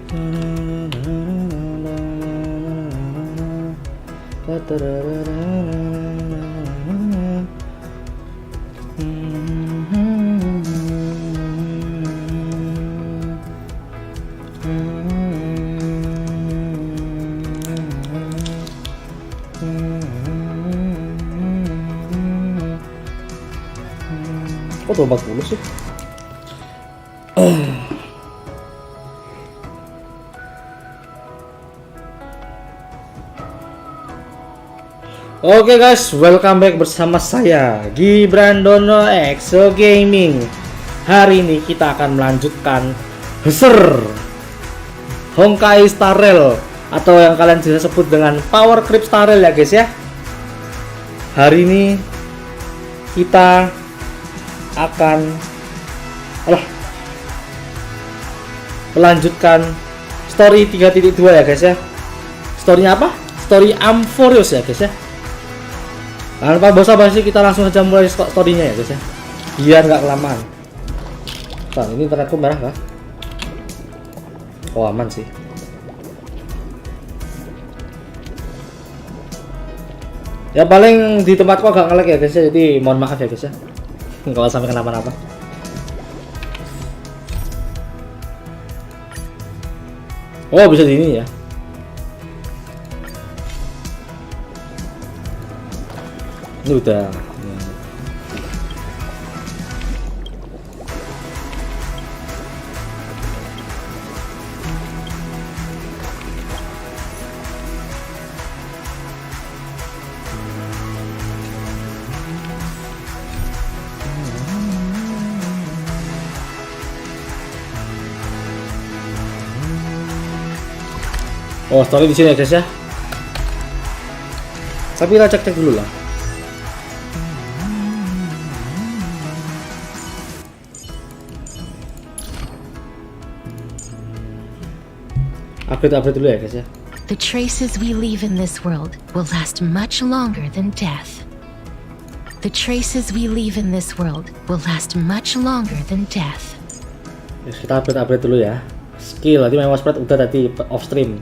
Kok 240 sih? Oke guys, welcome back bersama saya Gibrandon-X Gaming. Hari ini kita akan melanjutkan Honkai Starrel atau yang kalian bisa sebut dengan Powercreep Starrel ya guys ya. Hari ini kita akan melanjutkan story 3.2 ya guys ya. Storynya apa? Story amphoreus ya guys ya. Tanpa basa-basi kita langsung saja mulai storynya ya guys ya, biar nggak kelamaan. Nah, ini internetku merah kah? Oh aman sih. Ya paling di tempatku agak nge-lag ya guys ya, jadi mohon maaf ya guys ya kalau sampai kenapa-napa. Oh bisa di ini ya. Ini udah. Oh, story di sini ya guys ya. Tapi kita cek dulu lah. Update dulu ya guys ya. The traces we leave in this world will last much longer than death. The traces we leave in this world will last much longer than death. Yes, kita update dulu ya. Skill tadi memang spread udah tadi off stream.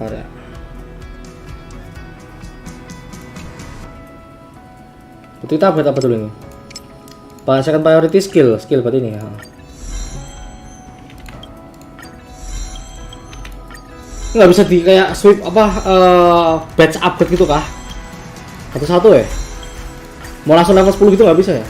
Ya. Itu kita update apa dulu ini? Second priority skill berarti ini ya. Nggak bisa di kayak sweep apa batch upgrade gitu kah? Satu-satu ya? Mau langsung level 10 gitu nggak bisa ya?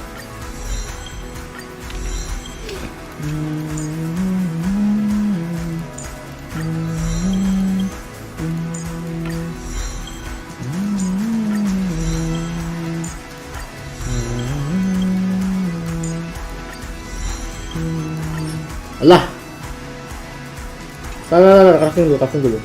Alah. Salah, crafting dulu.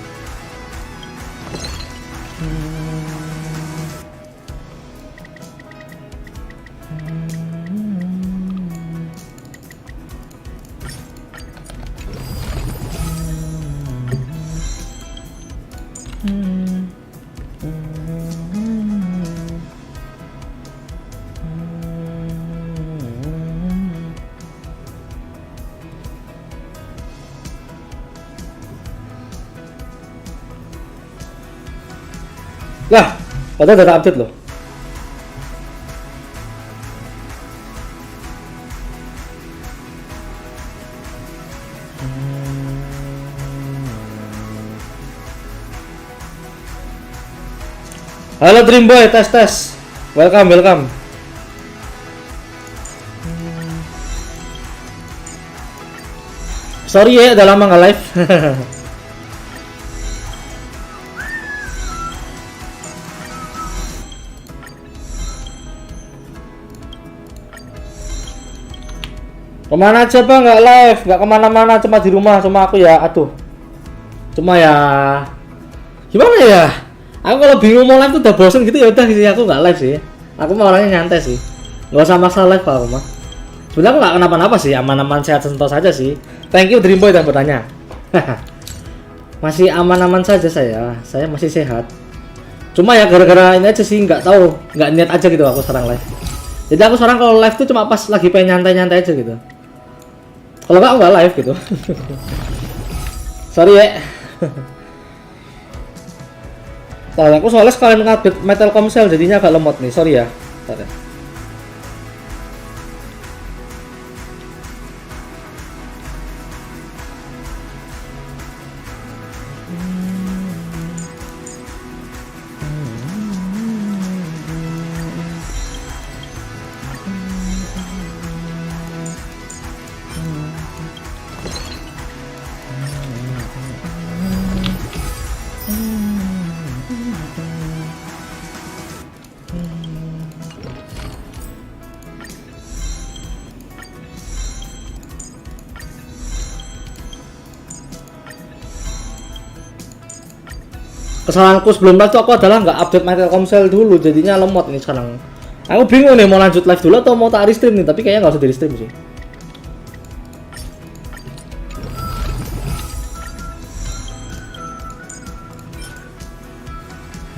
Lah, padahal data update loh. Halo Dream Boy, tes. Welcome. Sorry ya, udah lama nggak live. Kemana aja bang, nggak live, nggak kemana-mana, cuma di rumah sama aku ya. Aduh, cuma ya gimana ya, aku kalau bingung mau live tuh udah bosen gitu ya udah sih, aku nggak live sih. Aku mah orangnya nyantai sih, nggak usah masalah live aku mah. Sebenarnya aku nggak kenapa-napa sih, aman-aman sehat sentosa saja sih. Thank you Dream Boy yang bertanya. Masih aman-aman saja saya masih sehat. Cuma ya gara-gara ini aja sih, nggak tahu, nggak niat aja gitu aku sekarang live. Jadi aku sekarang kalau live tuh cuma pas lagi pengen nyantai-nyantai aja gitu. Kalau nggak aku nggak live gitu. Sorry ya. Nah, aku soalnya sekalian ngupdate Metal Comsel jadinya agak lemot nih, sorry ya. Bentar ya. Kesalahanku sebelum live tuh aku adalah nggak update Metal Comsel dulu, jadinya lemot nih sekarang. Aku bingung nih mau lanjut live dulu atau mau tak restream nih, tapi kayaknya nggak usah di restream sih.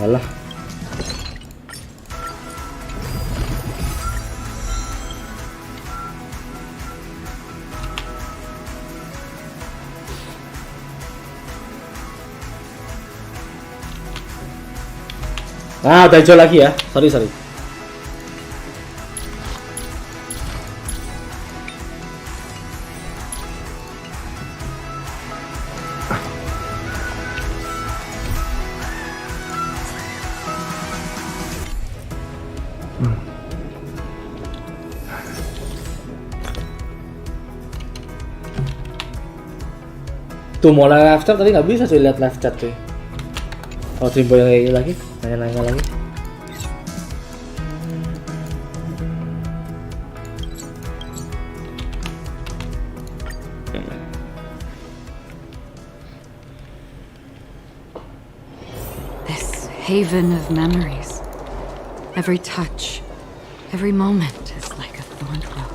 Alah. Nah, udah hijau lagi ya. Sorry. Tuh mulai live chat tadi nggak bisa sih lihat live chat tuh. Oh, Trimbo yang kayak lagi, nanya-nanya lagi. This haven of memories. Every touch, every moment is like a thorned rose.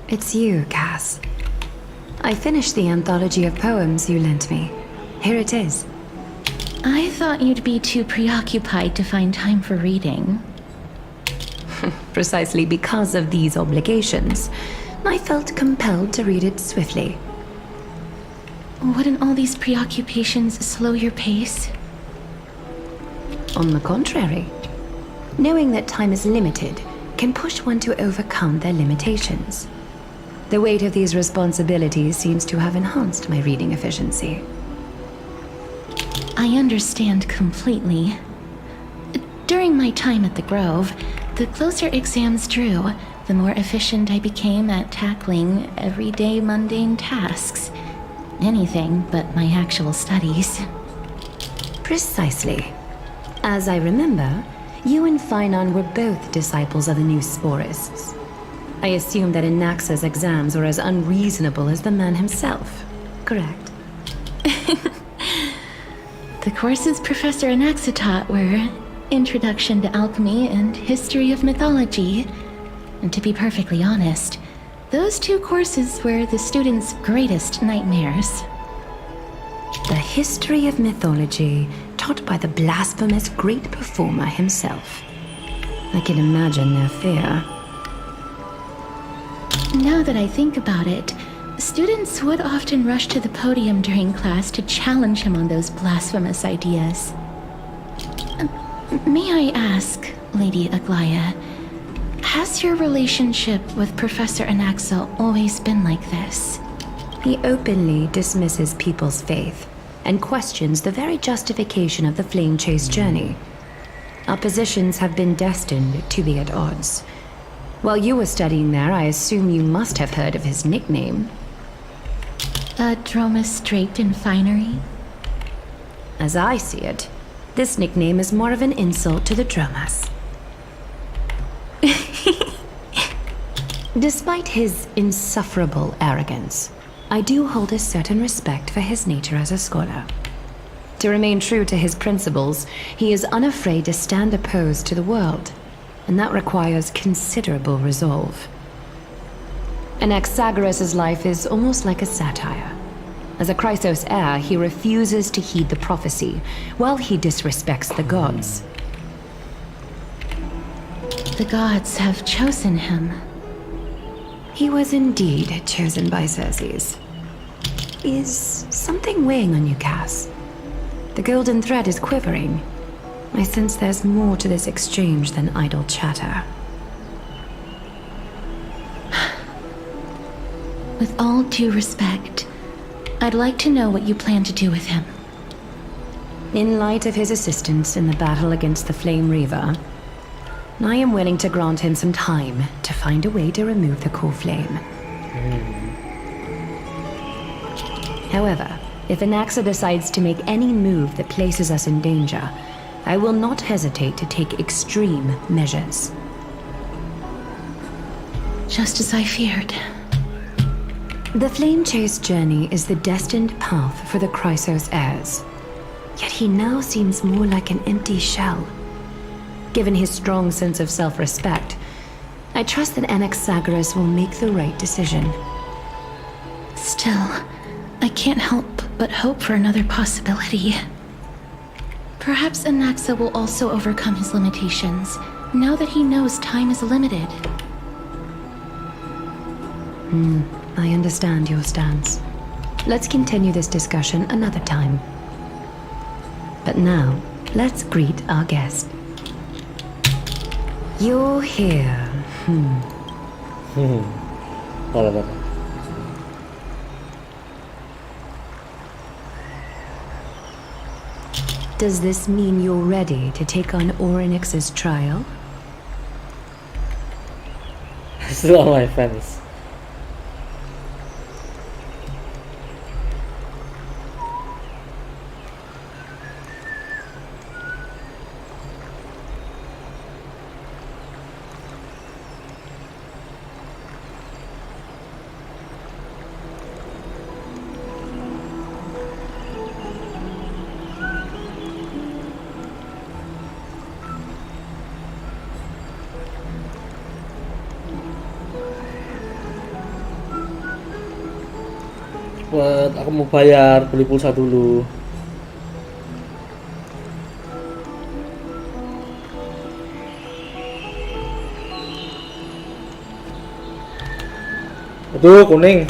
It's you, Cass. I finished the anthology of poems you lent me. Here it is. I thought you'd be too preoccupied to find time for reading. Precisely because of these obligations, I felt compelled to read it swiftly. Wouldn't all these preoccupations slow your pace? On the contrary, knowing that time is limited can push one to overcome their limitations. The weight of these responsibilities seems to have enhanced my reading efficiency. I understand completely. During my time at the Grove, the closer exams drew, the more efficient I became at tackling everyday mundane tasks. Anything but my actual studies. Precisely. As I remember, you and Finon were both disciples of the new sporists. I assume that Anaxa's exams were as unreasonable as the man himself, correct? The courses Professor Anaxa taught were Introduction to Alchemy and History of Mythology. And to be perfectly honest, those two courses were the students' greatest nightmares. The History of Mythology, taught by the blasphemous great performer himself. I can imagine their fear. Now that I think about it, students would often rush to the podium during class to challenge him on those blasphemous ideas. May I ask, Lady Aglaya, has your relationship with Professor Anaxa always been like this? He openly dismisses people's faith and questions the very justification of the Flame Chase journey. Our positions have been destined to be at odds. While you were studying there, I assume you must have heard of his nickname. A Dromus draped in finery? As I see it, this nickname is more of an insult to the Dromas. Despite his insufferable arrogance, I do hold a certain respect for his nature as a scholar. To remain true to his principles, he is unafraid to stand opposed to the world, and that requires considerable resolve. Anaxagoras' life is almost like a satire. As a Chrysos heir, he refuses to heed the prophecy, while he disrespects the gods. The gods have chosen him. He was indeed chosen by Xerxes. Is something weighing on you, Cass? The golden thread is quivering. I sense there's more to this exchange than idle chatter. With all due respect, I'd like to know what you plan to do with him. In light of his assistance in the battle against the Flame Reaver, I am willing to grant him some time to find a way to remove the core flame. However, if Anaxa decides to make any move that places us in danger, I will not hesitate to take extreme measures. Just as I feared. The Flame Chase journey is the destined path for the Chrysos heirs. Yet he now seems more like an empty shell. Given his strong sense of self-respect, I trust that Anaxagoras will make the right decision. Still, I can't help but hope for another possibility. Perhaps Anaxa will also overcome his limitations, now that he knows time is limited. I understand your stance. Let's continue this discussion another time. But now, let's greet our guest. You're here. Boleh. Does this mean you're ready to take on Orynyx's trial? This is all my friends. Aku mau bayar, beli pulsa dulu. Aduh, kuning.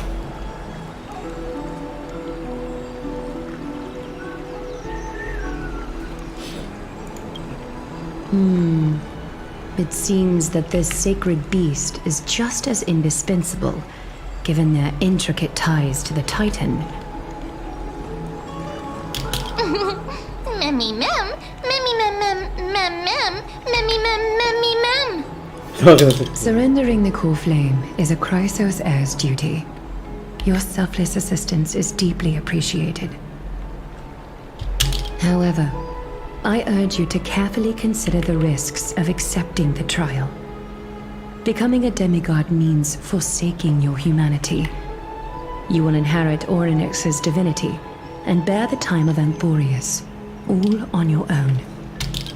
It seems that this sacred beast is just as indispensable, given their intricate ties to the Titan. Memmy mem, memmy mem mem mem mem, memmy mem memmy mem. Surrendering the core flame is a Chrysos heir's duty. Your selfless assistance is deeply appreciated. However, I urge you to carefully consider the risks of accepting the trial. Becoming a demigod means forsaking your humanity. You will inherit Orynyx's divinity and bear the time of amphoreus, all on your own.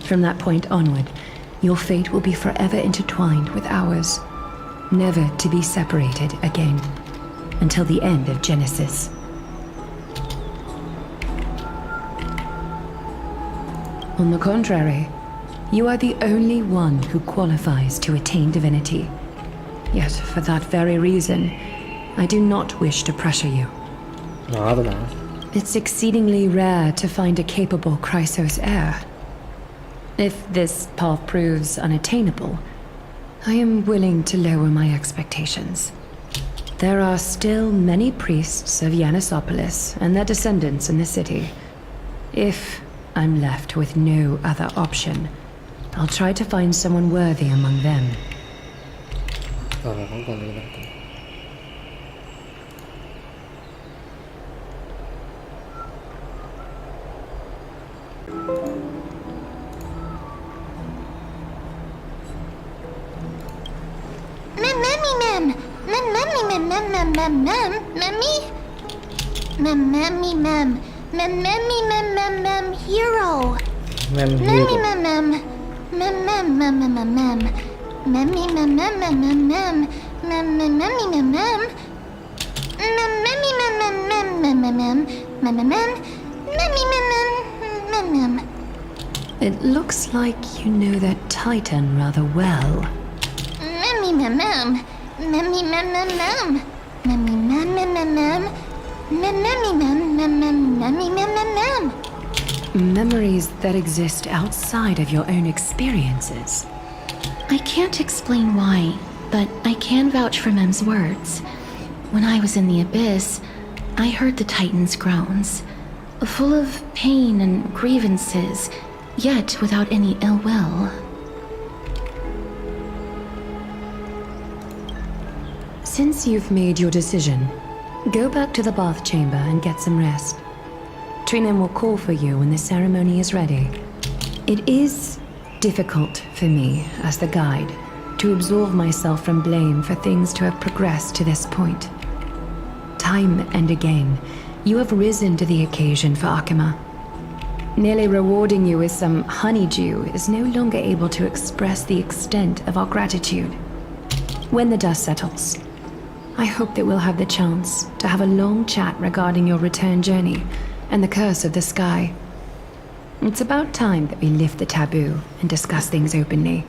From that point onward, your fate will be forever intertwined with ours, never to be separated again, until the end of Genesis. On the contrary, you are the only one who qualifies to attain divinity. Yet, for that very reason, I do not wish to pressure you. No, I don't know. It's exceedingly rare to find a capable Chrysos heir. If this path proves unattainable, I am willing to lower my expectations. There are still many priests of Yanissopolis and their descendants in the city. If I'm left with no other option, I'll try to find someone worthy among them. mem. Memmy mem mem mem mem mem. Memmy. Memmy mem. Memmy mem mem mem hero. Memmy mem mem. Mem mem mem mem mem mem. Memmy mem mem mem mem mem. Memmy mem mem. Memmy mem mem mem mem mem. Memmy mem mem. It looks like you know that Titan rather well. Memmy mem mem. Memmy mem mem mem. Memmy mem mem mem mem. Memmy mem mem mem. Memmy mem mem mem. Memories that exist outside of your own experiences. I can't explain why, but I can vouch for Mem's words. When I was in the abyss, I heard the Titan's groans, full of pain and grievances, yet without any ill will. Since you've made your decision, go back to the bath chamber and get some rest. Trina will call for you when the ceremony is ready. It is difficult for me, as the guide, to absolve myself from blame for things to have progressed to this point. Time and again, you have risen to the occasion for Akima. Nearly rewarding you with some honeydew is no longer able to express the extent of our gratitude. When the dust settles, I hope that we'll have the chance to have a long chat regarding your return journey and the curse of the sky. It's about time that we lift the taboo and discuss things openly.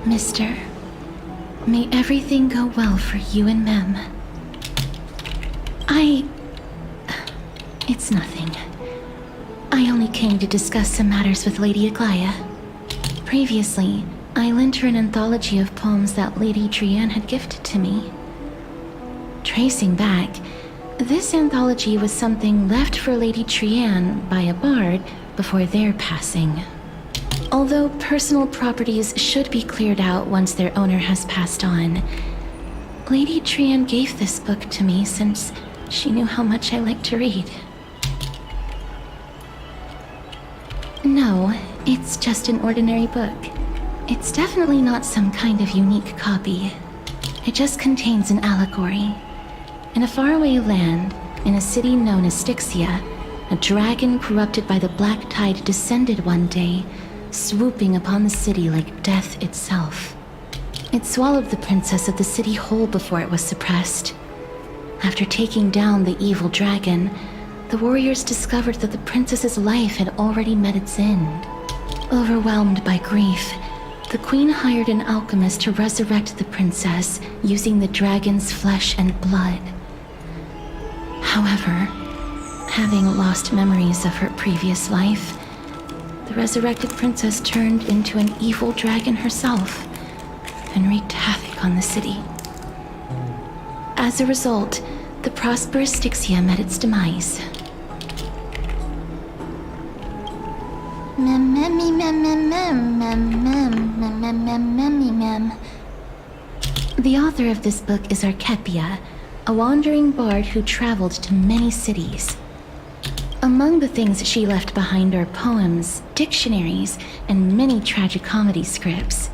Mister, may everything go well for you and Mem. It's nothing. I only came to discuss some matters with Lady Aglaya. Previously, I lent her an anthology of poems that Lady Trianne had gifted to me. Tracing back, this anthology was something left for Lady Trianne by a bard before their passing. Although personal properties should be cleared out once their owner has passed on, Lady Trianne gave this book to me since she knew how much I like to read. No, it's just an ordinary book. It's definitely not some kind of unique copy. It just contains an allegory. In a faraway land, in a city known as Styxia, a dragon corrupted by the black tide descended one day, swooping upon the city like death itself. It swallowed the princess of the city whole before it was suppressed. After taking down the evil dragon, the warriors discovered that the princess's life had already met its end. Overwhelmed by grief, the queen hired an alchemist to resurrect the princess using the dragon's flesh and blood. However, having lost memories of her previous life, the resurrected princess turned into an evil dragon herself and wreaked havoc on the city. As a result, the prosperous Styxia met its demise. The author of this book is Archepia, a wandering bard who traveled to many cities. Among the things she left behind are poems, dictionaries, and many tragicomedy scripts.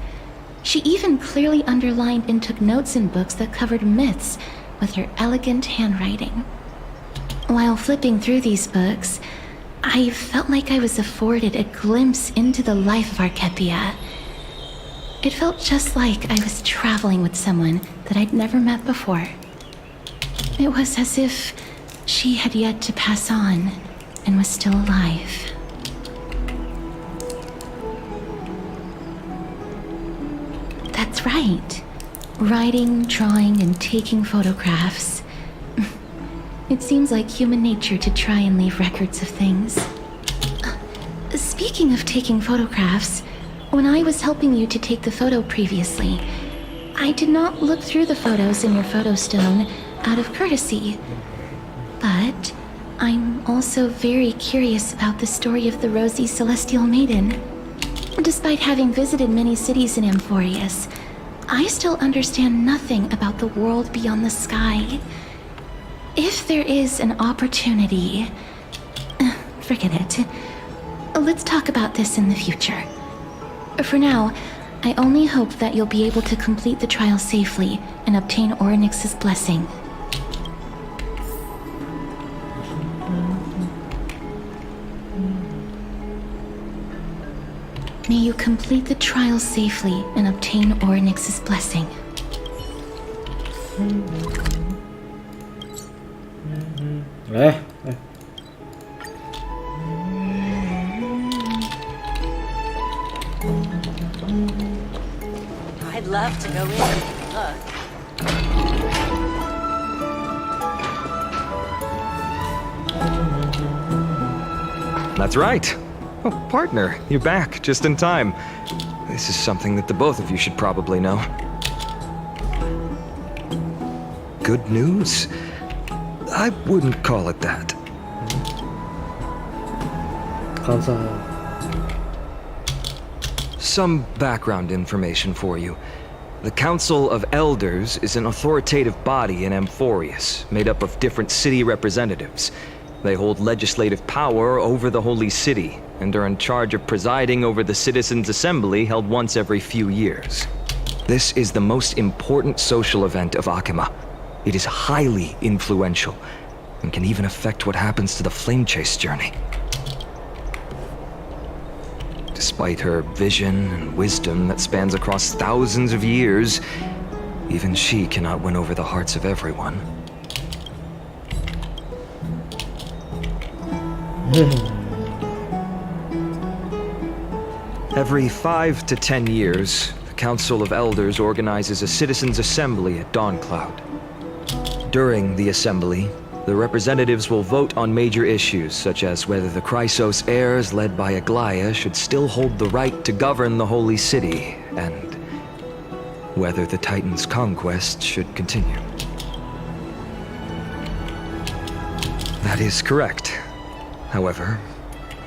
She even clearly underlined and took notes in books that covered myths with her elegant handwriting. While flipping through these books, I felt like I was afforded a glimpse into the life of Archepia. It felt just like I was traveling with someone that I'd never met before. It was as if she had yet to pass on and was still alive. That's right. Writing, drawing, and taking photographs. It seems like human nature to try and leave records of things. Speaking of taking photographs, when I was helping you to take the photo previously, I did not look through the photos in your photo stone out of courtesy. But I'm also very curious about the story of the Rosy Celestial Maiden. Despite having visited many cities in Amphoreus, I still understand nothing about the world beyond the sky. If there is an opportunity... forget it. Let's talk about this in the future. For now, I only hope that you'll be able to complete the trial safely and obtain Orynyx's blessing. May you complete the trial safely and obtain Orynyx's blessing. I'd love to go in and look. That's right. Oh, partner, you're back, just in time. This is something that the both of you should probably know. Good news? I wouldn't call it that. Some background information for you. The Council of Elders is an authoritative body in Amphoreus, made up of different city representatives. They hold legislative power over the Holy City, and are in charge of presiding over the Citizens' Assembly held once every few years. This is the most important social event of Akima. It is highly influential, and can even affect what happens to the Flame Chase journey. Despite her vision and wisdom that spans across thousands of years, even she cannot win over the hearts of everyone. Every 5 to 10 years, the Council of Elders organizes a Citizens' Assembly at Dawncloud. During the assembly, the representatives will vote on major issues such as whether the Chrysos heirs led by Aglaya should still hold the right to govern the Holy City, and whether the Titan's conquest should continue. That is correct. However,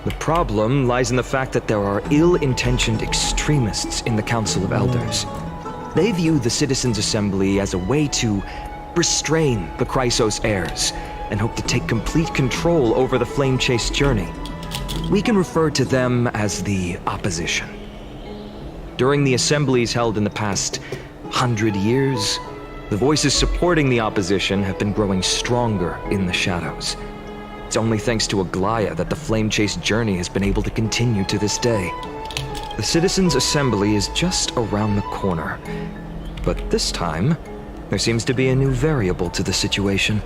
the problem lies in the fact that there are ill-intentioned extremists in the Council of Elders. They view the Citizens' Assembly as a way to restrain the Chrysos heirs, and hope to take complete control over the Flame Chase journey. We can refer to them as the opposition. During the assemblies held in the past 100 years, the voices supporting the opposition have been growing stronger in the shadows. It's only thanks to Aglaya that the Flame Chase journey has been able to continue to this day. The Citizens' Assembly is just around the corner, but this time, there seems to be a new variable to the situation.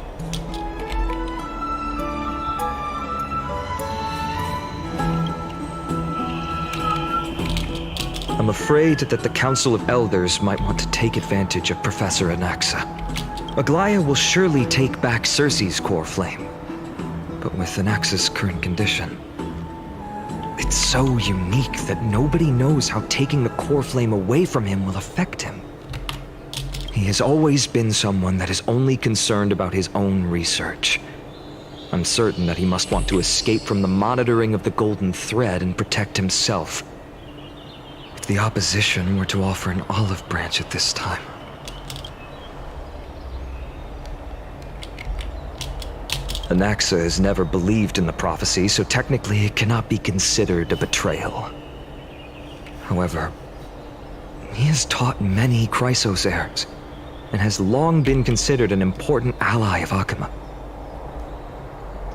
I'm afraid that the Council of Elders might want to take advantage of Professor Anaxa. Aglaya will surely take back Circe's core flame, but with Anaxa's current condition, it's so unique that nobody knows how taking the core flame away from him will affect him. He has always been someone that is only concerned about his own research. I'm certain that he must want to escape from the monitoring of the Golden Thread and protect himself. If the opposition were to offer an olive branch at this time. Anaxa has never believed in the prophecy, so technically it cannot be considered a betrayal. However, he has taught many Chrysos heirs, and has long been considered an important ally of Akima.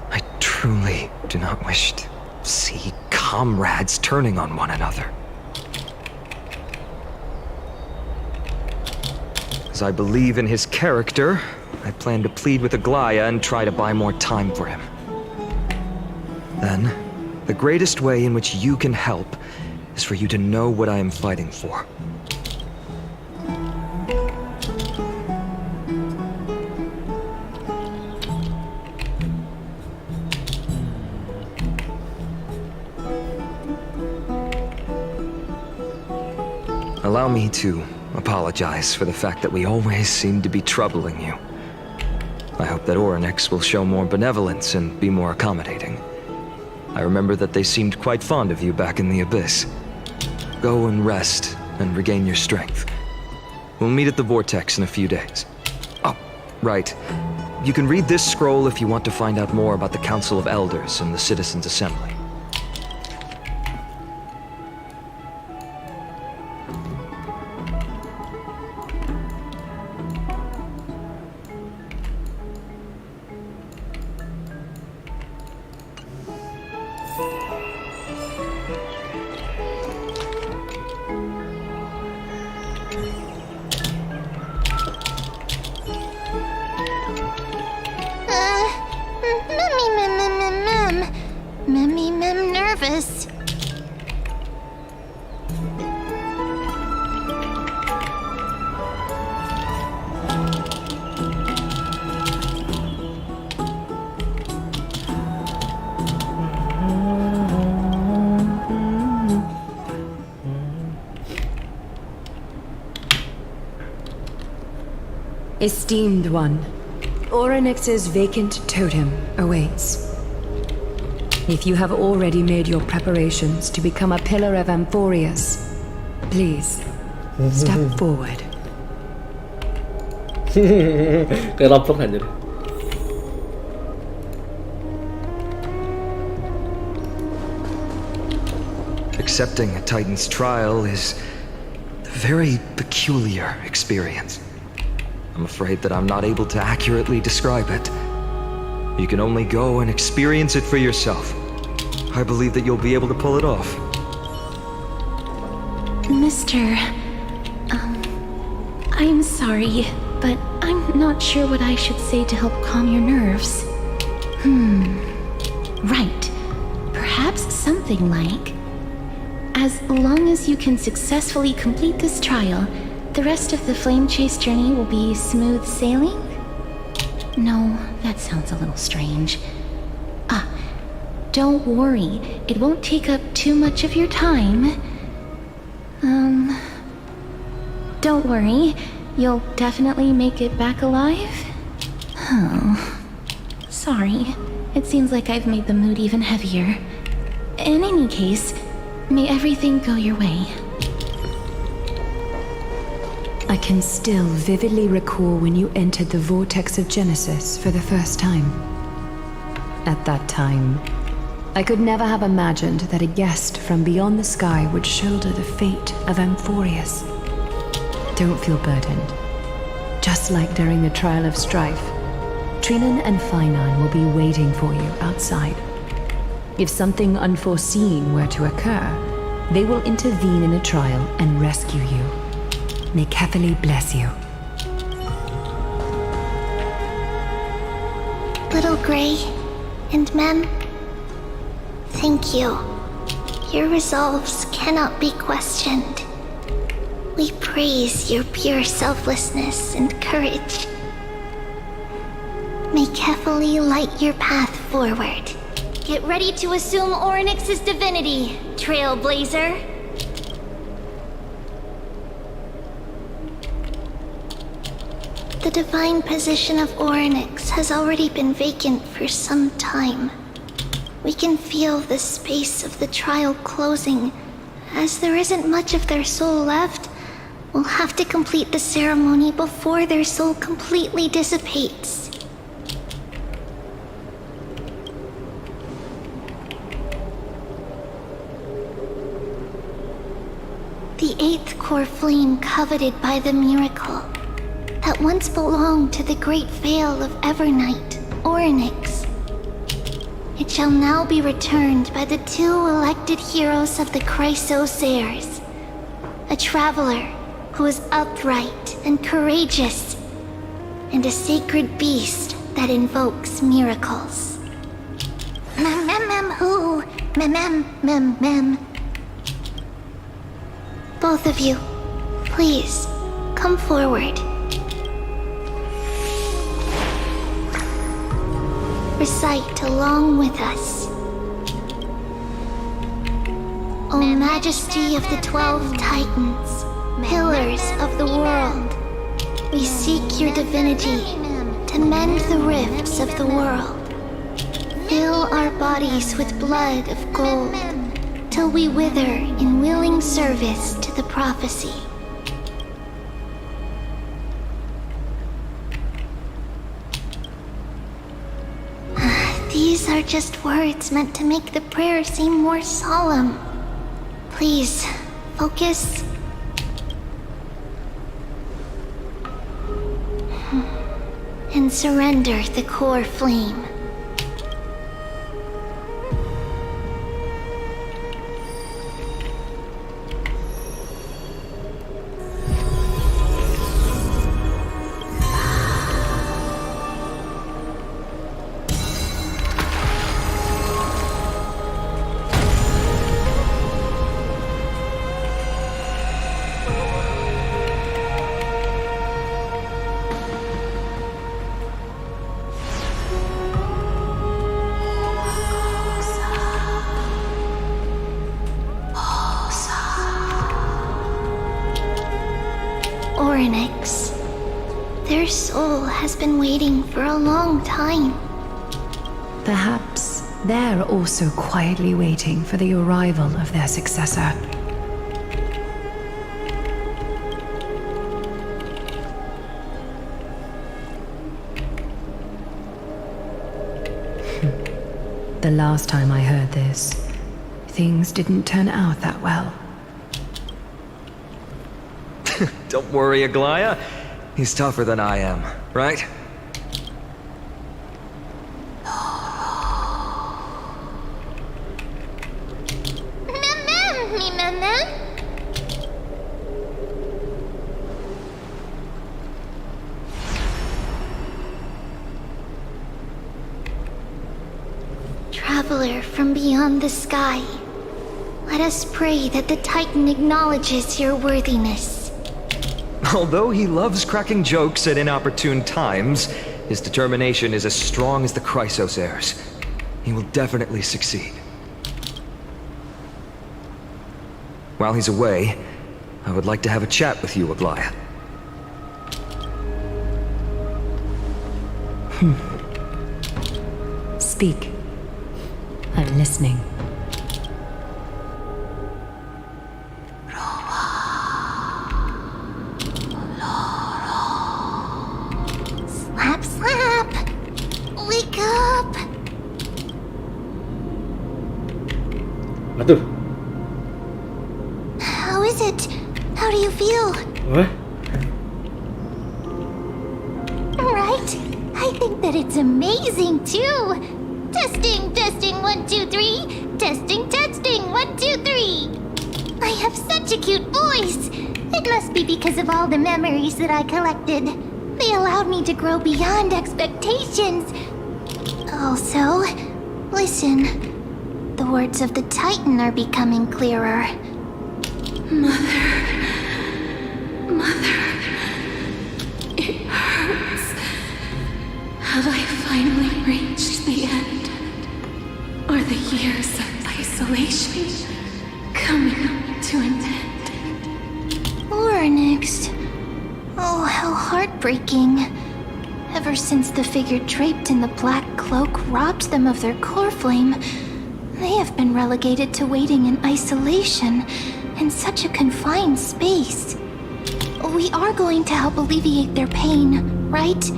I truly do not wish to see comrades turning on one another. As I believe in his character, I plan to plead with Aglaya and try to buy more time for him. Then, the greatest way in which you can help is for you to know what I am fighting for. Allow me to apologize for the fact that we always seem to be troubling you. I hope that Orynyx will show more benevolence and be more accommodating. I remember that they seemed quite fond of you back in the Abyss. Go and rest and regain your strength. We'll meet at the Vortex in a few days. Oh, right. You can read this scroll if you want to find out more about the Council of Elders and the Citizens' Assembly. surface. Esteemed one, Orynyx's vacant totem awaits. If you have already made your preparations to become a pillar of amphoreus, please step forward. Keropok anjir. Accepting a Titan's trial is a very peculiar experience. I'm afraid that I'm not able to accurately describe it. You can only go and experience it for yourself. I believe that you'll be able to pull it off. Mister, I'm sorry, but I'm not sure what I should say to help calm your nerves. Right. Perhaps something like, as long as you can successfully complete this trial, the rest of the flame chase journey will be smooth sailing? No, that sounds a little strange. Don't worry, it won't take up too much of your time. Don't worry, you'll definitely make it back alive? Oh, sorry. It seems like I've made the mood even heavier. In any case, may everything go your way. I can still vividly recall when you entered the vortex of Genesis for the first time. At that time, I could never have imagined that a guest from beyond the sky would shoulder the fate of amphoreus. Don't feel burdened. Just like during the trial of strife, Trinan and Finan will be waiting for you outside. If something unforeseen were to occur, they will intervene in the trial and rescue you. May Kefali bless you. Little Grey and Mem, thank you. Your resolves cannot be questioned. We praise your pure selflessness and courage. May Kefali light your path forward. Get ready to assume Orynyx's divinity, Trailblazer. The divine position of Orynyx has already been vacant for some time. We can feel the space of the trial closing. As there isn't much of their soul left, we'll have to complete the ceremony before their soul completely dissipates. The eighth core flame coveted by the miracle that once belonged to the great Vale of Evernight, Orynyx. It shall now be returned by the two elected heroes of the Chrysosairs, a traveler who is upright and courageous, and a sacred beast that invokes miracles. Who? Both of you, please, come forward. Recite along with us. O Majesty of the 12 Titans, pillars of the world, we seek your divinity to mend the rifts of the world. Fill our bodies with blood of gold, till we wither in willing service to the prophecy. These are just words meant to make the prayer seem more solemn. Please, focus. And surrender the core flame. has been waiting for a long time. Perhaps they're also quietly waiting for the arrival of their successor. The last time I heard this, things didn't turn out that well. Don't worry, Aglaya. He's tougher than I am, right? Traveler from beyond the sky, let us pray that the Titan acknowledges your worthiness. Although he loves cracking jokes at inopportune times, his determination is as strong as the Chrysos heirs. He will definitely succeed. While he's away, I would like to have a chat with you, Aglaya. Speak. I'm listening. Slap, slap! Wake up! Aduh. How is it? How do you feel? What? Right? I think that it's amazing too! Testing, testing, 1, 2, 3. Testing, testing, 1, 2, 3. I have such a cute voice. It must be because of all the memories that I collected. They allowed me to grow beyond expectations. Also, listen. The words of the Titan are becoming clearer. Mother, it hurts. Have I finally reached the end? Are the years of isolation coming to an end? Nonaktif. Oh, how heartbreaking. Ever since the figure draped in the black cloak robbed them of their core flame, they have been relegated to waiting in isolation in such a confined space. We are going to help alleviate their pain, right?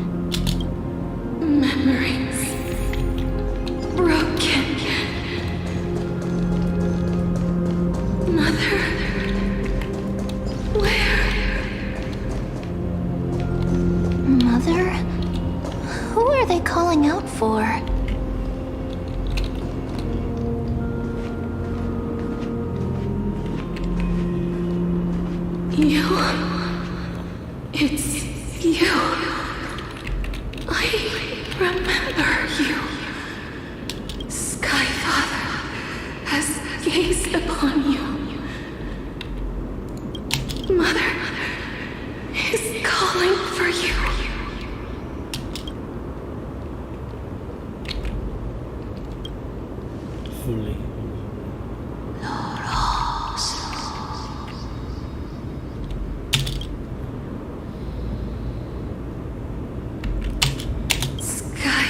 Memories broken. Mother, where? Mother? Who are they calling out for? You. It's you. I remember you. Sky Father has gazed upon you. Mother is calling for you. Fully. Sky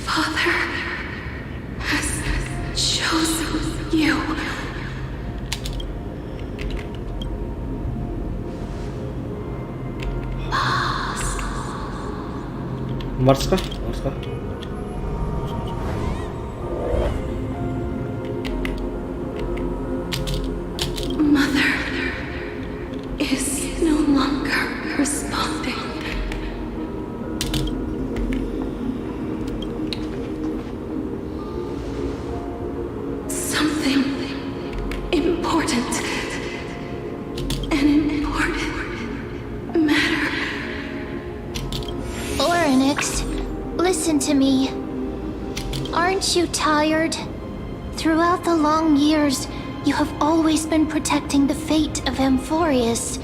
Father has chosen you. Mars kah? Mars kah? Mother is no longer responding. Something important. An important matter. Nonaktif, listen to me. Aren't you tired? Throughout the long years, you have always been protecting the fate of amphoreus.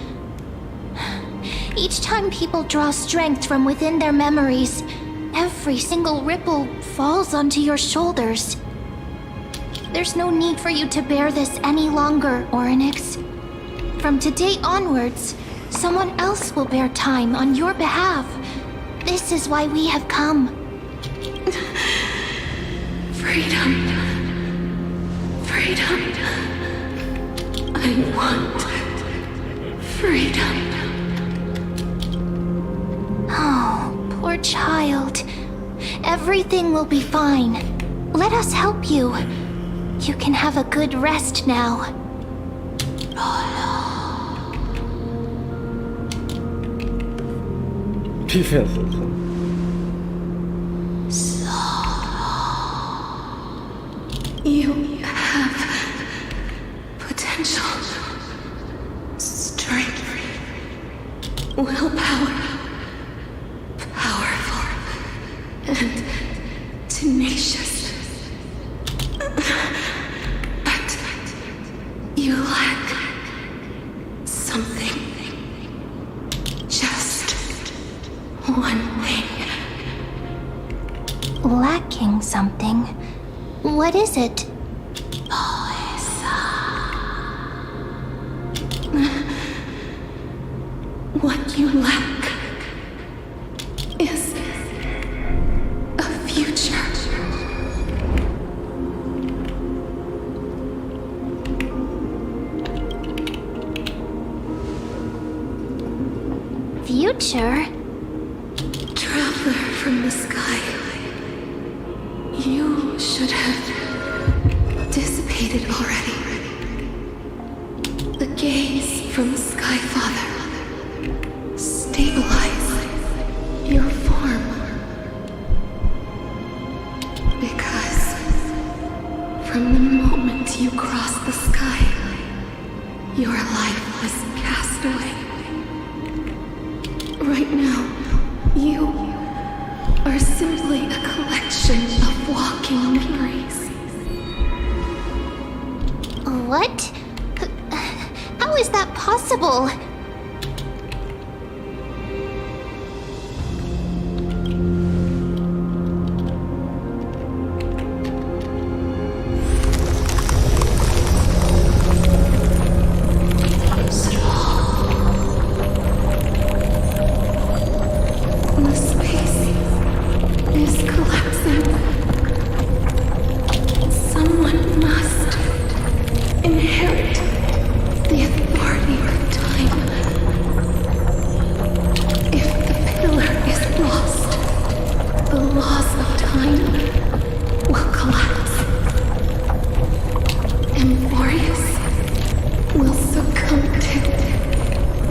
Each time people draw strength from within their memories, every single ripple falls onto your shoulders. There's no need for you to bear this any longer, Nonaktif. From today onwards, someone else will bear time on your behalf. This is why we have come. Freedom. Freedom. I want freedom. Oh, poor child. Everything will be fine. Let us help you. You can have a good rest now. You have potential, strength, willpower, powerful, and tenacious. But you lack something. Just one thing. Lacking something. What is it? What you lack is a future. Future? Traveler from the sky. You should have dissipated already. The gaze from Sky Father stabilized your form. Because from the moment you crossed the sky, your life was cast away. Right now, you are simply a collection of walking memories. What? How is that possible? The space is collapsing. Someone must inherit the authority of time. If the pillar is lost, the laws of time will collapse. Amphoreus will succumb to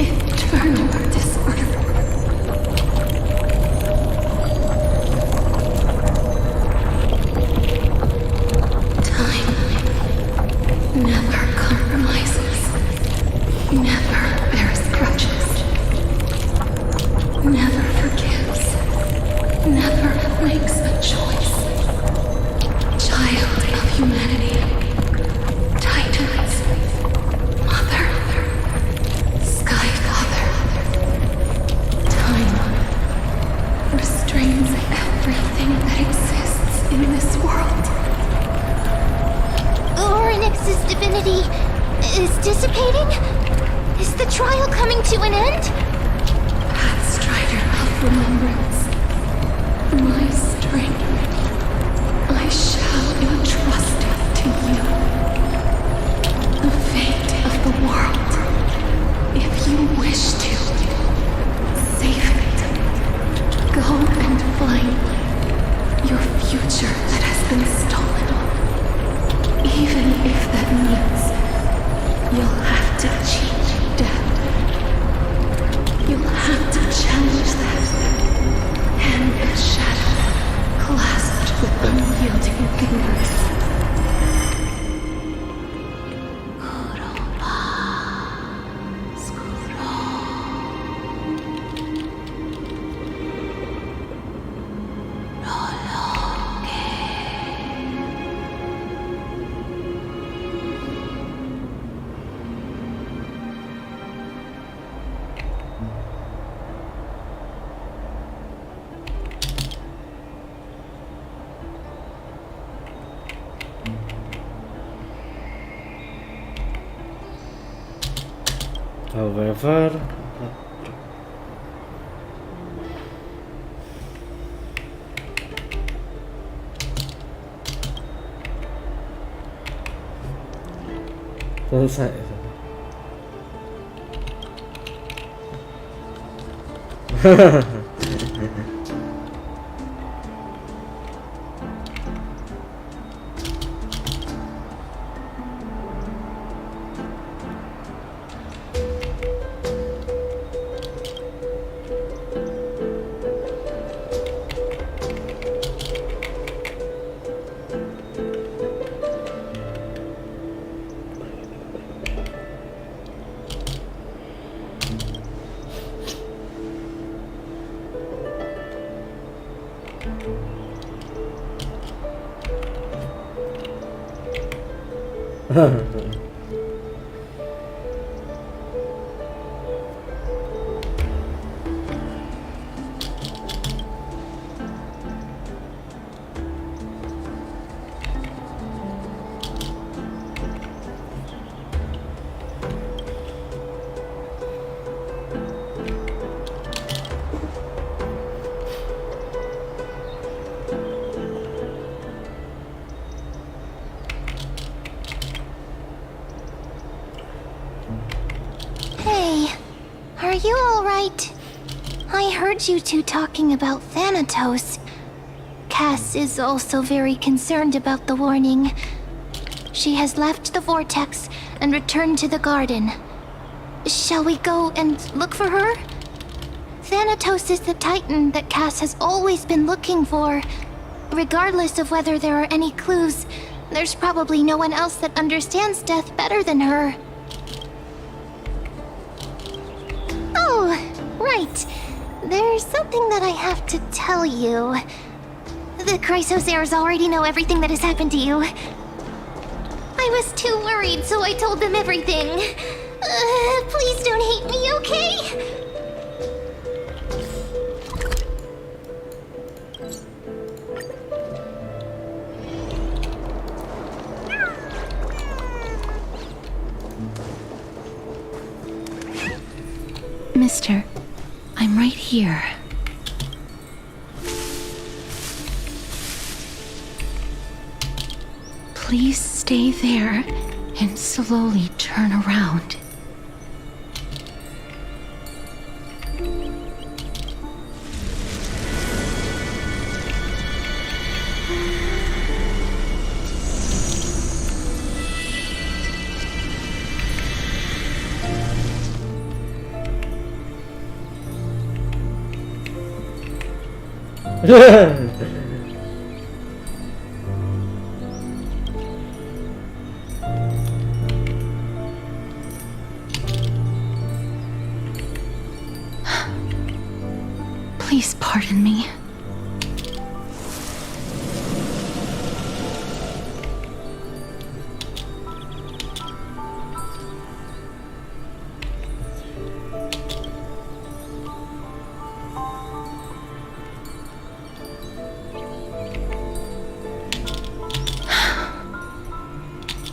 eternal disorder. Time never compromises, never bears grudges, never forgives, never makes a choice. Child of humanity, Titans, Mother, Sky Father, time restrains everything that exists in this world. Laurinix's divinity is dissipating? Is the trial coming to an end? Pathstrider of remembrance, my strength, I shall entrust it to you. The fate of the world, if you wish to, save it. Go and find your future that has been stolen. Even if that means you'll have to cheat death. You'll have to challenge that. And a shadow clasped with unyielding fingers. However, Selesai. Hey, are you alright? I heard you two talking about Thanatos. Cass is also very concerned about the warning. She has left the vortex and returned to the garden. Shall we go and look for her? Thanatos is the titan that Cass has always been looking for. Regardless of whether there are any clues, there's probably no one else that understands death better than her. Oh, right. There's something that I have to tell you. The Chrysosaurs already know everything that has happened to you. I was too worried, so I told them everything. Please don't hate me, okay? Mister, I'm right here. Please stay there and slowly turn around. Please pardon me.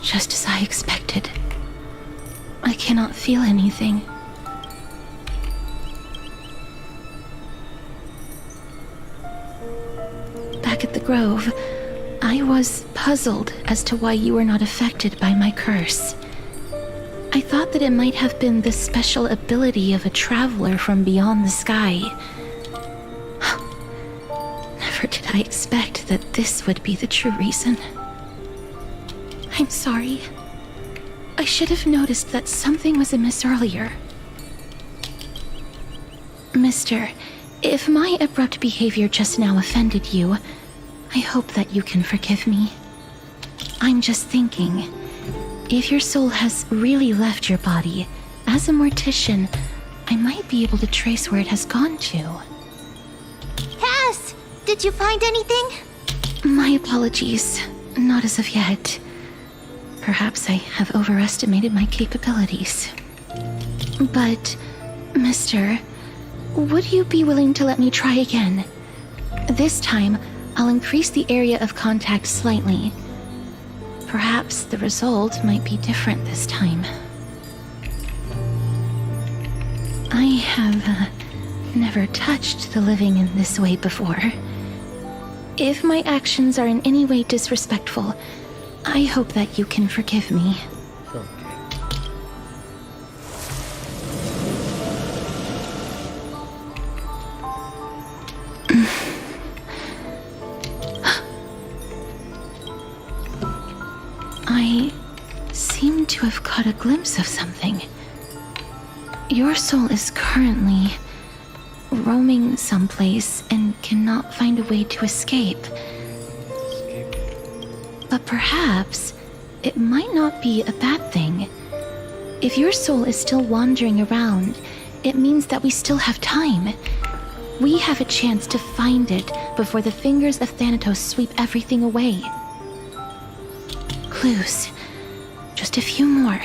Just as I expected. I cannot feel anything. Back at the Grove, I was puzzled as to why you were not affected by my curse. I thought that it might have been the special ability of a traveler from beyond the sky. Never did I expect that this would be the true reason. I'm sorry. I should have noticed that something was amiss earlier. Mister, if my abrupt behavior just now offended you, I hope that you can forgive me. I'm just thinking, if your soul has really left your body, as a mortician, I might be able to trace where it has gone to. Cass, did you find anything? My apologies. Not as of yet. Perhaps I have overestimated my capabilities. But, Mister, would you be willing to let me try again? This time, I'll increase the area of contact slightly. Perhaps the result might be different this time. I have never touched the living in this way before. If my actions are in any way disrespectful, I hope that you can forgive me. Sure. I seem to have caught a glimpse of something. Your soul is currently roaming someplace and cannot find a way to escape. But perhaps it might not be a bad thing. If your soul is still wandering around, it means that we still have time. We have a chance to find it before the fingers of Thanatos sweep everything away. Clues. Just a few more.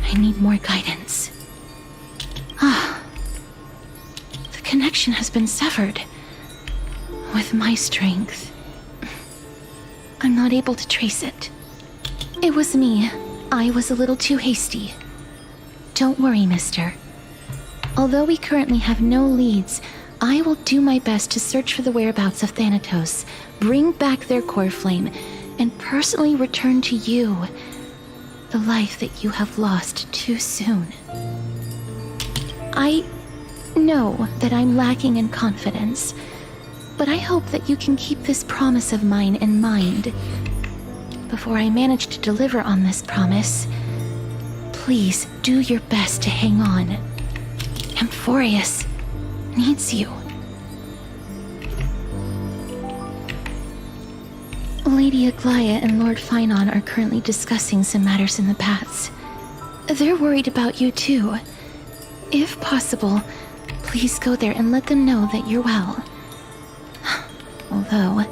I need more guidance. The connection has been severed. With my strength, I'm not able to trace it. It was me. I was a little too hasty. Don't worry, mister. Although we currently have no leads, I will do my best to search for the whereabouts of Thanatos, bring back their core flame, and personally return to you the life that you have lost too soon. I know that I'm lacking in confidence, but I hope that you can keep this promise of mine in mind. Before I manage to deliver on this promise, please do your best to hang on. Amphoreus needs you. Lady Aglaya and Lord Finon are currently discussing some matters in the paths. They're worried about you too. If possible, please go there and let them know that you're well. Although,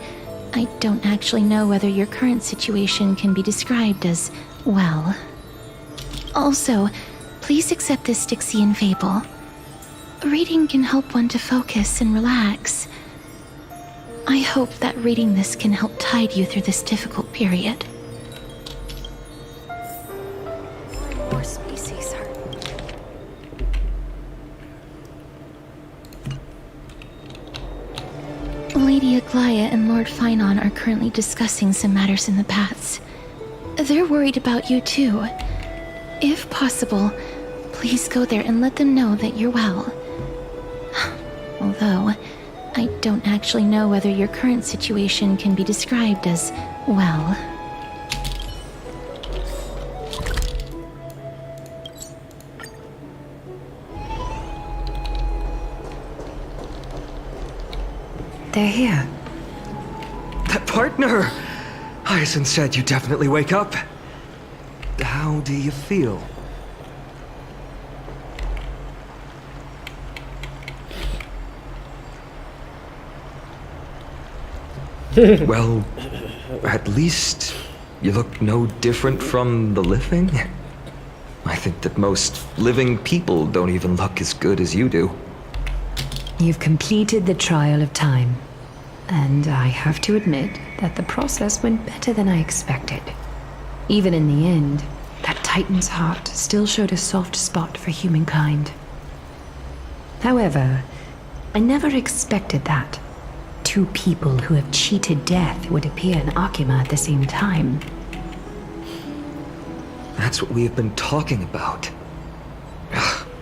I don't actually know whether your current situation can be described as well. Also, please accept this Styxian fable. Reading can help one to focus and relax. I hope that reading this can help tide you through this difficult period. More species are... Lady Aglaya and Lord Finon are currently discussing some matters in the paths. They're worried about you too. If possible, please go there and let them know that you're well. Although, I don't actually know whether your current situation can be described as well. They're here. That partner! Hyacinth said you definitely wake up. How do you feel? Well, at least you look no different from the living. I think that most living people don't even look as good as you do. You've completed the trial of time, and I have to admit that the process went better than I expected. Even in the end, that Titan's heart still showed a soft spot for humankind. However, I never expected that. Two people who have cheated death would appear in Akima at the same time. That's what we have been talking about.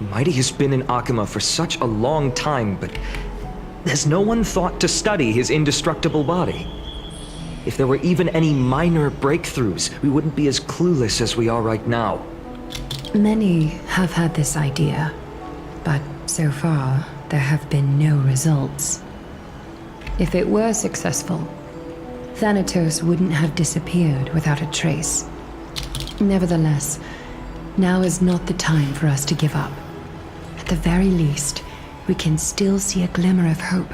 Mighty has been in Akima for such a long time, but has no one thought to study his indestructible body? If there were even any minor breakthroughs, we wouldn't be as clueless as we are right now. Many have had this idea, but so far there have been no results. If it were successful, Thanatos wouldn't have disappeared without a trace. Nevertheless, now is not the time for us to give up. At the very least, we can still see a glimmer of hope.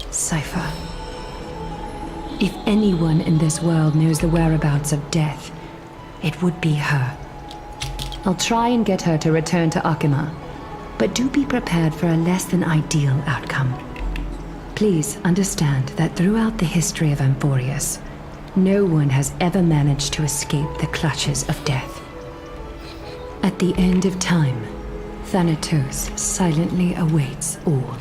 Cypher. If anyone in this world knows the whereabouts of death, it would be her. I'll try and get her to return to Akima, but do be prepared for a less than ideal outcome. Please understand that throughout the history of Amphoreus, no one has ever managed to escape the clutches of death. At the end of time, Thanatos silently awaits all.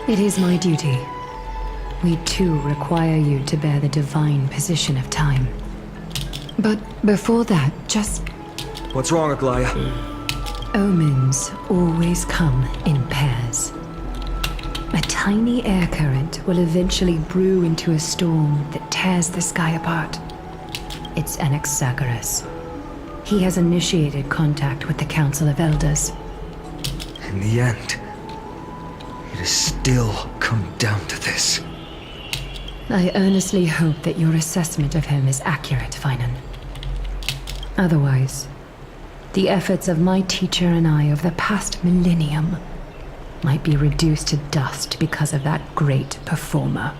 It is my duty. We too require you to bear the divine position of time. But before that, just... What's wrong, Aglaya? Omens always come in pairs. A tiny air current will eventually brew into a storm that tears the sky apart. It's Anaxagoras. He has initiated contact with the Council of Elders. In the end, it has still come down to this. I earnestly hope that your assessment of him is accurate, Finan. Otherwise, the efforts of my teacher and I over the past millennium might be reduced to dust because of that great performer.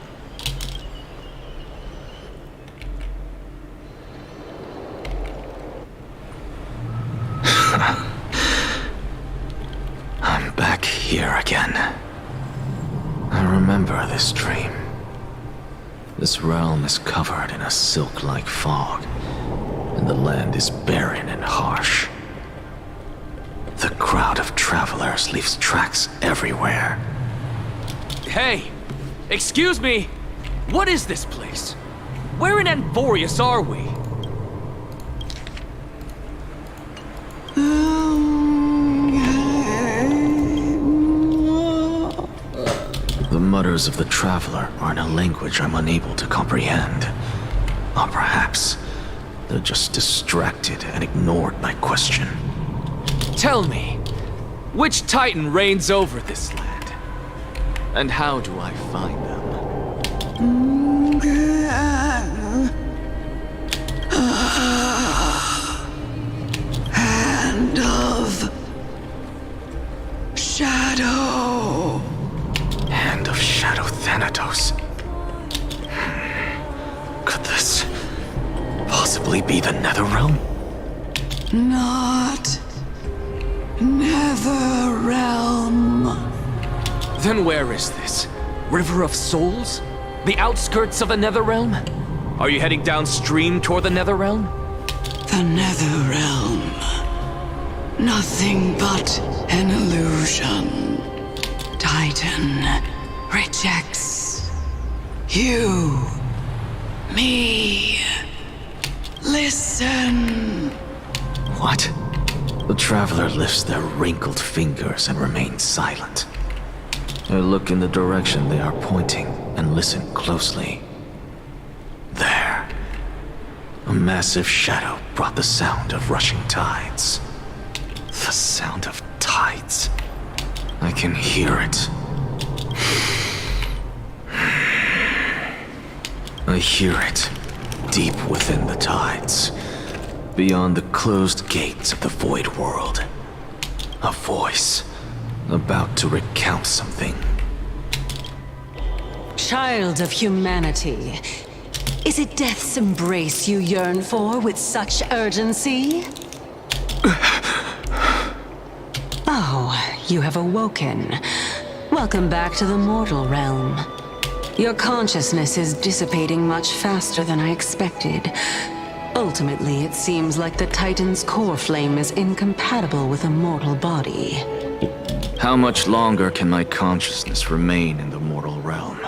I'm back here again. I remember this dream. This realm is covered in a silk-like fog, and the land is barren and harsh. The crowd of travelers leaves tracks everywhere. Hey! Excuse me! What is this place? Where in Amphoreus are we? The mutters of the traveler are in a language I'm unable to comprehend. Or perhaps they're just distracted and ignored my question. Tell me, which Titan reigns over this land? And how do I find them? Hand of Shadow. Hand of Shadow Thanatos. Could this possibly be the Netherrealm? Not Netherrealm. Then where is this? River of Souls? The outskirts of the Netherrealm? Are you heading downstream toward the Netherrealm? The Netherrealm. Nothing but an illusion. Titan rejects you, me. Listen. What? The traveler lifts their wrinkled fingers and remains silent. I look in the direction they are pointing and listen closely. There. A massive shadow brought the sound of rushing tides. The sound of tides. I can hear it. I hear it, deep within the tides, beyond the closed gates of the void world. A voice, about to recount something. Child of humanity, is it death's embrace you yearn for with such urgency? Oh, you have awoken. Welcome back to the mortal realm. Your consciousness is dissipating much faster than I expected. Ultimately, it seems like the Titan's core flame is incompatible with a mortal body. How much longer can my consciousness remain in the mortal realm?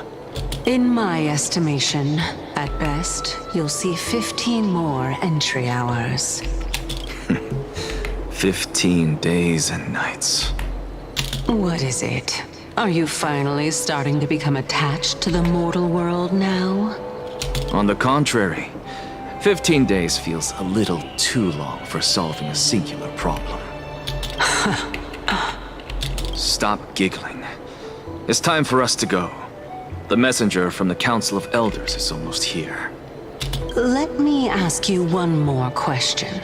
In my estimation, at best, you'll see 15 more entry hours. 15 days and nights. What is it? Are you finally starting to become attached to the mortal world now? On the contrary, 15 days feels a little too long for solving a singular problem. Stop giggling. It's time for us to go. The messenger from the Council of Elders is almost here. Let me ask you one more question.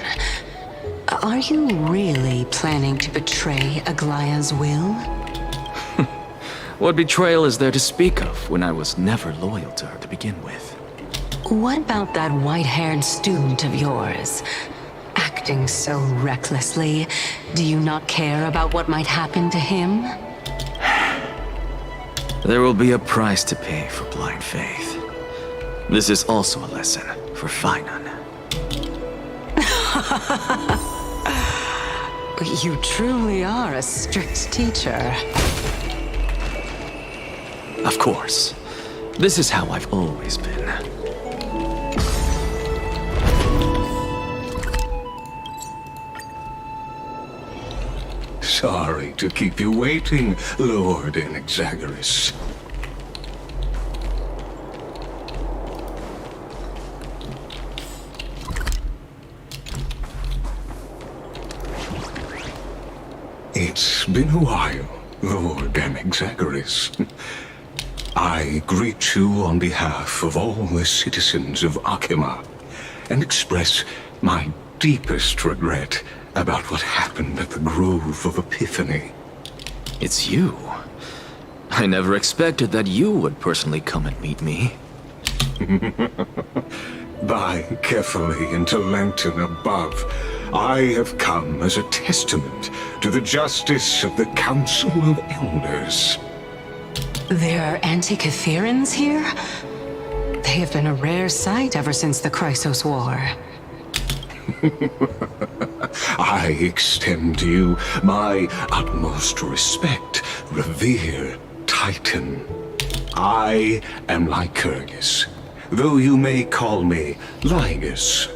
Are you really planning to betray Aglaya's will? What betrayal is there to speak of when I was never loyal to her to begin with? What about that white-haired student of yours? Acting so recklessly, do you not care about what might happen to him? There will be a price to pay for blind faith. This is also a lesson for Finan. You truly are a strict teacher. Of course. This is how I've always been. Sorry to keep you waiting, Lord Inexagaris. It's been a while, Lord Inexagaris. I greet you on behalf of all the citizens of Akima and express my deepest regret about what happened at the Grove of Epiphany. It's you. I never expected that you would personally come and meet me. By carefully into Lantern above, I have come as a testament to the justice of the Council of Elders. There are Antikytherans here? They have been a rare sight ever since the Chrysos War. I extend to you my utmost respect, revere, Titan. I am Lycurgus, though you may call me Lygus,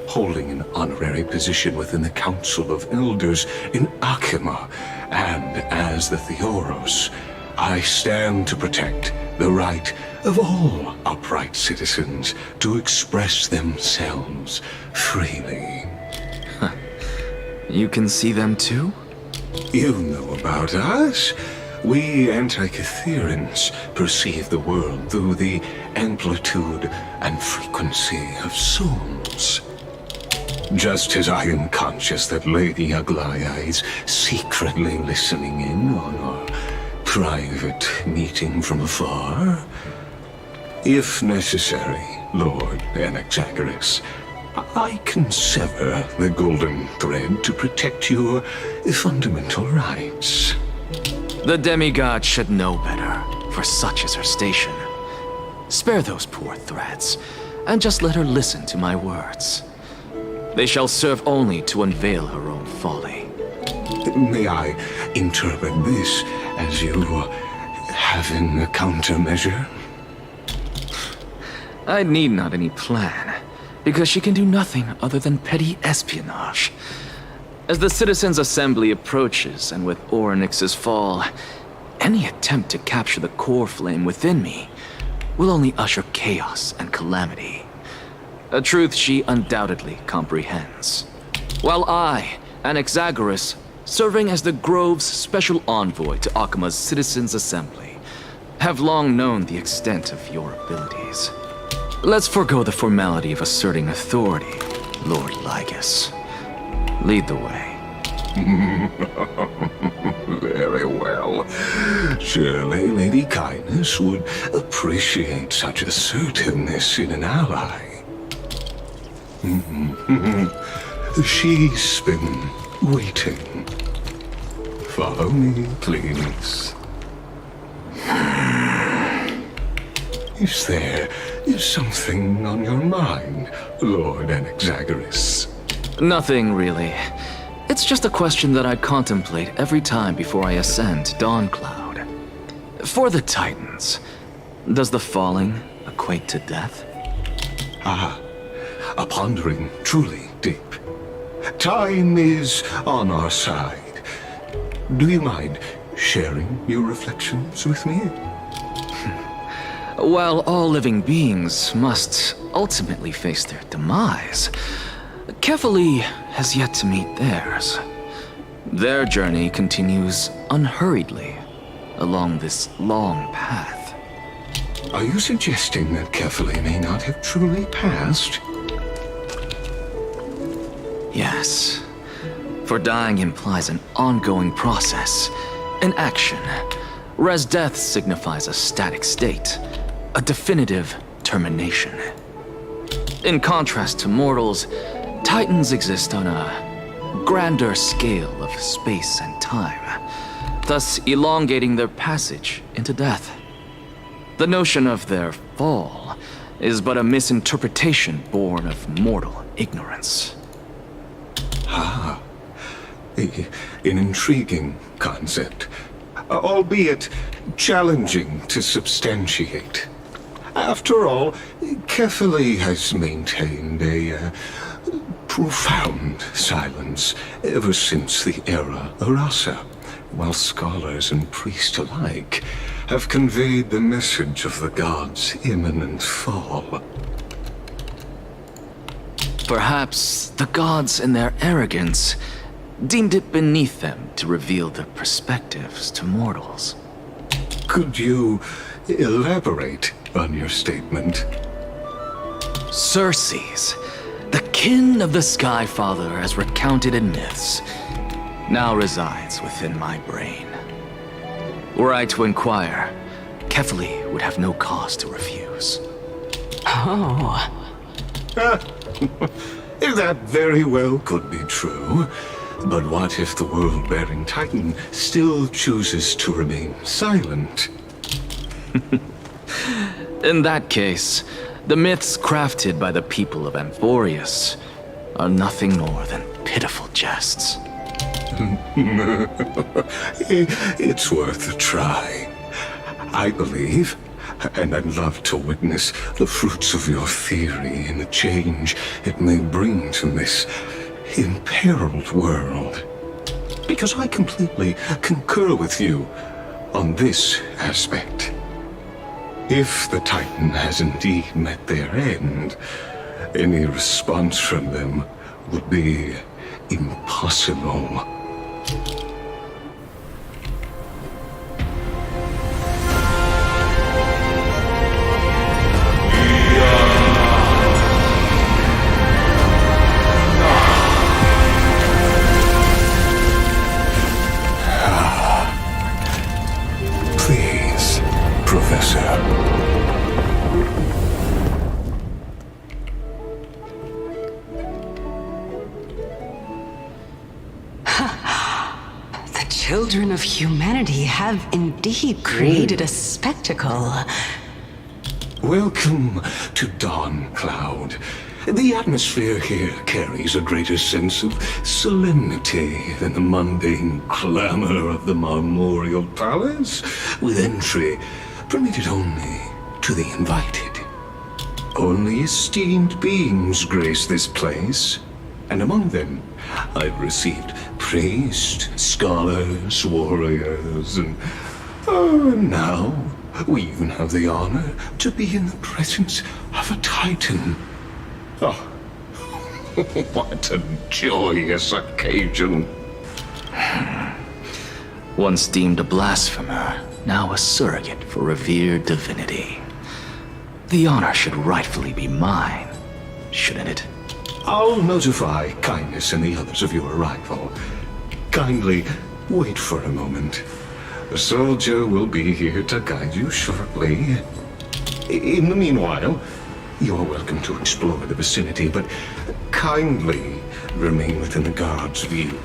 holding an honorary position within the Council of Elders in Akima, and as the Theoros, I stand to protect the right of all upright citizens to express themselves freely. You can see them too? You know about us. We Antikytherans perceive the world through the amplitude and frequency of souls. Just as I am conscious that Lady Aglaya is secretly listening in on our private meeting from afar, if necessary, Lord Inexagaris, I can sever the golden thread to protect your fundamental rights. The demigod should know better, for such is her station. Spare those poor threads, and just let her listen to my words. They shall serve only to unveil her own folly. May I interpret this as you having a countermeasure? I need not any plan, because she can do nothing other than petty espionage. As the Citizens' Assembly approaches, and with Orynyx's fall, any attempt to capture the core flame within me will only usher chaos and calamity. A truth she undoubtedly comprehends. While I, Inexagaris, serving as the Grove's special envoy to Akima's Citizens' Assembly, have long known the extent of your abilities. Let's forego the formality of asserting authority, Lord Lygus. Lead the way. Very well. Surely Lady Kindness would appreciate such assertiveness in an ally. She's been waiting. Follow me, please. Is there something on your mind, Lord Inexagaris? Nothing, really. It's just a question that I contemplate every time before I ascend to Dawncloud. For the Titans, does the falling equate to death? Ah, a pondering truly deep. Time is on our side. Do you mind sharing your reflections with me? While all living beings must ultimately face their demise, Kefali has yet to meet theirs. Their journey continues unhurriedly along this long path. Are you suggesting that Kefali may not have truly passed? Yes. For dying implies an ongoing process, an action, whereas death signifies a static state, a definitive termination. In contrast to mortals, Titans exist on a grander scale of space and time, thus elongating their passage into death. The notion of their fall is but a misinterpretation born of mortal ignorance. Ah, an intriguing concept, albeit challenging to substantiate. After all, Kefali has maintained a profound silence ever since the era Arasa, while scholars and priests alike have conveyed the message of the gods' imminent fall. Perhaps the gods, in their arrogance, deemed it beneath them to reveal their perspectives to mortals. Could you elaborate on your statement? Circes, the kin of the Sky Father as recounted in myths, now resides within my brain. Were I to inquire, Kefali would have no cause to refuse. Oh. That very well could be true. But what if the world-bearing Titan still chooses to remain silent? In that case, the myths crafted by the people of Amphoreus are nothing more than pitiful jests. It's worth a try. I believe, and I'd love to witness the fruits of your theory and the change it may bring to this imperiled world. Because I completely concur with you on this aspect. If the Titan has indeed met their end, any response from them would be impossible. Please, Professor. The children of humanity have indeed created a spectacle. Welcome to Dawn Cloud. The atmosphere here carries a greater sense of solemnity than the mundane clamor of the Marmorial Palace, with entry permitted only to the invited. Only esteemed beings grace this place, and among them I've received priests, scholars, warriors, and now we even have the honor to be in the presence of a Titan. Oh, what a joyous occasion. Once deemed a blasphemer, now a surrogate for revered divinity. The honor should rightfully be mine, shouldn't it? I'll notify Kindness and the others of your arrival. Kindly wait for a moment. A soldier will be here to guide you shortly. In the meanwhile, you're welcome to explore the vicinity, but kindly remain within the guard's view.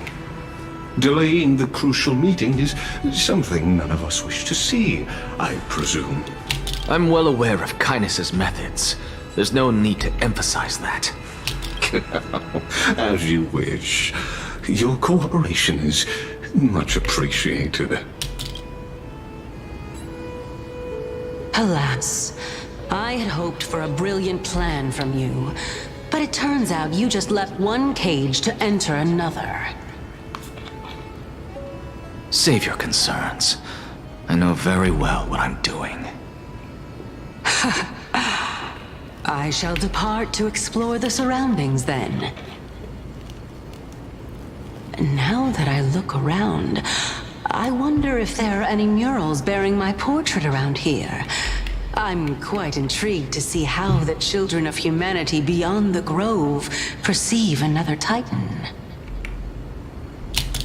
Delaying the crucial meeting is something none of us wish to see, I presume. I'm well aware of Kindness's methods. There's no need to emphasize that. As you wish. Your cooperation is much appreciated. Alas, I had hoped for a brilliant plan from you, but it turns out you just left one cage to enter another. Save your concerns. I know very well what I'm doing. I shall depart to explore the surroundings then. Now that I look around, I wonder if there are any murals bearing my portrait around here. I'm quite intrigued to see how the children of humanity beyond the grove perceive another Titan.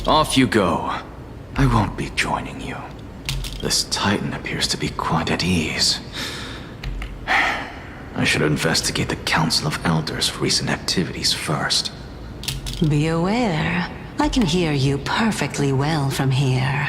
Off you go. I won't be joining you. This Titan appears to be quite at ease. I should investigate the Council of Elders' recent activities first. Be aware, I can hear you perfectly well from here.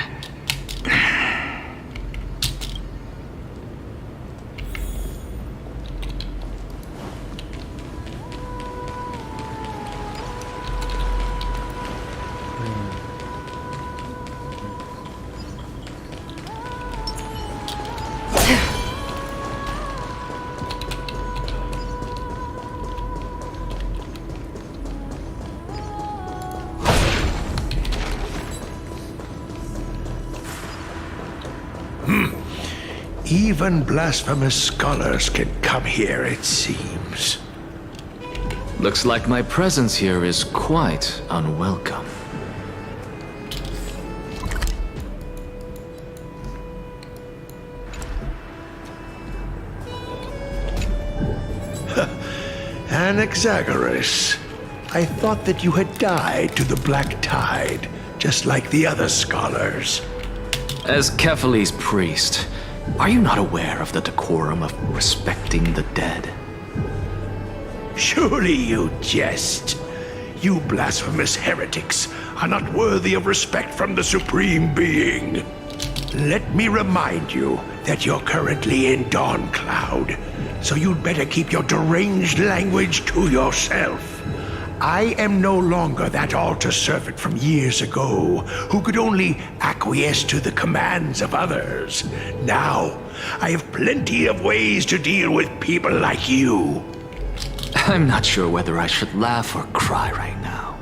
Even blasphemous scholars can come here, it seems. Looks like my presence here is quite unwelcome. Anaxagoras, I thought that you had died to the Black Tide, just like the other scholars. As Kephales's priest, are you not aware of the decorum of respecting the dead? Surely you jest. You blasphemous heretics are not worthy of respect from the Supreme Being. Let me remind you that you're currently in Dawn Cloud, so you'd better keep your deranged language to yourself. I am no longer that altar servant from years ago who could only acquiesce to the commands of others. Now, I have plenty of ways to deal with people like you. I'm not sure whether I should laugh or cry right now.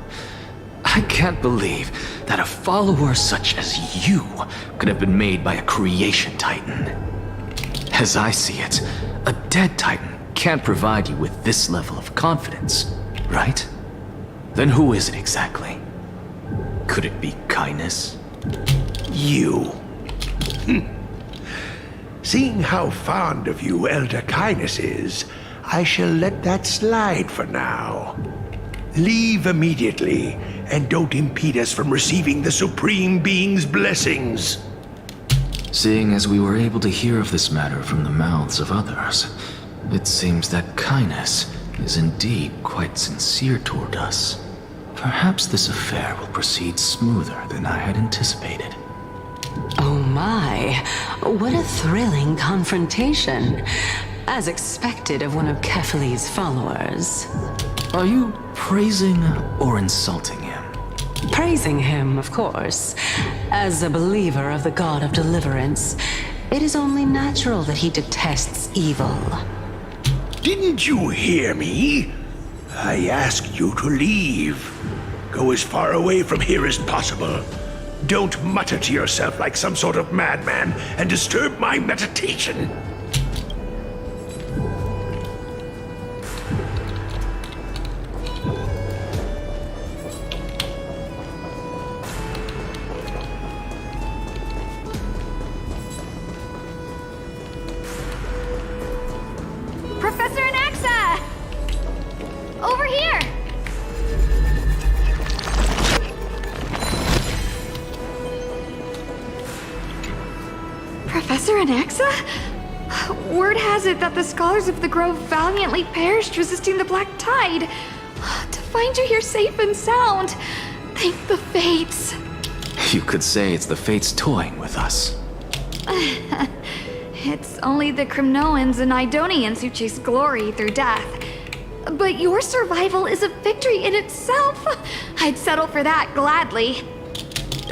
I can't believe that a follower such as you could have been made by a creation titan. As I see it, a dead titan can't provide you with this level of confidence, right? Then who is it exactly? Could it be kindness? You. Seeing how fond of you Elder Kindness is, I shall let that slide for now. Leave immediately, and don't impede us from receiving the Supreme Being's blessings. Seeing as we were able to hear of this matter from the mouths of others, it seems that kindness is indeed quite sincere toward us. Perhaps this affair will proceed smoother than I had anticipated. Oh my, what a thrilling confrontation. As expected of one of Kephales's followers. Are you praising or insulting him? Praising him, of course. As a believer of the God of Deliverance, it is only natural that he detests evil. Didn't you hear me? I asked you to leave. Go as far away from here as possible. Don't mutter to yourself like some sort of madman and disturb my meditation. Professor Anaxa! Over here! Professor Anaxa? Word has it that the scholars of the Grove valiantly perished resisting the Black Tide. To find you here safe and sound, thank the Fates. You could say it's the Fates toying with us. It's only the Cremnoans and Idonians who chase glory through death. But your survival is a victory in itself. I'd settle for that gladly.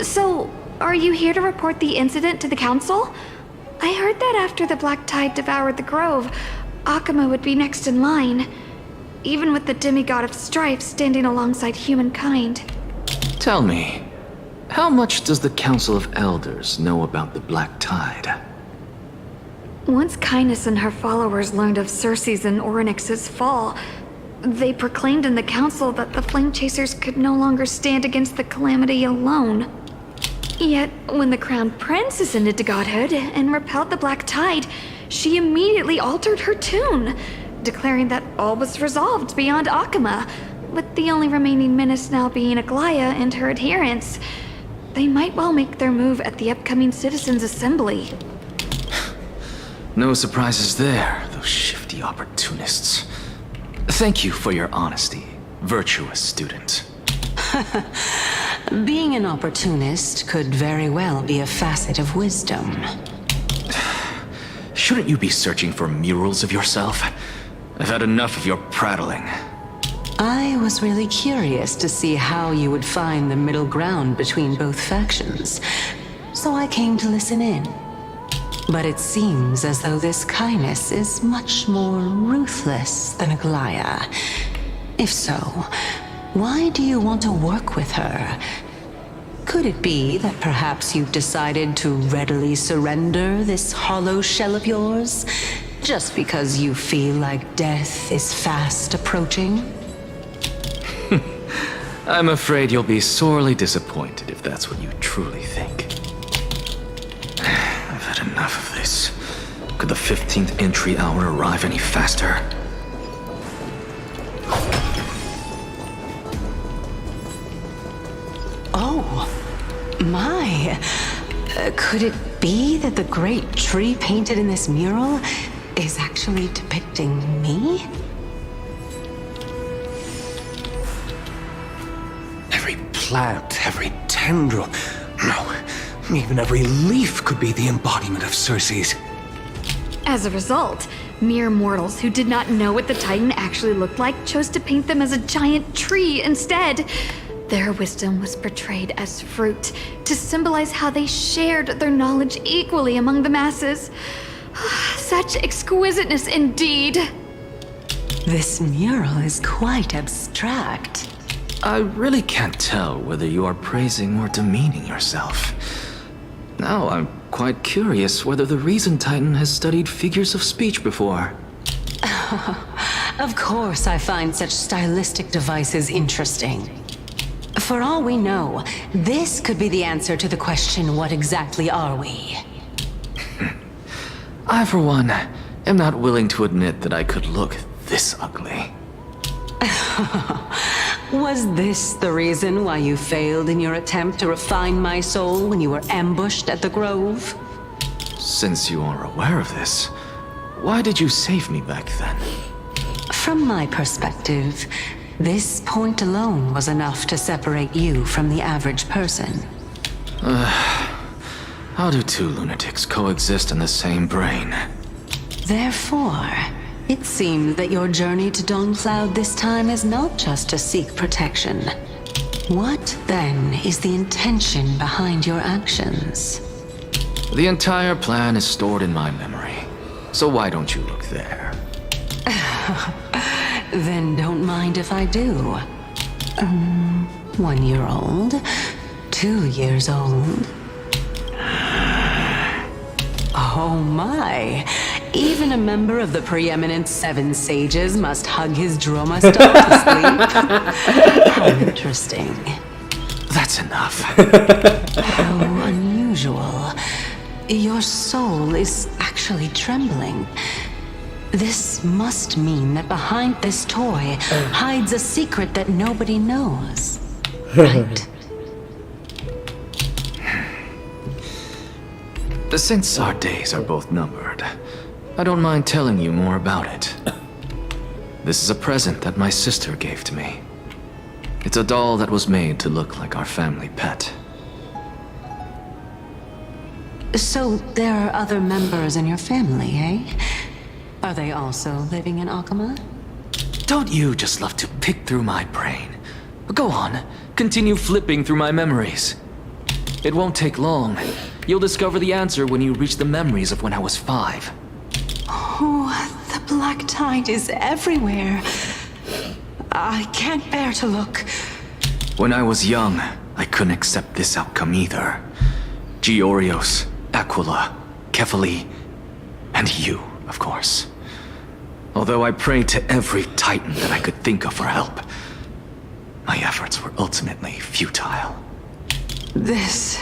So, are you here to report the incident to the Council? I heard that after the Black Tide devoured the Grove, Akuma would be next in line, even with the demigod of strife standing alongside humankind. Tell me, how much does the Council of Elders know about the Black Tide? Once Kindness and her followers learned of Circe's and Orynyx's fall, they proclaimed in the council that the Flame Chasers could no longer stand against the calamity alone. Yet, when the Crown Prince ascended to godhood and repelled the Black Tide, she immediately altered her tune, declaring that all was resolved beyond Akuma, with the only remaining menace now being Aglaya and her adherents. They might well make their move at the upcoming Citizens' Assembly. No surprises there, those shifty opportunists. Thank you for your honesty, virtuous student. Being an opportunist could very well be a facet of wisdom. Shouldn't you be searching for murals of yourself? I've had enough of your prattling. I was really curious to see how you would find the middle ground between both factions, so I came to listen in. But it seems as though this Kindness is much more ruthless than Aglaya. If so, why do you want to work with her? Could it be that perhaps you've decided to readily surrender this hollow shell of yours, just because you feel like death is fast approaching? I'm afraid you'll be sorely disappointed if that's what you truly think. I've had enough of this. Could the 15th entry hour arrive any faster? Oh, my. Could it be that the great tree painted in this mural is actually depicting me? Every plant, every tendril, no, even every leaf could be the embodiment of Circe's. As a result, mere mortals who did not know what the Titan actually looked like chose to paint them as a giant tree instead. Their wisdom was portrayed as fruit, to symbolize how they shared their knowledge equally among the masses. Such exquisiteness indeed. This mural is quite abstract. I really can't tell whether you are praising or demeaning yourself. Now I'm quite curious whether the Reason Titan has studied figures of speech before. Of course I find such stylistic devices interesting. For all we know, this could be the answer to the question, what exactly are we? I, for one, am not willing to admit that I could look this ugly. Was this the reason why you failed in your attempt to refine my soul when you were ambushed at the Grove? Since you are aware of this, why did you save me back then? From my perspective, this point alone was enough to separate you from the average person. How do two lunatics coexist in the same brain? Therefore, it seems that your journey to Dawn-Cloud this time is not just to seek protection. What, then, is the intention behind your actions? The entire plan is stored in my memory, so why don't you look there? Then don't mind if I do. 1 year old? 2 years old? Oh my! Even a member of the preeminent 7 sages must hug his droma star to sleep? How interesting. That's enough. How unusual. Your soul is actually trembling. This must mean that behind this toy hides a secret that nobody knows. Right? Since our days are both numbered, I don't mind telling you more about it. This is a present that my sister gave to me. It's a doll that was made to look like our family pet. So there are other members in your family, eh? Are they also living in Akama? Don't you just love to pick through my brain? Go on, continue flipping through my memories. It won't take long. You'll discover the answer when you reach the memories of when I was 5. Oh, the black tide is everywhere. I can't bear to look. When I was young, I couldn't accept this outcome either. Georios, Aquila, Kefali, and you, of course. Although I prayed to every titan that I could think of for help, my efforts were ultimately futile. This...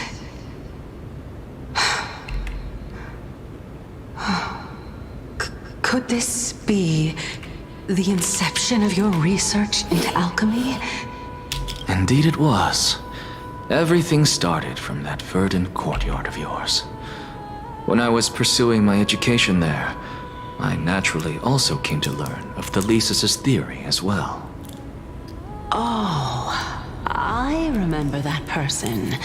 Could this be the inception of your research into alchemy? Indeed it was. Everything started from that verdant courtyard of yours. When I was pursuing my education there, I naturally also came to learn of Thalesis' theory as well. Oh, I remember that person.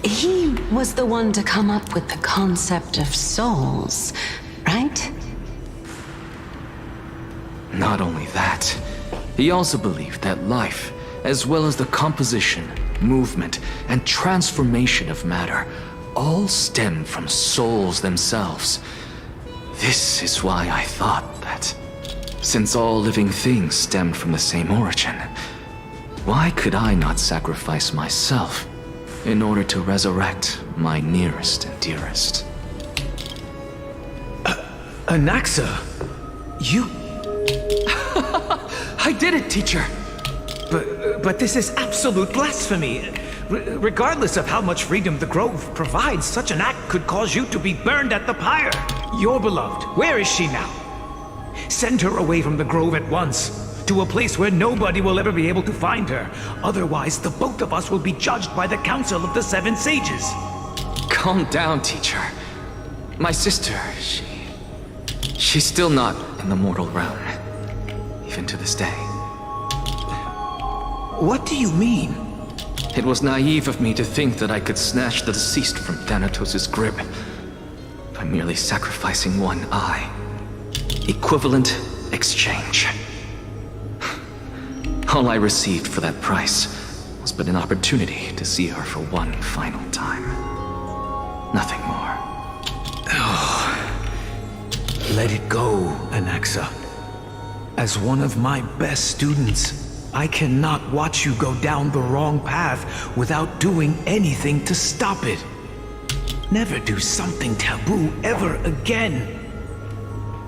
He was the one to come up with the concept of souls, right? Not only that, he also believed that life, as well as the composition, movement, and transformation of matter, all stem from souls themselves. This is why I thought that, since all living things stemmed from the same origin, why could I not sacrifice myself in order to resurrect my nearest and dearest. Anaxa, you... I did it, teacher! But this is absolute blasphemy. Regardless of how much freedom the Grove provides, such an act could cause you to be burned at the pyre. Your beloved, where is she now? Send her away from the Grove at once, to a place where nobody will ever be able to find her. Otherwise, the both of us will be judged by the Council of the Seven Sages. Calm down, teacher. My sister, she's still not in the mortal realm, even to this day. What do you mean? It was naive of me to think that I could snatch the deceased from Thanatos' grip by merely sacrificing one eye. Equivalent exchange. All I received for that price was but an opportunity to see her for one final time. Nothing more. Oh. Let it go, Anaxa. As one of my best students, I cannot watch you go down the wrong path without doing anything to stop it. Never do something taboo ever again.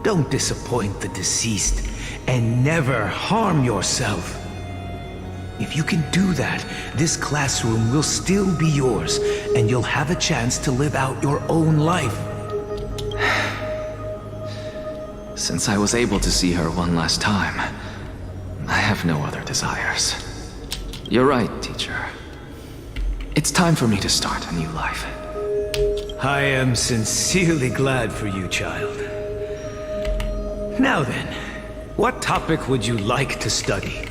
Don't disappoint the deceased, and never harm yourself. If you can do that, this classroom will still be yours, and you'll have a chance to live out your own life. Since I was able to see her one last time, I have no other desires. You're right, teacher. It's time for me to start a new life. I am sincerely glad for you, child. Now then, what topic would you like to study?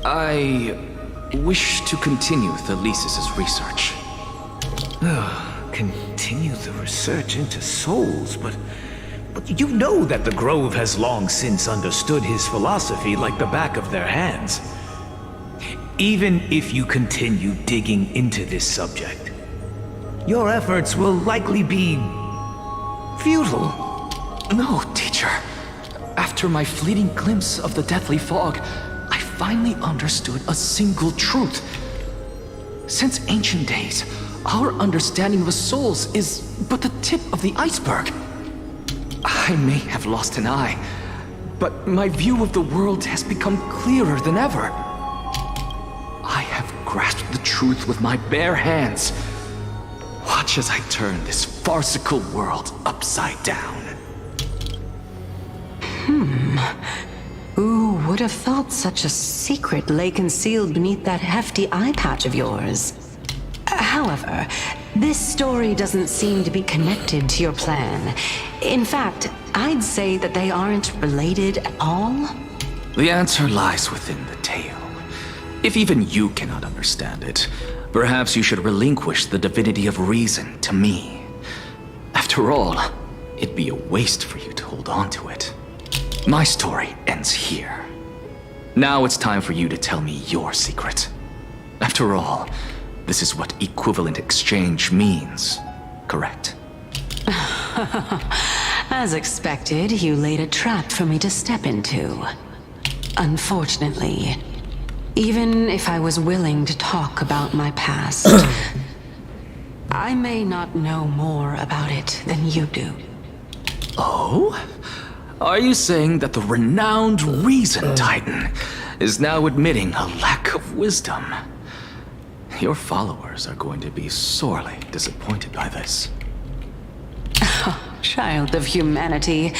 I wish to continue Thalesis' research. Continue the research into souls, but you know that the Grove has long since understood his philosophy like the back of their hands. Even if you continue digging into this subject, your efforts will likely be futile. No, teacher. After my fleeting glimpse of the deathly fog, I finally understood a single truth. Since ancient days, our understanding of the souls is but the tip of the iceberg. I may have lost an eye, but my view of the world has become clearer than ever. I have grasped the truth with my bare hands. Watch as I turn this farcical world upside down. Who would have thought such a secret lay concealed beneath that hefty eye patch of yours? However, this story doesn't seem to be connected to your plan. In fact, I'd say that they aren't related at all. The answer lies within the tale. If even you cannot understand it, perhaps you should relinquish the divinity of reason to me. After all, it'd be a waste for you to hold on to it. My story ends here. Now it's time for you to tell me your secret. After all, this is what equivalent exchange means, correct? As expected, you laid a trap for me to step into. Unfortunately, even if I was willing to talk about my past, I may not know more about it than you do. Oh? Are you saying that the renowned Reason Titan is now admitting a lack of wisdom? Your followers are going to be sorely disappointed by this. Child of humanity,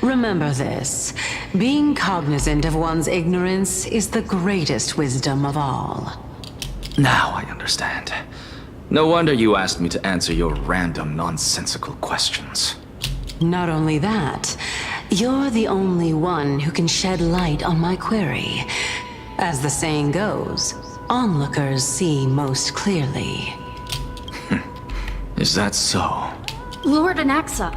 remember this. Being cognizant of one's ignorance is the greatest wisdom of all. Now I understand. No wonder you asked me to answer your random, nonsensical questions. Not only that, you're the only one who can shed light on my query. As the saying goes, onlookers see most clearly. Is that so? Lord Anaxa.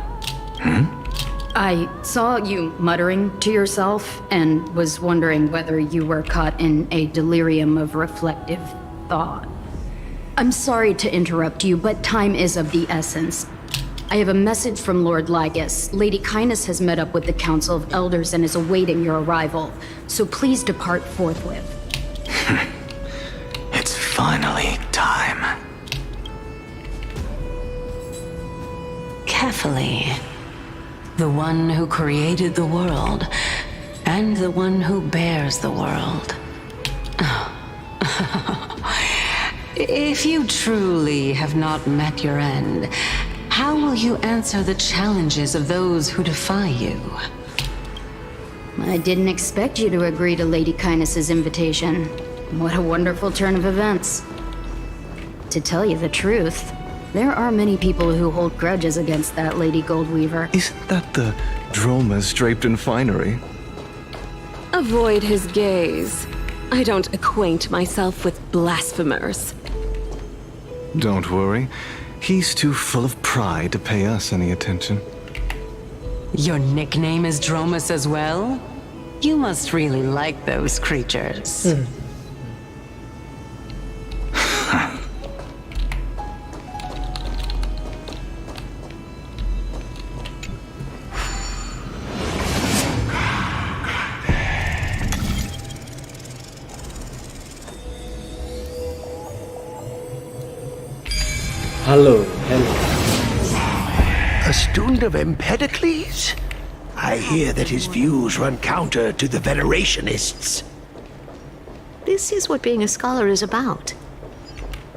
I saw you muttering to yourself and was wondering whether you were caught in a delirium of reflective thought. I'm sorry to interrupt you, but time is of the essence. I have a message from Lord Lygus. Lady Kindness has met up with the Council of Elders and is awaiting your arrival, so please depart forthwith. It's finally time. carefully. The one who created the world, and the one who bears the world. If you truly have not met your end, how will you answer the challenges of those who defy you? I didn't expect you to agree to Lady Kindness's invitation. What a wonderful turn of events. To tell you the truth, there are many people who hold grudges against that Lady Goldweaver. Isn't that the dromas draped in finery? Avoid his gaze. I don't acquaint myself with blasphemers. Don't worry. He's too full of pride to pay us any attention. Your nickname is Dromus as well? You must really like those creatures. Hello. A student of Empedocles? I hear that his views run counter to the Venerationists. This is what being a scholar is about.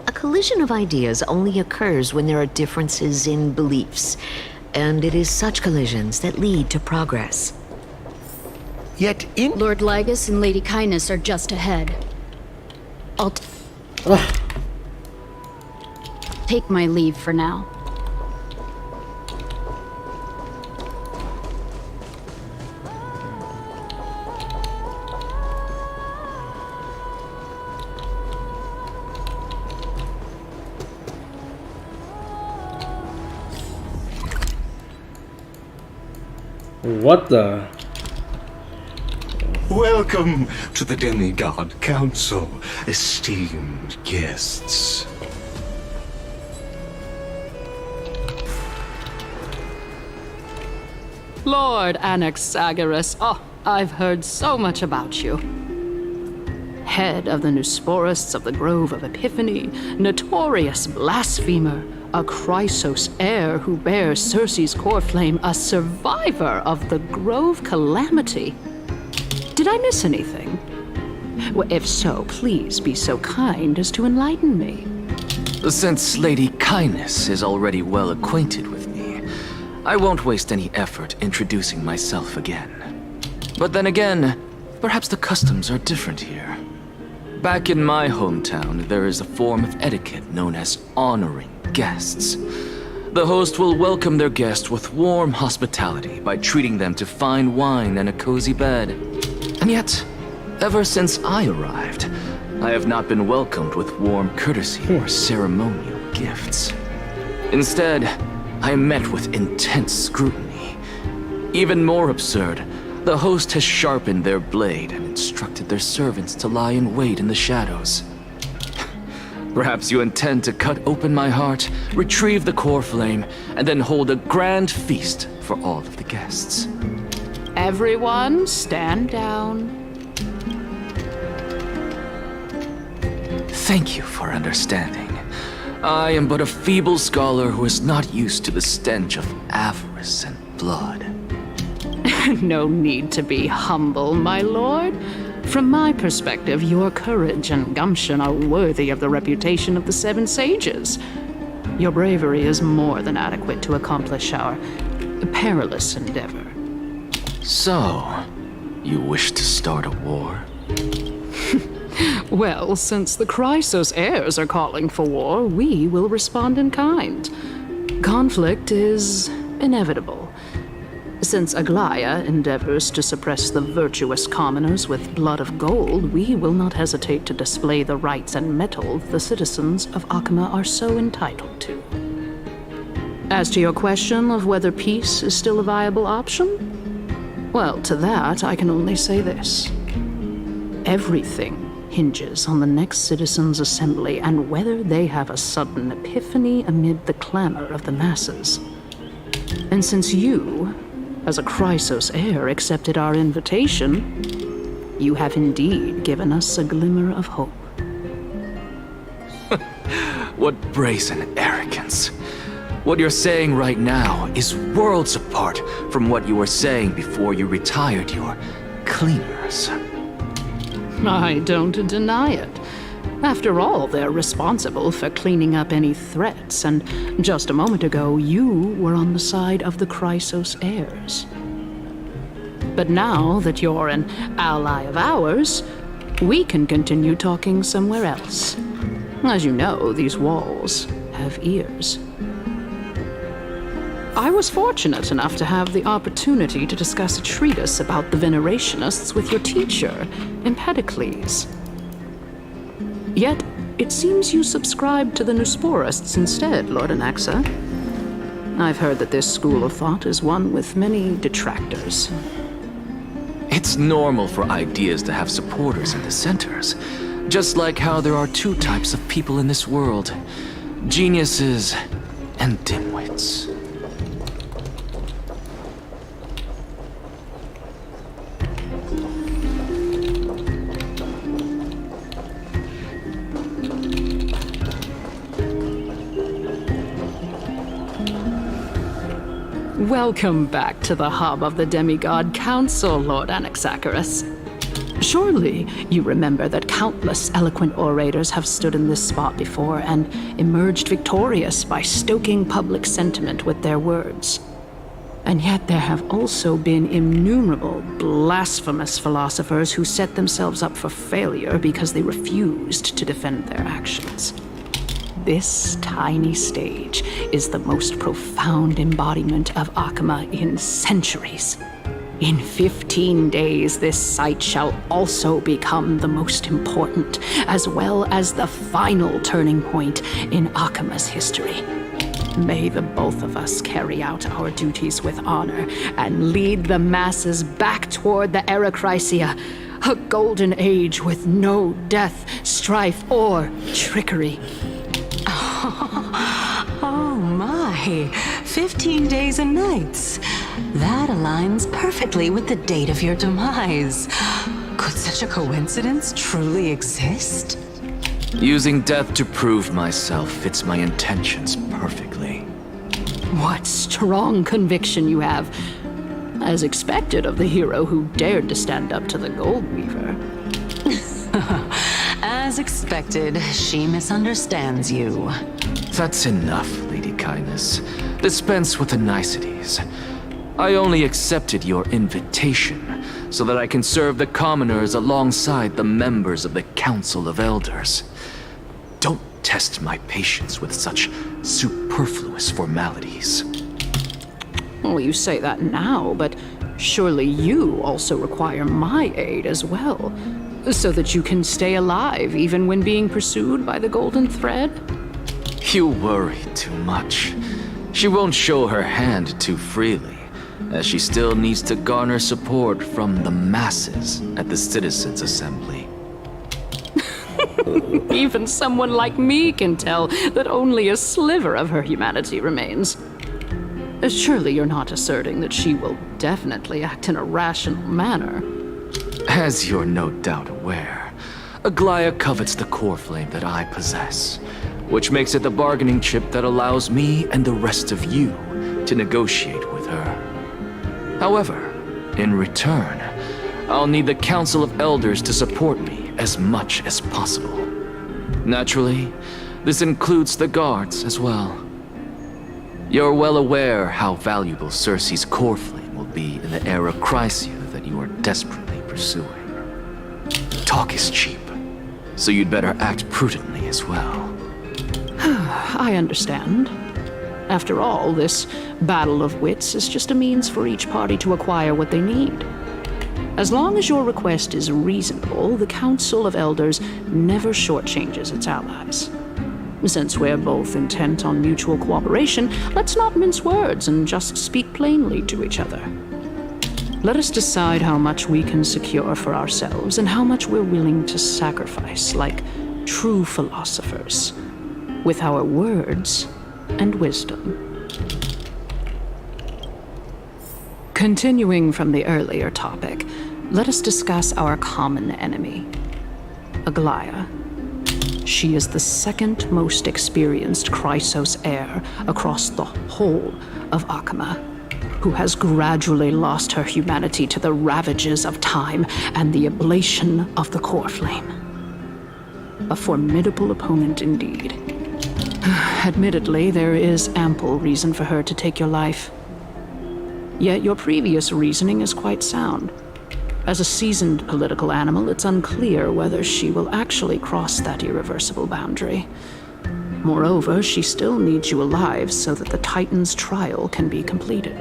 A collision of ideas only occurs when there are differences in beliefs, and it is such collisions that lead to progress. Yet Lord Lygus and Lady Kindness are just ahead. I'll take my leave for now. What the? Welcome to the Demigod Council, esteemed guests. Lord Anaxagoras, oh, I've heard so much about you. Head of the Nusporists of the Grove of Epiphany, notorious blasphemer, a Chrysos heir who bears Circe's core flame, a survivor of the Grove calamity. Did I miss anything? Well, if so, please be so kind as to enlighten me. Since Lady Kindness is already well acquainted with me, I won't waste any effort introducing myself again. But then again, perhaps the customs are different here. Back in my hometown, there is a form of etiquette known as honoring guests. The host will welcome their guest with warm hospitality by treating them to fine wine and a cozy bed. And yet, ever since I arrived, I have not been welcomed with warm courtesy or ceremonial gifts. Instead, I am met with intense scrutiny. Even more absurd, the host has sharpened their blade and instructed their servants to lie in wait in the shadows. Perhaps you intend to cut open my heart, retrieve the core flame, and then hold a grand feast for all of the guests. Everyone, stand down. Thank you for understanding. I am but a feeble scholar who is not used to the stench of avarice and blood. No need to be humble, my lord. From my perspective, your courage and gumption are worthy of the reputation of the Seven Sages. Your bravery is more than adequate to accomplish our perilous endeavor. So, you wish to start a war? Well, since the Chrysos heirs are calling for war, we will respond in kind. Conflict is inevitable. Since Aglaya endeavors to suppress the virtuous commoners with blood of gold, we will not hesitate to display the rights and mettle the citizens of Akama are so entitled to. As to your question of whether peace is still a viable option, well, to that I can only say this. Everything hinges on the next citizens' assembly and whether they have a sudden epiphany amid the clamor of the masses. And since you, as a Chrysos heir, accepted our invitation, you have indeed given us a glimmer of hope. What brazen arrogance. What you're saying right now is worlds apart from what you were saying before you retired your cleaners. I don't deny it. After all, they're responsible for cleaning up any threats, and just a moment ago, you were on the side of the Chrysos heirs. But now that you're an ally of ours, we can continue talking somewhere else. As you know, these walls have ears. I was fortunate enough to have the opportunity to discuss a treatise about the Venerationists with your teacher, Empedocles. Yet, it seems you subscribe to the Nusporists instead, Lord Anaxa. I've heard that this school of thought is one with many detractors. It's normal for ideas to have supporters and dissenters, just like how there are two types of people in this world: geniuses and dimwits. Welcome back to the hub of the Demigod Council, Lord Anaxagoras. Surely you remember that countless eloquent orators have stood in this spot before and emerged victorious by stoking public sentiment with their words. And yet there have also been innumerable blasphemous philosophers who set themselves up for failure because they refused to defend their actions. This tiny stage is the most profound embodiment of Akama in centuries. In 15 days, this site shall also become the most important, as well as the final turning point in Akama's history. May the both of us carry out our duties with honor and lead the masses back toward the Erechrysia, a golden age with no death, strife, or trickery. Oh my, 15 days and nights. That aligns perfectly with the date of your demise. Could such a coincidence truly exist? Using death to prove myself fits my intentions perfectly. What strong conviction you have, as expected of the hero who dared to stand up to the Gold Weaver. As expected, she misunderstands you. That's enough, Lady Kindness. Dispense with the niceties. I only accepted your invitation so that I can serve the commoners alongside the members of the Council of Elders. Don't test my patience with such superfluous formalities. Well, you say that now, but surely you also require my aid as well, so that you can stay alive even when being pursued by the Golden Thread? You worry too much. She won't show her hand too freely, as she still needs to garner support from the masses at the Citizens' Assembly. Even someone like me can tell that only a sliver of her humanity remains. Surely you're not asserting that she will definitely act in a rational manner. As you're no doubt aware, Aglaya covets the core flame that I possess, which makes it the bargaining chip that allows me and the rest of you to negotiate with her. However, in return, I'll need the Council of Elders to support me as much as possible. Naturally, this includes the guards as well. You're well aware how valuable Circe's core flame will be in the Erechrysia that you are desperately pursuing. Talk is cheap, so you'd better act prudently as well. I understand. After all, this battle of wits is just a means for each party to acquire what they need. As long as your request is reasonable, the Council of Elders never shortchanges its allies. Since we're both intent on mutual cooperation, let's not mince words and just speak plainly to each other. Let us decide how much we can secure for ourselves and how much we're willing to sacrifice, like true philosophers, with our words and wisdom. Continuing from the earlier topic, let us discuss our common enemy, Aglaya. She is the second most experienced Chrysos heir across the whole of Akama, who has gradually lost her humanity to the ravages of time and the ablation of the core flame. A formidable opponent indeed. Admittedly, there is ample reason for her to take your life. Yet your previous reasoning is quite sound. As a seasoned political animal, it's unclear whether she will actually cross that irreversible boundary. Moreover, she still needs you alive so that the Titan's trial can be completed.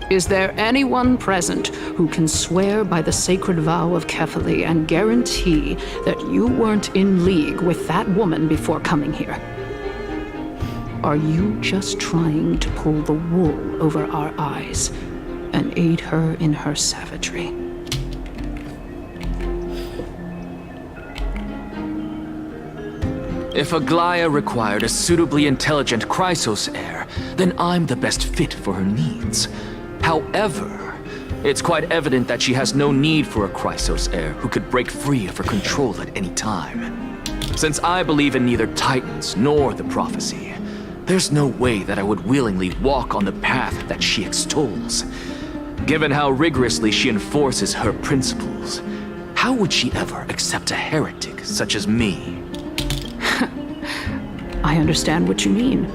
Is there anyone present who can swear by the sacred vow of Kefali and guarantee that you weren't in league with that woman before coming here? Are you just trying to pull the wool over our eyes and aid her in her savagery? If Aglaia required a suitably intelligent Chrysos heir, then I'm the best fit for her needs. However, it's quite evident that she has no need for a Chrysos heir who could break free of her control at any time. Since I believe in neither Titans nor the prophecy, there's no way that I would willingly walk on the path that she extols. Given how rigorously she enforces her principles, how would she ever accept a heretic such as me? I understand what you mean.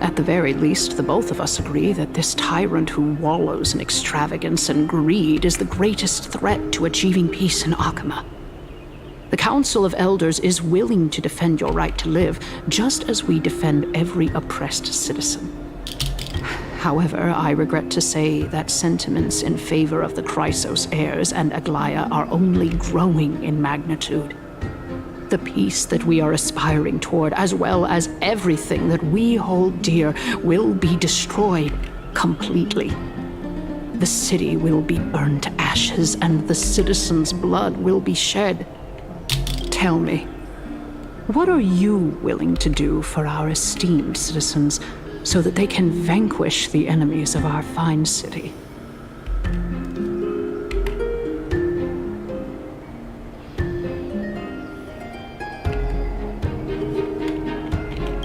At the very least, the both of us agree that this tyrant who wallows in extravagance and greed is the greatest threat to achieving peace in Akama. The Council of Elders is willing to defend your right to live, just as we defend every oppressed citizen. However, I regret to say that sentiments in favor of the Chrysos heirs and Aglaia are only growing in magnitude. The peace that we are aspiring toward, as well as everything that we hold dear, will be destroyed completely. The city will be burned to ashes, and the citizens' blood will be shed. Tell me, what are you willing to do for our esteemed citizens so that they can vanquish the enemies of our fine city?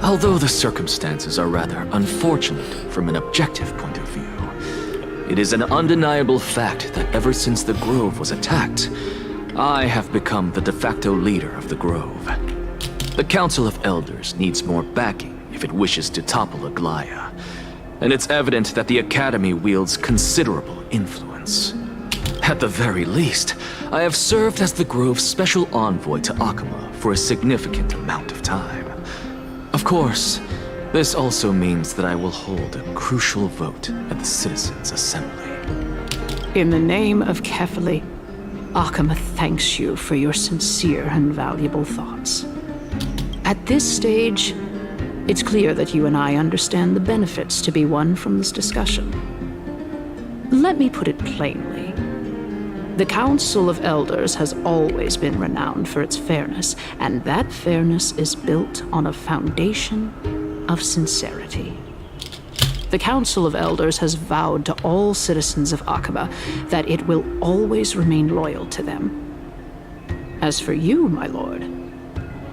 Although the circumstances are rather unfortunate from an objective point of view, it is an undeniable fact that ever since the Grove was attacked, I have become the de facto leader of the Grove. The Council of Elders needs more backing if it wishes to topple Aglaia, and it's evident that the Academy wields considerable influence. At the very least, I have served as the Grove's special envoy to Akama for a significant amount of time. Of course, this also means that I will hold a crucial vote at the Citizens' Assembly. In the name of Kefali, Akama thanks you for your sincere and valuable thoughts. At this stage, it's clear that you and I understand the benefits to be won from this discussion. Let me put it plainly. The Council of Elders has always been renowned for its fairness, and that fairness is built on a foundation of sincerity. The Council of Elders has vowed to all citizens of Akama that it will always remain loyal to them. As for you, my lord,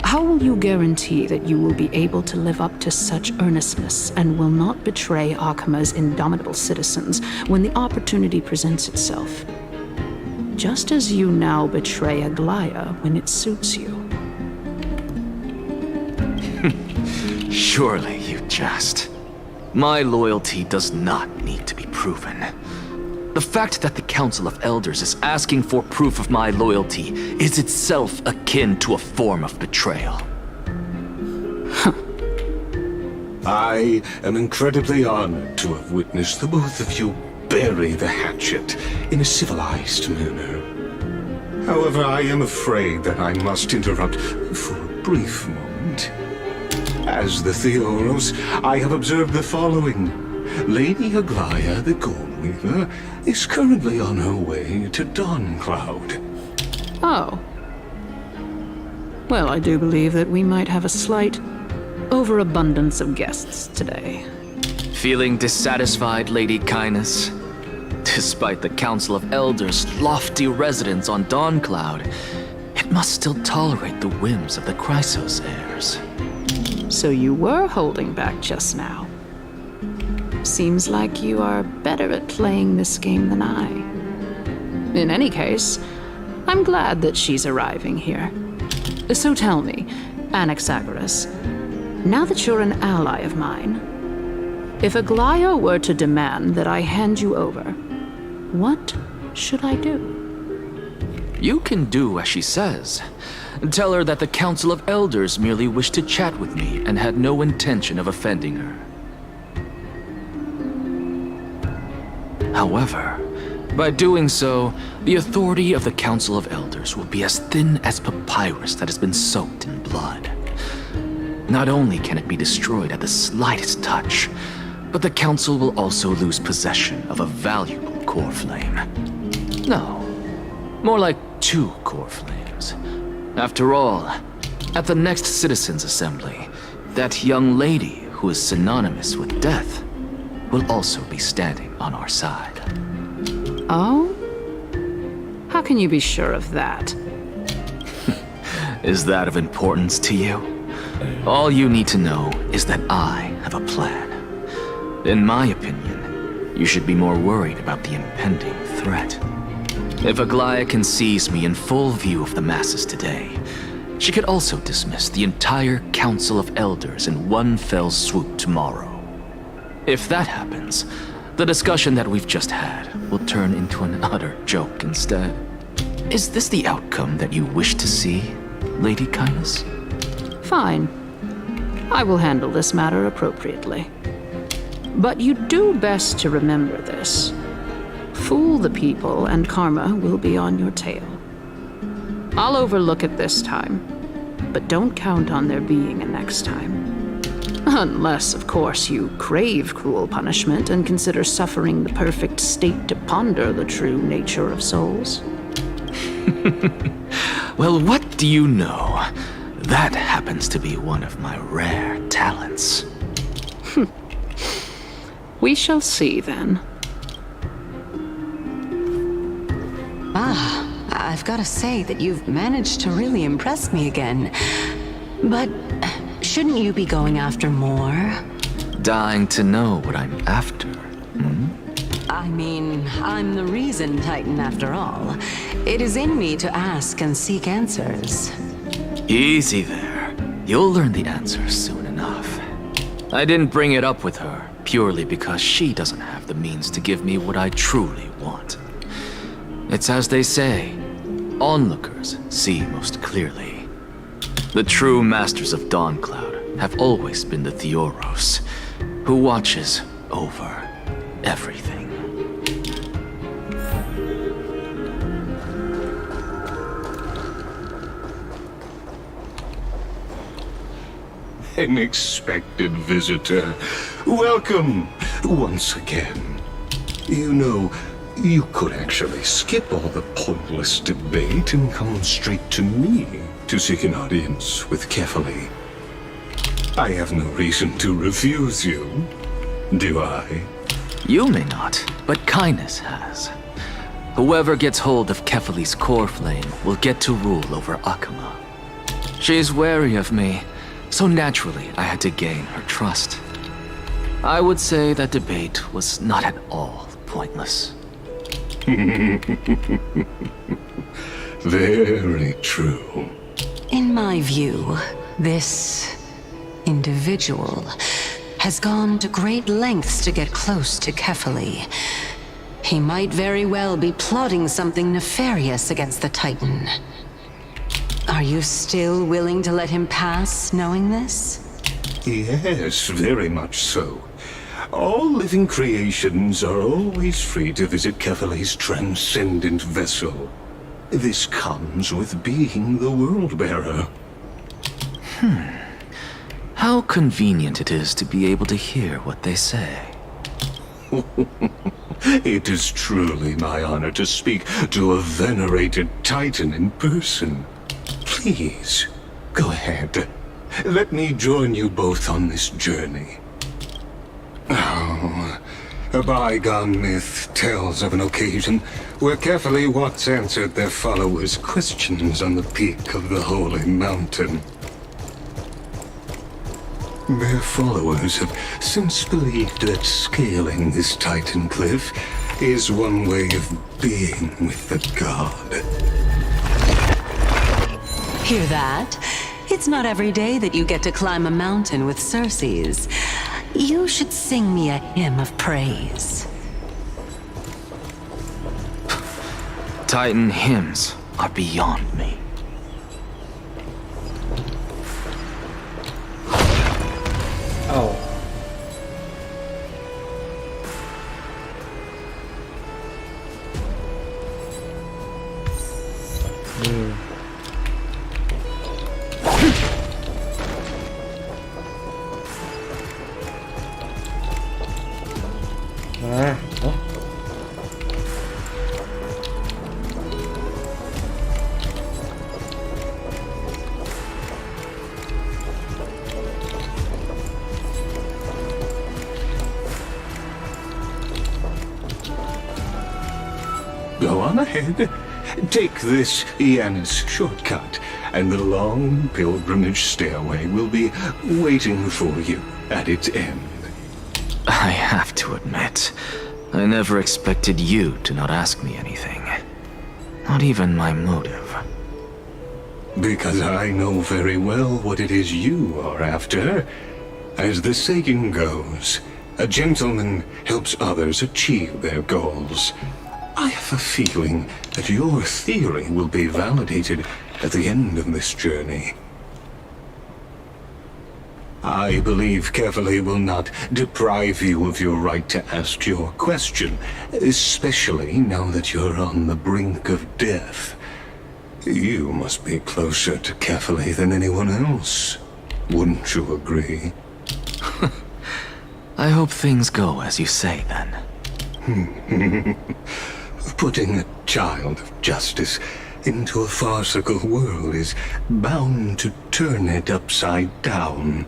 how will you guarantee that you will be able to live up to such earnestness and will not betray Akama's indomitable citizens when the opportunity presents itself? Just as you now betray Aglaia when it suits you. Surely you jest. My loyalty does not need to be proven. The fact that the Council of Elders is asking for proof of my loyalty is itself akin to a form of betrayal. I am incredibly honored to have witnessed the both of you bury the hatchet in a civilized manner. However, I am afraid that I must interrupt for a brief moment. As the Theoros, I have observed the following. Lady Aglaia, the Goldweaver, is currently on her way to Dawncloud. Oh. Well, I do believe that we might have a slight overabundance of guests today. Feeling dissatisfied, Lady Kindness? Despite the Council of Elders' lofty residence on Dawncloud, it it must still tolerate the whims of the Chrysos heirs. So you were holding back just now. Seems like you are better at playing this game than I. In any case, I'm glad that she's arriving here. So tell me, Anaxagoras, now that you're an ally of mine, if Aglaya were to demand that I hand you over, what should I do? You can do as she says. Tell her that the Council of Elders merely wished to chat with me and had no intention of offending her. However, by doing so, the authority of the Council of Elders will be as thin as papyrus that has been soaked in blood. Not only can it be destroyed at the slightest touch, but the Council will also lose possession of a valuable core flame. No, more like 2 core flames. After all, at the next Citizens' Assembly, that young lady who is synonymous with death will also be standing on our side. Oh? How can you be sure of that? Is that of importance to you? All you need to know is that I have a plan. In my opinion, you should be more worried about the impending threat. If Aglaya can seize me in full view of the masses today, she could also dismiss the entire Council of Elders in one fell swoop tomorrow. If that happens, the discussion that we've just had will turn into an utter joke instead. Is this the outcome that you wish to see, Lady Kindness? Fine. I will handle this matter appropriately. But you do best to remember this. Fool the people and karma will be on your tail. I'll overlook it this time, but don't count on there being a next time. Unless, of course, you crave cruel punishment and consider suffering the perfect state to ponder the true nature of souls. Well, what do you know? That happens to be one of my rare talents. We shall see, then. I've got to say that you've managed to really impress me again. But shouldn't you be going after more? Dying to know what I'm after, I mean, I'm the reason Titan after all. It is in me to ask and seek answers. Easy there. You'll learn the answers soon enough. I didn't bring it up with her purely because she doesn't have the means to give me what I truly want. It's as they say, onlookers see most clearly. The true masters of Dawncloud have always been the Theoros, who watches over everything. Unexpected visitor. Welcome once again. You know, you could actually skip all the pointless debate and come straight to me to seek an audience with Kefali. I have no reason to refuse you, do I? You may not, but Kindness has. Whoever gets hold of Kefali's core flame will get to rule over Akama. She's wary of me, so naturally I had to gain her trust. I would say that debate was not at all pointless. Very true. In my view, this individual has gone to great lengths to get close to Kefali. He might very well be plotting something nefarious against the Titan. Are you still willing to let him pass, knowing this? Yes, very much so. All living creations are always free to visit Kefali's transcendent vessel. This comes with being the world-bearer. How convenient it is to be able to hear what they say. It is truly my honor to speak to a venerated Titan in person. Please, go ahead. Let me join you both on this journey. Oh, A bygone myth tells of an occasion where carefully once answered their followers' questions on the peak of the holy mountain. Their followers have since believed that scaling this Titan cliff is one way of being with the god. Hear that? It's not every day that you get to climb a mountain with Circes. You should sing me a hymn of praise. Titan hymns are beyond me. Oh. Go on ahead. Take this Yanis shortcut, and the long pilgrimage stairway will be waiting for you at its end. I have to admit, I never expected you to not ask me anything. Not even my motive. Because I know very well what it is you are after. As the saying goes, a gentleman helps others achieve their goals. I have a feeling that your theory will be validated at the end of this journey. I believe Kefali will not deprive you of your right to ask your question, especially now that you're on the brink of death. You must be closer to Kefali than anyone else. Wouldn't you agree? I hope things go as you say, then. Putting a child of justice into a farcical world is bound to turn it upside down.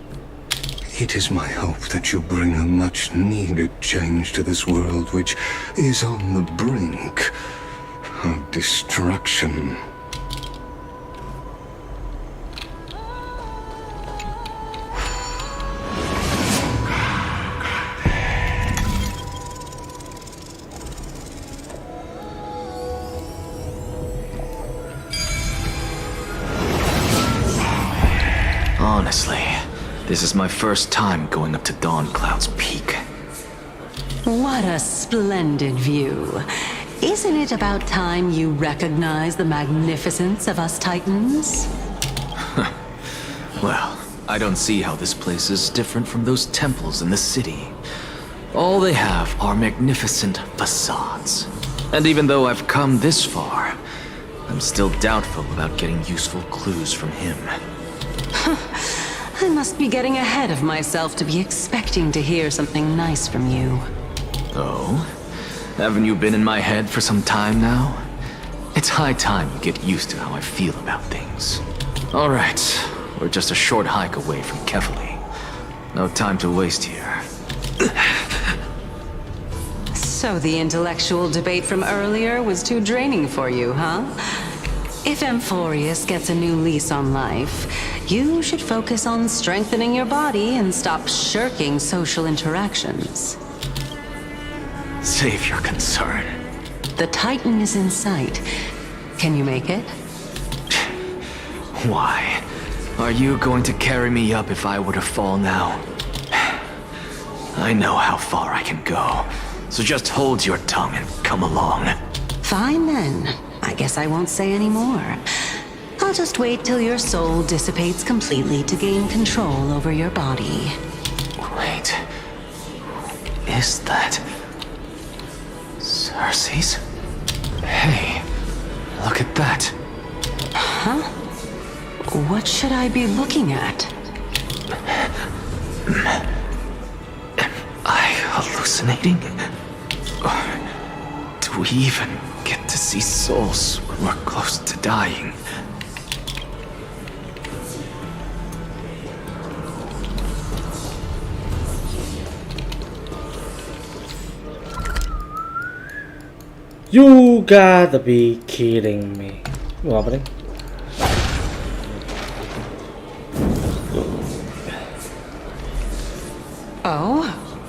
It is my hope that you bring a much-needed change to this world which is on the brink of destruction. Honestly, this is my first time going up to Dawn Cloud's peak. What a splendid view. Isn't it about time you recognize the magnificence of us Titans? Well, I don't see how this place is different from those temples in the city. All they have are magnificent facades. And even though I've come this far, I'm still doubtful about getting useful clues from him. I must be getting ahead of myself to be expecting to hear something nice from you. Oh? Haven't you been in my head for some time now? It's high time you get used to how I feel about things. Alright, we're just a short hike away from Kefali. No time to waste here. So the intellectual debate from earlier was too draining for you, huh? If Amphoreus gets a new lease on life, you should focus on strengthening your body and stop shirking social interactions. Save your concern. The Titan is in sight. Can you make it? Why? Are you going to carry me up if I were to fall now? I know how far I can go, so just hold your tongue and come along. Fine then. I guess I won't say any more. I'll just wait till your soul dissipates completely to gain control over your body. Wait. Is that... Circes? Hey, look at that. Huh? What should I be looking at? Am I hallucinating? Or do we even get to see souls when we're close to dying? You gotta be kidding me. Mau apa nih? Oh,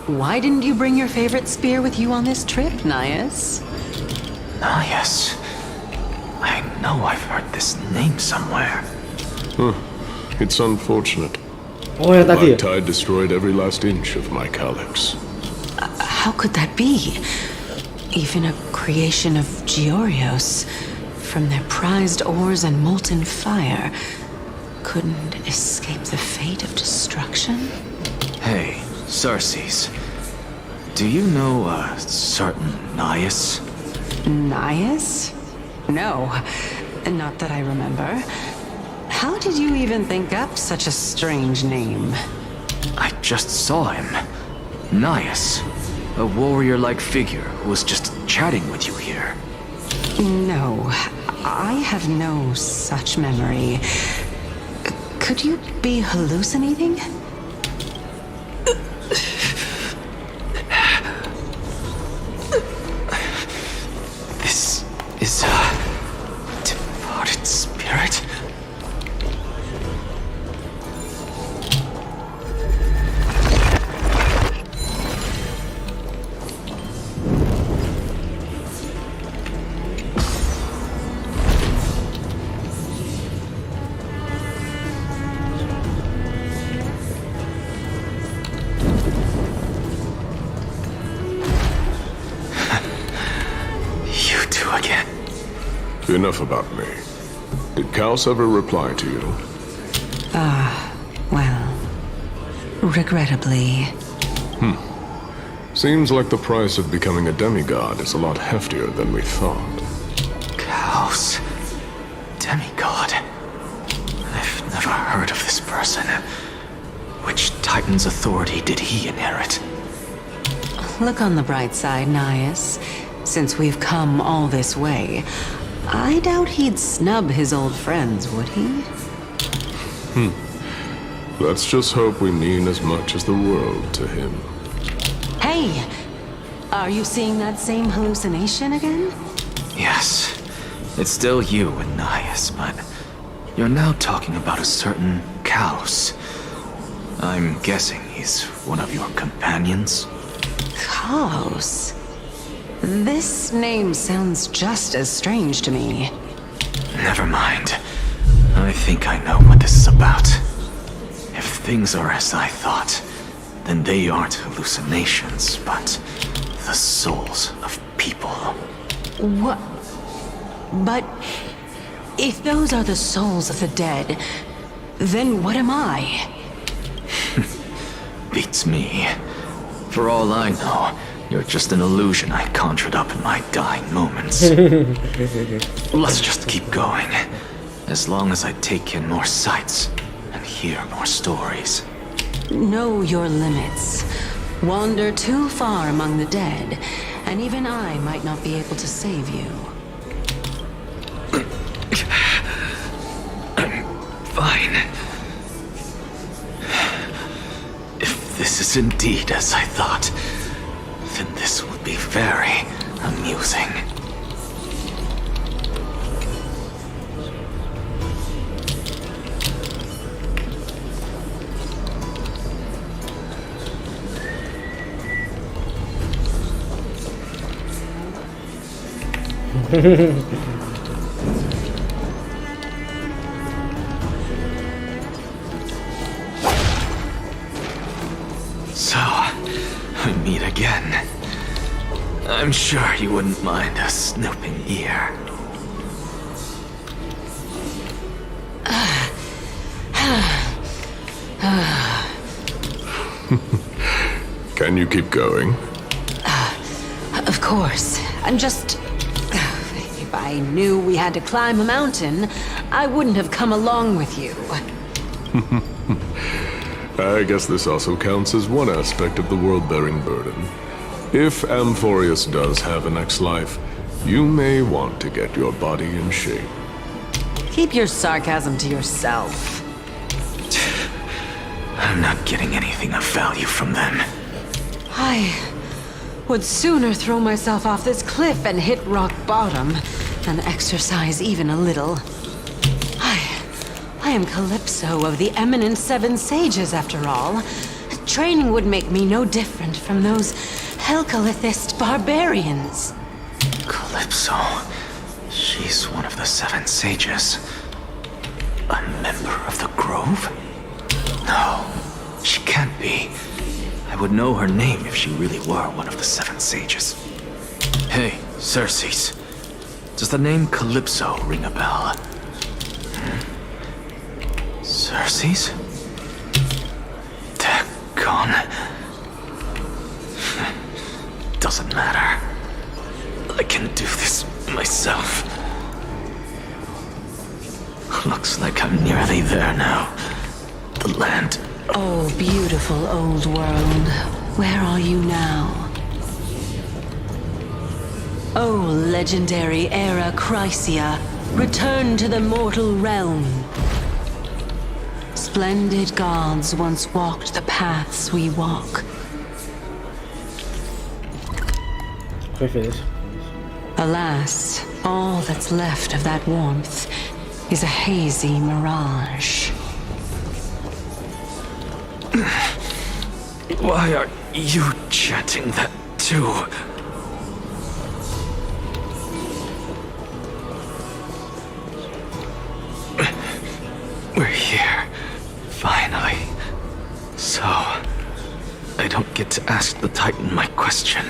why didn't you bring your favorite spear with you on this trip, Nias? Nias? I know I've heard this name somewhere. It's unfortunate. Oh, yang tadi ya? My tide destroyed every last inch of my calyx. How could that be? Even a creation of Georios, from their prized ores and molten fire, couldn't escape the fate of destruction? Hey, Circes. Do you know a certain Nias? Nias? No, not that I remember. How did you even think up such a strange name? I just saw him. Nias. A warrior-like figure who was just chatting with you here. No, I have no such memory. Could you be hallucinating? This is a departed spirit? Enough about me. Did Kaos ever reply to you? Well, regrettably. Seems like the price of becoming a demigod is a lot heftier than we thought. Kaos. Demigod. I've never heard of this person. Which Titan's authority did he inherit? Look on the bright side, Nias. Since we've come all this way, I doubt he'd snub his old friends, would he? Let's just hope we mean as much as the world to him. Hey! Are you seeing that same hallucination again? Yes. It's still you and Nias, but you're now talking about a certain Kaos. I'm guessing he's one of your companions? Kaos? This name sounds just as strange to me. Never mind. I think I know what this is about. If things are as I thought, then they aren't hallucinations, but the souls of people. What? But if those are the souls of the dead, then what am I? Beats me. For all I know, you're just an illusion I conjured up in my dying moments. Let's just keep going. As long as I take in more sights and hear more stories. Know your limits. Wander too far among the dead, and even I might not be able to save you. I'm fine. If this is indeed as I thought, then this would be very amusing. So, we meet again. I'm sure you wouldn't mind a snooping ear. Can you keep going? Of course. I'm just... If I knew we had to climb a mountain, I wouldn't have come along with you. I guess this also counts as one aspect of the world-bearing burden. If Amphoreus does have an next life, you may want to get your body in shape. Keep your sarcasm to yourself. I'm not getting anything of value from them. would sooner throw myself off this cliff and hit rock bottom than exercise even a little. I am Calypso of the eminent Seven Sages, after all. Training would make me no different from those Helcalithist barbarians. Calypso. She's one of the Seven Sages. A member of the Grove? No, she can't be. I would know her name if she really were one of the Seven Sages. Hey, Circes. Does the name Calypso ring a bell? Circes? Daggone. Doesn't matter. I can do this myself. Looks like I'm nearly there now. The land. Oh, beautiful old world. Where are you now? Oh, legendary era Chrysia, return to the mortal realm. Splendid gods once walked the paths we walk. Alas, all that's left of that warmth is a hazy mirage. Why are you chanting that too? We're here, finally. So, I don't get to ask the Titan my question,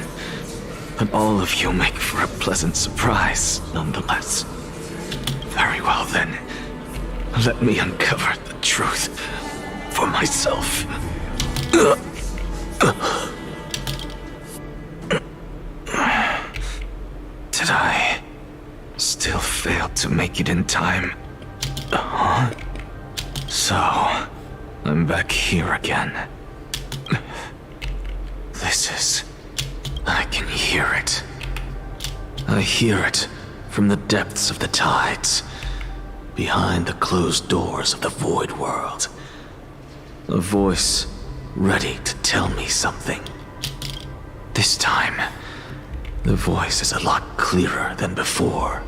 but all of you make for a pleasant surprise, nonetheless. Very well then, let me uncover the truth for myself. Did I still fail to make it in time? So, I'm back here again. I can hear it. I hear it from the depths of the tides, behind the closed doors of the void world. A voice ready to tell me something. This time, the voice is a lot clearer than before.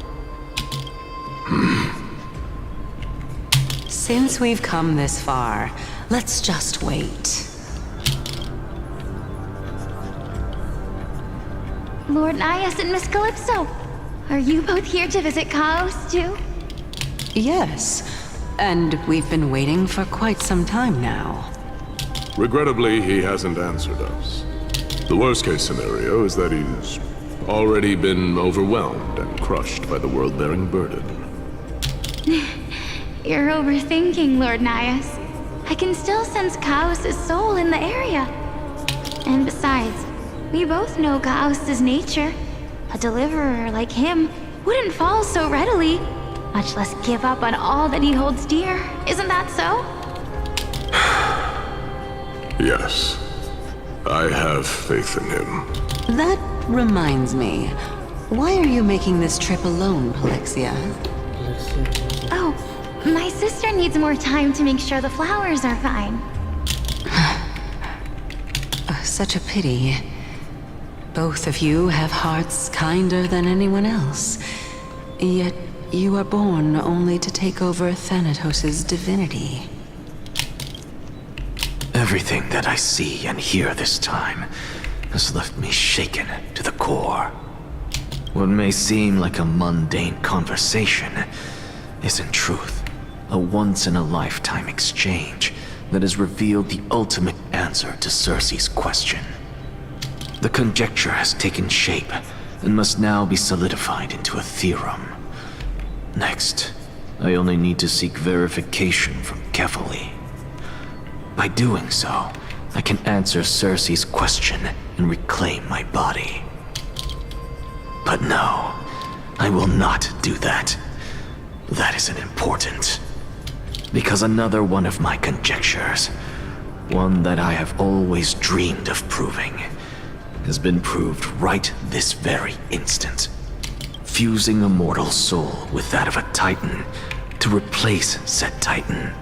Since we've come this far, let's just wait. Lord Nias and Miss Calypso, are you both here to visit Chaos too? Yes, and we've been waiting for quite some time now. Regrettably, he hasn't answered us. The worst-case scenario is that he's already been overwhelmed and crushed by the world-bearing burden. You're overthinking, Lord Nias. I can still sense Chaos' soul in the area. And besides, we both know Chaos' nature. A deliverer like him wouldn't fall so readily, much less give up on all that he holds dear. Isn't that so? Yes. I have faith in him. That reminds me. Why are you making this trip alone, Polixia? Oh, my sister needs more time to make sure the flowers are fine. Such a pity. Both of you have hearts kinder than anyone else. Yet you are born only to take over Thanatos' divinity. Everything that I see and hear this time has left me shaken to the core. What may seem like a mundane conversation is in truth a once-in-a-lifetime exchange that has revealed the ultimate answer to Circe's question. The conjecture has taken shape and must now be solidified into a theorem. Next, I only need to seek verification from Kefali. By doing so, I can answer Circe's question and reclaim my body. But no, I will not do that. That isn't important. Because another one of my conjectures, one that I have always dreamed of proving, has been proved right this very instant. Fusing a mortal soul with that of a Titan to replace said Titan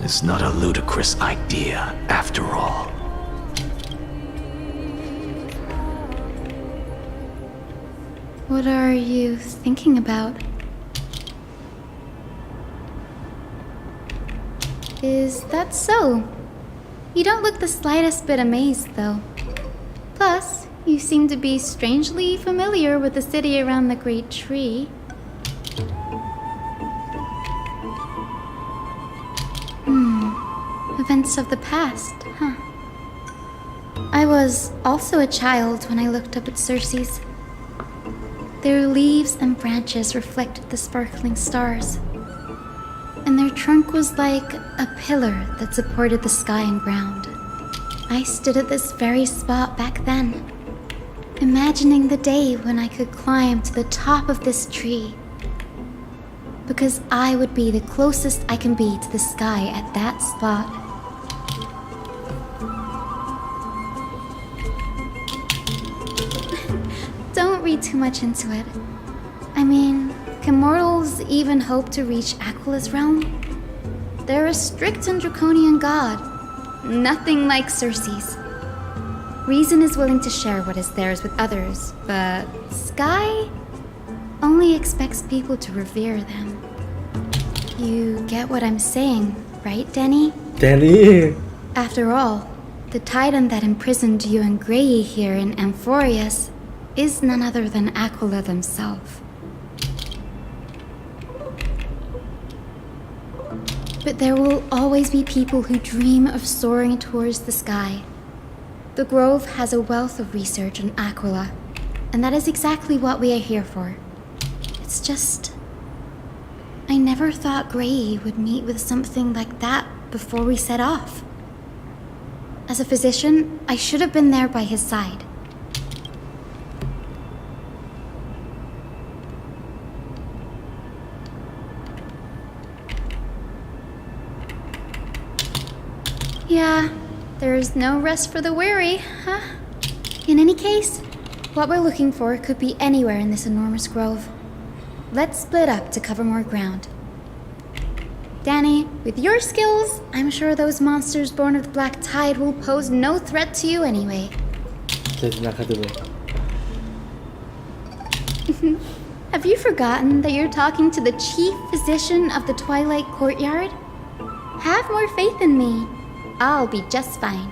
is not a ludicrous idea after all. What are you thinking about? Is that so? You don't look the slightest bit amazed, though. Plus, you seem to be strangely familiar with the city around the Great Tree. Events of the past, huh? I was also a child when I looked up at Circe's. Their leaves and branches reflected the sparkling stars, and their trunk was like a pillar that supported the sky and ground. I stood at this very spot back then, imagining the day when I could climb to the top of this tree, because I would be the closest I can be to the sky at that spot. Don't read too much into it. I mean, can mortals even hope to reach Aquila's realm? They're a strict and draconian god, nothing like Circe's. Reason is willing to share what is theirs with others, but Sky only expects people to revere them. You get what I'm saying, right, Denny? Denny! After all, the titan that imprisoned you and Grey here in Amphoreus is none other than Aquila themselves. But there will always be people who dream of soaring towards the sky. The Grove has a wealth of research on Aquila, and that is exactly what we are here for. It's just, I never thought Grey would meet with something like that before we set off. As a physician, I should have been there by his side. Yeah, there's no rest for the weary, huh? In any case, what we're looking for could be anywhere in this enormous grove. Let's split up to cover more ground. Danny, with your skills, I'm sure those monsters born of the Black Tide will pose no threat to you anyway. Have you forgotten that you're talking to the chief physician of the Twilight Courtyard? Have more faith in me. I'll be just fine.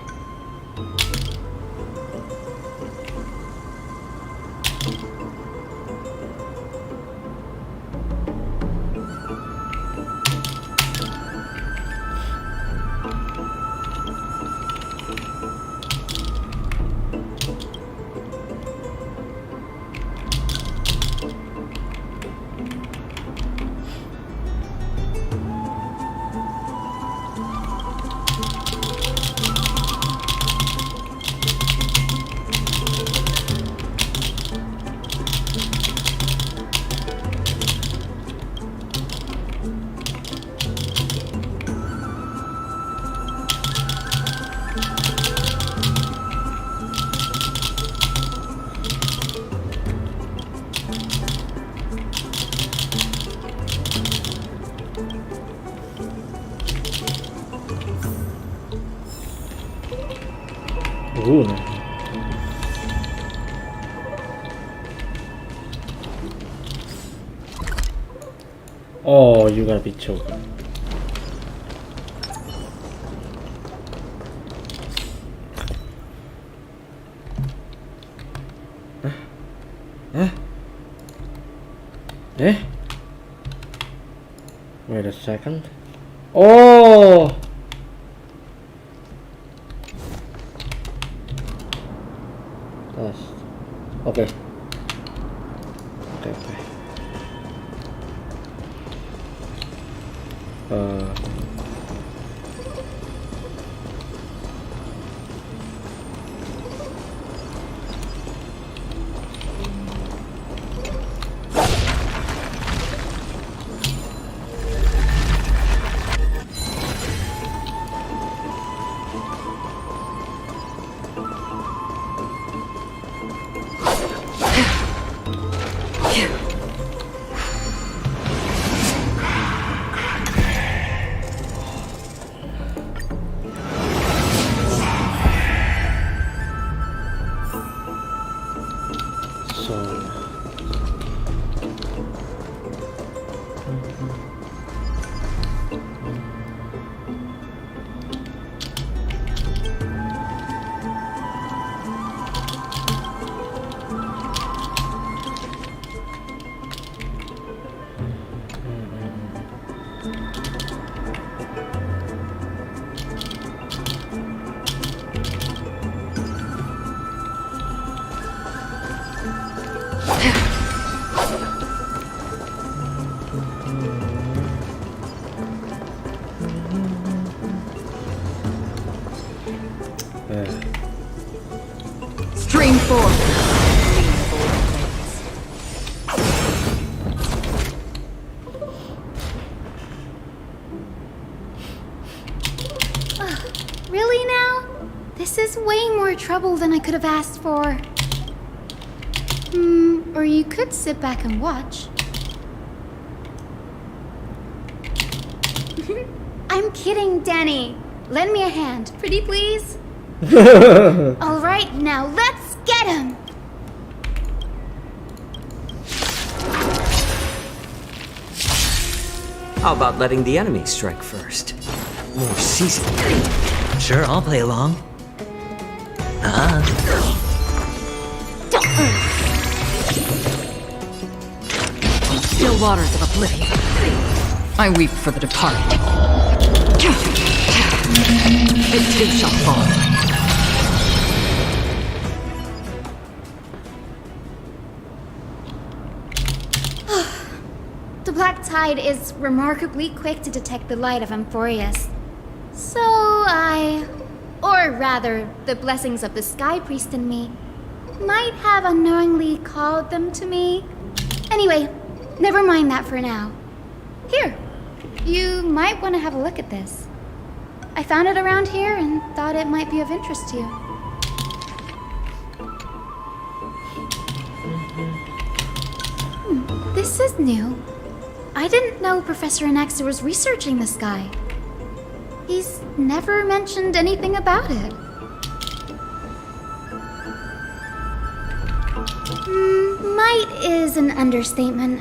Oh, you gotta be choking. Wait a second. Oh! That's okay. Okay. This is way more trouble than I could have asked for. Or you could sit back and watch. I'm kidding, Danny. Lend me a hand, pretty please. All right, now let's get him. How about letting the enemy strike first? More seasoned. Sure, I'll play along. Still waters of oblivion. I weep for the departed. It too shall fall. The black tide is remarkably quick to detect the light of amphoreus. So or rather, the blessings of the Sky Priest in me, might have unknowingly called them to me. Anyway, never mind that for now. Here, you might want to have a look at this. I found it around here and thought it might be of interest to you. This is new. I didn't know Professor Anaxa was researching the sky. He's never mentioned anything about it. Might is an understatement.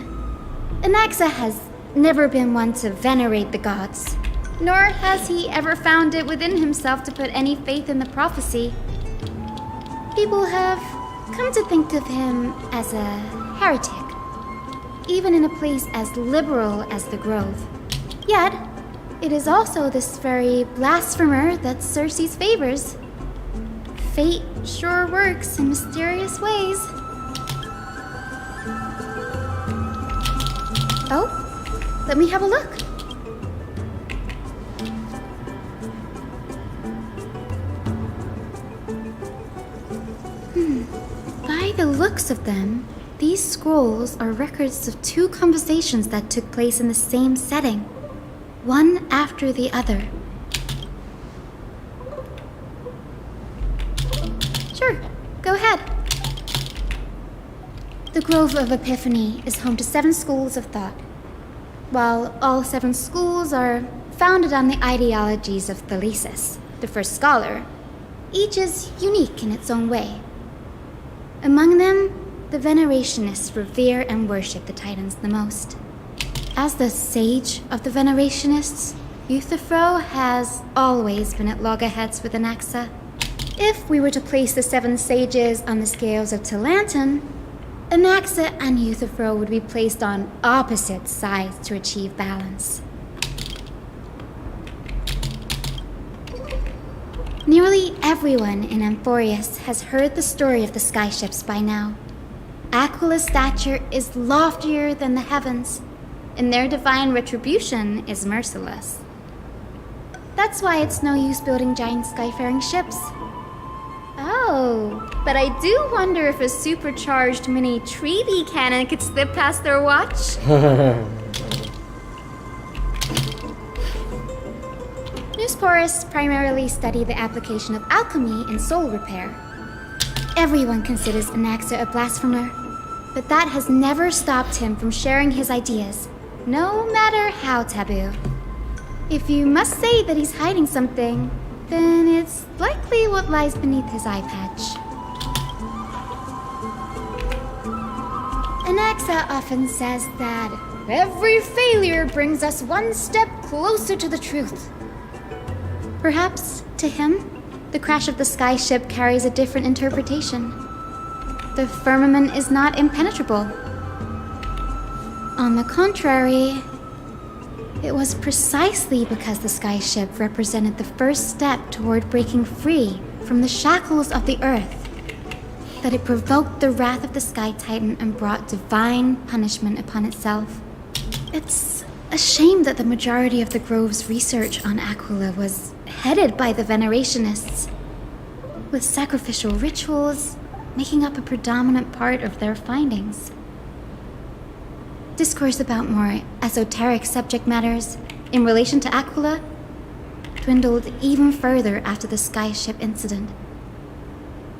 Anaxa has never been one to venerate the gods, nor has he ever found it within himself to put any faith in the prophecy. People have come to think of him as a heretic, even in a place as liberal as the Grove. Yet, it is also this very blasphemer that Circe's favors. Fate sure works in mysterious ways. Oh, let me have a look. By the looks of them, these scrolls are records of two conversations that took place in the same setting, one after the other. Sure, go ahead. The Grove of Epiphany is home to 7 schools of thought. While all 7 schools are founded on the ideologies of Thalesis, the first scholar, each is unique in its own way. Among them, the Venerationists revere and worship the Titans the most. As the sage of the Venerationists, Euthyphro has always been at loggerheads with Anaxa. If we were to place the 7 sages on the scales of Talanton, Anaxa and Euthyphro would be placed on opposite sides to achieve balance. Nearly everyone in Amphoreus has heard the story of the skyships by now. Aquila's stature is loftier than the heavens, and their divine retribution is merciless. That's why it's no use building giant skyfaring ships. Oh, but I do wonder if a supercharged mini Trevi cannon could slip past their watch. Newsporists primarily study the application of alchemy in soul repair. Everyone considers Anaxa a blasphemer, but that has never stopped him from sharing his ideas, no matter how taboo. If you must say that he's hiding something, then it's likely what lies beneath his eye patch. Anaxa often says that every failure brings us one step closer to the truth. Perhaps, to him, the crash of the skyship carries a different interpretation. The firmament is not impenetrable. On the contrary, it was precisely because the skyship represented the first step toward breaking free from the shackles of the earth that it provoked the wrath of the Sky Titan and brought divine punishment upon itself. It's a shame that the majority of the Grove's research on Aquila was headed by the Venerationists, with sacrificial rituals making up a predominant part of their findings. Discourse about more esoteric subject matters in relation to Aquila dwindled even further after the skyship incident.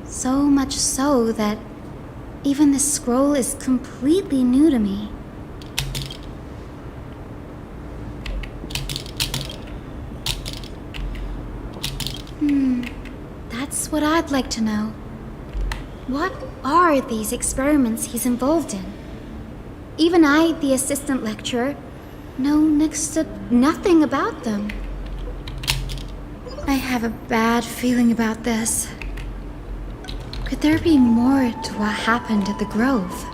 So much so that even the scroll is completely new to me. That's what I'd like to know. What are these experiments he's involved in? Even I, the assistant lecturer, know next to nothing about them. I have a bad feeling about this. Could there be more to what happened at the Grove?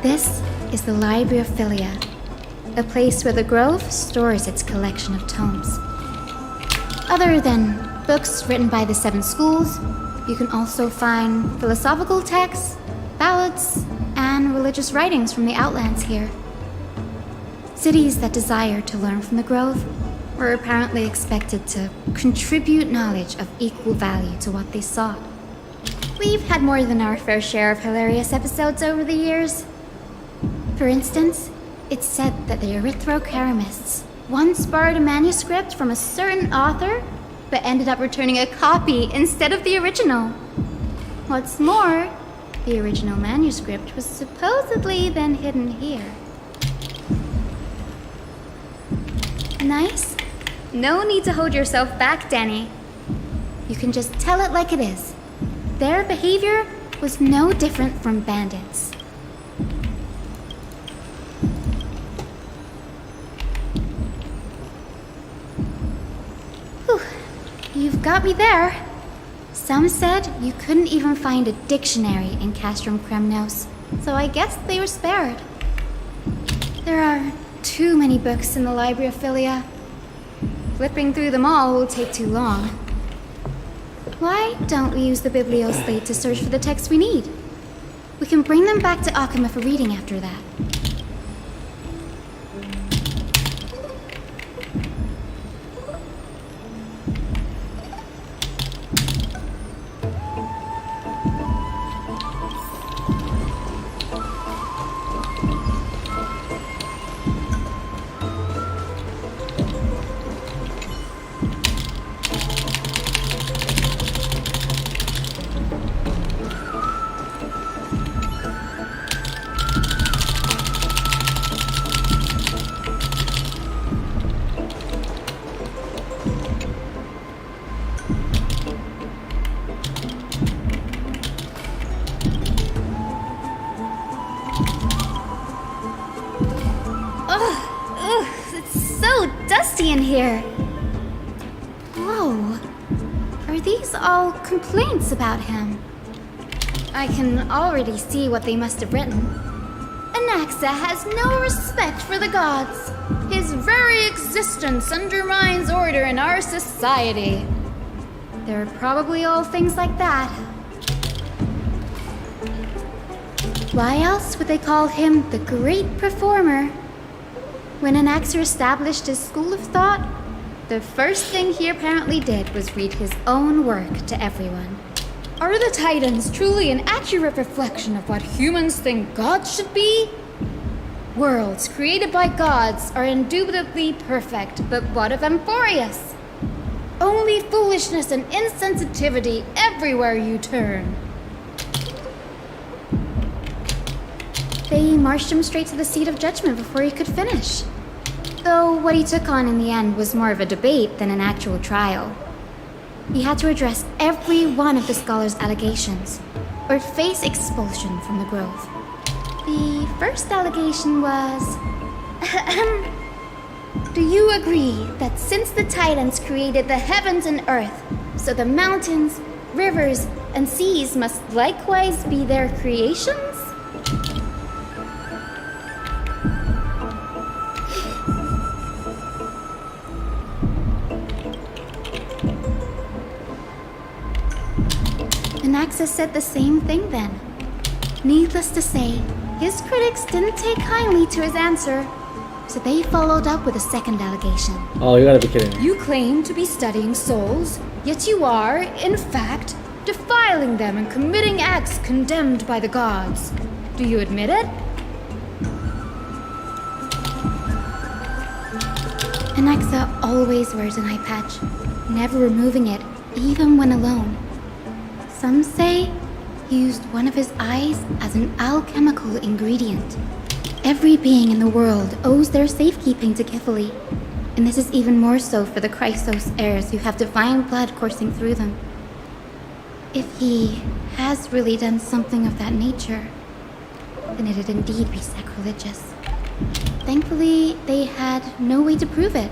This is the Library of Philia, a place where the Grove stores its collection of tomes. Other than books written by the 7 schools, you can also find philosophical texts, ballads, and religious writings from the Outlands here. Cities that desire to learn from the Grove were apparently expected to contribute knowledge of equal value to what they sought. We've had more than our fair share of hilarious episodes over the years. For instance, it's said that the Erythrocheramists once borrowed a manuscript from a certain author, but ended up returning a copy instead of the original. What's more, the original manuscript was supposedly then hidden here. Nice? No need to hold yourself back, Danny. You can just tell it like it is. Their behavior was no different from bandits. You've got me there. Some said you couldn't even find a dictionary in Castrum Kremnos, so I guess they were spared. There are too many books in the Library of Philia. Flipping through them all will take too long. Why don't we use the biblioslate to search for the texts we need? We can bring them back to Akuma for reading after that. In here. Whoa. Are these all complaints about him? I can already see what they must have written. Anaxa has no respect for the gods. His very existence undermines order in our society. They're probably all things like that. Why else would they call him the Great Performer? When Anaxer established his school of thought, the first thing he apparently did was read his own work to everyone. Are the Titans truly an accurate reflection of what humans think gods should be? Worlds created by gods are indubitably perfect, but what of amphoreus? Only foolishness and insensitivity everywhere you turn. They marched him straight to the seat of judgment before he could finish. Though what he took on in the end was more of a debate than an actual trial. He had to address every one of the scholar's allegations, or face expulsion from the Grove. The first allegation was... Do you agree that since the Titans created the heavens and earth, so the mountains, rivers, and seas must likewise be their creations? Anaxa said the same thing then. Needless to say, his critics didn't take kindly to his answer, so they followed up with a second allegation. Oh, you gotta be kidding me. You claim to be studying souls, yet you are, in fact, defiling them and committing acts condemned by the gods. Do you admit it? Anaxa always wears an eye patch, never removing it, even when alone. Some say he used one of his eyes as an alchemical ingredient. Every being in the world owes their safekeeping to Kifili, and this is even more so for the Chrysos heirs who have divine blood coursing through them. If he has really done something of that nature, then it'd indeed be sacrilegious. Thankfully, they had no way to prove it,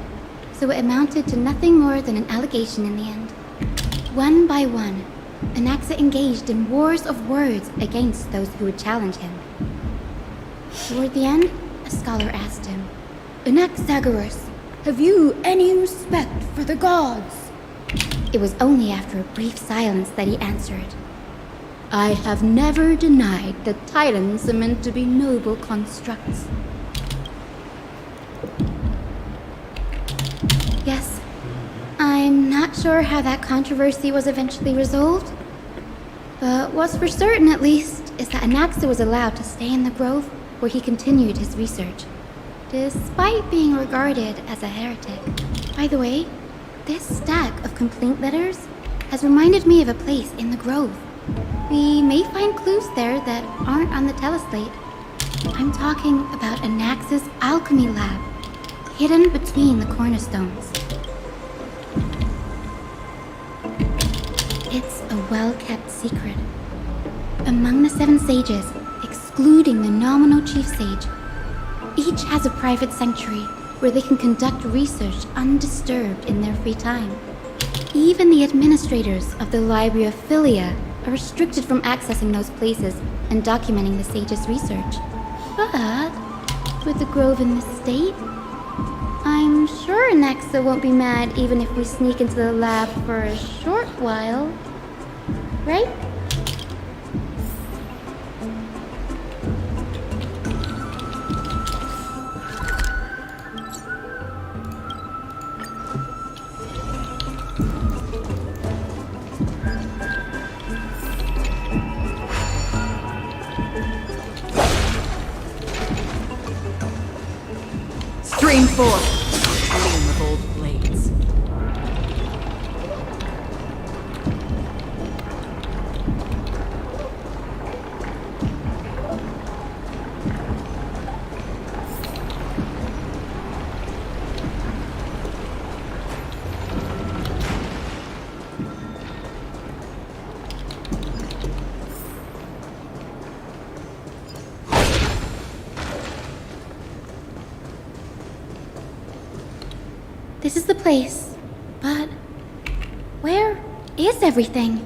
so it amounted to nothing more than an allegation in the end. One by one, Anaxa engaged in wars of words against those who would challenge him. Toward the end, a scholar asked him, Anaxagoras, have you any respect for the gods? It was only after a brief silence that he answered, I have never denied that titans are meant to be noble constructs. Yes. I'm not sure how that controversy was eventually resolved, but what's for certain at least is that Anaxa was allowed to stay in the grove where he continued his research, despite being regarded as a heretic. By the way, this stack of complaint letters has reminded me of a place in the grove. We may find clues there that aren't on the teleslate. I'm talking about Anaxa's alchemy lab, hidden between the cornerstones. It's a well-kept secret. Among the 7 sages, excluding the nominal chief sage, each has a private sanctuary where they can conduct research undisturbed in their free time. Even the administrators of the Library of Philia are restricted from accessing those places and documenting the sage's research. But with the grove in this state, I'm sure Anaxa won't be mad even if we sneak into the lab for a short while. Right? Stream forth, gleam of old blades. This is the place, but where is everything?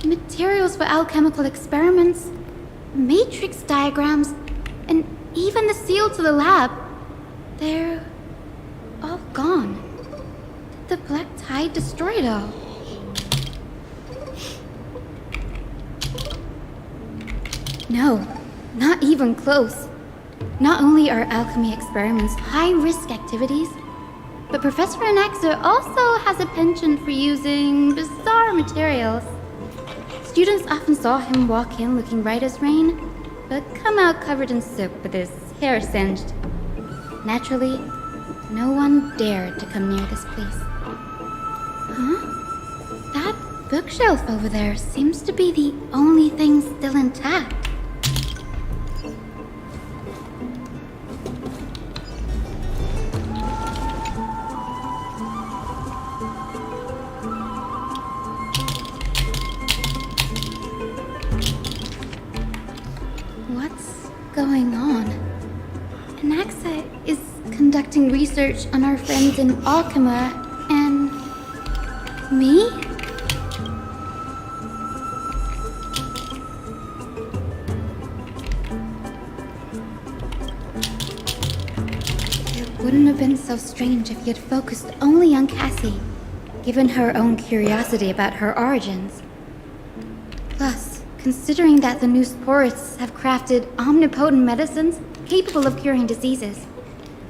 Materials for alchemical experiments, matrix diagrams, and even the seal to the lab. They're all gone. Did the black tide destroy it all? No, not even close. Not only are alchemy experiments high-risk activities, but Professor Anaxa also has a penchant for using bizarre materials. Students often saw him walk in looking bright as rain, but come out covered in soot with his hair singed. Naturally, no one dared to come near this place. Huh? That bookshelf over there seems to be the only thing still intact. Going on? Anaxa is conducting research on our friends in Alchema and me? It wouldn't have been so strange if he had focused only on Cassie, given her own curiosity about her origins. Plus, considering that the new sporists have crafted omnipotent medicines capable of curing diseases,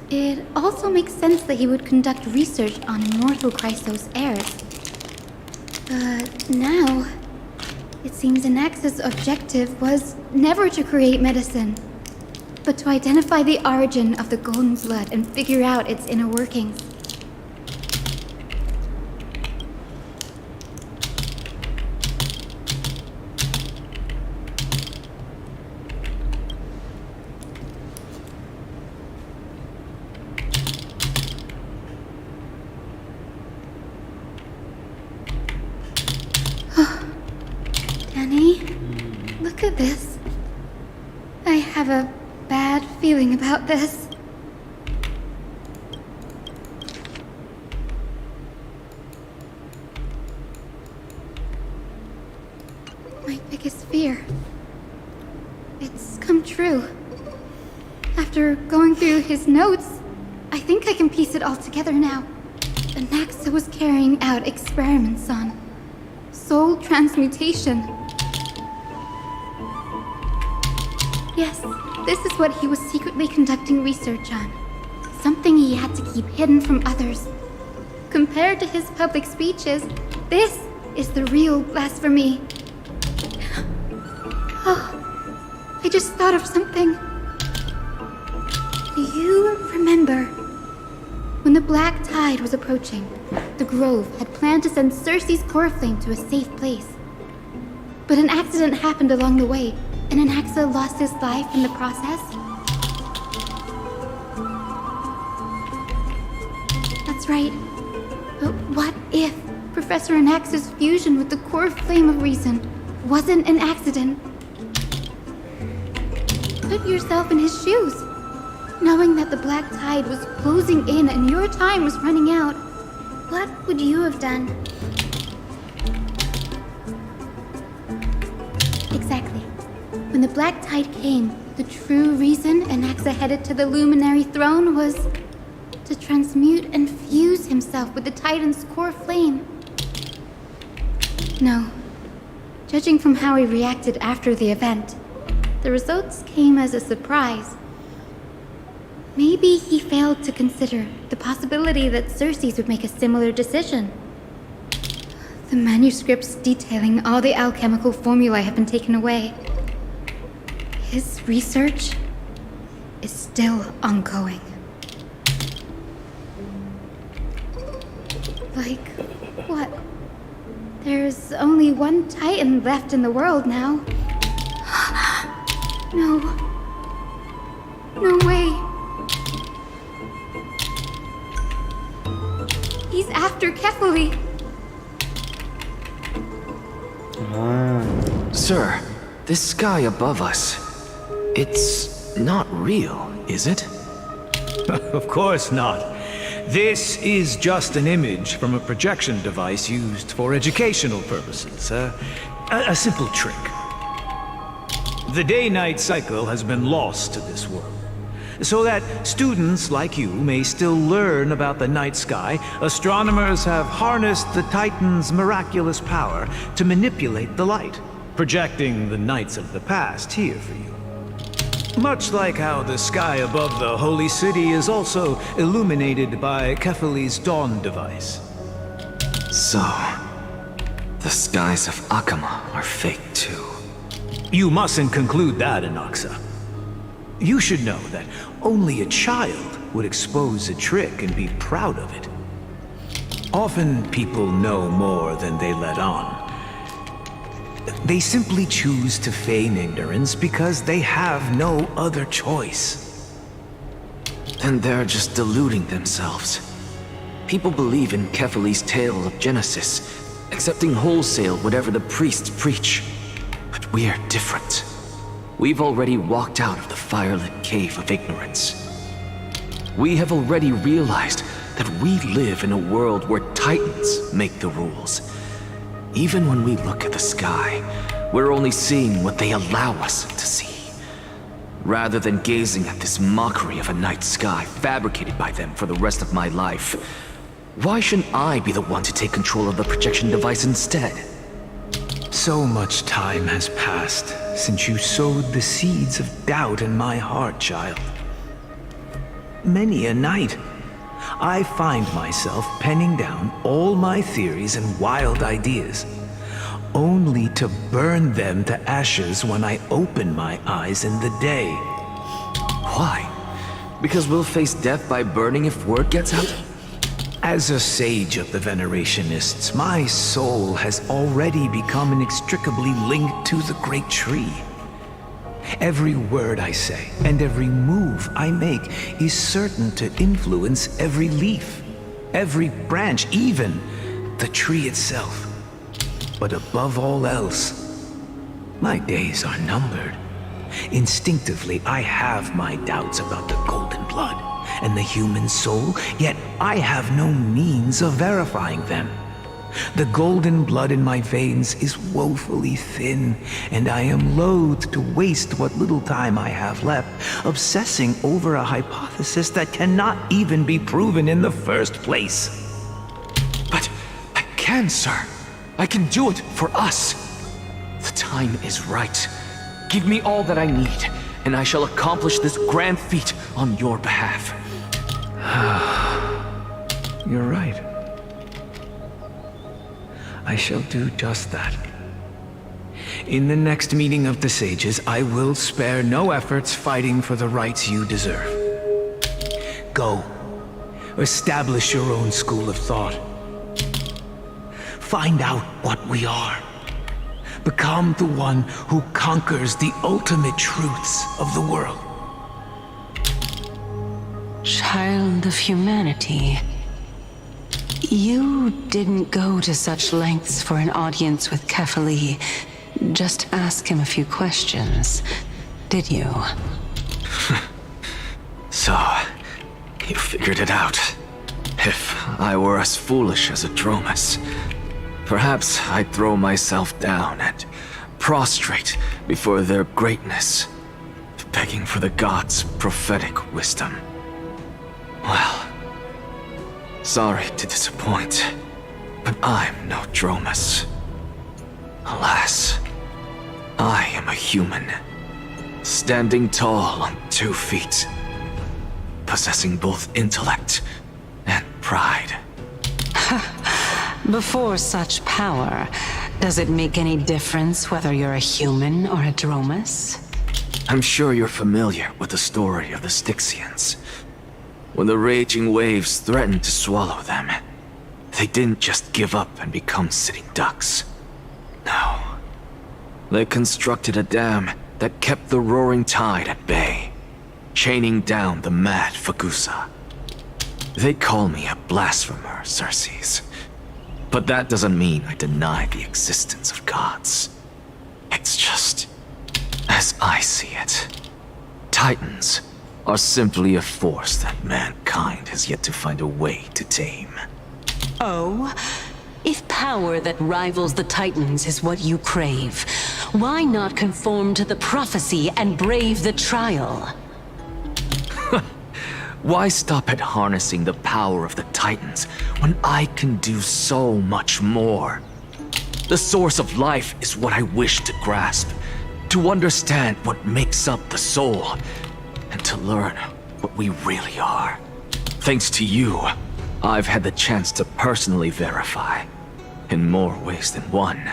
it also makes sense that he would conduct research on immortal Chrysos heirs. But now, it seems Anax's objective was never to create medicine, but to identify the origin of the golden blood and figure out its inner workings. Danny, look at this. I have a bad feeling about this. My biggest fear. It's come true. After going through his notes, I think I can piece it all together now. Anaxa was carrying out experiments on soul transmutation. Yes, this is what he was secretly conducting research on. Something he had to keep hidden from others. Compared to his public speeches, this is the real blasphemy. Oh, I just thought of something. Do you remember? When the black tide was approaching, the Grove had planned to send Circe's core flame to a safe place. But an accident happened along the way, and Anaxa lost his life in the process? That's right. But what if Professor Anaxa's fusion with the core flame of reason wasn't an accident? Put yourself in his shoes. Knowing that the black tide was closing in and your time was running out, what would you have done? Exactly. When the black tide came, the true reason Anaxa headed to the Luminary Throne was to transmute and fuse himself with the Titan's core flame. No. Judging from how he reacted after the event, the results came as a surprise. Maybe he failed to consider the possibility that Circe's would make a similar decision. The manuscripts detailing all the alchemical formulae have been taken away. His research is still ongoing. Like, what? There's only one Titan left in the world now. No. No way. He's after Kefali. Sir, this sky above us, it's not real, is it? Of course not. This is just an image from a projection device used for educational purposes. A simple trick. The day-night cycle has been lost to this world. So that students like you may still learn about the night sky, astronomers have harnessed the Titan's miraculous power to manipulate the light, projecting the nights of the past here for you. Much like how the sky above the Holy City is also illuminated by Kefali's dawn device. So, the skies of Akama are fake too. You mustn't conclude that, Anaxa. You should know that only a child would expose a trick and be proud of it. Often people know more than they let on. They simply choose to feign ignorance because they have no other choice. And they're just deluding themselves. People believe in Kefali's tale of Genesis, accepting wholesale whatever the priests preach. But we're different. We've already walked out of the firelit cave of ignorance. We have already realized that we live in a world where Titans make the rules. Even when we look at the sky, we're only seeing what they allow us to see. Rather than gazing at this mockery of a night sky fabricated by them for the rest of my life, why shouldn't I be the one to take control of the projection device instead? So much time has passed since you sowed the seeds of doubt in my heart, child. Many a night, I find myself penning down all my theories and wild ideas, only to burn them to ashes when I open my eyes in the day. Why? Because we'll face death by burning if word gets out? As a sage of the Venerationists, my soul has already become inextricably linked to the great tree. Every word I say and every move I make is certain to influence every leaf, every branch, even the tree itself. But above all else, my days are numbered. Instinctively, I have my doubts about the golden blood and the human soul, yet I have no means of verifying them. The golden blood in my veins is woefully thin, and I am loath to waste what little time I have left obsessing over a hypothesis that cannot even be proven in the first place. But I can, sir. I can do it for us. The time is right. Give me all that I need, and I shall accomplish this grand feat on your behalf. You're right. I shall do just that. In the next meeting of the sages, I will spare no efforts fighting for the rights you deserve. Go. Establish your own school of thought. Find out what we are. Become the one who conquers the ultimate truths of the world. Child of humanity. You didn't go to such lengths for an audience with Kefali. Just ask him a few questions, did you? So, you figured it out. If I were as foolish as a Dromus, perhaps I'd throw myself down and prostrate before their greatness, begging for the gods' prophetic wisdom. Well, sorry to disappoint, but I'm no Dromus. Alas, I am a human, standing tall on 2 feet, possessing both intellect and pride. Before such power, does it make any difference whether you're a human or a Dromus? I'm sure you're familiar with the story of the Styxians. When the raging waves threatened to swallow them, they didn't just give up and become sitting ducks. No. They constructed a dam that kept the roaring tide at bay, chaining down the mad Fagusa. They call me a blasphemer, Xerxes. But that doesn't mean I deny the existence of gods. It's just, as I see it, Titans are simply a force that mankind has yet to find a way to tame. Oh? If power that rivals the Titans is what you crave, why not conform to the prophecy and brave the trial? Why stop at harnessing the power of the Titans when I can do so much more? The source of life is what I wish to grasp, to understand what makes up the soul, and to learn what we really are. Thanks to you, I've had the chance to personally verify, in more ways than one,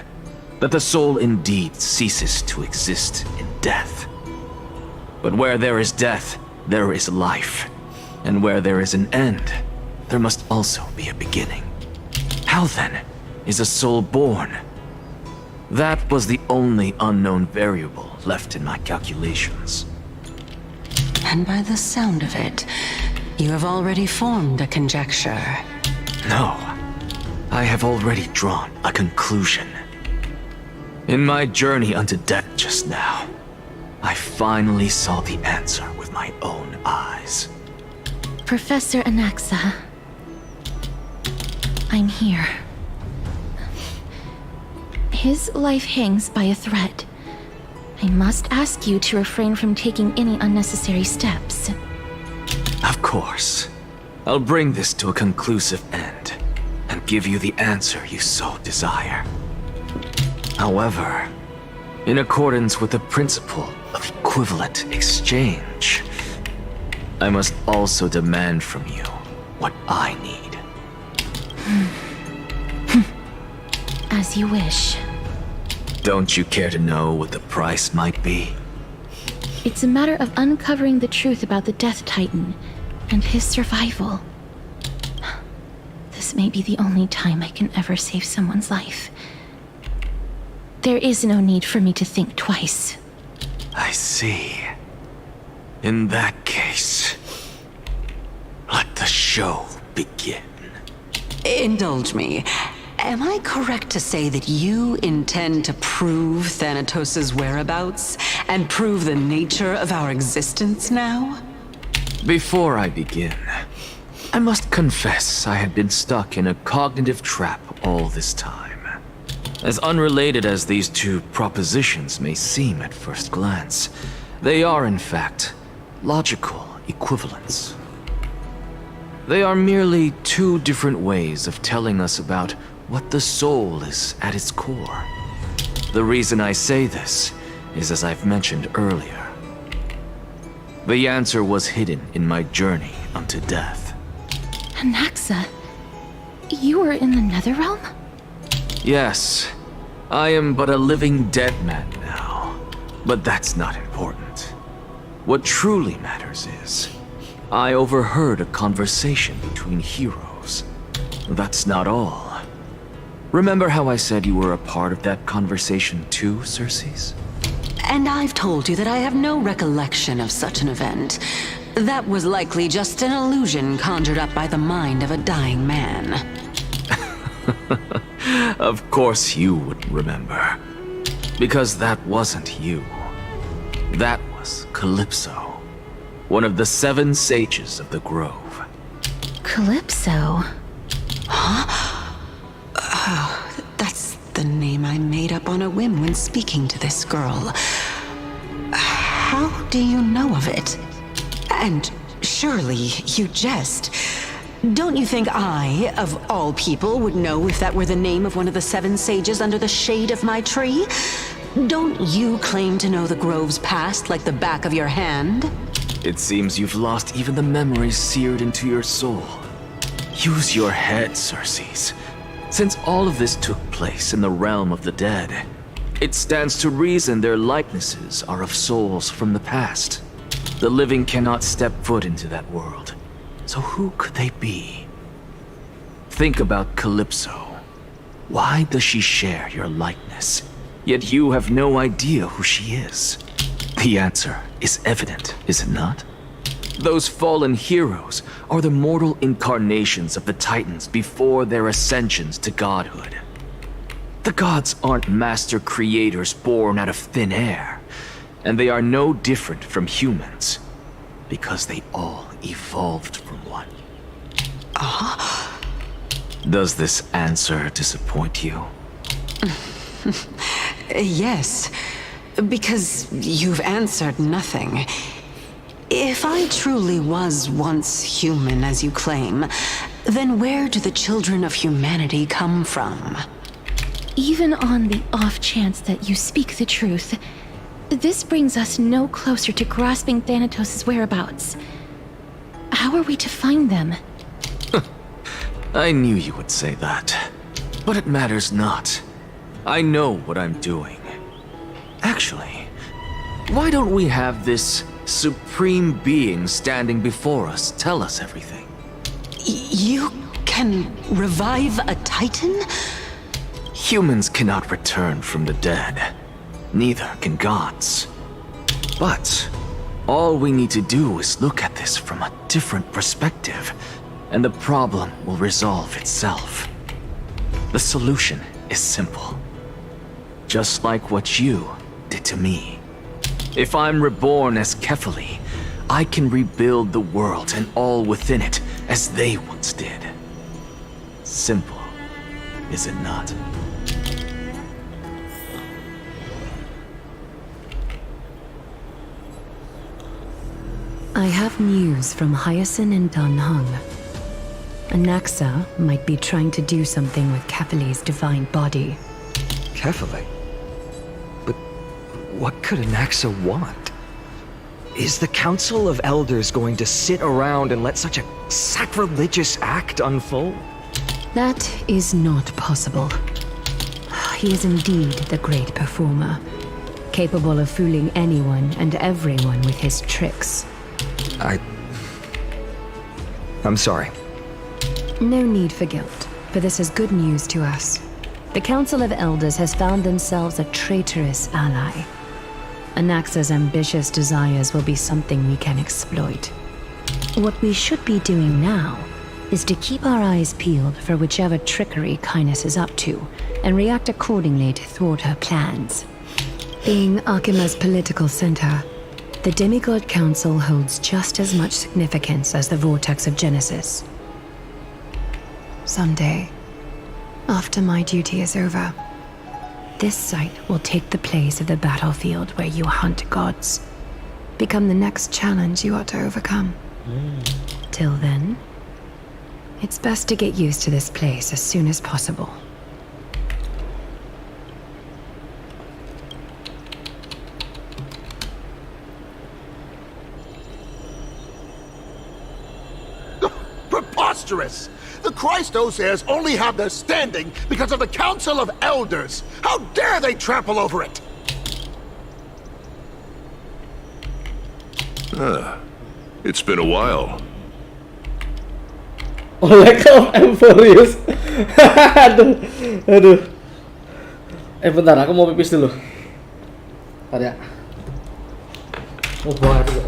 that the soul indeed ceases to exist in death. But where there is death, there is life. And where there is an end, there must also be a beginning. How then is a soul born? That was the only unknown variable left in my calculations. And by the sound of it, you have already formed a conjecture. No, I have already drawn a conclusion. In my journey unto death just now, I finally saw the answer with my own eyes. Professor Anaxa, I'm here. His life hangs by a thread. I must ask you to refrain from taking any unnecessary steps. Of course. I'll bring this to a conclusive end, and give you the answer you so desire. However, in accordance with the principle of equivalent exchange, I must also demand from you what I need. As you wish. Don't you care to know what the price might be? It's a matter of uncovering the truth about the Death Titan and his survival. This may be the only time I can ever save someone's life. There is no need for me to think twice. I see. In that case, let the show begin. Indulge me. Am I correct to say that you intend to prove Thanatos' whereabouts and prove the nature of our existence now? Before I begin, I must confess I had been stuck in a cognitive trap all this time. As unrelated as these two propositions may seem at first glance, they are in fact logical equivalents. They are merely two different ways of telling us about what the soul is at its core. The reason I say this is as I've mentioned earlier. The answer was hidden in my journey unto death. Anaxa, you were in the Netherrealm? Yes, I am but a living dead man now, but that's not important. What truly matters is, I overheard a conversation between heroes. That's not all. Remember how I said you were a part of that conversation too, Circes? And I've told you that I have no recollection of such an event. That was likely just an illusion conjured up by the mind of a dying man. Of course you would remember. Because that wasn't you. That was Calypso, one of the 7 sages of the Grove. Calypso? Huh? Oh, that's the name I made up on a whim when speaking to this girl. How do you know of it? And surely you jest. Don't you think I, of all people, would know if that were the name of one of the 7 sages under the shade of my tree? Don't you claim to know the Grove's past like the back of your hand? It seems you've lost even the memories seared into your soul. Use your head, Circes. Since all of this took place in the realm of the dead, it stands to reason their likenesses are of souls from the past. The living cannot step foot into that world. So who could they be? Think about Calypso. Why does she share your likeness? Yet you have no idea who she is. The answer is evident, is it not? Those fallen heroes are the mortal incarnations of the Titans before their ascensions to godhood. The gods aren't master creators born out of thin air, and they are no different from humans, because they all evolved from one. Does this answer disappoint you? Yes, because you've answered nothing. If I truly was once human, as you claim, then where do the children of humanity come from? Even on the off chance that you speak the truth, this brings us no closer to grasping Thanatos' whereabouts. How are we to find them? I knew you would say that. But it matters not. I know what I'm doing. Actually, why don't we have this supreme being standing before us tell us everything? You can revive a Titan? Humans cannot return from the dead. Neither can gods. But all we need to do is look at this from a different perspective, and the problem will resolve itself. The solution is simple. Just like what you did to me. If I'm reborn as Kefali, I can rebuild the world and all within it as they once did. Simple, is it not? I have news from Hyacinth and Danhung. Anaxa might be trying to do something with Kefali's divine body. Kefali? What could Anaxa want? Is the Council of Elders going to sit around and let such a sacrilegious act unfold? That is not possible. He is indeed the great performer, capable of fooling anyone and everyone with his tricks. I'm sorry. No need for guilt, for this is good news to us. The Council of Elders has found themselves a traitorous ally. Anaxa's ambitious desires will be something we can exploit. What we should be doing now is to keep our eyes peeled for whichever trickery Kindness is up to, and react accordingly to thwart her plans. Being Akima's political center, the Demigod Council holds just as much significance as the Vortex of Genesis. Someday, after my duty is over, this site will take the place of the battlefield where you hunt gods. Become the next challenge you ought to overcome. Till then, it's best to get used to this place as soon as possible. Preposterous! The Christos heirs only have their standing because of the Council of Elders. How dare they trample over it? It's been a while. Oleh kaum amphoreus. aduh. Bentar, aku mau pipis dulu. Bentar ya. Buang air dulu.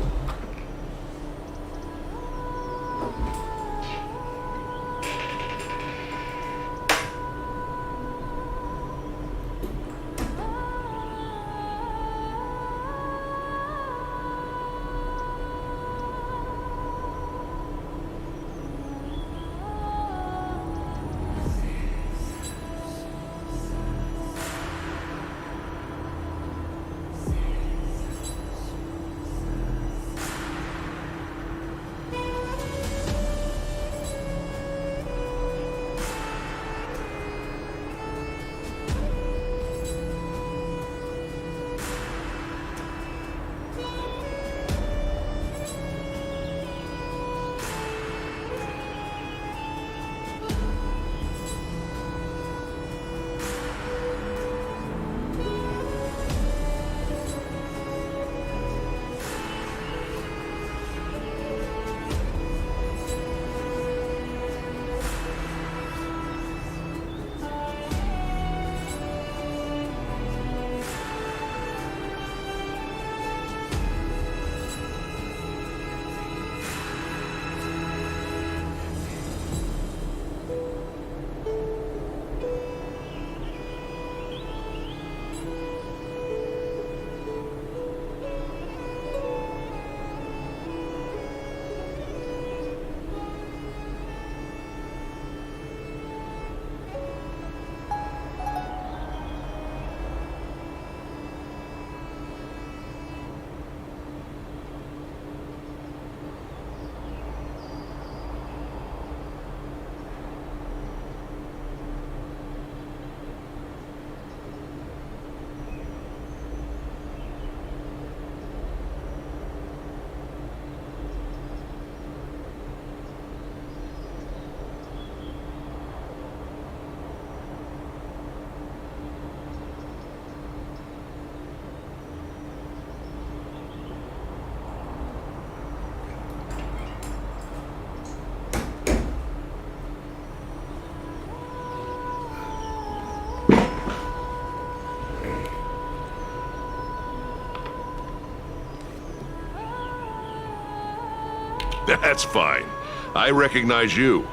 That's fine. I recognize you.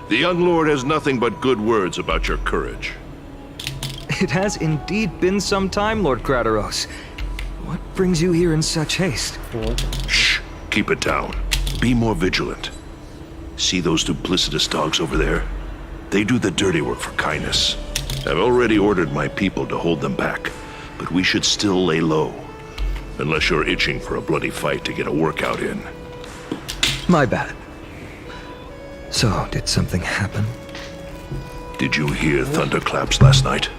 The young lord has nothing but good words about your courage. It has indeed been some time, Lord Krateros. What brings you here in such haste? Shh. Keep it down. Be more vigilant. See those duplicitous dogs over there? They do the dirty work for kindness. I've already ordered my people to hold them back, but we should still lay low. Unless you're itching for a bloody fight to get a workout in. My bad. So, did something happen? Did you hear thunderclaps last night?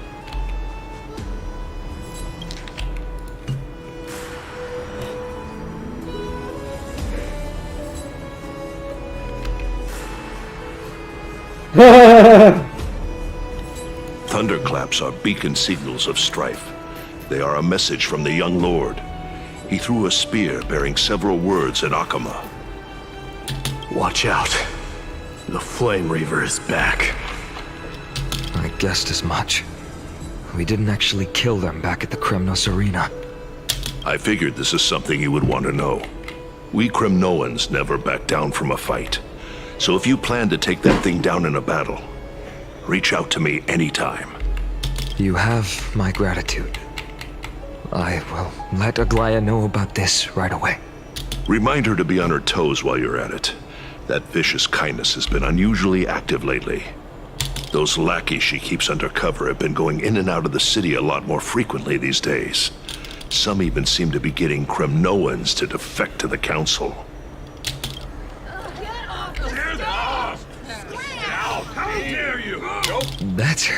Thunderclaps are beacon signals of strife. They are a message from the young lord. He threw a spear bearing several words at Akama. Watch out. The Flame Reaver is back. I guessed as much. We didn't actually kill them back at the Kremnos arena. I figured this is something you would want to know. We Kremnoans never back down from a fight. So if you plan to take that thing down in a battle, reach out to me anytime. You have my gratitude. I will let Aglaya know about this right away. Remind her to be on her toes while you're at it. That vicious kindness has been unusually active lately. Those lackeys she keeps under cover have been going in and out of the city a lot more frequently these days. Some even seem to be getting Kremnoans to defect to the council. That's...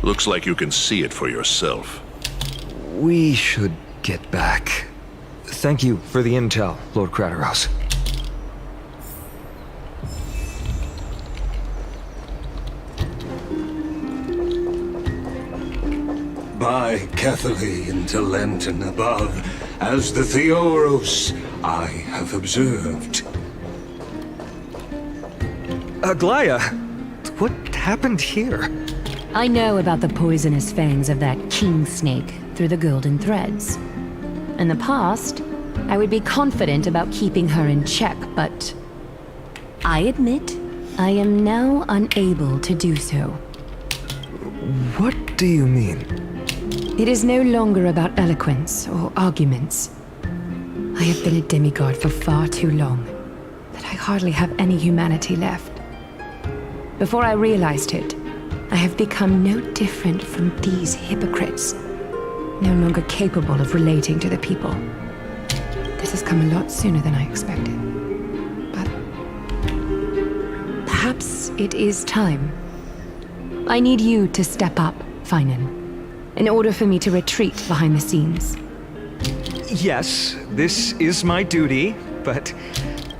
Looks like you can see it for yourself. We should get back. Thank you for the intel, Lord Crateros. By Catholic into Lenten above, as the Theoros I have observed. Aglaya, what happened here? I know about the poisonous fangs of that king snake through the golden threads. In the past, I would be confident about keeping her in check, but I admit I am now unable to do so. What do you mean? It is no longer about eloquence or arguments. I have been a demigod for far too long that I hardly have any humanity left. Before I realized it, I have become no different from these hypocrites, no longer capable of relating to the people. This has come a lot sooner than I expected. But perhaps it is time. I need you to step up, Finan, in order for me to retreat behind the scenes. Yes, this is my duty, but...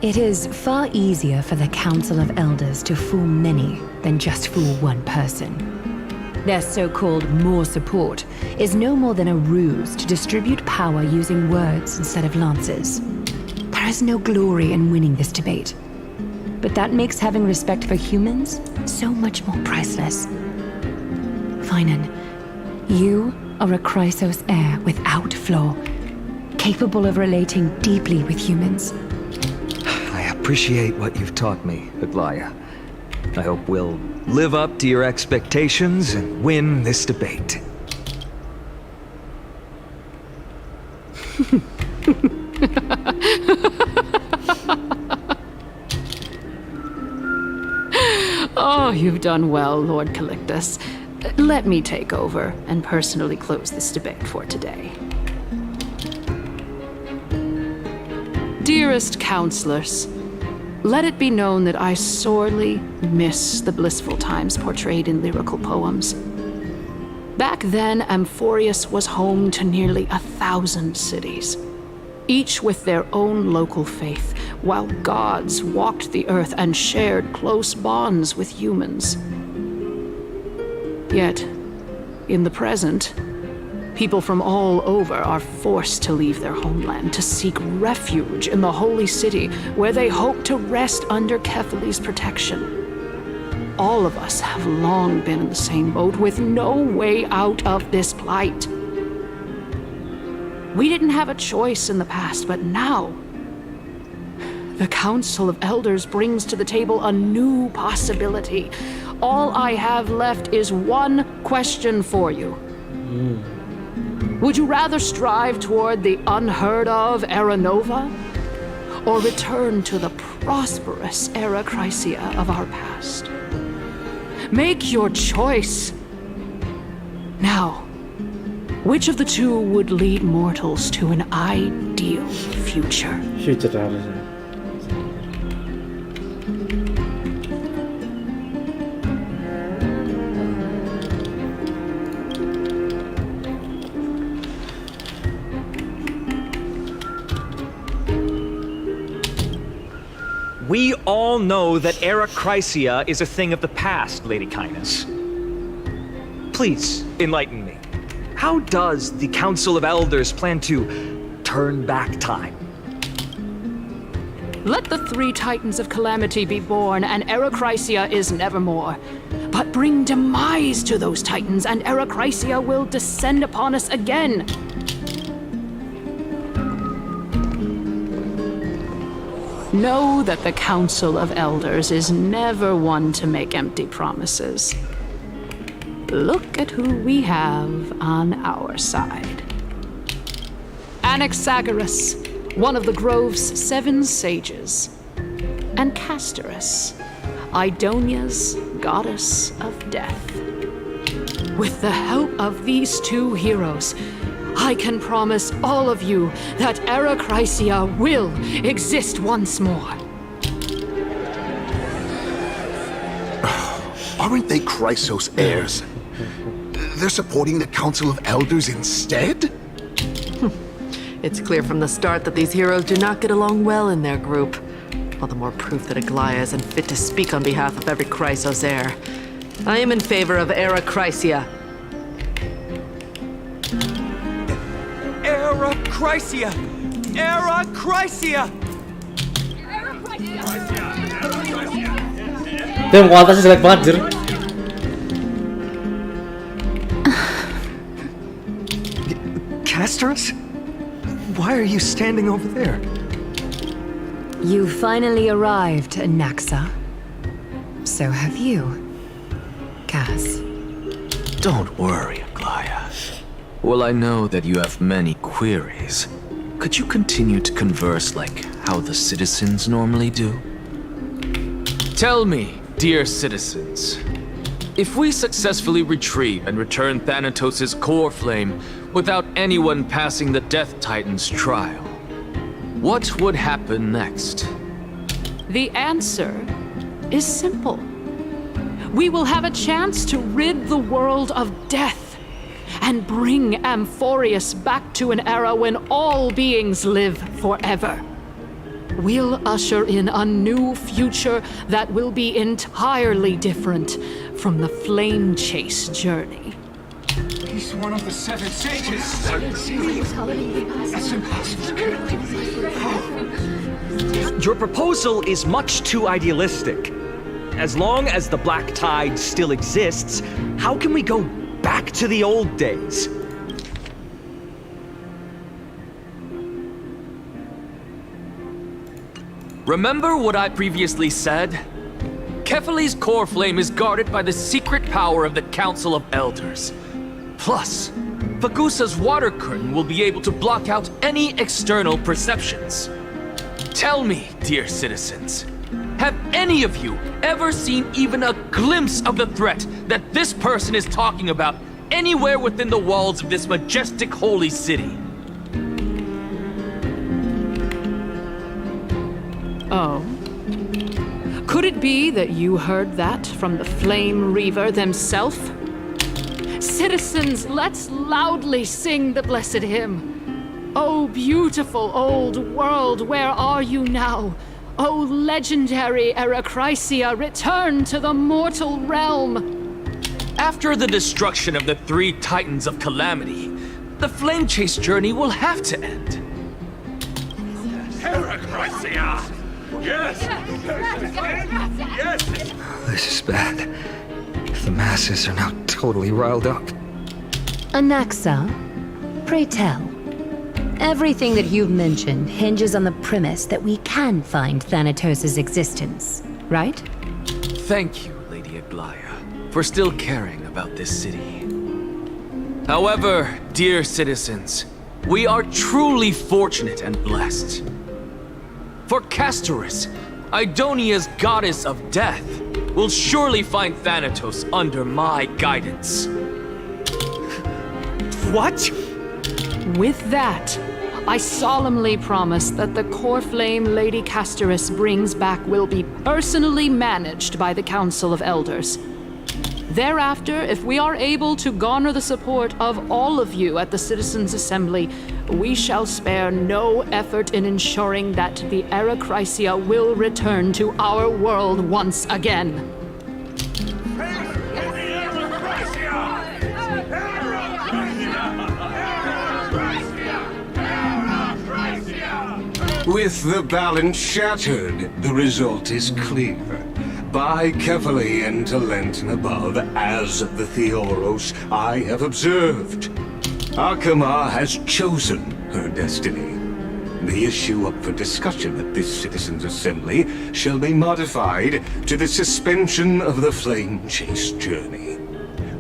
It is far easier for the Council of Elders to fool many than just fool one person. Their so-called more support is no more than a ruse to distribute power using words instead of lances. There is no glory in winning this debate, but that makes having respect for humans so much more priceless. Finan, you are a Chrysos heir without flaw, capable of relating deeply with humans. I appreciate what you've taught me, Aglaya. I hope we'll live up to your expectations and win this debate. Oh, you've done well, Lord Calictus. Let me take over and personally close this debate for today. Dearest counselors, let it be known that I sorely miss the blissful times portrayed in lyrical poems. Back then, Amphoreus was home to nearly 1,000 cities, each with their own local faith, while gods walked the earth and shared close bonds with humans. Yet, in the present, people from all over are forced to leave their homeland to seek refuge in the holy city where they hope to rest under Kethali's protection. All of us have long been in the same boat with no way out of this plight. We didn't have a choice in the past, but now the Council of Elders brings to the table a new possibility. All I have left is one question for you. Would you rather strive toward the unheard of Era Nova, or return to the prosperous Era Chrysia of our past? Make your choice. Now, which of the two would lead mortals to an ideal future? We all know that Era Chrysia is a thing of the past, Lady Kindness. Please, enlighten me. How does the Council of Elders plan to turn back time? Let the 3 Titans of Calamity be born, and Era Chrysia is nevermore. But bring demise to those Titans, and Era Chrysia will descend upon us again. Know that the Council of Elders is never one to make empty promises. Look at who we have on our side. Anaxagoras, one of the Grove's 7 sages, and Castorice, Idonia's goddess of death. With the help of these 2 heroes, I can promise all of you that Era Chrysia will exist once more. Aren't they Chrysos heirs? They're supporting the Council of Elders instead? It's clear from the start that these heroes do not get along well in their group. All the more proof that Aglaia isn't fit to speak on behalf of every Chrysos heir. I am in favor of Era Chrysia. Era Chrysia! Era Chrysia! Damn, kualitasnya jelek banget, Jir. Castorice? Why are you standing over there? You finally arrived, Naxa. So have you, Cass. Don't worry, Aglaia. Well, I know that you have many queries. Could you continue to converse like how the citizens normally do? Tell me, dear citizens, if we successfully retrieve and return Thanatos' core flame without anyone passing the Death Titan's trial, what would happen next? The answer is simple. We will have a chance to rid the world of death and bring Amphoreus back to an era when all beings live forever. We'll usher in a new future that will be entirely different from the flame chase journey. He's one of the 7 sages. 7 sages? That's impossible. Your proposal is much too idealistic. As long as the Black Tide still exists, how can we go back to the old days? Remember what I previously said? Kefali's core flame is guarded by the secret power of the Council of Elders. Plus, Fagusa's water curtain will be able to block out any external perceptions. Tell me, dear citizens, have any of you ever seen even a glimpse of the threat that this person is talking about anywhere within the walls of this majestic holy city? Oh. Could it be that you heard that from the Flame Reaver themselves? Citizens, let's loudly sing the blessed hymn. Oh, beautiful old world, where are you now? Oh, legendary Era Chrysia, return to the mortal realm. After the destruction of the 3 Titans of Calamity, the flame chase journey will have to end. Era Chrysia! Yes! Yes! This is bad. The masses are now totally riled up. Anaxa, pray tell. Everything that you've mentioned hinges on the premise that we can find Thanatos' existence, right? Thank you, Lady Aglaia, for still caring about this city. However, dear citizens, we are truly fortunate and blessed. For Castorice, Idonia's goddess of death, will surely find Thanatos under my guidance. What? With that, I solemnly promise that the core flame Lady Castorice brings back will be personally managed by the Council of Elders. Thereafter, if we are able to garner the support of all of you at the Citizens' Assembly, we shall spare no effort in ensuring that the Era Chrysia will return to our world once again. With the balance shattered, the result is clear. Buy carefully into Lent and above, as the Theoros I have observed. Akama has chosen her destiny. The issue up for discussion at this Citizens' Assembly shall be modified to the suspension of the Flame Chase journey.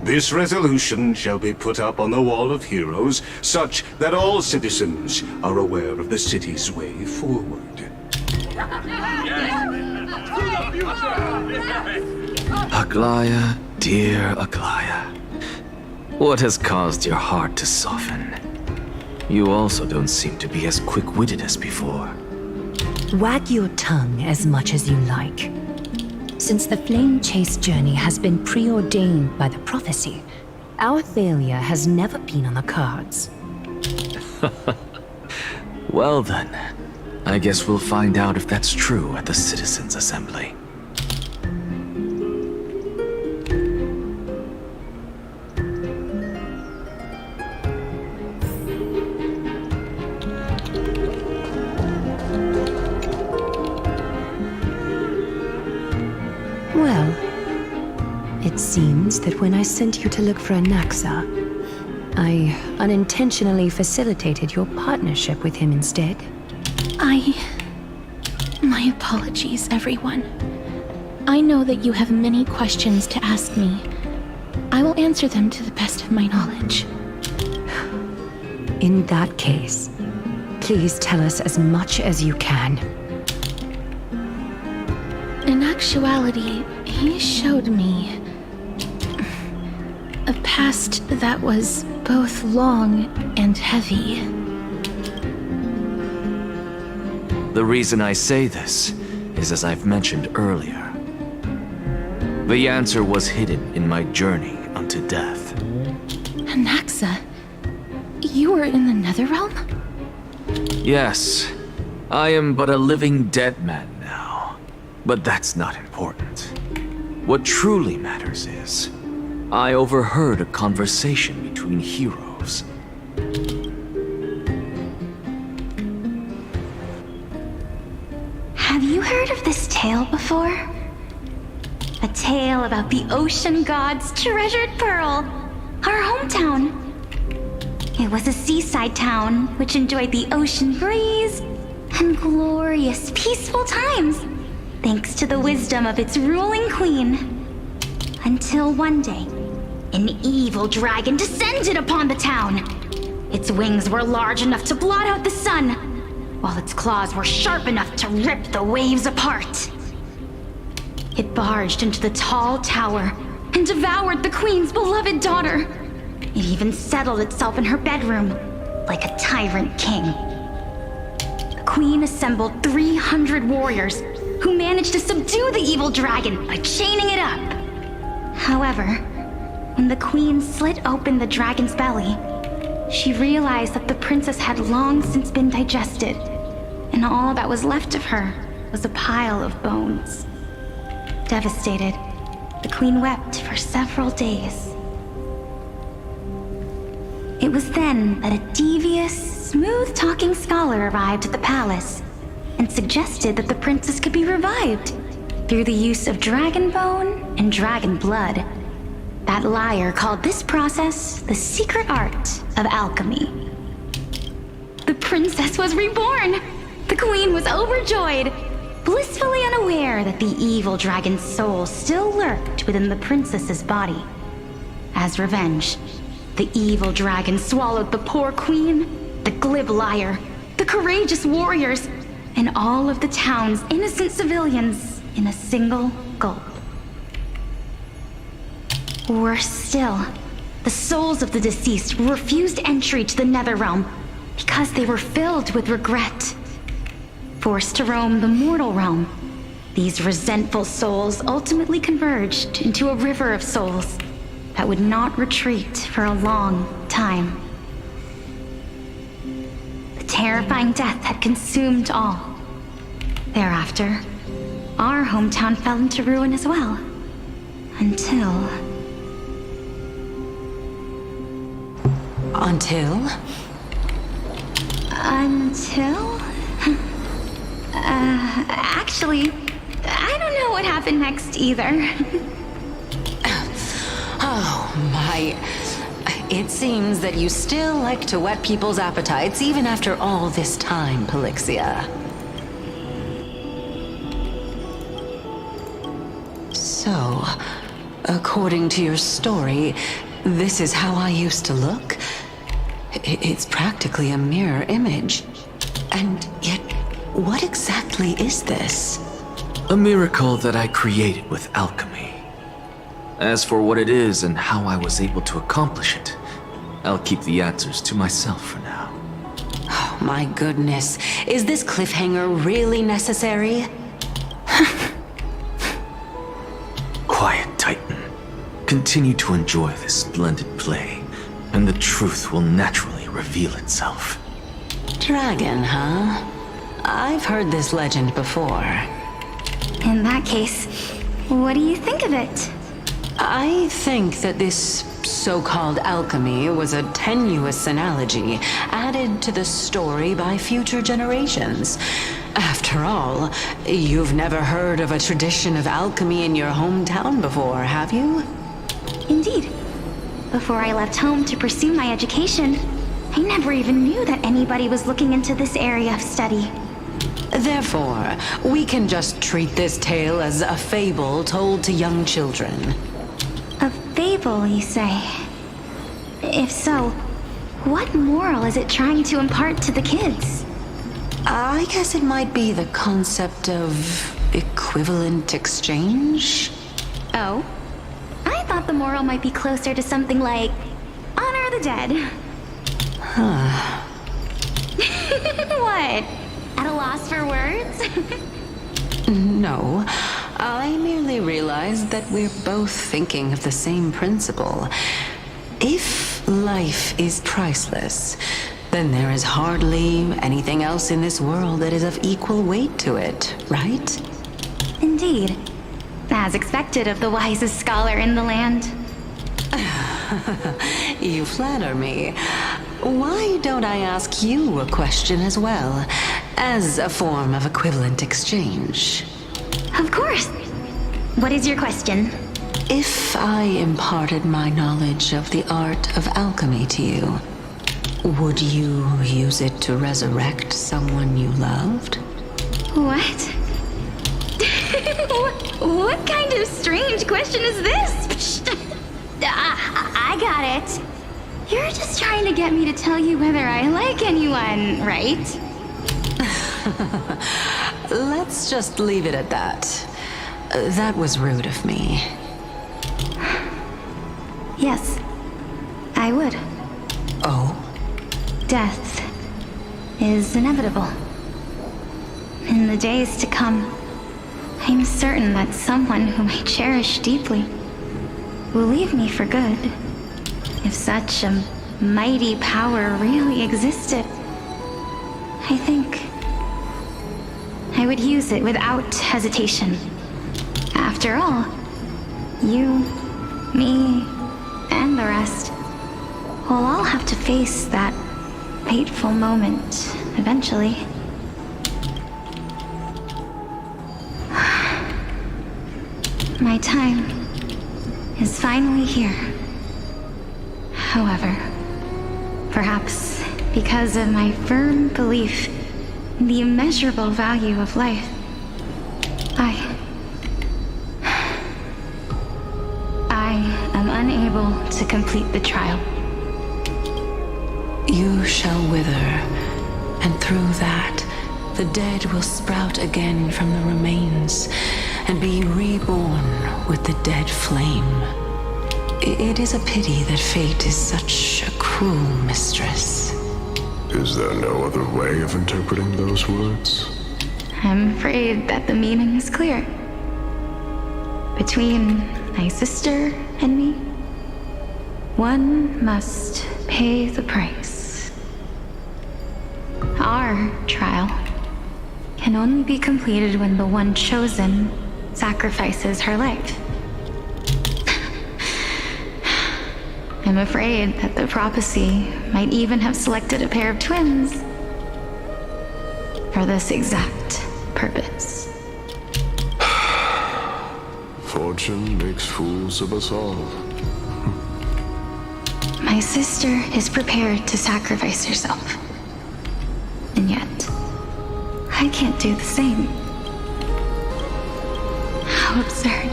This resolution shall be put up on the Wall of Heroes, such that all citizens are aware of the city's way forward. Aglaya, dear Aglaya, what has caused your heart to soften? You also don't seem to be as quick-witted as before. Wag your tongue as much as you like. Since the Flame Chase journey has been preordained by the prophecy, our failure has never been on the cards. Well then, I guess we'll find out if that's true at the Citizens' Assembly. Well, it seems that when I sent you to look for Anaxa, I unintentionally facilitated your partnership with him instead. My apologies, everyone. I know that you have many questions to ask me. I will answer them to the best of my knowledge. In that case, please tell us as much as you can. In actuality, he showed me a past that was both long and heavy. The reason I say this is as I've mentioned earlier. The answer was hidden in my journey unto death. Anaxa, you were in the Netherrealm? Yes, I am but a living dead man now. But that's not important. What truly matters is, I overheard a conversation between heroes. Have you heard of this tale before? A tale about the ocean god's treasured pearl, our hometown. It was a seaside town which enjoyed the ocean breeze and glorious, peaceful times, thanks to the wisdom of its ruling queen. Until one day, an evil dragon descended upon the town. Its wings were large enough to blot out the sun, while its claws were sharp enough to rip the waves apart. It barged into the tall tower and devoured the queen's beloved daughter. It even settled itself in her bedroom, like a tyrant king. The queen assembled 300 warriors who managed to subdue the evil dragon by chaining it up. However, when the queen slit open the dragon's belly, she realized that the princess had long since been digested, and all that was left of her was a pile of bones. Devastated, the queen wept for several days. It was then that a devious, smooth-talking scholar arrived at the palace and suggested that the princess could be revived through the use of dragon bone and dragon blood. That liar called this process the secret art of alchemy. The princess was reborn! The queen was overjoyed, blissfully unaware that the evil dragon's soul still lurked within the princess's body. As revenge, the evil dragon swallowed the poor queen, the glib liar, the courageous warriors, and all of the town's innocent civilians in a single gulp. Worse still, the souls of the deceased refused entry to the Netherrealm because they were filled with regret. Forced to roam the mortal realm, These resentful souls ultimately converged into a river of souls that would not retreat for a long time. The terrifying death had consumed all. Thereafter, our hometown fell into ruin as well. Until... Actually, I don't know what happened next either. Oh, my... It seems that you still like to whet people's appetites even after all this time, Polixia. So, according to your story, this is how I used to look? It's practically a mirror image. And yet, what exactly is this? A miracle that I created with alchemy. As for what it is and how I was able to accomplish it, I'll keep the answers to myself for now. Oh, my goodness. Is this cliffhanger really necessary? Quiet, Titan. Continue to enjoy this splendid play, and the truth will naturally reveal itself. Dragon, huh? I've heard this legend before. In that case, what do you think of it? I think that this so-called alchemy was a tenuous analogy added to the story by future generations. After all, you've never heard of a tradition of alchemy in your hometown before, have you? Indeed. Before I left home to pursue my education, I never even knew that anybody was looking into this area of study. Therefore, we can just treat this tale as a fable told to young children. A fable, you say? If so, what moral is it trying to impart to the kids? I guess it might be the concept of equivalent exchange? Oh? I thought the moral might be closer to something like honor the dead. Huh. What? At a loss for words? No, I merely realized that we're both thinking of the same principle. If life is priceless, then there is hardly anything else in this world that is of equal weight to it, right? Indeed. As expected of the wisest scholar in the land. You flatter me. Why don't I ask you a question as well, as a form of equivalent exchange? Of course. What is your question? If I imparted my knowledge of the art of alchemy to you, would you use it to resurrect someone you loved? What? What kind of strange question is this? I got it. You're just trying to get me to tell you whether I like anyone, right? Let's just leave it at that. That was rude of me. Yes, I would. Oh? Death is inevitable. In the days to come, I'm certain that someone whom I cherish deeply will leave me for good. If such a mighty power really existed, I think I would use it without hesitation. After all, you, me, and the rest will all have to face that fateful moment eventually. My time is finally here. However, perhaps because of my firm belief in the immeasurable value of life, I am unable to complete the trial. You shall wither, and through that, the dead will sprout again from the remains and be reborn with the dead flame. It is a pity that fate is such a cruel mistress. Is there no other way of interpreting those words? I'm afraid that the meaning is clear. Between my sister and me, one must pay the price. Our trial can only be completed when the one chosen sacrifices her life. I'm afraid that the prophecy might even have selected a pair of twins for this exact purpose. Fortune makes fools of us all. My sister is prepared to sacrifice herself. And yet, I can't do the same. How absurd.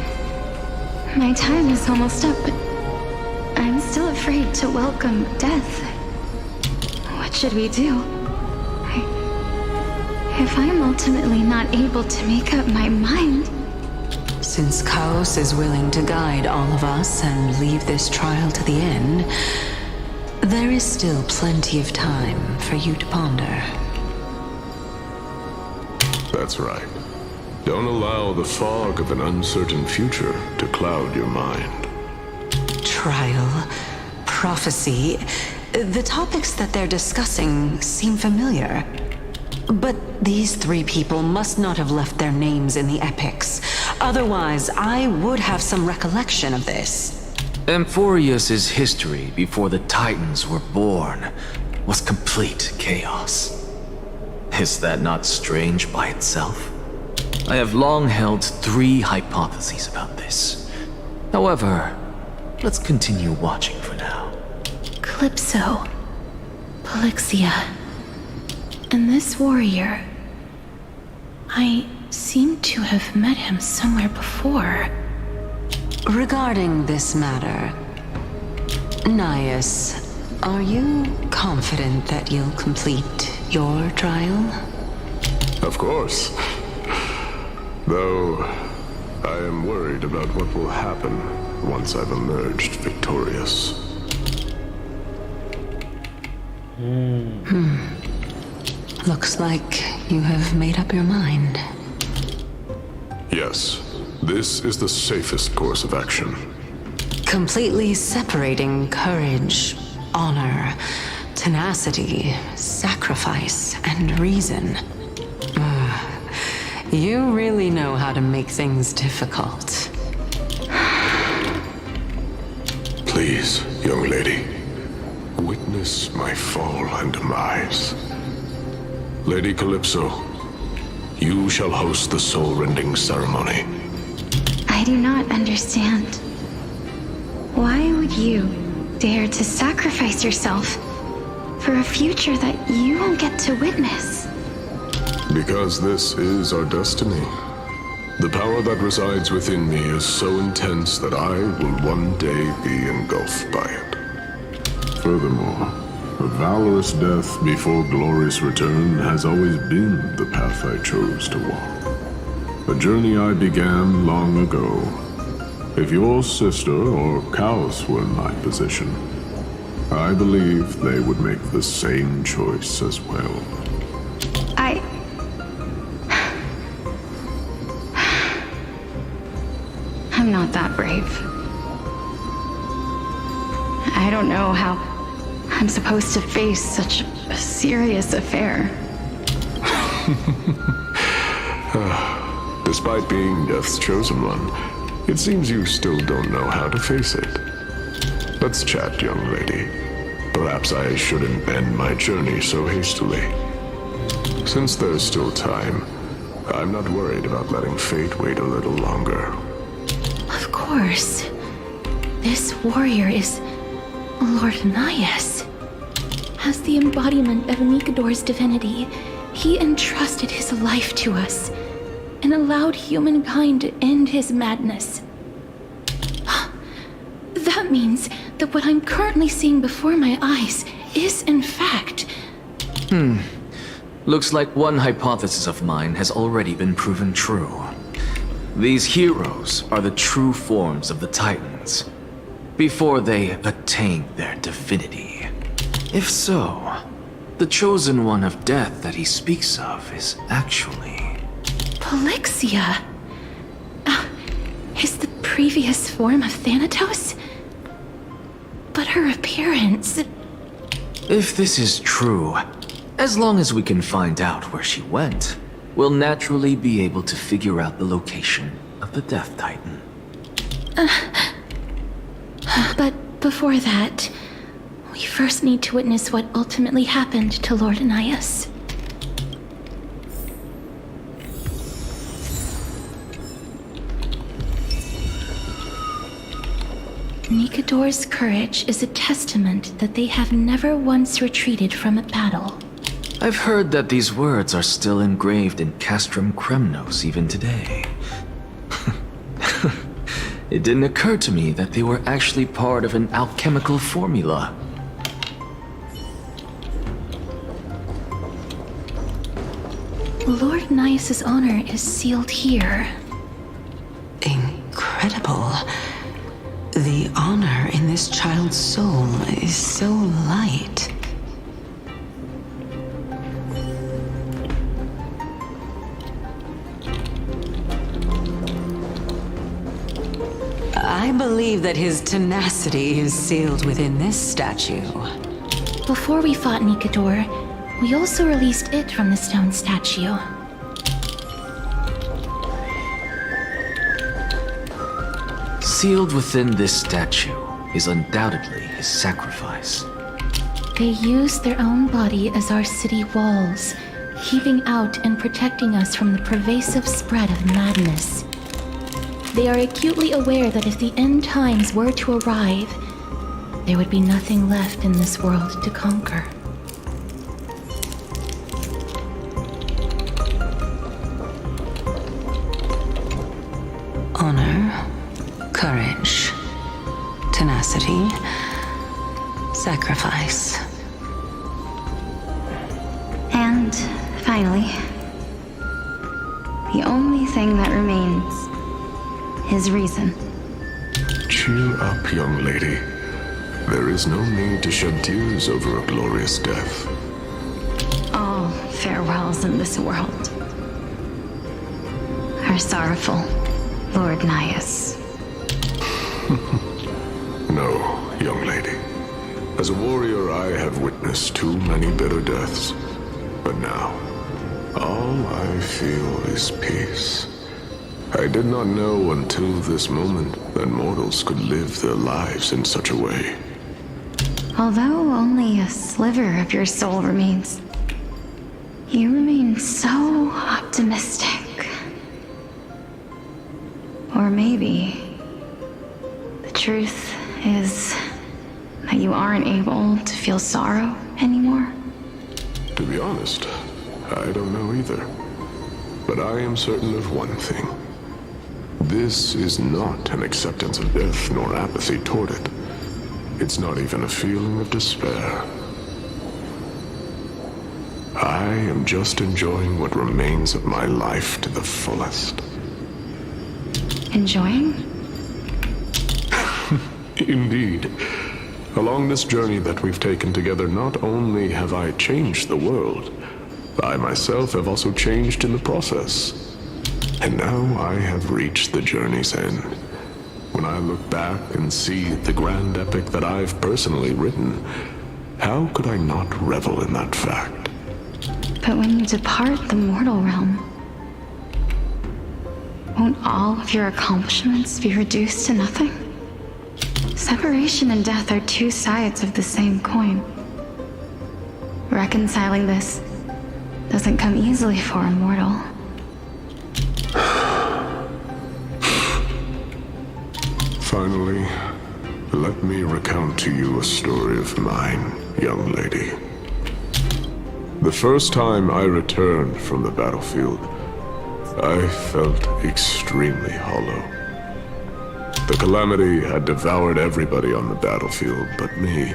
My time is almost up, but I'm still afraid to welcome death. What should we do? If I'm ultimately not able to make up my mind... Since Chaos is willing to guide all of us and leave this trial to the end, there is still plenty of time for you to ponder. That's right. Don't allow the fog of an uncertain future to cloud your mind. Trial, prophecy, the topics that they're discussing seem familiar. But these three people must not have left their names in the epics. Otherwise, I would have some recollection of this. Amphoreus' history before the Titans were born was complete chaos. Is that not strange by itself? I have long held 3 hypotheses about this. However, let's continue watching for now. Calypso, Polixia, and this warrior. I seem to have met him somewhere before. Regarding this matter, Nias, are you confident that you'll complete your trial? Of course. Though, I am worried about what will happen once I've emerged victorious. Looks like you have made up your mind. Yes, this is the safest course of action. Completely separating courage, honor, tenacity, sacrifice, and reason. You really know how to make things difficult. Please, young lady, witness my fall and demise. Lady Calypso, you shall host the soul-rending ceremony. I do not understand. Why would you dare to sacrifice yourself for a future that you won't get to witness? Because this is our destiny. The power that resides within me is so intense that I will one day be engulfed by it. Furthermore, a valorous death before glorious return has always been the path I chose to walk. A journey I began long ago. If your sister or Chaos were in my position, I believe they would make the same choice as well. I'm not that brave. I don't know how I'm supposed to face such a serious affair. Despite being Death's chosen one, it seems you still don't know how to face it. Let's chat, young lady. Perhaps I shouldn't end my journey so hastily. Since there's still time, I'm not worried about letting fate wait a little longer. Of course. This warrior is Lord Nias. As the embodiment of Nikador's divinity, he entrusted his life to us and allowed humankind to end his madness. That means that what I'm currently seeing before my eyes is, in fact... Looks like one hypothesis of mine has already been proven true. These heroes are the true forms of the Titans, before they attained their divinity. If so, the chosen one of death that he speaks of is actually Felixia. Is the previous form of Thanatos? But her appearance... If this is true, as long as we can find out where she went, we'll naturally be able to figure out the location of the Death Titan. But before that, we first need to witness what ultimately happened to Lord Anias. Nikador's courage is a testament that they have never once retreated from a battle. I've heard that these words are still engraved in Castrum Kremnos even today. It didn't occur to me that they were actually part of an alchemical formula. Lord Nias's honor is sealed here. Incredible. The honor in this child's soul is so light. I believe that his tenacity is sealed within this statue. Before we fought Nikador, we also released it from the stone statue. Sealed within this statue is undoubtedly his sacrifice. They used their own body as our city walls, heaving out and protecting us from the pervasive spread of madness. They are acutely aware that if the end times were to arrive, there would be nothing left in this world to conquer. Honor, courage, tenacity, sacrifice. And finally, the only thing that remains is reason. Cheer up, young lady. There is no need to shed tears over a glorious death. All farewells in this world are sorrowful, Lord Nias. No, young lady. As a warrior, I have witnessed too many bitter deaths. But now, all I feel is peace. I did not know until this moment that mortals could live their lives in such a way. Although only a sliver of your soul remains, you remain so optimistic. Or maybe the truth is that you aren't able to feel sorrow anymore. To be honest, I don't know either. But I am certain of one thing. This is not an acceptance of death nor apathy toward it. It's not even a feeling of despair. I am just enjoying what remains of my life to the fullest. Enjoying? Indeed. Along this journey that we've taken together, not only have I changed the world, I myself have also changed in the process. And now I have reached the journey's end. When I look back and see the grand epic that I've personally written, how could I not revel in that fact? But when you depart the mortal realm, won't all of your accomplishments be reduced to nothing? Separation and death are two sides of the same coin. Reconciling this doesn't come easily for a mortal. Finally, let me recount to you a story of mine, young lady. The first time I returned from the battlefield, I felt extremely hollow. The calamity had devoured everybody on the battlefield but me.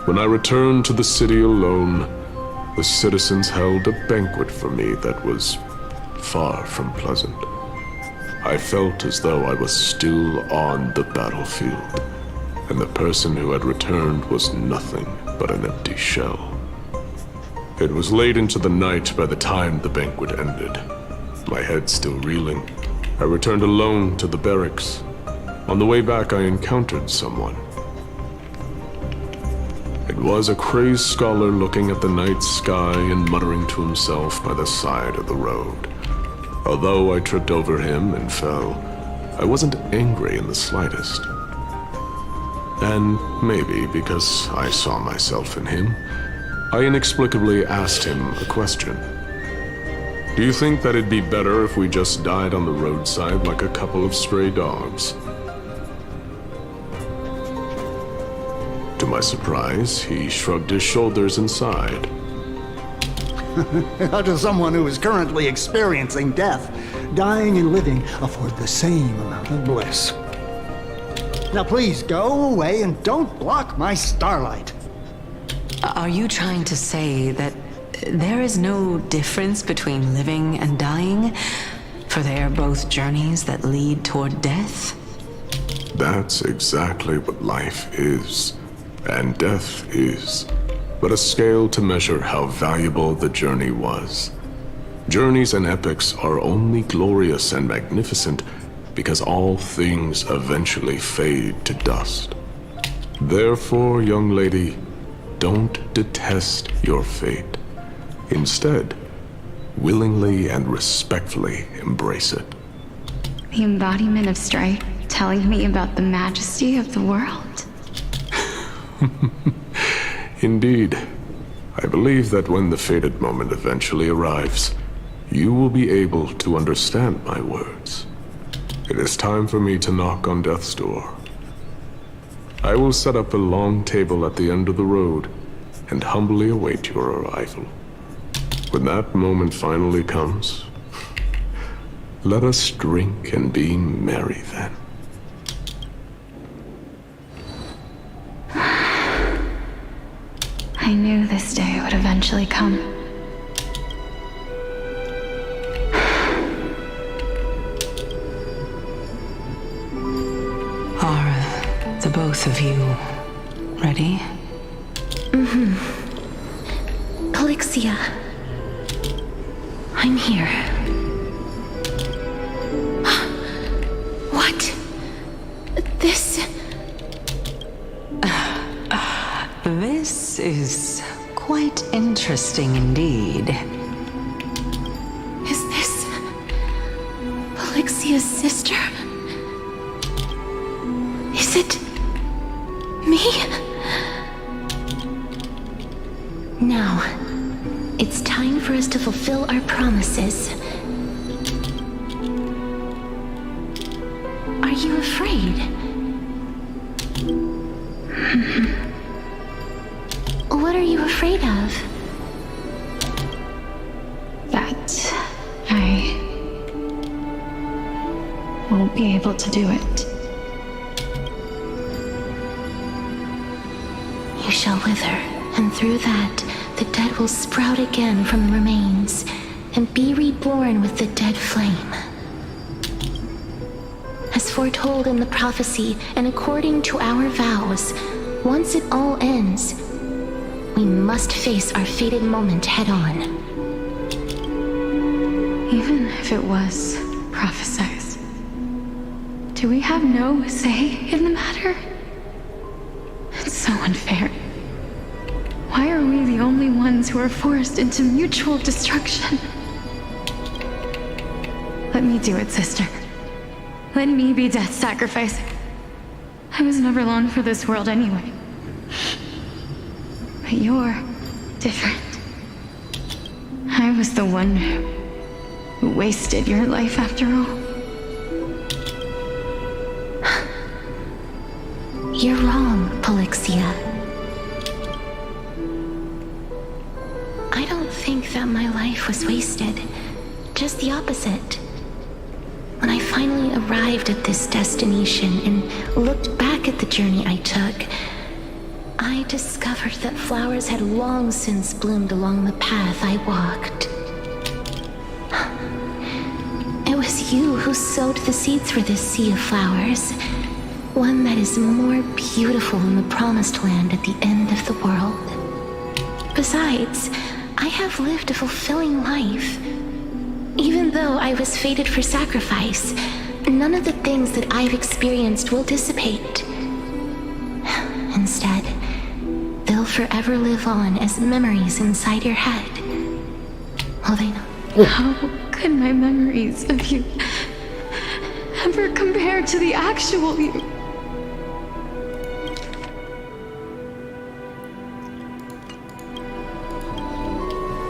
When I returned to the city alone, the citizens held a banquet for me that was far from pleasant. I felt as though I was still on the battlefield, and the person who had returned was nothing but an empty shell. It was late into the night by the time the banquet ended. my head still reeling, I returned alone to the barracks. On the way back, I encountered someone. It was a crazed scholar looking at the night sky and muttering to himself by the side of the road. Although I tripped over him and fell, I wasn't angry in the slightest. And maybe because I saw myself in him, I inexplicably asked him a question. Do you think that it'd be better if we just died on the roadside like a couple of stray dogs? To my surprise, he shrugged his shoulders and sighed. How does someone who is currently experiencing death, dying and living, afford the same amount of bliss? Now please go away and don't block my starlight. Are you trying to say that there is no difference between living and dying? For they are both journeys that lead toward death? That's exactly what life is, and death is, but a scale to measure how valuable the journey was. Journeys and epics are only glorious and magnificent because all things eventually fade to dust. Therefore, young lady, don't detest your fate. Instead, willingly and respectfully embrace it. The embodiment of strife telling me about the majesty of the world. Indeed. I believe that when the fated moment eventually arrives, you will be able to understand my words. It is time for me to knock on death's door. I will set up a long table at the end of the road and humbly await your arrival. When that moment finally comes, let us drink and be merry then. I knew this day would eventually come. Are the both of you ready? Mm-hmm. Polixia. I'm here. What? This... This is quite interesting indeed. Is this... Polixia's sister? Is it... me? Now, it's time for us to fulfill our promises. Are you afraid? What are you afraid of? That I won't be able to do it. You shall wither, and through that, the dead will sprout again from the remains, and be reborn with the dead flame. As foretold in the prophecy, and according to our vows, once it all ends, we must face our fated moment head-on. Even if it was prophesied, do we have no say in the matter? It's so unfair. Why are we the only ones who are forced into mutual destruction? Let me do it, sister. Let me be death's sacrifice. I was never long for this world anyway. But you're different. I was the one who wasted your life after all. You're wrong, Polixia. I don't think that my life was wasted. Just the opposite. When I finally arrived at this destination and looked back at the journey I took, I discovered that flowers had long since bloomed along the path I walked. It was you who sowed the seeds for this sea of flowers, one that is more beautiful than the promised land at the end of the world. Besides, I have lived a fulfilling life. Even though I was fated for sacrifice, none of the things that I've experienced will dissipate. Instead, they'll forever live on as memories inside your head. Will they not? How could my memories of you ever compare to the actual you?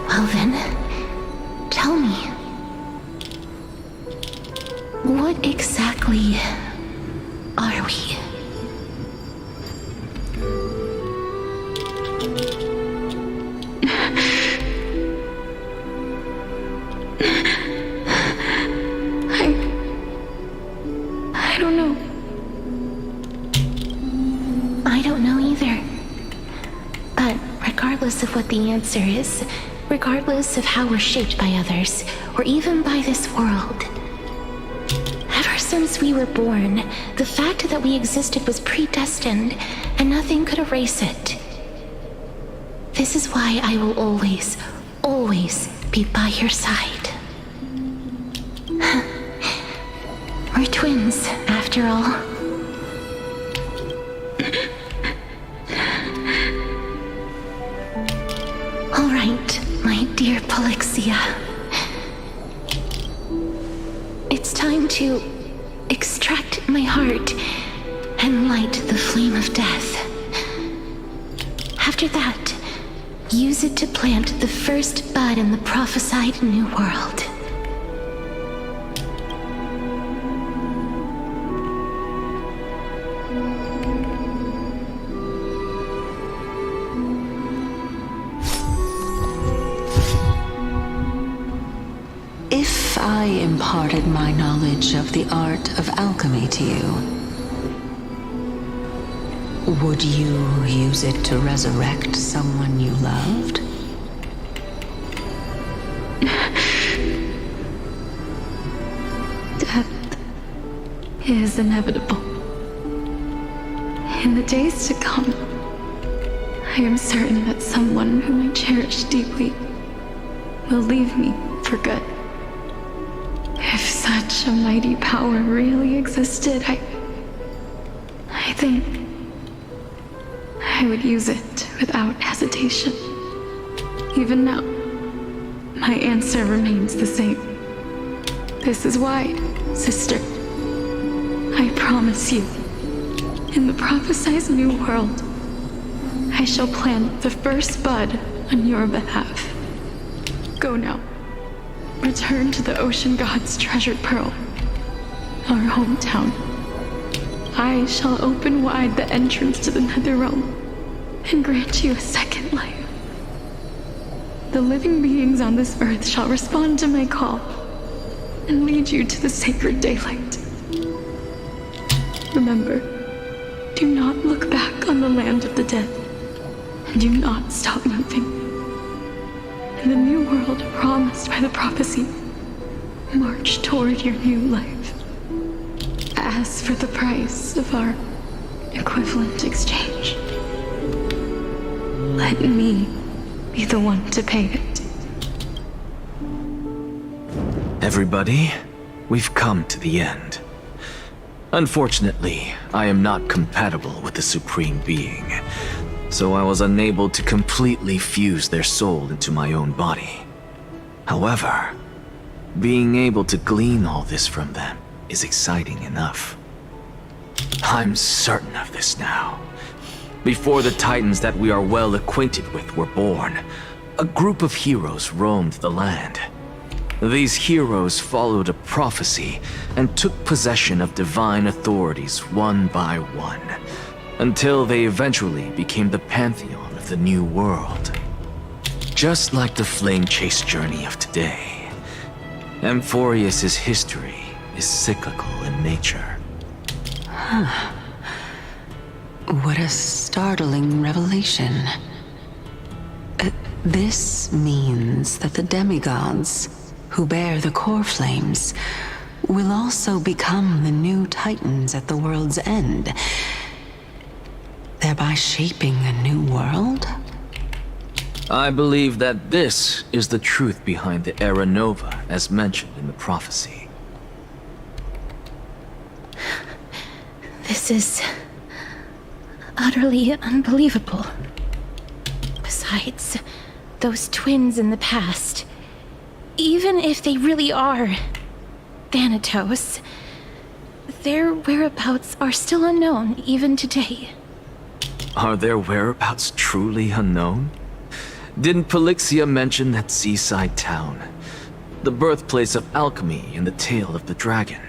Well then, tell me, what exactly are we? I don't know. I don't know either. But regardless of what the answer is, regardless of how we're shaped by others, or even by this world, ever since we were born, the fact that we existed was predestined, and nothing could erase it. This is why I will always, always be by your side. We're twins, after all. All right, my dear Polixia. It's time to extract my heart and light the flame of death. After that, use it to plant the first bud in the prophesied new world. If I imparted my knowledge of the art of alchemy to you, would you use it to resurrect someone you loved? Death is inevitable. In the days to come, I am certain that someone whom I cherish deeply will leave me for good. If such a mighty power really existed, I think I would use it without hesitation. Even now, my answer remains the same. This is why, sister, I promise you, in the prophesied new world, I shall plant the first bud on your behalf. Go now. Return to the ocean god's treasured pearl, our hometown. I shall open wide the entrance to the nether realm and grant you a second life. The living beings on this earth shall respond to my call and lead you to the sacred daylight. Remember, do not look back on the land of the dead, and do not stop moving. In the new world promised by the prophecy, march toward your new life. As for the price of our equivalent exchange, let me be the one to pay it. Everybody, we've come to the end. Unfortunately, I am not compatible with the Supreme Being, so I was unable to completely fuse their soul into my own body. However, being able to glean all this from them is exciting enough. I'm certain of this now. Before the Titans that we are well acquainted with were born, a group of heroes roamed the land. These heroes followed a prophecy and took possession of divine authorities one by one, until they eventually became the pantheon of the new world. Just like the flame chase journey of today, Amphoreus' history is cyclical in nature. Huh. What a startling revelation. This means that the demigods, who bear the core flames, will also become the new Titans at the world's end, thereby shaping a new world? I believe that this is the truth behind the Era Nova as mentioned in the prophecy. This is utterly unbelievable. Besides, those twins in the past, even if they really are Thanatos, their whereabouts are still unknown even today. Are their whereabouts truly unknown? Didn't Polixia mention that seaside town? The birthplace of alchemy and the tale of the dragon.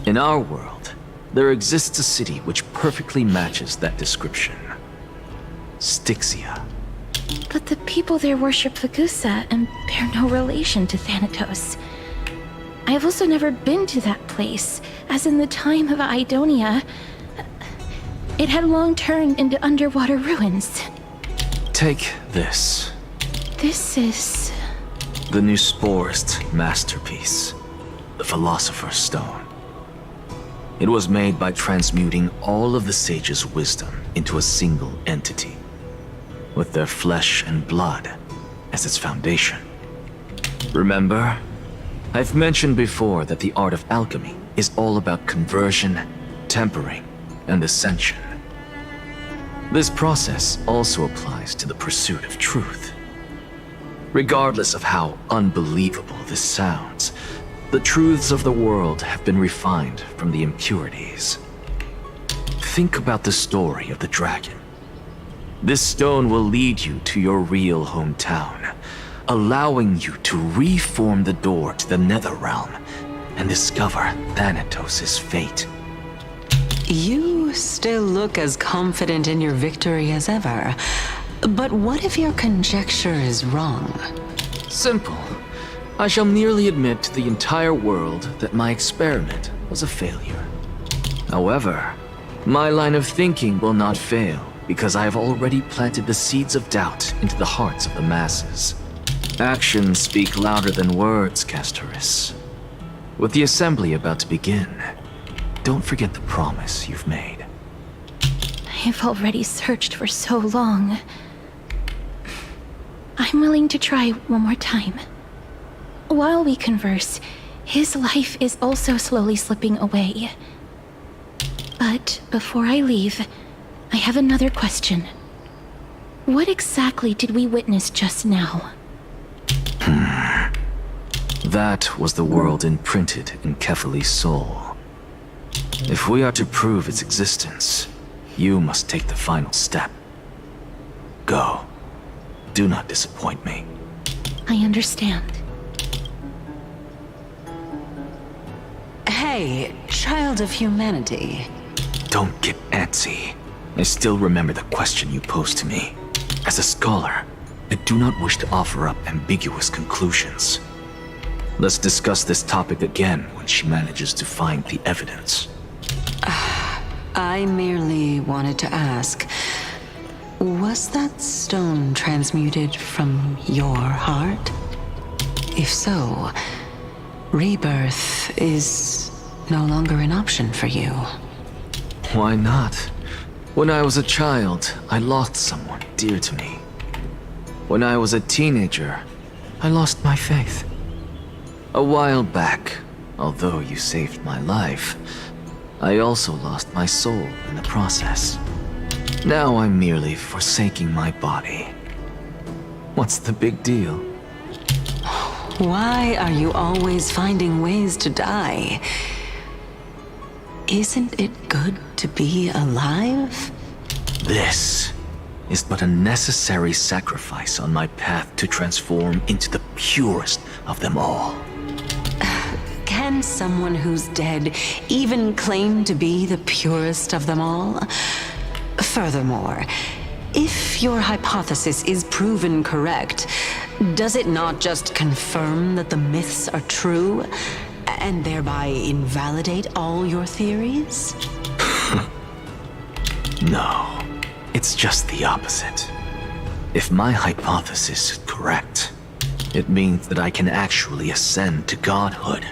In our world, there exists a city which perfectly matches that description. Styxia. But the people there worship Vagusa and bear no relation to Thanatos. I have also never been to that place, as in the time of Idonia, it had long turned into underwater ruins. Take this. This is... the new Sporist masterpiece, the Philosopher's Stone. It was made by transmuting all of the sages' wisdom into a single entity, with their flesh and blood as its foundation. Remember, I've mentioned before that the art of alchemy is all about conversion, tempering, and ascension. This process also applies to the pursuit of truth. Regardless of how unbelievable this sounds, the truths of the world have been refined from the impurities. Think about the story of the dragon. This stone will lead you to your real hometown, allowing you to reform the door to the nether realm and discover Thanatos' fate. You still look as confident in your victory as ever. But what if your conjecture is wrong? Simple. I shall merely admit to the entire world that my experiment was a failure. However, my line of thinking will not fail because I have already planted the seeds of doubt into the hearts of the masses. Actions speak louder than words, Castorice. With the assembly about to begin, don't forget the promise you've made. I've already searched for so long. I'm willing to try one more time. While we converse, his life is also slowly slipping away. But before I leave, I have another question. What exactly did we witness just now? That was the world imprinted in Kefali's soul. If we are to prove its existence, you must take the final step. Go. Do not disappoint me. I understand. Hey, child of humanity. Don't get antsy. I still remember the question you posed to me. As a scholar, I do not wish to offer up ambiguous conclusions. Let's discuss this topic again when she manages to find the evidence. I merely wanted to ask, was that stone transmuted from your heart? If so, rebirth is no longer an option for you. Why not? When I was a child, I lost someone dear to me. When I was a teenager, I lost my faith. A while back, although you saved my life, I also lost my soul in the process. Now I'm merely forsaking my body. What's the big deal? Why are you always finding ways to die? Isn't it good to be alive? This is but a necessary sacrifice on my path to transform into the purest of them all. Can someone who's dead even claim to be the purest of them all? Furthermore, if your hypothesis is proven correct, does it not just confirm that the myths are true, and thereby invalidate all your theories? No, it's just the opposite. If my hypothesis is correct, it means that I can actually ascend to godhood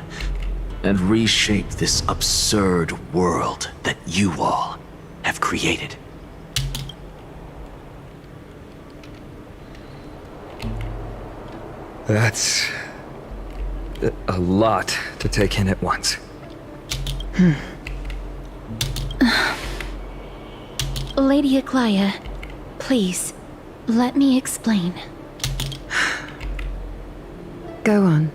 and reshape this absurd world that you all have created. That's a lot to take in at once. Lady Aglaya, please, let me explain. Go on.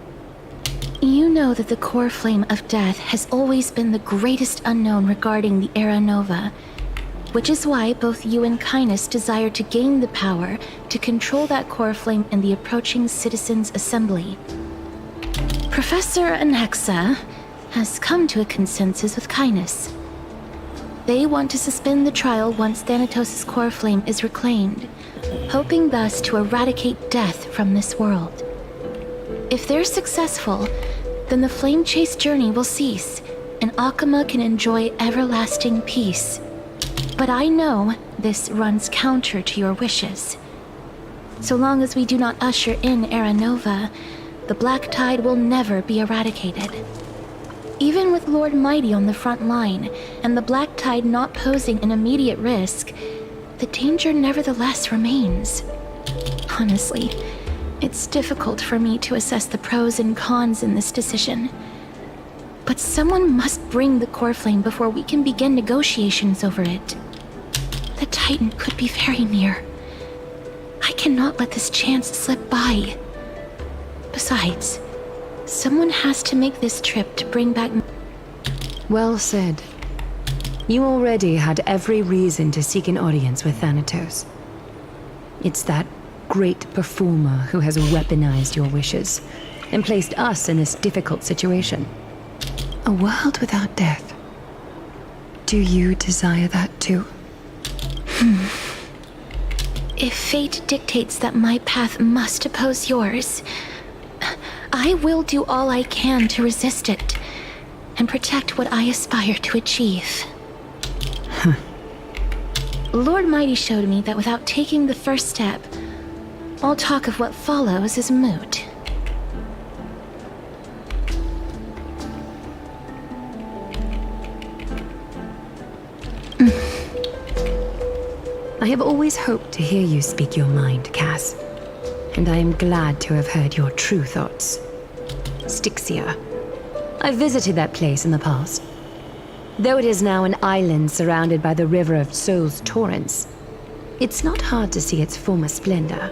You know that the core flame of death has always been the greatest unknown regarding the Era Nova, which is why both you and Kindness desire to gain the power to control that core flame in the approaching Citizens' Assembly. Professor Anaxa has come to a consensus with Kindness. They want to suspend the trial once Thanatos' core flame is reclaimed, hoping thus to eradicate death from this world. If they're successful, then the flame chase journey will cease, and Akama can enjoy everlasting peace. But I know this runs counter to your wishes. So long as we do not usher in Era Nova, the Black Tide will never be eradicated. Even with Lord Mighty on the front line, and the Black Tide not posing an immediate risk, the danger nevertheless remains. Honestly, it's difficult for me to assess the pros and cons in this decision. But someone must bring the core flame before we can begin negotiations over it. The Titan could be very near. I cannot let this chance slip by. Besides, someone has to make this trip to bring back... Well said. You already had every reason to seek an audience with Thanatos. It's that great performer who has weaponized your wishes and placed us in this difficult situation. A world without death. Do you desire that too? If fate dictates that my path must oppose yours, I will do all I can to resist it and protect what I aspire to achieve. Lord Mighty showed me that without taking the first step, all talk of what follows is moot. I have always hoped to hear you speak your mind, Cass. And I am glad to have heard your true thoughts. Styxia. I visited that place in the past. Though it is now an island surrounded by the river of Soul's torrents, it's not hard to see its former splendor.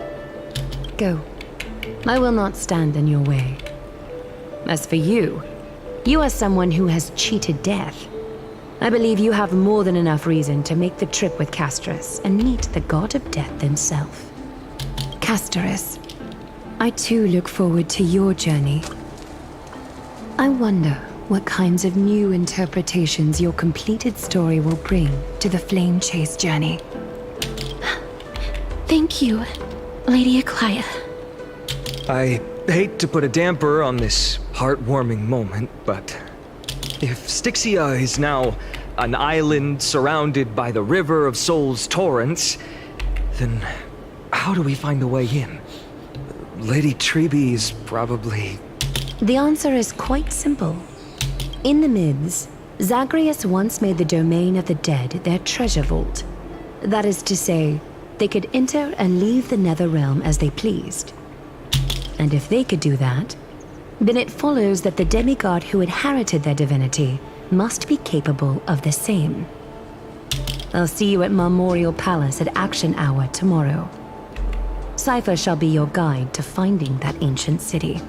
Go. I will not stand in your way. As for you, you are someone who has cheated death. I believe you have more than enough reason to make the trip with Castorice and meet the god of death himself. Castorice, I too look forward to your journey. I wonder what kinds of new interpretations your completed story will bring to the flame chase journey. Thank you, Lady Aglaya. I hate to put a damper on this heartwarming moment, but if Styxia is now an island surrounded by the river of Soul's torrents, then how do we find a way in? Lady Treby is probably... The answer is quite simple. In the Mids, Zagreus once made the domain of the dead their treasure vault. That is to say, they could enter and leave the Nether Realm as they pleased. And if they could do that, then it follows that the demigod who inherited their divinity must be capable of the same. I'll see you at Memorial Palace at Action Hour tomorrow. Cypher shall be your guide to finding that ancient city.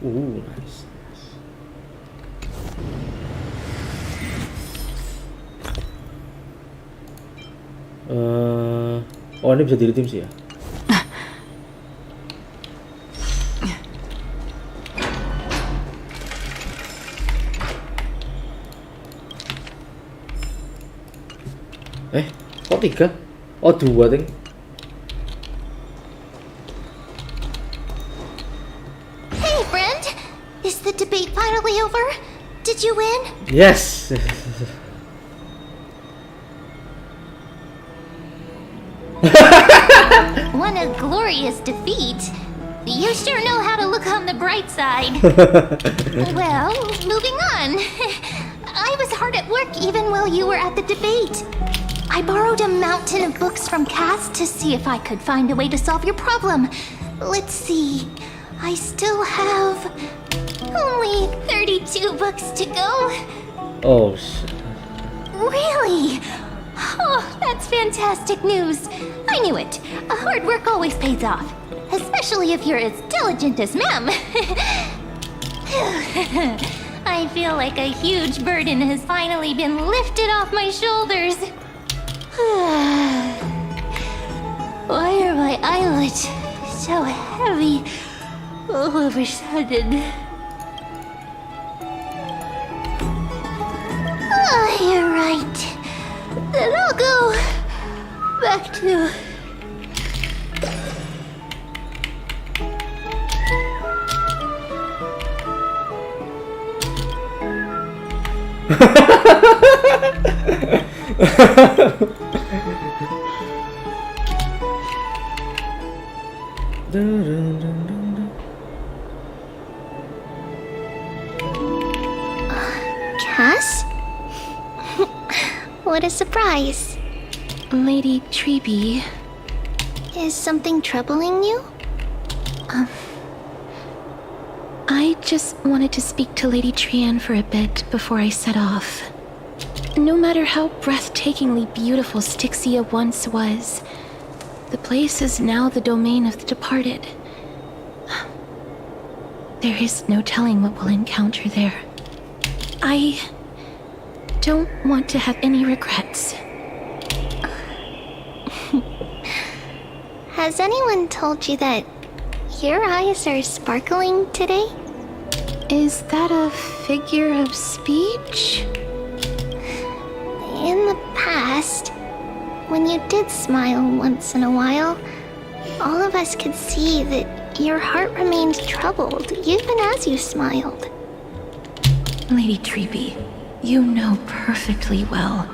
Ooh, nice. Oh, ini bisa di redeem sih ya? Kok 3? Oh 2 ting. Hey friend! Is the debate finally over? Did you win? Yes! What a glorious defeat. You sure know how to look on the bright side. Well, moving on. I was hard at work even while you were at the debate. I borrowed a mountain of books from Cass to see if I could find a way to solve your problem. Let's see. I still have only 32 books to go. Oh shit. Really? Oh, that's fantastic news. I knew it. Hard work always pays off. Especially if you're as diligent as Mem. I feel like a huge burden has finally been lifted off my shoulders. Why are my eyelids so heavy all of a sudden? Oh, you're right. Then I'll go back to... Cass? What a surprise. Lady Treeby. Is something troubling you? I just wanted to speak to Lady Trian for a bit before I set off. No matter how breathtakingly beautiful Styxia once was, the place is now the domain of the departed. There is no telling what we'll encounter there. I don't want to have any regrets. Has anyone told you that your eyes are sparkling today? Is that a figure of speech? In the past, when you did smile once in a while, all of us could see that your heart remained troubled even as you smiled. Lady Treeby, you know perfectly well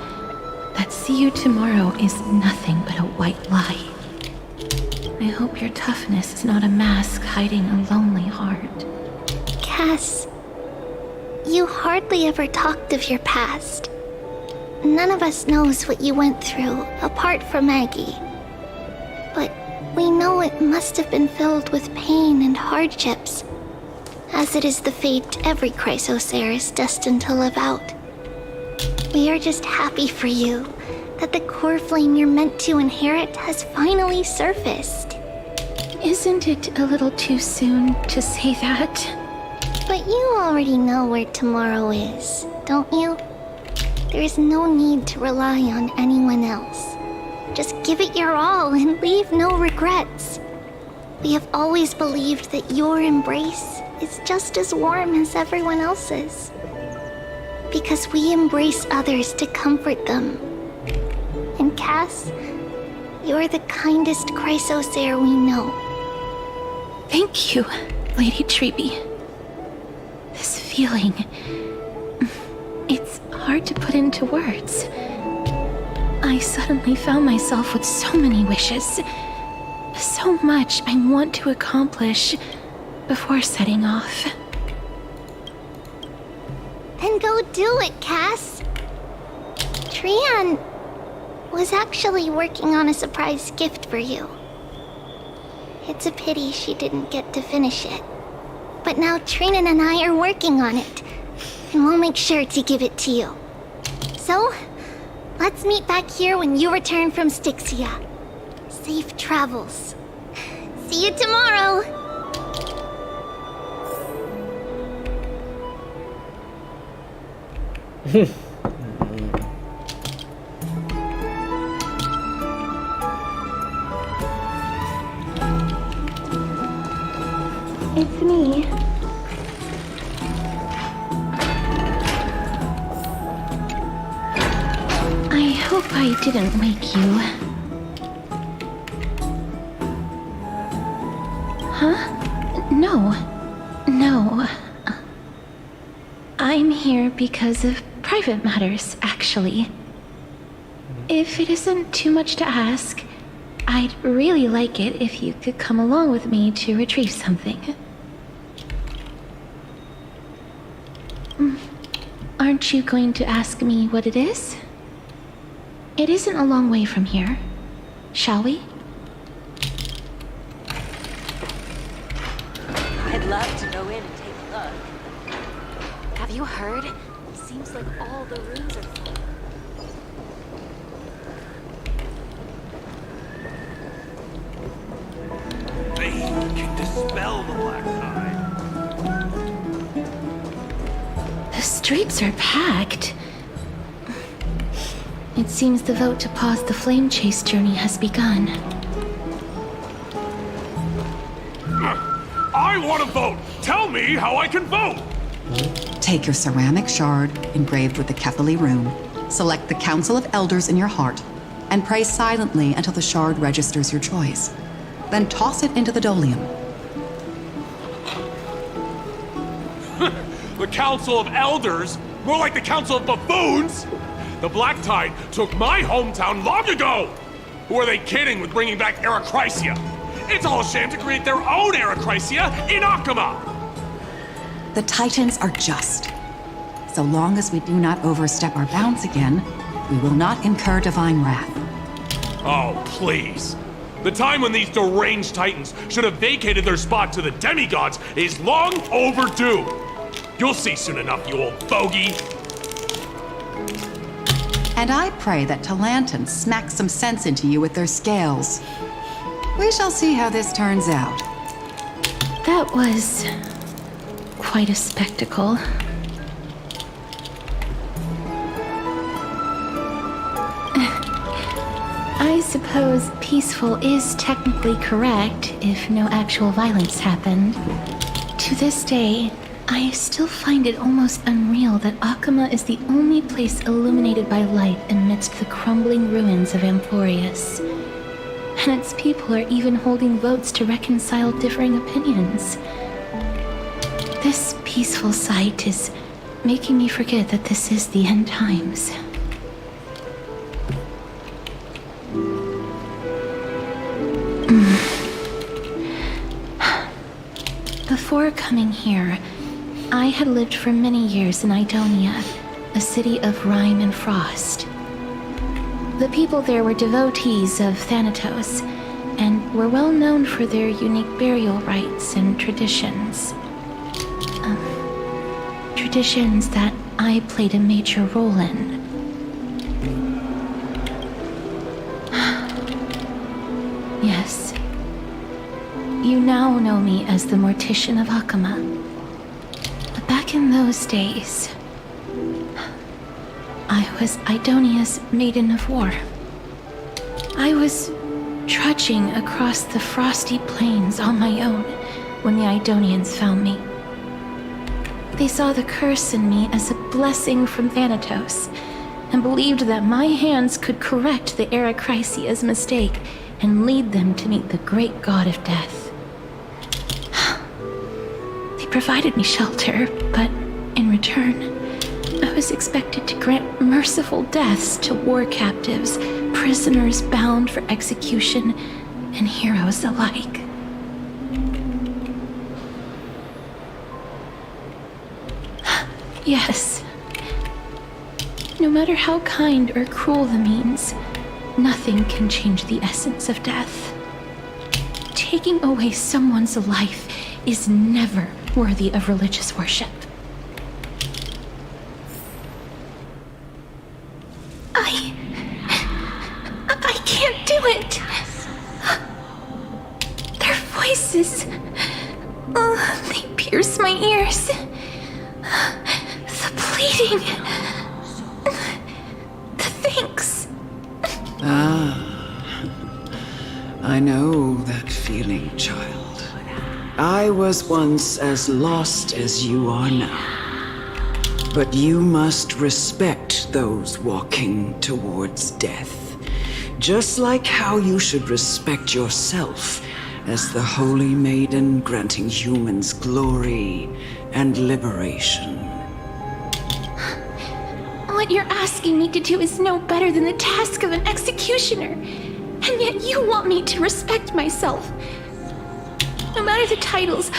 that see you tomorrow is nothing but a white lie. I hope your toughness is not a mask hiding a lonely heart. Cass, you hardly ever talked of your past. None of us knows what you went through, apart from Maggie. But we know it must have been filled with pain and hardships, as it is the fate every Chrysosaur is destined to live out. We are just happy for you that the core flame you're meant to inherit has finally surfaced. Isn't it a little too soon to say that? But you already know where tomorrow is, don't you? There is no need to rely on anyone else. Just give it your all and leave no regrets. We have always believed that your embrace is just as warm as everyone else's. Because we embrace others to comfort them. And Cass, you're the kindest Chrysosaur we know. Thank you, Lady Treeby. This feeling... it's hard to put into words. I suddenly found myself with so many wishes. So much I want to accomplish before setting off. Then go do it, Cass. Trian was actually working on a surprise gift for you. It's a pity she didn't get to finish it. But now Trinan and I are working on it, and we'll make sure to give it to you. So, let's meet back here when you return from Styxia. Safe travels. See you tomorrow! It's me. I hope I didn't wake you. Huh? No. No. I'm here because of private matters, actually. If it isn't too much to ask, I'd really like it if you could come along with me to retrieve something. Aren't you going to ask me what it is? It isn't a long way from here. Shall we? I'd love to go in and take a look. Have you heard? Seems like all the rooms are full. They can dispel the black tide. The streets are packed. It seems the vote to pause the flame chase journey has begun. I want to vote! Tell me how I can vote! Take your ceramic shard engraved with the Kefali rune, select the Council of Elders in your heart, and pray silently until the shard registers your choice. Then toss it into the Dolium. The Council of Elders? More like the Council of Buffoons! The Black Tide took my hometown long ago! Who are they kidding with bringing back Arachrysia? It's all a sham to create their own Arachrysia in Akama! The Titans are just. So long as we do not overstep our bounds again, we will not incur divine wrath. Oh, please. The time when these deranged Titans should have vacated their spot to the demigods is long overdue. You'll see soon enough, you old bogey. And I pray that Talantans smack some sense into you with their scales. We shall see how this turns out. That was quite a spectacle. I suppose peaceful is technically correct if no actual violence happened. To this day, I still find it almost unreal that Akama is the only place illuminated by light amidst the crumbling ruins of Amphoreus. And its people are even holding votes to reconcile differing opinions. This peaceful sight is making me forget that this is the end times. Before coming here, I had lived for many years in Idonia, a city of rime and frost. The people there were devotees of Thanatos, and were well known for their unique burial rites and traditions. Traditions that I played a major role in. Yes. You now know me as the Mortician of Akama. But back in those days, I was Idonia's Maiden of War. I was trudging across the frosty plains on my own when the Idonians found me. They saw the curse in me as a blessing from Thanatos, and believed that my hands could correct the Arachrysia's mistake and lead them to meet the great god of death. They provided me shelter, but in return, I was expected to grant merciful deaths to war captives, prisoners bound for execution, and heroes alike. Yes. No matter how kind or cruel the means, nothing can change the essence of death. Taking away someone's life is never worthy of religious worship. I can't do it. Their voices, they pierce my ears. The pleading, the thanks. I know that feeling, child. I was once as lost as you are now. But you must respect those walking towards death, just like how you should respect yourself as the Holy Maiden granting humans glory and liberation. What you're asking me to do is no better than the task of an executioner. And yet you want me to respect myself. No matter the titles,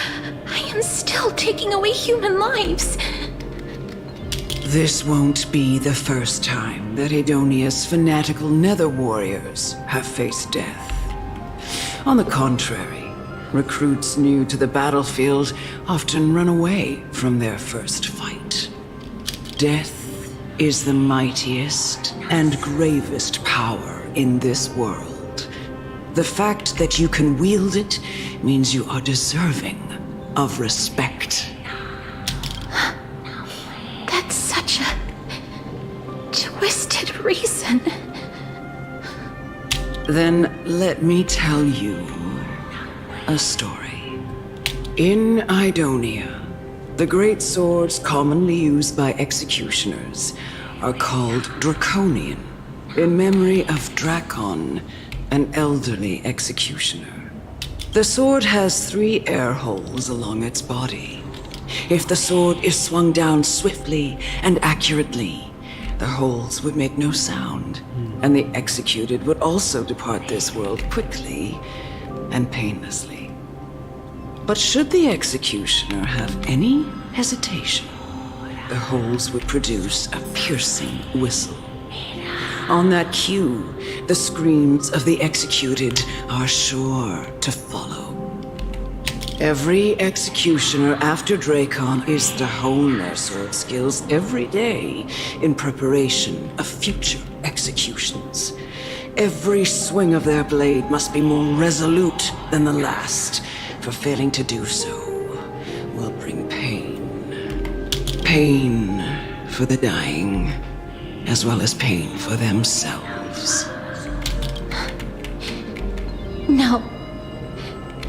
I am still taking away human lives. This won't be the first time that Edonia's fanatical nether warriors have faced death. On the contrary, recruits new to the battlefield often run away from their first fight. Death is the mightiest and gravest power in this world. The fact that you can wield it means you are deserving of respect. That's such a twisted reason. Then let me tell you a story. In Idonia, the great swords commonly used by executioners are called Draconian, in memory of Drakon, an elderly executioner. The sword has 3 air holes along its body. If the sword is swung down swiftly and accurately, the holes would make no sound, and the executed would also depart this world quickly and painlessly. But should the executioner have any hesitation, the holes would produce a piercing whistle. On that cue, the screams of the executed are sure to follow. Every executioner after Drakon is to hone their sword skills every day in preparation of future executions. Every swing of their blade must be more resolute than the last, for failing to do so will bring pain. Pain for the dying, as well as pain for themselves. No.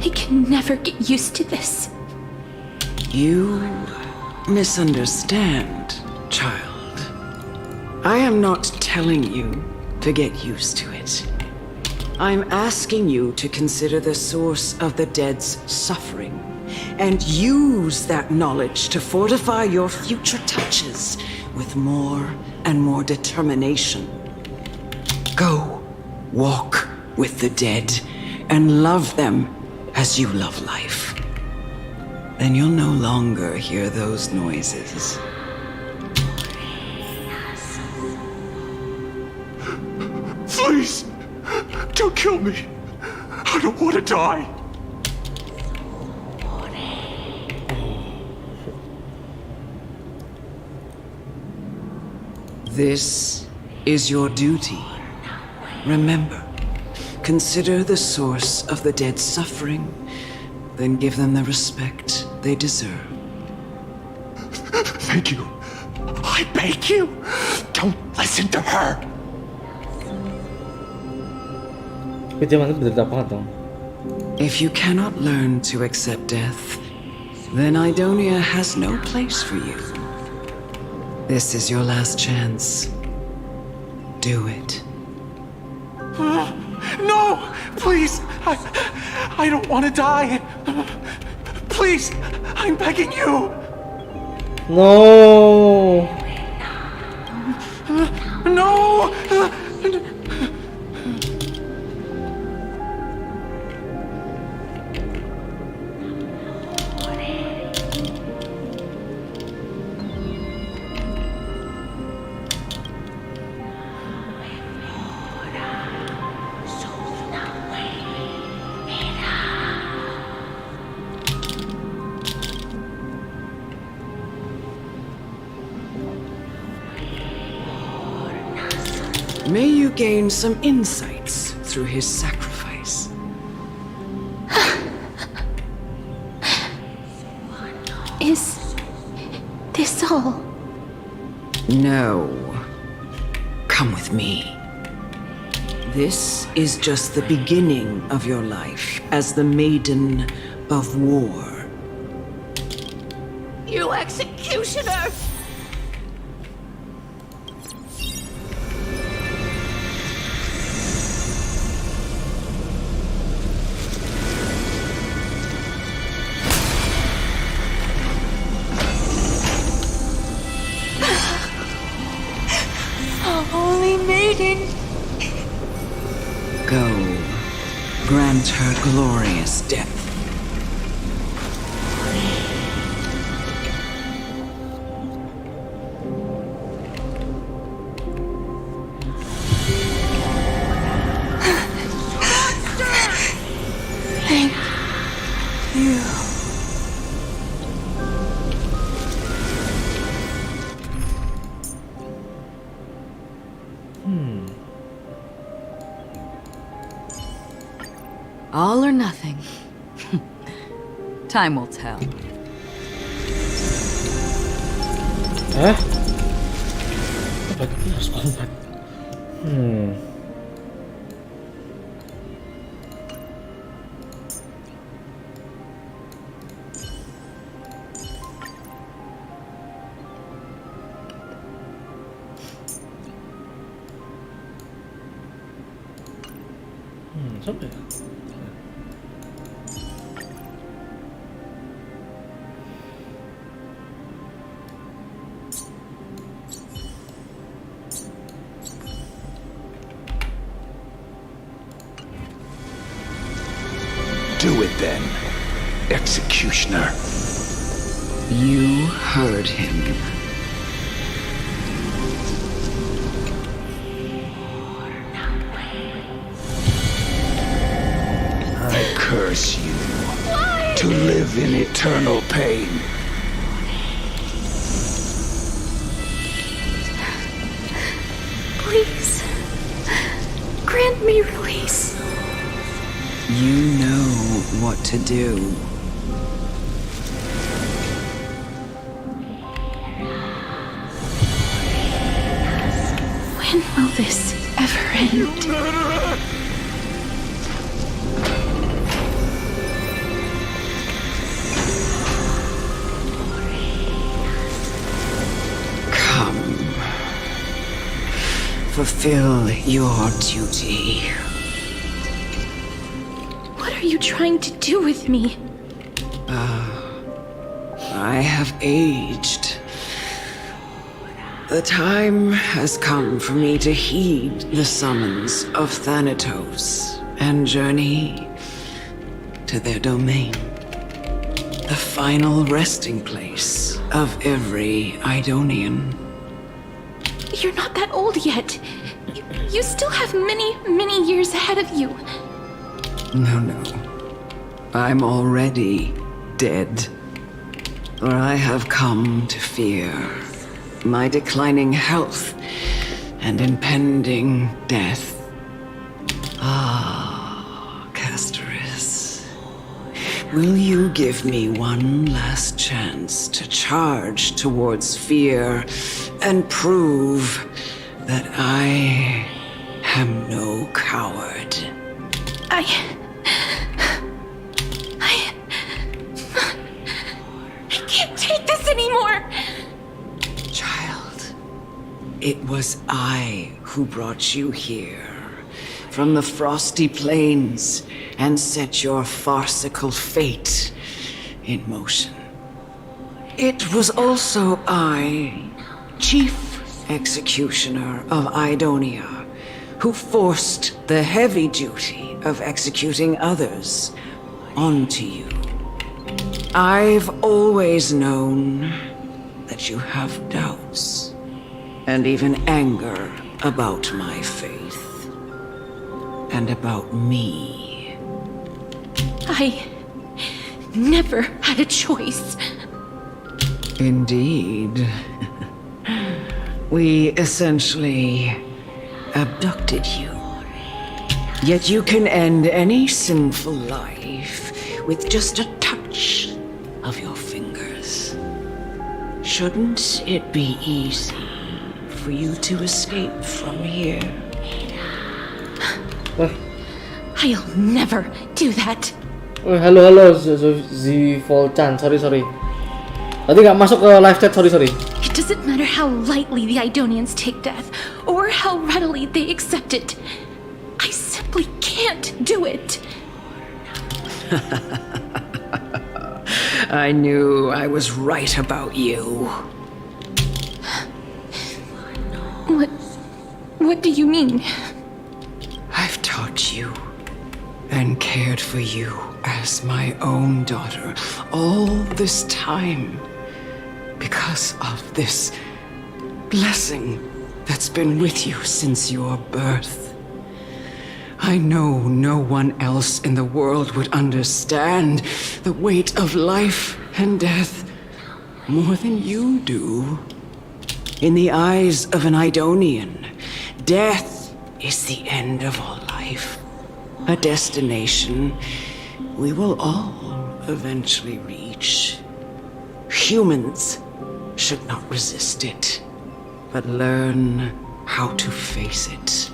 I can never get used to this. You misunderstand, child. I am not telling you to get used to it. I'm asking you to consider the source of the dead's suffering and use that knowledge to fortify your future touches with more and more determination. Go, walk with the dead and love them as you love life. Then you'll no longer hear those noises. Please, don't kill me. I don't want to die. This is your duty. Remember, consider the source of the dead's suffering, then give them the respect they deserve. Thank you. I beg you, don't listen to her. If you cannot learn to accept death, then Idonia has no place for you. This is your last chance. Do it. No, please, I don't want to die. Please, I'm begging you. No. No. May you gain some insights through his sacrifice. Is this all? No. Come with me. This is just the beginning of your life as the Maiden of War. You executioner! Holy Maiden! Go. Grant her glorious death. Thank you. All or nothing. Time will tell. Berarti harus kombat. Siapa ya? Do it then, executioner. You heard him. I curse you to live in eternal pain. Please, grant me release. You know what to do. When will this ever end? Come. Fulfill your duty. What are you trying to do with me? I have aged. The time has come for me to heed the summons of Thanatos and journey to their domain. The final resting place of every Idonian. You're not that old yet. You still have many, many years ahead of you. No. I'm already dead. For I have come to fear my declining health and impending death. Castorice. Will you give me one last chance to charge towards fear and prove that I am no coward? I can't take this anymore! Child, it was I who brought you here from the frosty plains and set your farcical fate in motion. It was also I, Chief Executioner of Idonia, who forced the heavy duty of executing others onto you. I've always known that you have doubts and even anger about my faith and about me. I never had a choice. Indeed. We essentially abducted you. Yet you can end any sinful life with just a touch of your fingers. Shouldn't it be easy for you to escape from here? I'll never do that. Halo Zivolchan, sorry. Tadi nggak masuk ke live chat, sorry. It doesn't matter how lightly the Idonians take death, or how readily they accept it. I simply can't do it. I knew I was right about you. What do you mean? I've taught loved you and cared for you as my own daughter all this time because of this blessing that's been with you since your birth. I know no one else in the world would understand the weight of life and death more than you do. In the eyes of an Idonian, death is the end of all life. A destination we will all eventually reach. Humans should not resist it, but learn how to face it.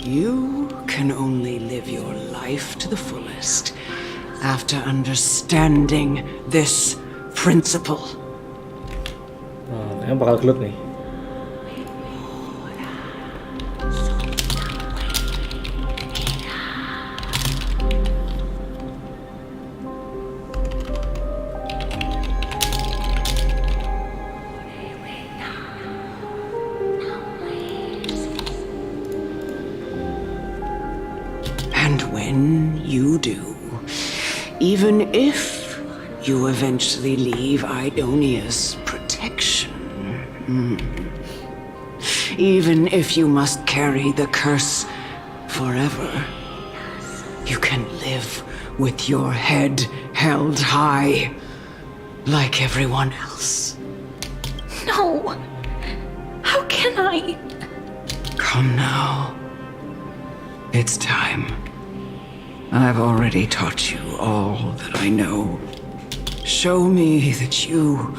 You can only live your life to the fullest after understanding this principle. Yang bakal gelut nih. Even if you eventually leave Idonia's protection, even if you must carry the curse forever, you can live with your head held high, like everyone else. No! How can I? Come now. It's time. I've already taught you all that I know. Show me that you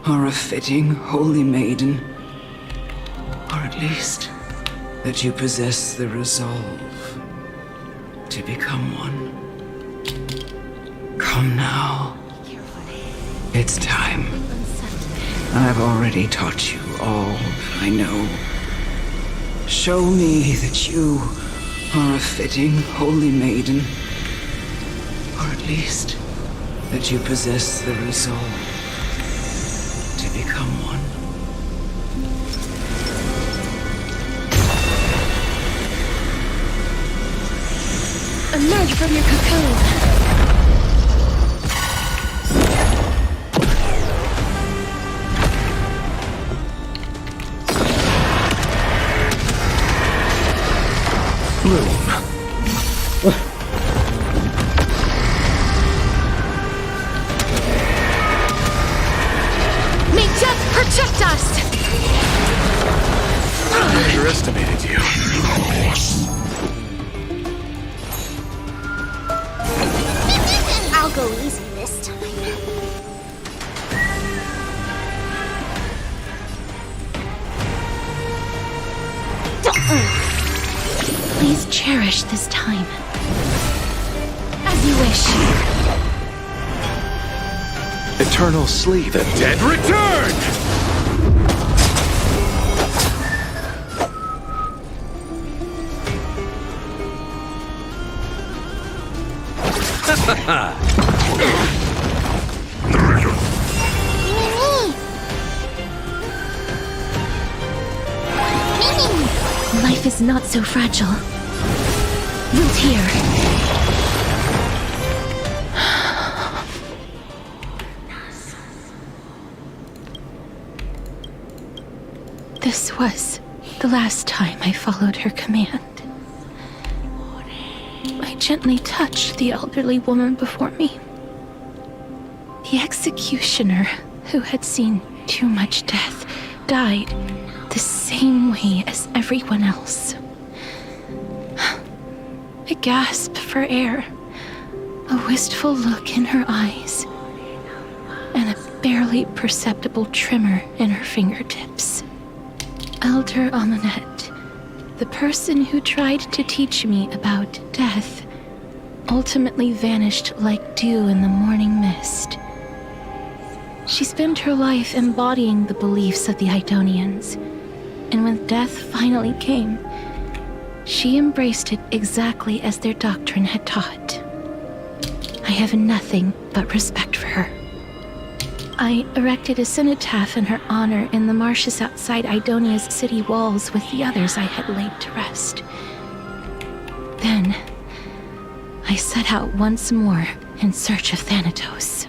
are a fitting holy maiden, or at least that you possess the resolve to become one. Come now. It's time. I've already taught you all that I know. Show me that you are a fitting holy maiden, or at least that you possess the resolve to become one. Emerge from your cocoon! May death protect us! I underestimated you. I'll go easy this time. Please cherish this time. As you wish. Eternal sleep. The dead return! Life is not so fragile. Root here. This was the last time I followed her command. I gently touched the elderly woman before me. The executioner, who had seen too much death, died the same way as everyone else. A gasp for air, a wistful look in her eyes, and a barely perceptible tremor in her fingertips. Elder Amunet, the person who tried to teach me about death, ultimately vanished like dew in the morning mist. She spent her life embodying the beliefs of the Idonians, and when death finally came, she embraced it exactly as their doctrine had taught. I have nothing but respect for her. I erected a cenotaph in her honor in the marshes outside Idonia's city walls with the others I had laid to rest. Then, I set out once more in search of Thanatos.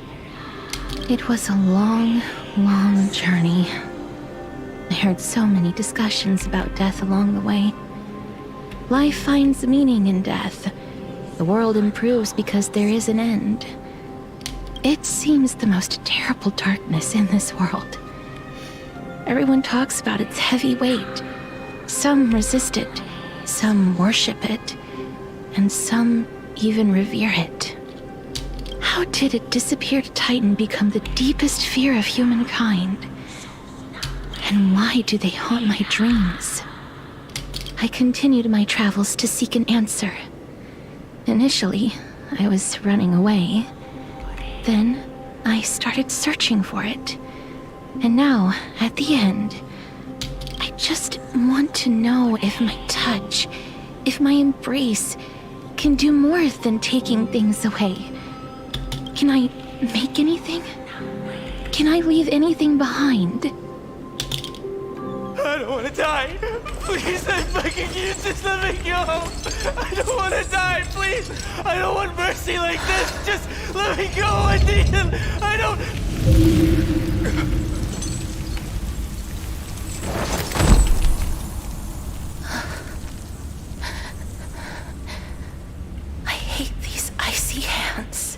It was a long, long journey. I heard so many discussions about death along the way. Life finds meaning in death. The world improves because there is an end. It seems the most terrible darkness in this world. Everyone talks about its heavy weight. Some resist it, some worship it, and some even revere it. How did a disappeared titan become the deepest fear of humankind? And why do they haunt my dreams? I continued my travels to seek an answer. Initially, I was running away. Then, I started searching for it. And now, at the end, I just want to know if my touch, if my embrace, can do more than taking things away. Can I make anything? Can I leave anything behind? I don't want to die. Please, I'm begging you, just let me go. I don't want to die, please. I don't want mercy like this. Just let me go. I need it. I don't... I hate these icy hands.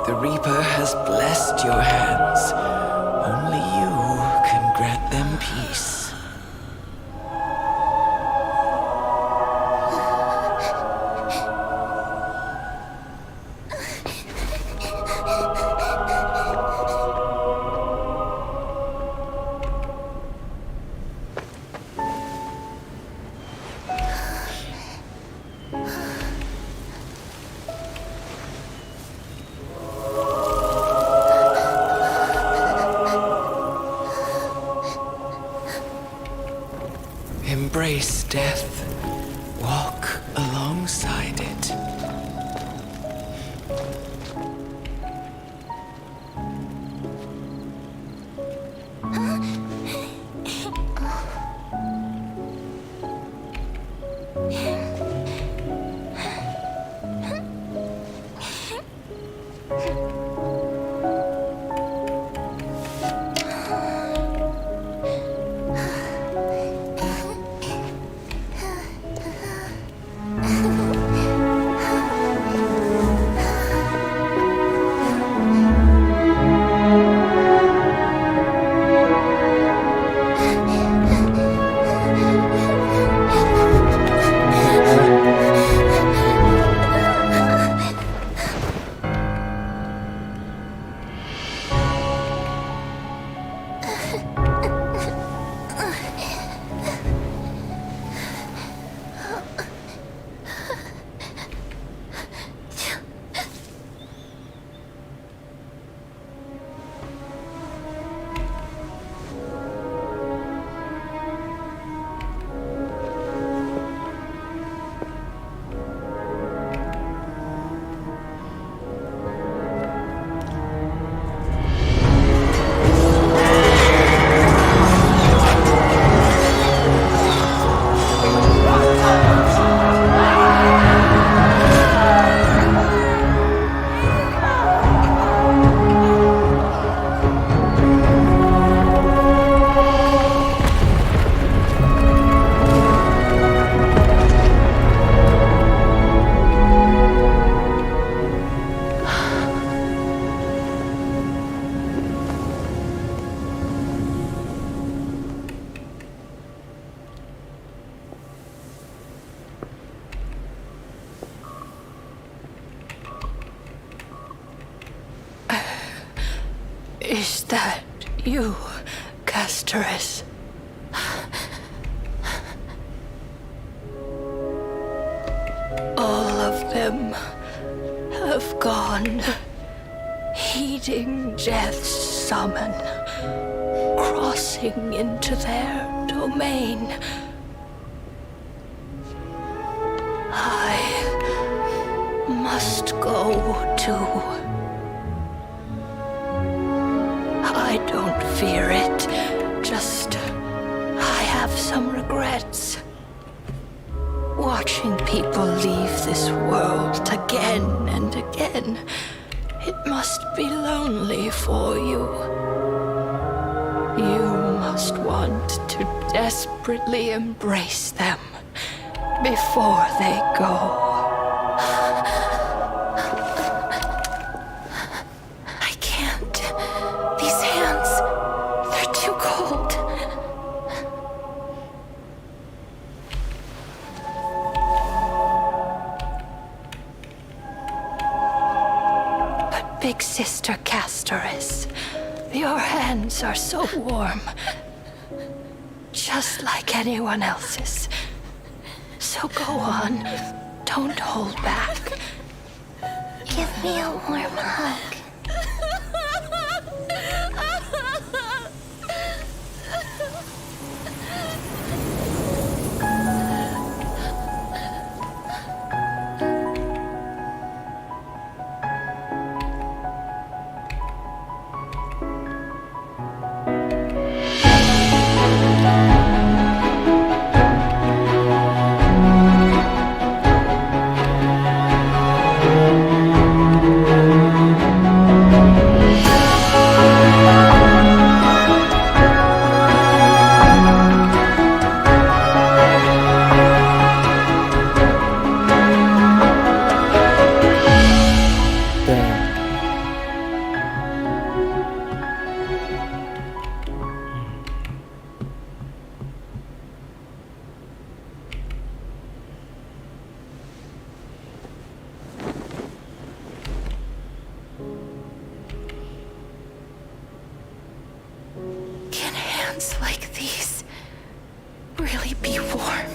The Reaper has blessed your hands. Only you can grant them peace. Embrace death. Walk alongside it. Is that you, castorice? All of them have gone, heeding death's summon, crossing into their domain. I must go too. I don't fear it, just I have some regrets. Watching people leave this world again and again, it must be lonely for you. You must want to desperately embrace them before they go. I can't. These hands, they're too cold. But big sister castorice, your hands are so warm. Just like anyone else's. So go on. Don't hold back. Give me a warm hug. Can hands like these really be warm?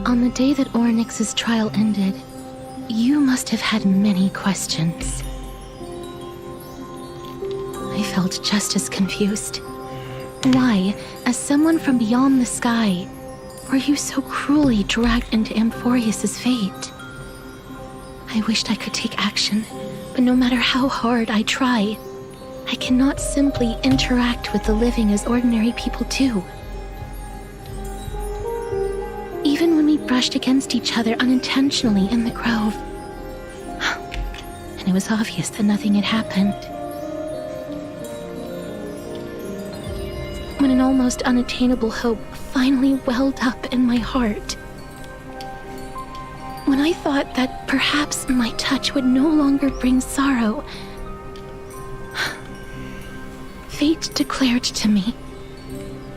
On the day that Onyx's trial ended, you must have had many questions. I felt just as confused. Why, as someone from beyond the sky, were you so cruelly dragged into Amphoreus's fate? I wished I could take action, but no matter how hard I try, I cannot simply interact with the living as ordinary people do. Even when we brushed against each other unintentionally in the grove, and it was obvious that nothing had happened. When an almost unattainable hope finally welled up in my heart. When I thought that perhaps my touch would no longer bring sorrow, fate declared to me,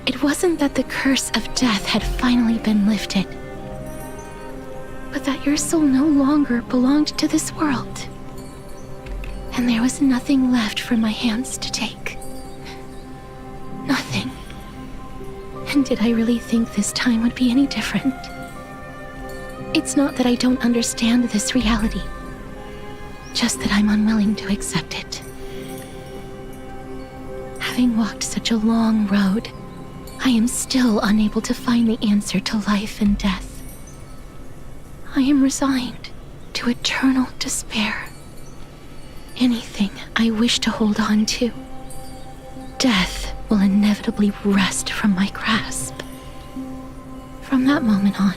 it wasn't that the curse of death had finally been lifted, but that your soul no longer belonged to this world. And there was nothing left for my hands to take. Nothing. And did I really think this time would be any different? It's not that I don't understand this reality, just that I'm unwilling to accept it. Having walked such a long road, I am still unable to find the answer to life and death. I am resigned to eternal despair. Anything I wish to hold on to, death will inevitably wrest from my grasp. From that moment on,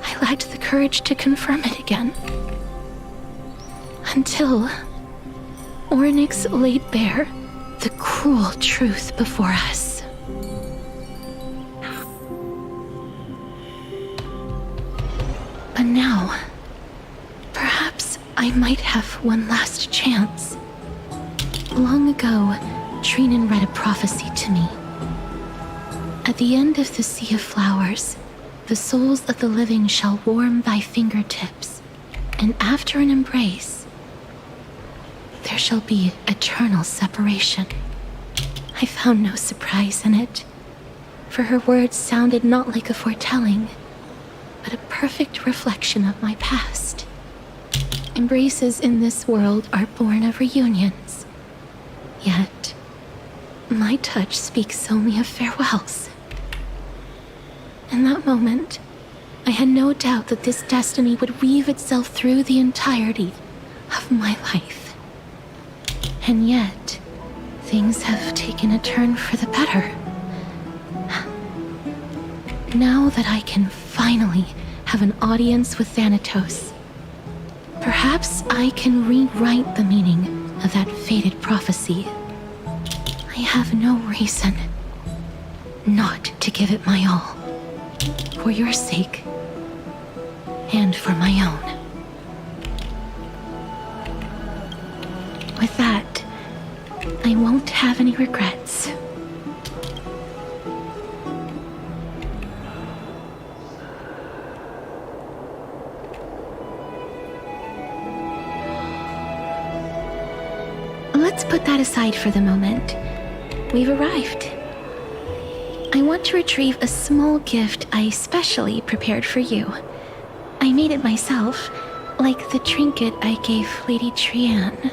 I lacked the courage to confirm it again. Until Onyx laid bare the cruel truth before us. But now, perhaps I might have one last chance. Long ago, Trinan read a prophecy to me. At the end of the sea of flowers, the souls of the living shall warm thy fingertips, and after an embrace, there shall be eternal separation. I found no surprise in it, for her words sounded not like a foretelling, but a perfect reflection of my past. Embraces in this world are born of reunions, yet my touch speaks only of farewells. In that moment, I had no doubt that this destiny would weave itself through the entirety of my life. And yet, things have taken a turn for the better. Now that I can finally have an audience with Thanatos, perhaps I can rewrite the meaning of that fated prophecy. I have no reason not to give it my all, for your sake and for my own. With that, I won't have any regrets. Let's put that aside for the moment. We've arrived. I want to retrieve a small gift I specially prepared for you. I made it myself, like the trinket I gave Lady Trianne.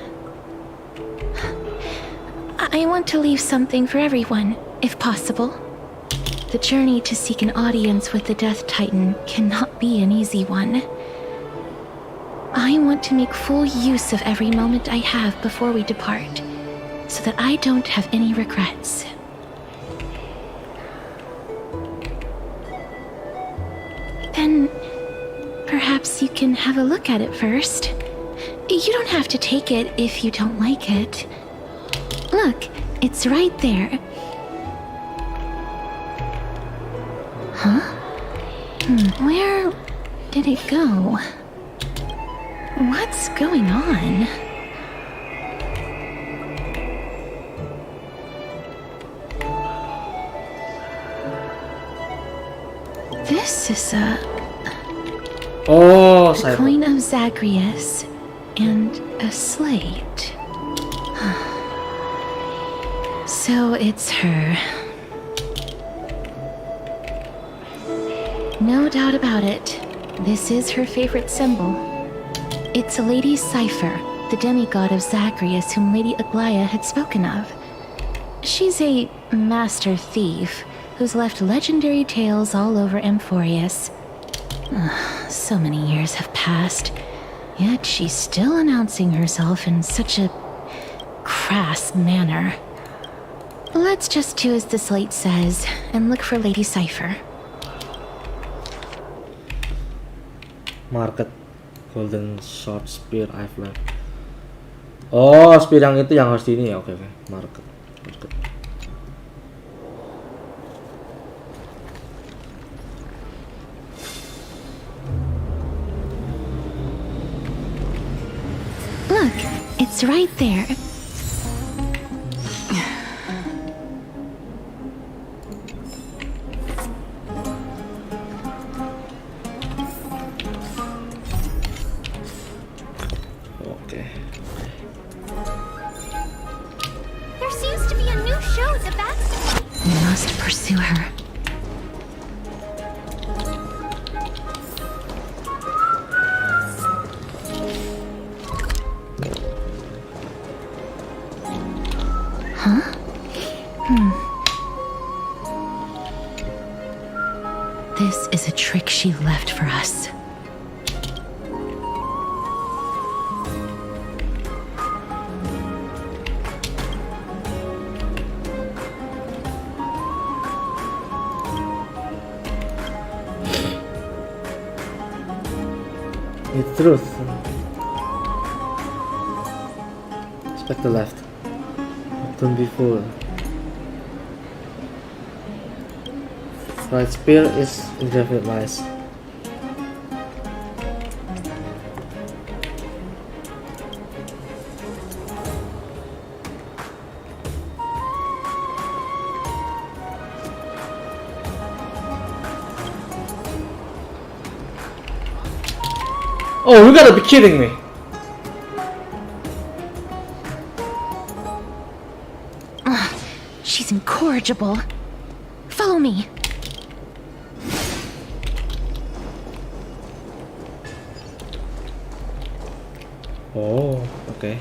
I want to leave something for everyone, if possible. The journey to seek an audience with the Death Titan cannot be an easy one. I want to make full use of every moment I have before we depart, so that I don't have any regrets. Then, perhaps you can have a look at it first. You don't have to take it if you don't like it. Look, it's right there. Huh? Where did it go? What's going on? This is a coin of Zagreus and a slate. So it's her. No doubt about it. This is her favorite symbol. It's a Lady Cipher, the demigod of Zagreus whom Lady Aglaia had spoken of. She's a master thief who's left legendary tales all over Amphoreus. So many years have passed, yet she's still announcing herself in such a crass manner. Let's just do as the slate says and look for Lady Cipher. Market golden short spear I've left. Oh, spear yang itu yang harus di ini ya. Oke. Market. Look, it's right there. Pursue her. Huh? This is a trick she left for us. It's truth. Expect the left. Don't be fooled. Right spear is indefinite lies. Oh, you gotta be kidding me. She's incorrigible. Follow me. Oh, okay.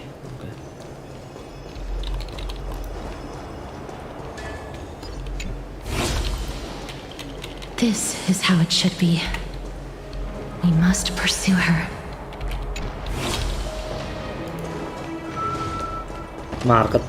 This is how it should be. We must pursue her. Market.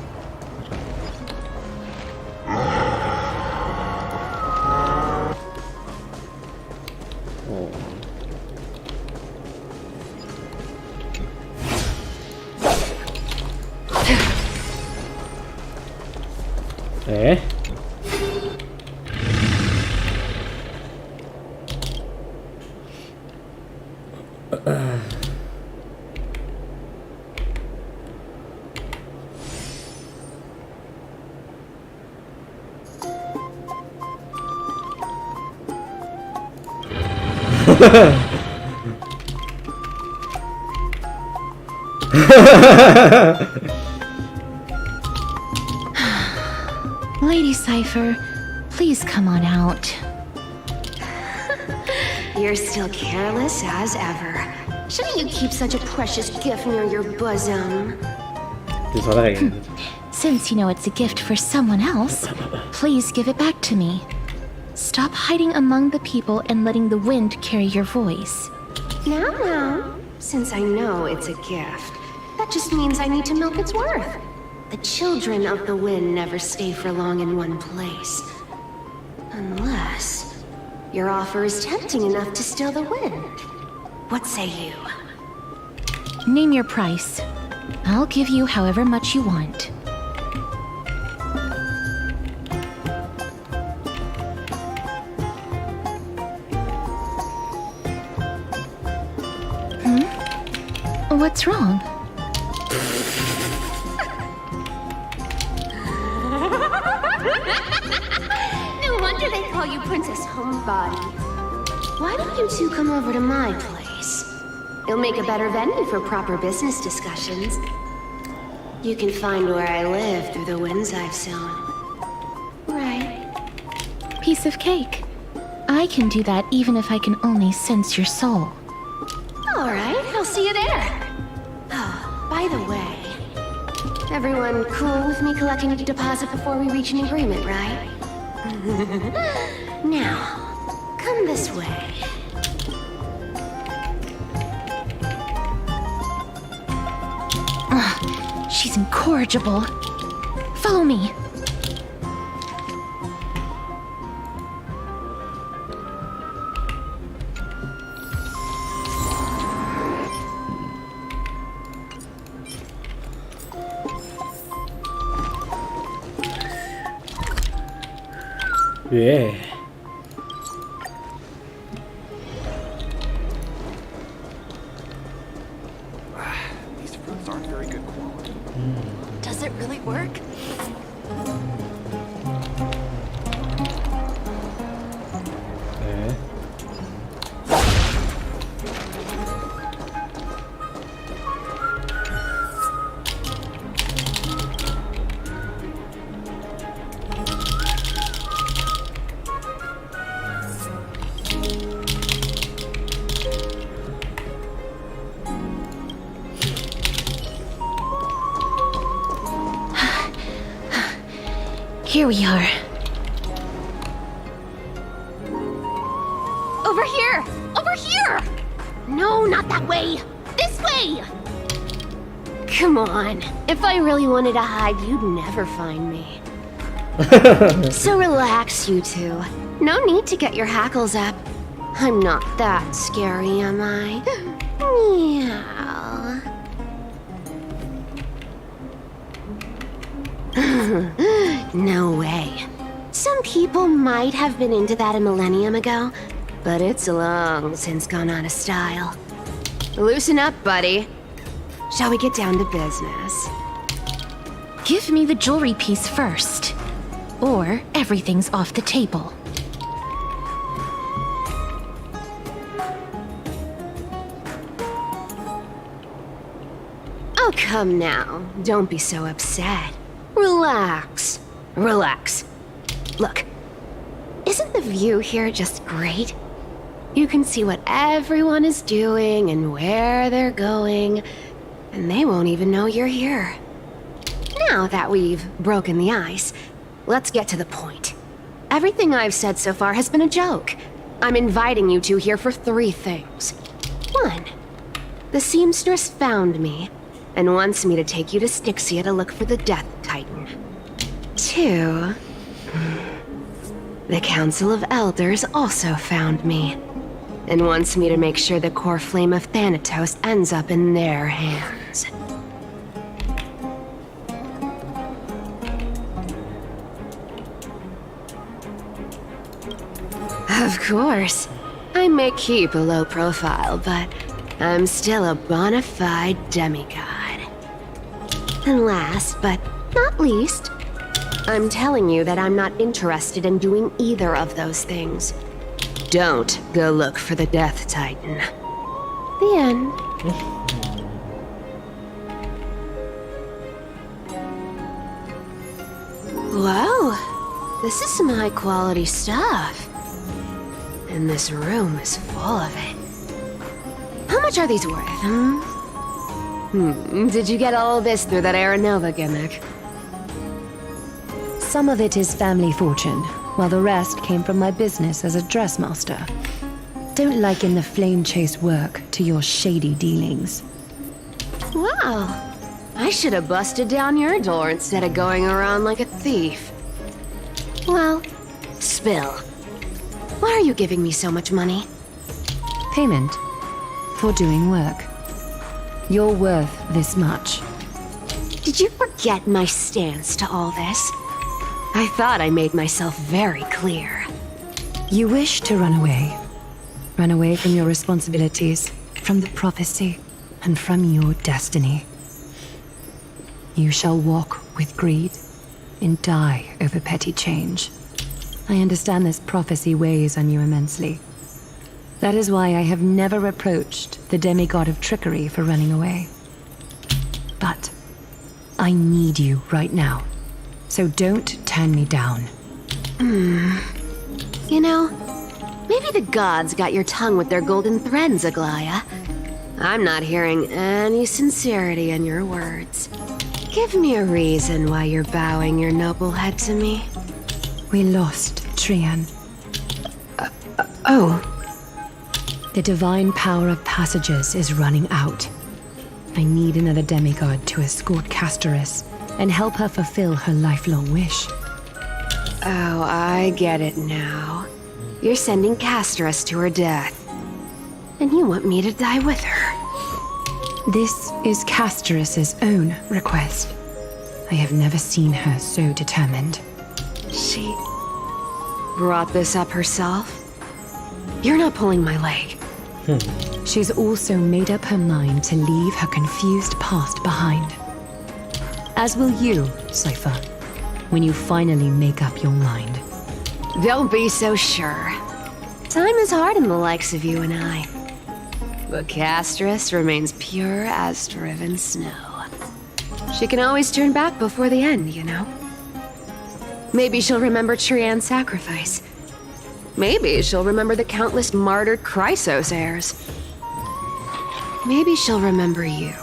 Lady Cypher, please come on out. You're still careless as ever. Shouldn't you keep such a precious gift near your bosom? Since you know it's a gift for someone else, please give it back to me. Stop hiding among the people and letting the wind carry your voice. Now, since I know it's a gift, that just means I need to milk its worth. The children of the wind never stay for long in one place. Unless your offer is tempting enough to still the wind. What say you? Name your price. I'll give you however much you want. What's wrong? No wonder they call you Princess Homebody. Why don't you two come over to my place? It'll make a better venue for proper business discussions. You can find where I live through the winds I've sown. Right. Piece of cake. I can do that even if I can only sense your soul. Alright, I'll see you there. Oh, by the way, everyone cool with me collecting a deposit before we reach an agreement, right? Now, come this way. She's incorrigible. Follow me. Yeah. These fruits aren't very good quality. Does it really work? Okay. Here we are. Over here! Over here! No, not that way! This way! Come on. If I really wanted to hide, you'd never find me. So relax, you two. No need to get your hackles up. I'm not that scary, am I? Meow. No way. Some people might have been into that a millennium ago, but it's long since gone out of style. Loosen up, buddy. Shall we get down to business? Give me the jewelry piece first, or everything's off the table. Oh, come now. Don't be so upset. Relax. Relax. Look, isn't the view here just great? You can see what everyone is doing and where they're going, and they won't even know you're here. Now that we've broken the ice, let's get to the point. Everything I've said so far has been a joke. I'm inviting you two here for 3 things. 1, the seamstress found me and wants me to take you to Styxia to look for the Death Titan. 2, the Council of Elders also found me and wants me to make sure the core flame of Thanatos ends up in their hands. Of course, I may keep a low profile, but I'm still a bona fide demigod. And last but not least, I'm telling you that I'm not interested in doing either of those things. Don't go look for the Death Titan. The end. Wow, this is some high quality stuff. And this room is full of it. How much are these worth, Did you get all this through that Aeronova gimmick? Some of it is family fortune, while the rest came from my business as a dressmaster. Don't liken the flame chase work to your shady dealings. Wow, I should have busted down your door instead of going around like a thief. Well, spill. Why are you giving me so much money? Payment for doing work. You're worth this much. Did you forget my stance to all this? I thought I made myself very clear. You wish to run away. Run away from your responsibilities, from the prophecy, and from your destiny. You shall walk with greed and die over petty change. I understand this prophecy weighs on you immensely. That is why I have never reproached the demigod of trickery for running away. But I need you right now, so don't turn me down. You know, maybe the gods got your tongue with their golden thread, Segala. I'm not hearing any sincerity in your words. Give me a reason why you're bowing your noble head to me. We lost Trian. Oh. The divine power of passages is running out. I need another demigod to escort Castorice and help her fulfill her lifelong wish. Oh, I get it now. You're sending Castorice to her death. And you want me to die with her. This is Castorice's own request. I have never seen her so determined. She brought this up herself? You're not pulling my leg. She's also made up her mind to leave her confused past behind. As will you, Cypher, when you finally make up your mind. Don't be so sure. Time is hard in the likes of you and I. But Castorice remains pure as driven snow. She can always turn back before the end, you know? Maybe she'll remember Trian's sacrifice. Maybe she'll remember the countless martyred Chrysos heirs. Maybe she'll remember you,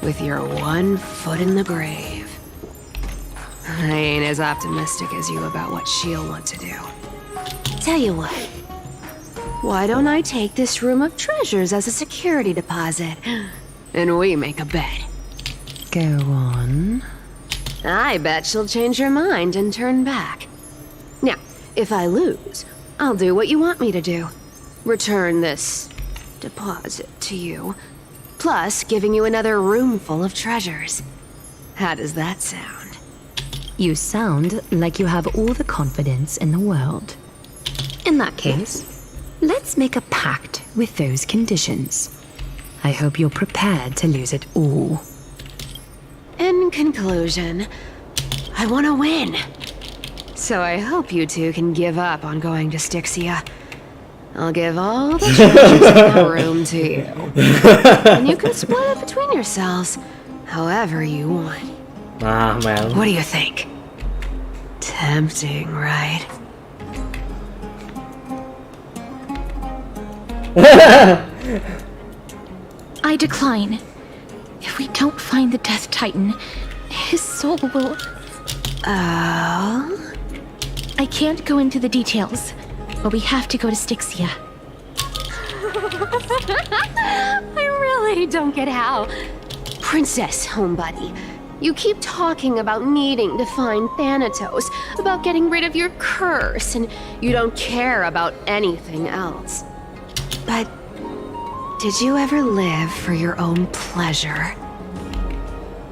with your one foot in the grave. I ain't as optimistic as you about what she'll want to do. Tell you what, why don't I take this room of treasures as a security deposit, and we make a bet? Go on. I bet she'll change her mind and turn back. Now, if I lose, I'll do what you want me to do. Return this deposit to you, plus giving you another room full of treasures. How does that sound? You sound like you have all the confidence in the world. In that case, let's make a pact with those conditions. I hope you're prepared to lose it all. In conclusion, I want to win. So I hope you two can give up on going to Styxia I'll give all the treasures in the room to you. And you can split it between yourselves however you want. Nah, man. What do you think? Tempting, right? I decline. If we don't find the Death Titan, his soul will... Oh? I can't go into the details, but we have to go to Styxia. I really don't get how. Princess, homebuddy, you keep talking about needing to find Thanatos, about getting rid of your curse, and you don't care about anything else. But did you ever live for your own pleasure?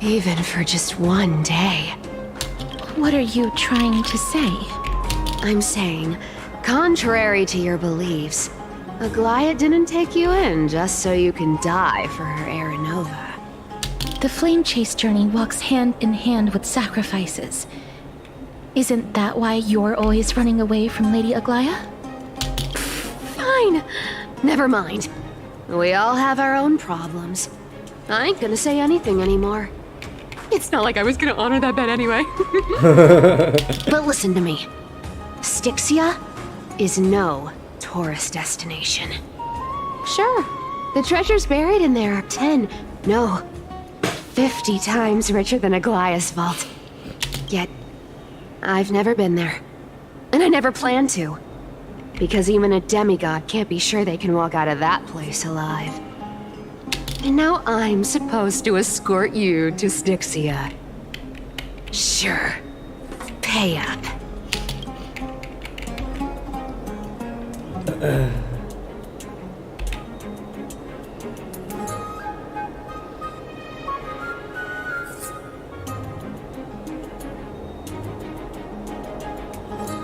Even for just one day? What are you trying to say? I'm saying, contrary to your beliefs, Aglaia didn't take you in just so you can die for her Aeronova. The flame chase journey walks hand in hand with sacrifices. Isn't that why you're always running away from Lady Aglaia? Fine. Never mind. We all have our own problems. I ain't gonna say anything anymore. It's not like I was gonna honor that bet anyway. But listen to me. Styxia is no tourist destination. Sure, the treasures buried in there are 10, no, 50 times richer than Aglaia's vault. Yet, I've never been there. And I never plan to. Because even a demigod can't be sure they can walk out of that place alive. And now I'm supposed to escort you to Styxia. Sure. Pay up.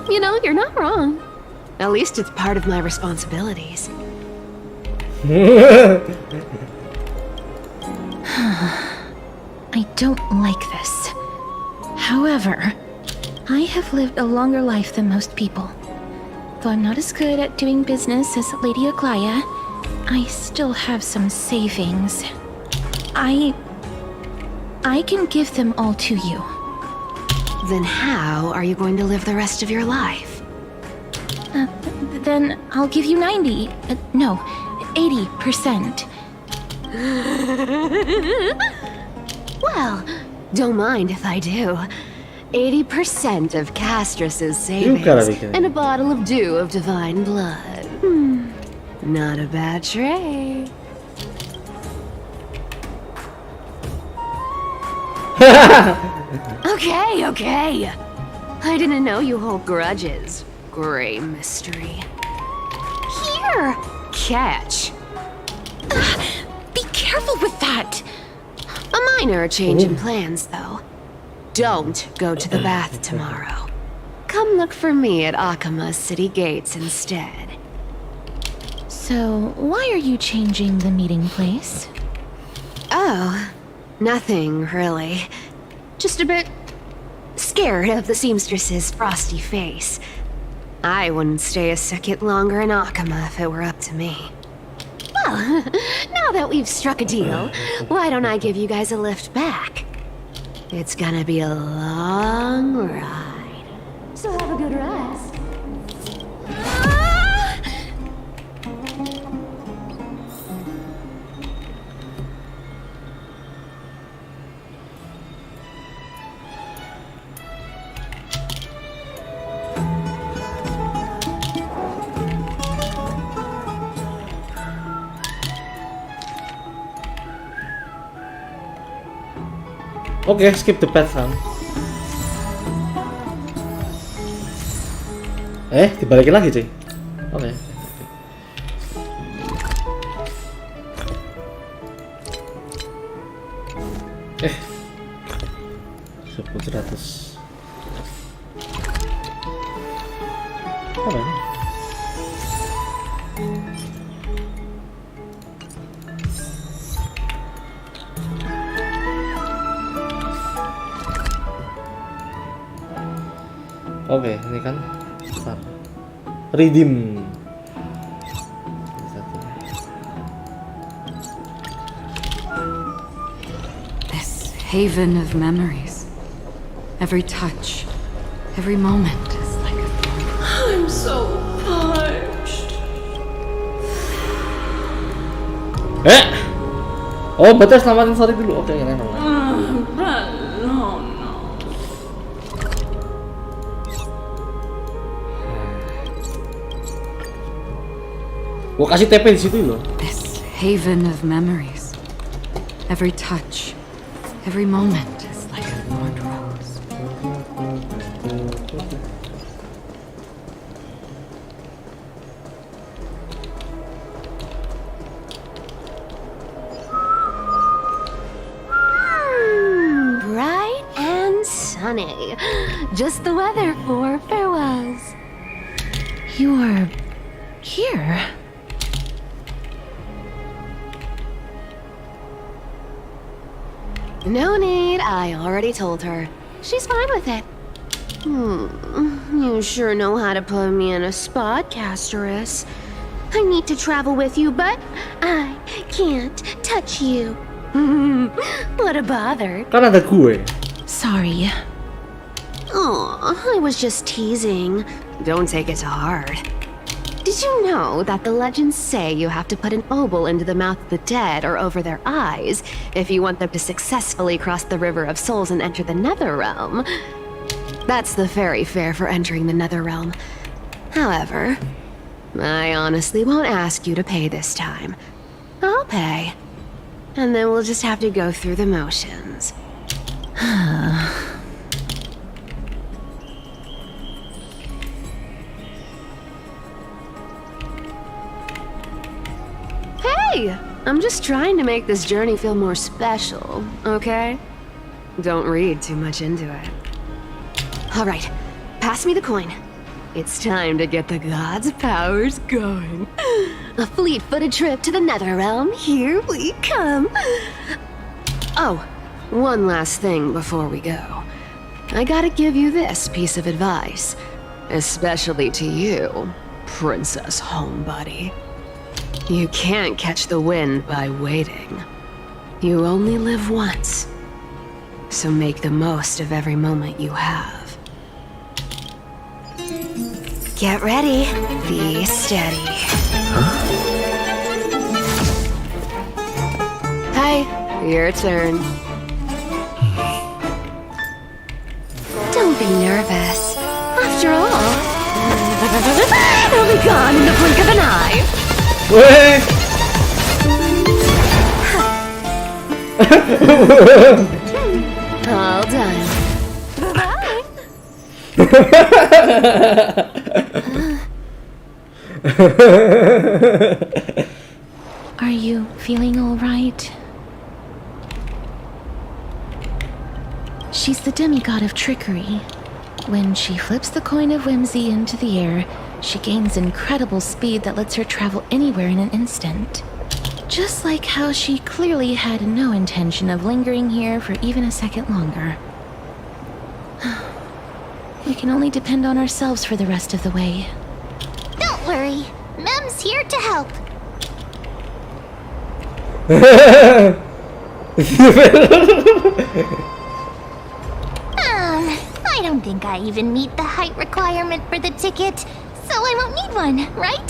You know, you're not wrong. At least it's part of my responsibilities. I don't like this. However, I have lived a longer life than most people. Though I'm not as good at doing business as Lady Aglaia, I still have some savings. I can give them all to you. Then how are you going to live the rest of your life? Then I'll give you 90. No, 80%. Well, don't mind if I do. 80% of Castorice's savings and a bottle of dew of divine blood. Not a bad trade. Okay. I didn't know you hold grudges. Gray mystery. Here! Catch. Be careful with that! A minor change in plans, though. Don't go to the bath tomorrow. Come look for me at Akama's city gates instead. So, why are you changing the meeting place? Oh, nothing really. Just a bit scared of the seamstress's frosty face. I wouldn't stay a second longer in Akama if it were up to me. Well, now that we've struck a deal, why don't I give you guys a lift back? It's gonna be a long ride. So have a good rest. Oke, skip the path kan. Dibalikin lagi cuy. Oke. $1,100. Apa ini? Oke, ini kan redeem. haven of memories. Every touch, every moment is like a I'm so parched. Oh, betul, selamatin sorry dulu. Oke, keren. Gua kasih TP di situ loh. This haven of memories. Every touch, every moment is like a thorned rose. Bright and sunny. Just the weather for farewells. You are here. No need, I already told her. She's fine with it. You sure know how to put me in a spot, castorice. I need to travel with you, but I can't touch you. What a bother. Kan ada gue. Sorry. Aw, I was just teasing. Don't take it to heart. Did you know that the legends say you have to put an obol into the mouth of the dead or over their eyes if you want them to successfully cross the river of souls and enter the nether realm? That's the fairy fare for entering the nether realm. However, I honestly won't ask you to pay this time. I'll pay. And then we'll just have to go through the motions. Hey! I'm just trying to make this journey feel more special, okay? Don't read too much into it. Alright, pass me the coin. It's time to get the gods' powers going. A fleet-footed trip to the nether realm, here we come. Oh, one last thing before we go. I gotta give you this piece of advice. Especially to you, Princess Homebody. You can't catch the wind by waiting. You only live once. So make the most of every moment you have. Get ready. Be steady. Hi, your turn. Don't be nervous. After all, it'll be gone in the blink of an eye. All done. Bye. Are you feeling all right? She's the demigod of trickery. When she flips the coin of whimsy into the air, she gains incredible speed that lets her travel anywhere in an instant. Just like how she clearly had no intention of lingering here for even a second longer. We can only depend on ourselves for the rest of the way. Don't worry, Mem's here to help. I don't think I even meet the height requirement for the ticket, so I won't need one, right?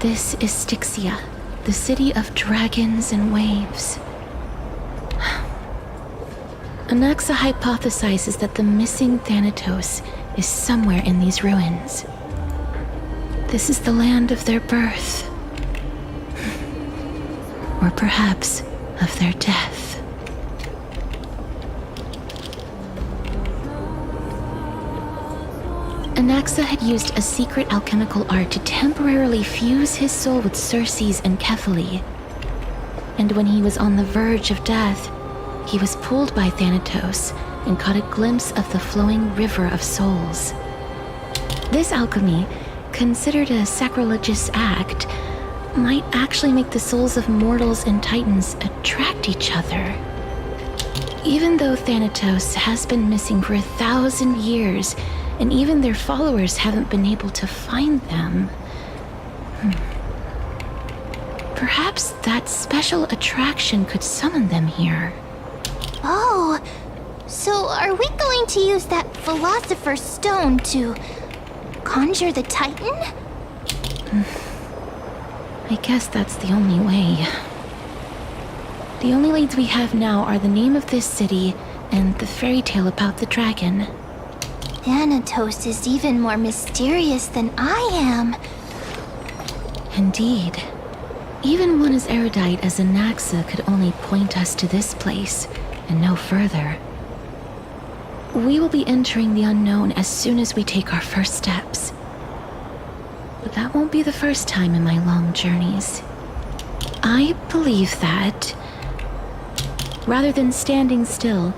This is Styxia, the city of dragons and waves. Anaxa hypothesizes that the missing Thanatos is somewhere in these ruins. This is the land of their birth. Or perhaps of their death. Anaxa had used a secret alchemical art to temporarily fuse his soul with Circe's and Kefali. And when he was on the verge of death, he was pulled by Thanatos and caught a glimpse of the flowing river of souls. This alchemy, considered a sacrilegious act, might actually make the souls of mortals and titans attract each other. Even though Thanatos has been missing for 1,000 years, and even their followers haven't been able to find them. Perhaps that special attraction could summon them here. Oh, so are we going to use that Philosopher's Stone to conjure the Titan? I guess that's the only way. The only leads we have now are the name of this city and the fairy tale about the dragon. Thanatos is even more mysterious than I am. Indeed. Even one as erudite as Anaxa could only point us to this place, and no further. We will be entering the unknown as soon as we take our first steps. But that won't be the first time in my long journeys. I believe that, rather than standing still,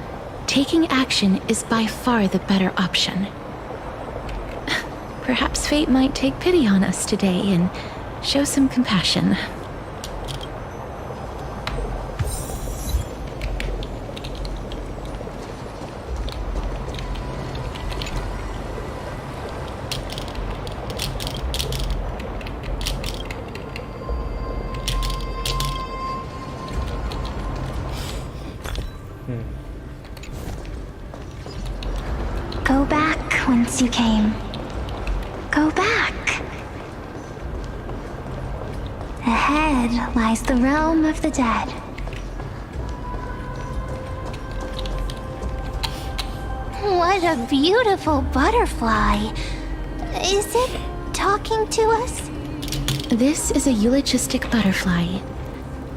taking action is by far the better option. Perhaps fate might take pity on us today and show some compassion. Go back whence you came. Go back. Ahead lies the realm of the dead. What a beautiful butterfly. Is it talking to us? This is a eulogistic butterfly.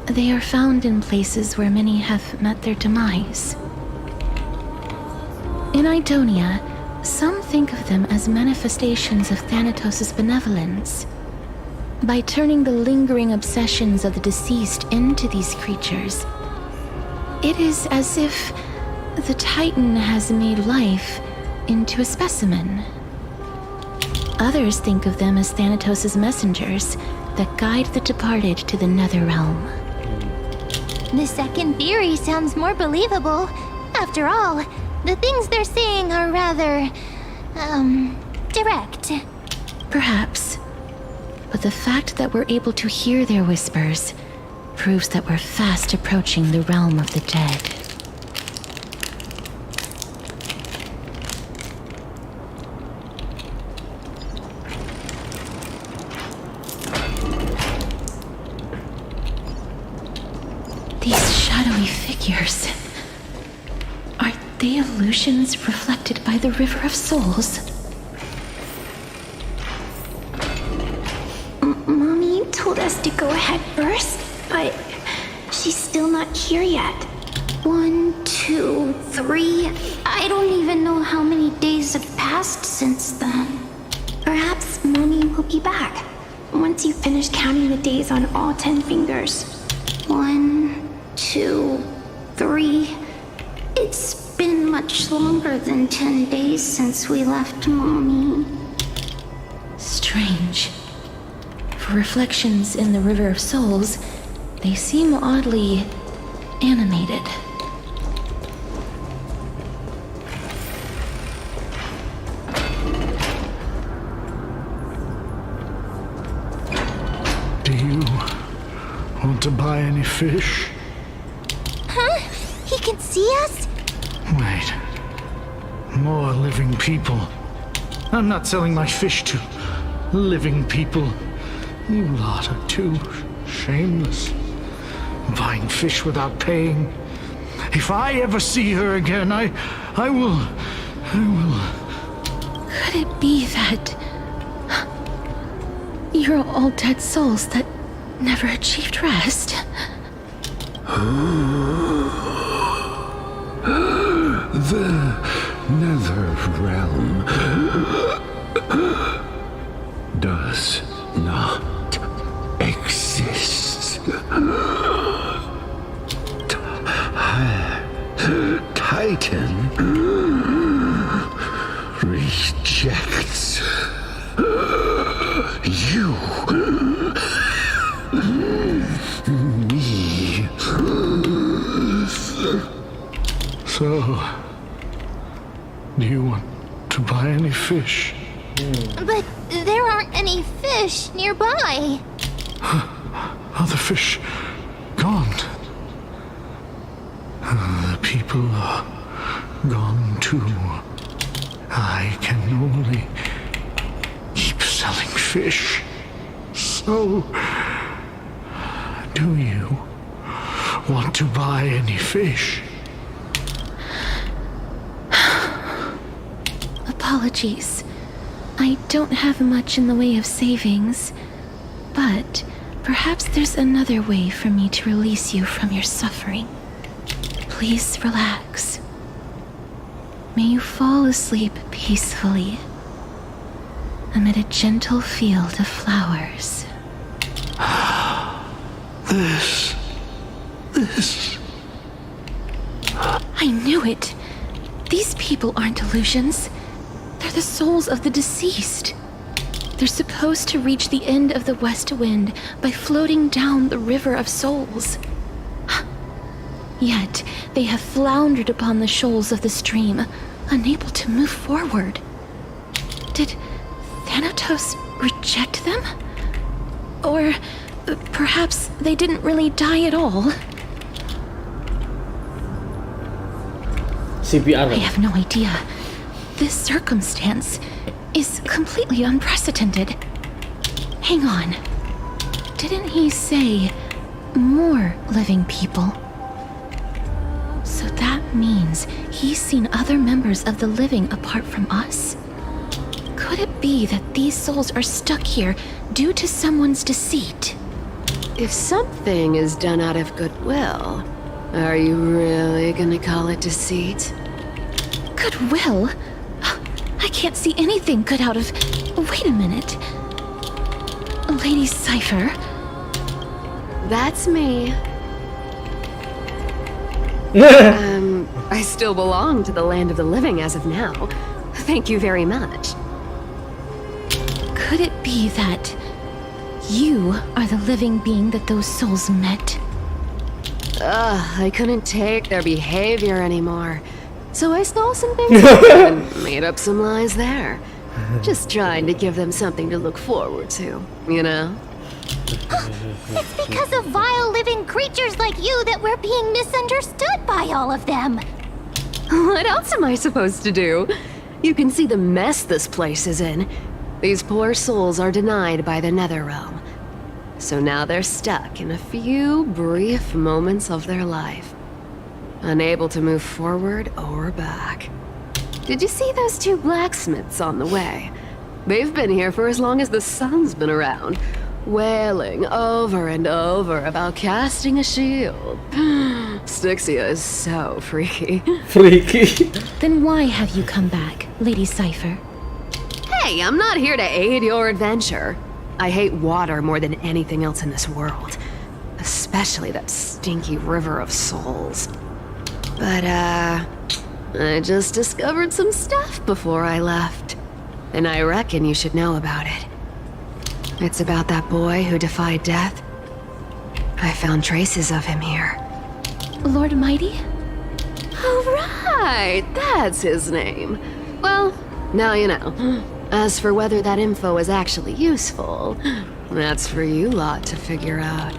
They are found in places where many have met their demise. In Idonia, some think of them as manifestations of Thanatos' benevolence. By turning the lingering obsessions of the deceased into these creatures, it is as if the Titan has made life into a specimen. Others think of them as Thanatos' messengers that guide the departed to the nether realm. The second theory sounds more believable. After all, the things they're saying are rather, direct. Perhaps. But the fact that we're able to hear their whispers proves that we're fast approaching the realm of the dead. These shadowy figures... are they illusions reflected by the River of Souls? Mommy told us to go ahead first, but she's still not here yet. 1, 2, 3... I don't even know how many days have passed since then. Perhaps Mommy will be back once you finish counting the days on all 10 fingers. 1, 2, 3... It's been much longer than 10 days since we left Mommy. Strange. For reflections in the River of Souls, they seem oddly animated. Do you want to buy any fish? Huh? He can see us? Wait. More living people. I'm not selling my fish to living people. You lot are too shameless. Buying fish without paying. If I ever see her again, I will... Could it be that you're all dead souls that never achieved rest? The nether realm does not exist. Titan rejects you. Me. So, do you want to buy any fish? But there aren't any fish nearby. Are the fish gone? The people are gone too. I can only keep selling fish. So, do you want to buy any fish? Apologies. I don't have much in the way of savings, but perhaps there's another way for me to release you from your suffering. Please relax. May you fall asleep peacefully amid a gentle field of flowers. This. I knew it. These people aren't illusions. They're the souls of the deceased. They're supposed to reach the end of the west wind by floating down the river of souls. Yet, they have floundered upon the shoals of the stream, unable to move forward. Did Thanatos reject them? Or perhaps they didn't really die at all? CPR. I have no idea. This circumstance is completely unprecedented. Hang on. Didn't he say more living people? So that means he's seen other members of the living apart from us? Could it be that these souls are stuck here due to someone's deceit? If something is done out of goodwill, are you really gonna call it deceit? Goodwill? I can't see anything good out of... Wait a minute. Lady Cypher? That's me. I still belong to the land of the living as of now. Thank you very much. Could it be that you are the living being that those souls met? I couldn't take their behavior anymore. So I stole some things and made up some lies there. Just trying to give them something to look forward to, you know? It's because of vile living creatures like you that we're being misunderstood by all of them. What else am I supposed to do? You can see the mess this place is in. These poor souls are denied by the nether realm. So now they're stuck in a few brief moments of their life. Unable to move forward or back. Did you see those two blacksmiths on the way? They've been here for as long as the sun's been around, wailing over and over about casting a shield. Styxia is so freaky. Freaky. Then why have you come back, Lady Cypher? Hey, I'm not here to aid your adventure. I hate water more than anything else in this world. Especially that stinky river of souls. But, I just discovered some stuff before I left. And I reckon you should know about it. It's about that boy who defied death. I found traces of him here. Lord Mighty? Oh, right! That's his name. Well, now you know. As for whether that info is actually useful, that's for you lot to figure out.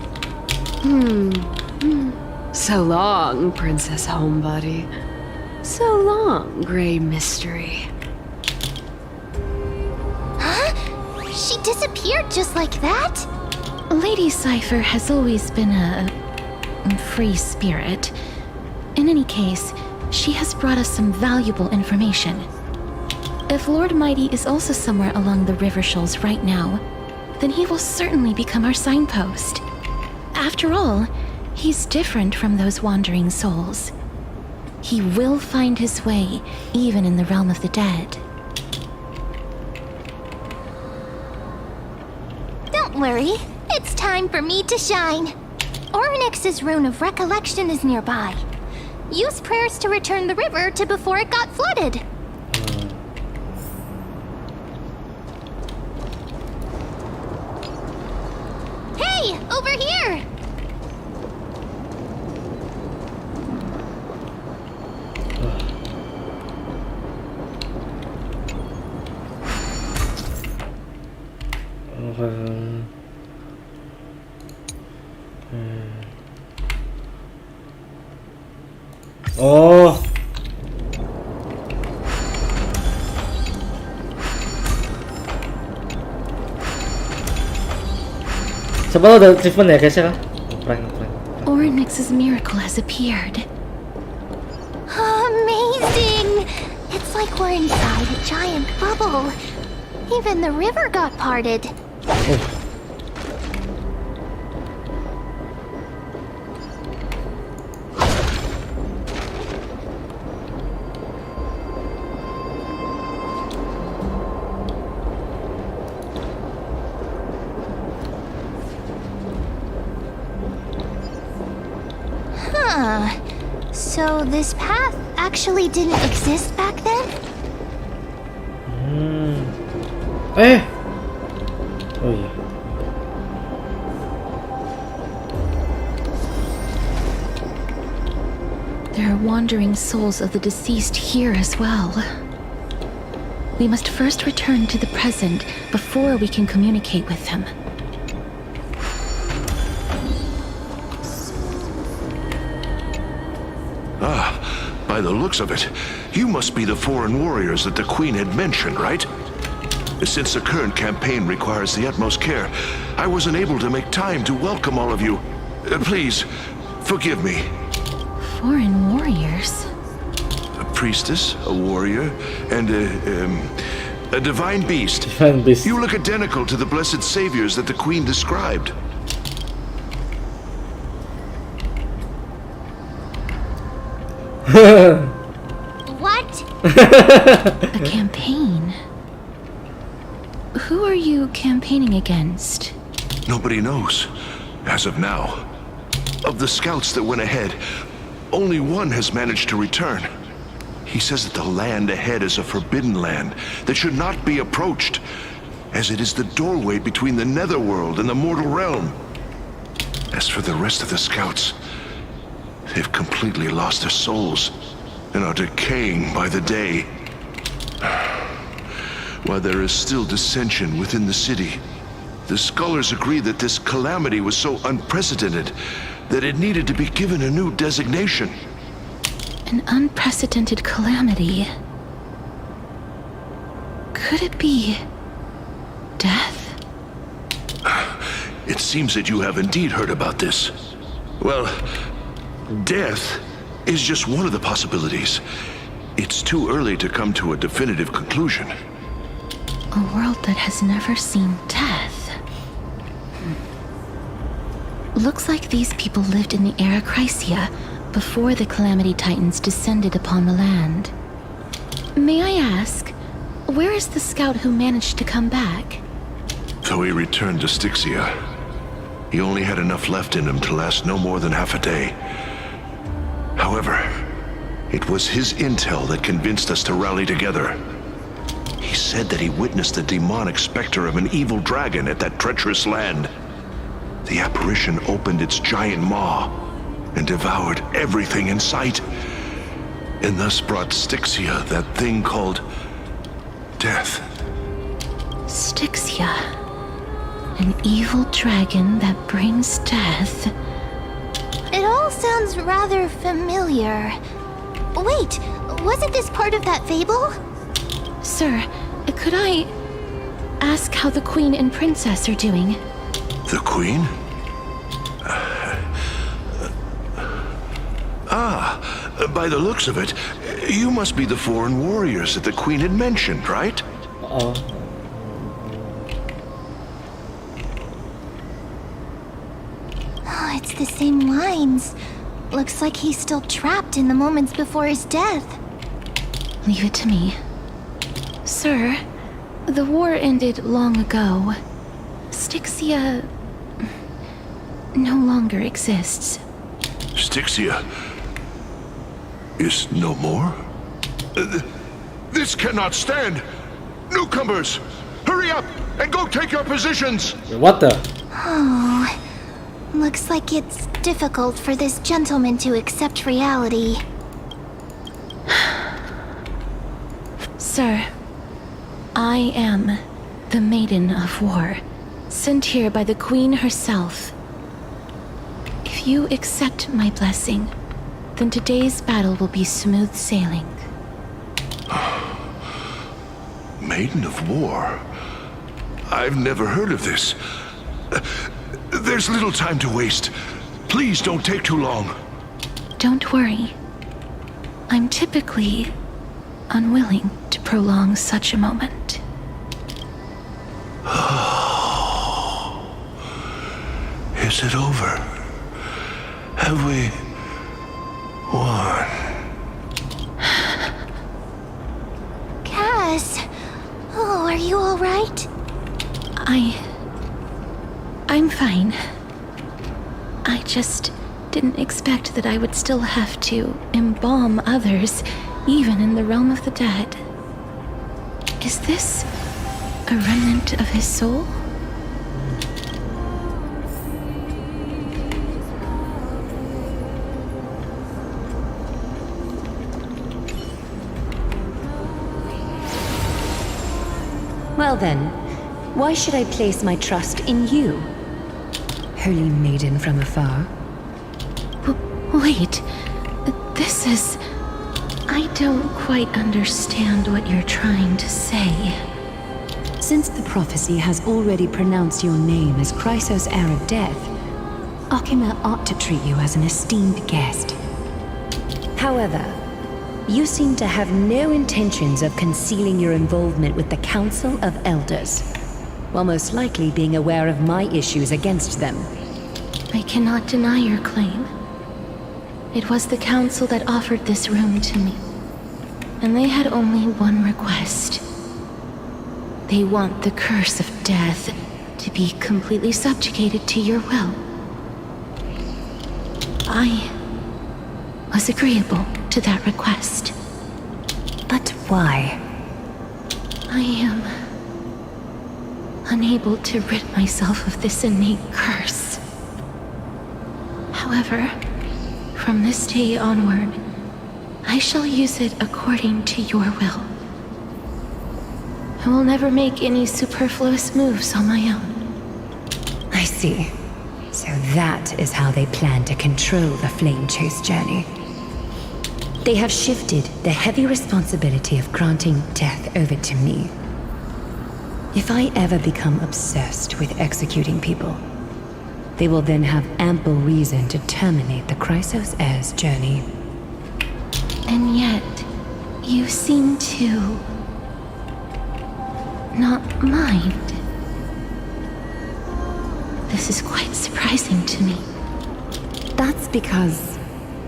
So long, Princess Homebody. So long, Grey Mystery. Huh? She disappeared just like that? Lady Cypher has always been a free spirit. In any case, she has brought us some valuable information. If Lord Mighty is also somewhere along the river shoals right now, then he will certainly become our signpost. After all, he's different from those wandering souls. He will find his way, even in the realm of the dead. Don't worry, it's time for me to shine. Ornyx's rune of recollection is nearby. Use prayers to return the river to before it got flooded. Hey, over here! Oh. Siapa tahu ada treatment ya guys ya kan? Prank. Oryx's miracle has appeared. Amazing! It's like we're inside a giant bubble. Even the river got parted. So this path actually didn't exist back then? Oh yeah. There are wandering souls of the deceased here as well. We must first return to the present before we can communicate with them. By the looks of it, you must be the foreign warriors that the Queen had mentioned, right? Since the current campaign requires the utmost care, I wasn't able to make time to welcome all of you. Please, forgive me. Foreign warriors? A priestess, a warrior, and a divine beast. Divine beast. You look identical to the blessed saviors that the Queen described. What? A campaign? Who are you campaigning against? Nobody knows, as of now. Of the scouts that went ahead, only one has managed to return. He says that the land ahead is a forbidden land that should not be approached, as it is the doorway between the netherworld and the mortal realm. As for the rest of the scouts, they've completely lost their souls and are decaying by the day. While there is still dissension within the city, the scholars agree that this calamity was so unprecedented that it needed to be given a new designation. An unprecedented calamity. Could it be death? It seems that you have indeed heard about this. Well, death is just one of the possibilities. It's too early to come to a definitive conclusion. A world that has never seen death. Looks like these people lived in the era Chrysia before the Calamity Titans descended upon the land. May I ask, where is the scout who managed to come back? Though he returned to Styxia, he only had enough left in him to last no more than half a day. However, it was his intel that convinced us to rally together. He said that he witnessed the demonic specter of an evil dragon at that treacherous land. The apparition opened its giant maw and devoured everything in sight, and thus brought Styxia that thing called death. Styxia. An evil dragon that brings death. It all sounds rather familiar. Wait, wasn't this part of that fable? Sir, could I ask how the Queen and Princess are doing? The Queen? By the looks of it, you must be the foreign warriors that the Queen had mentioned, right? Uh-oh. Oh, it's the same lines. Looks like he's still trapped in the moments before his death. Leave it to me. Sir, the war ended long ago. Styxia no longer exists. Styxia is no more? This cannot stand! Newcomers, hurry up and go take your positions! What the? Oh, looks like it's difficult for this gentleman to accept reality. Sir, I am the Maiden of War, sent here by the Queen herself. If you accept my blessing, then today's battle will be smooth sailing. Maiden of War? I've never heard of this. There's little time to waste. Please don't take too long. Don't worry. I'm typically unwilling to prolong such a moment. Is it over? Have we won? Cass! Oh, are you alright? I'm fine. I just didn't expect that I would still have to embalm others, even in the realm of the dead. Is this a remnant of his soul? Well then, why should I place my trust in you, holy maiden from afar? Wait, this is... I don't quite understand what you're trying to say. Since the prophecy has already pronounced your name as Chrysos' heir of death, Akima ought to treat you as an esteemed guest. However, you seem to have no intentions of concealing your involvement with the Council of Elders, while most likely being aware of my issues against them. I cannot deny your claim. It was the Council that offered this room to me, and they had only one request. They want the curse of death to be completely subjugated to your will. I was agreeable to that request. But why? I am unable to rid myself of this innate curse. However, from this day onward, I shall use it according to your will. I will never make any superfluous moves on my own. I see. So that is how they plan to control the flame chase journey. They have shifted the heavy responsibility of granting death over to me. If I ever become obsessed with executing people, they will then have ample reason to terminate the Chrysos heir's journey. And yet, you seem to not mind. This is quite surprising to me. That's because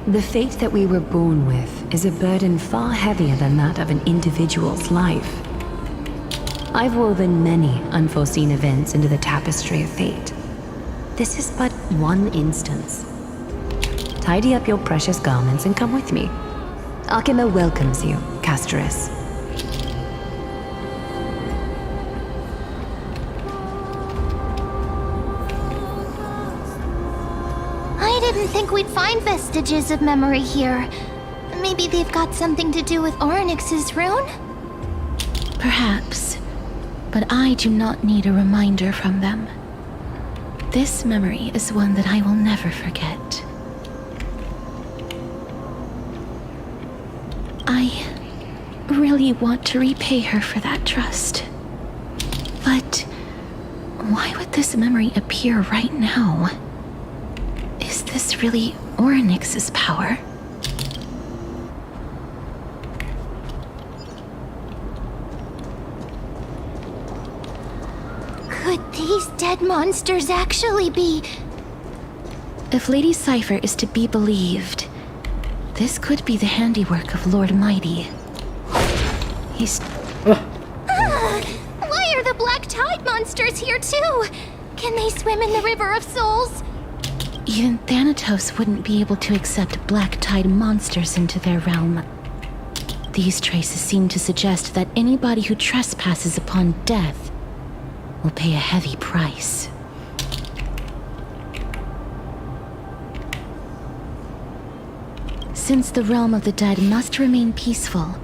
the fate that we were born with is a burden far heavier than that of an individual's life. I've woven many unforeseen events into the tapestry of fate. This is but one instance. Tidy up your precious garments and come with me. Akima welcomes you, Castorice. I didn't think we'd find vestiges of memory here. Maybe they've got something to do with Orynyx's rune? Perhaps, but I do not need a reminder from them. This memory is one that I will never forget. I really want to repay her for that trust. But why would this memory appear right now? Is this really Orynyx's power? Could these dead monsters actually be... If Lady Cypher is to be believed, this could be the handiwork of Lord Mighty. He's... Why are the Black Tide monsters here too? Can they swim in the River of Souls? Even Thanatos wouldn't be able to accept Black Tide monsters into their realm. These traces seem to suggest that anybody who trespasses upon death will pay a heavy price. Since the realm of the dead must remain peaceful,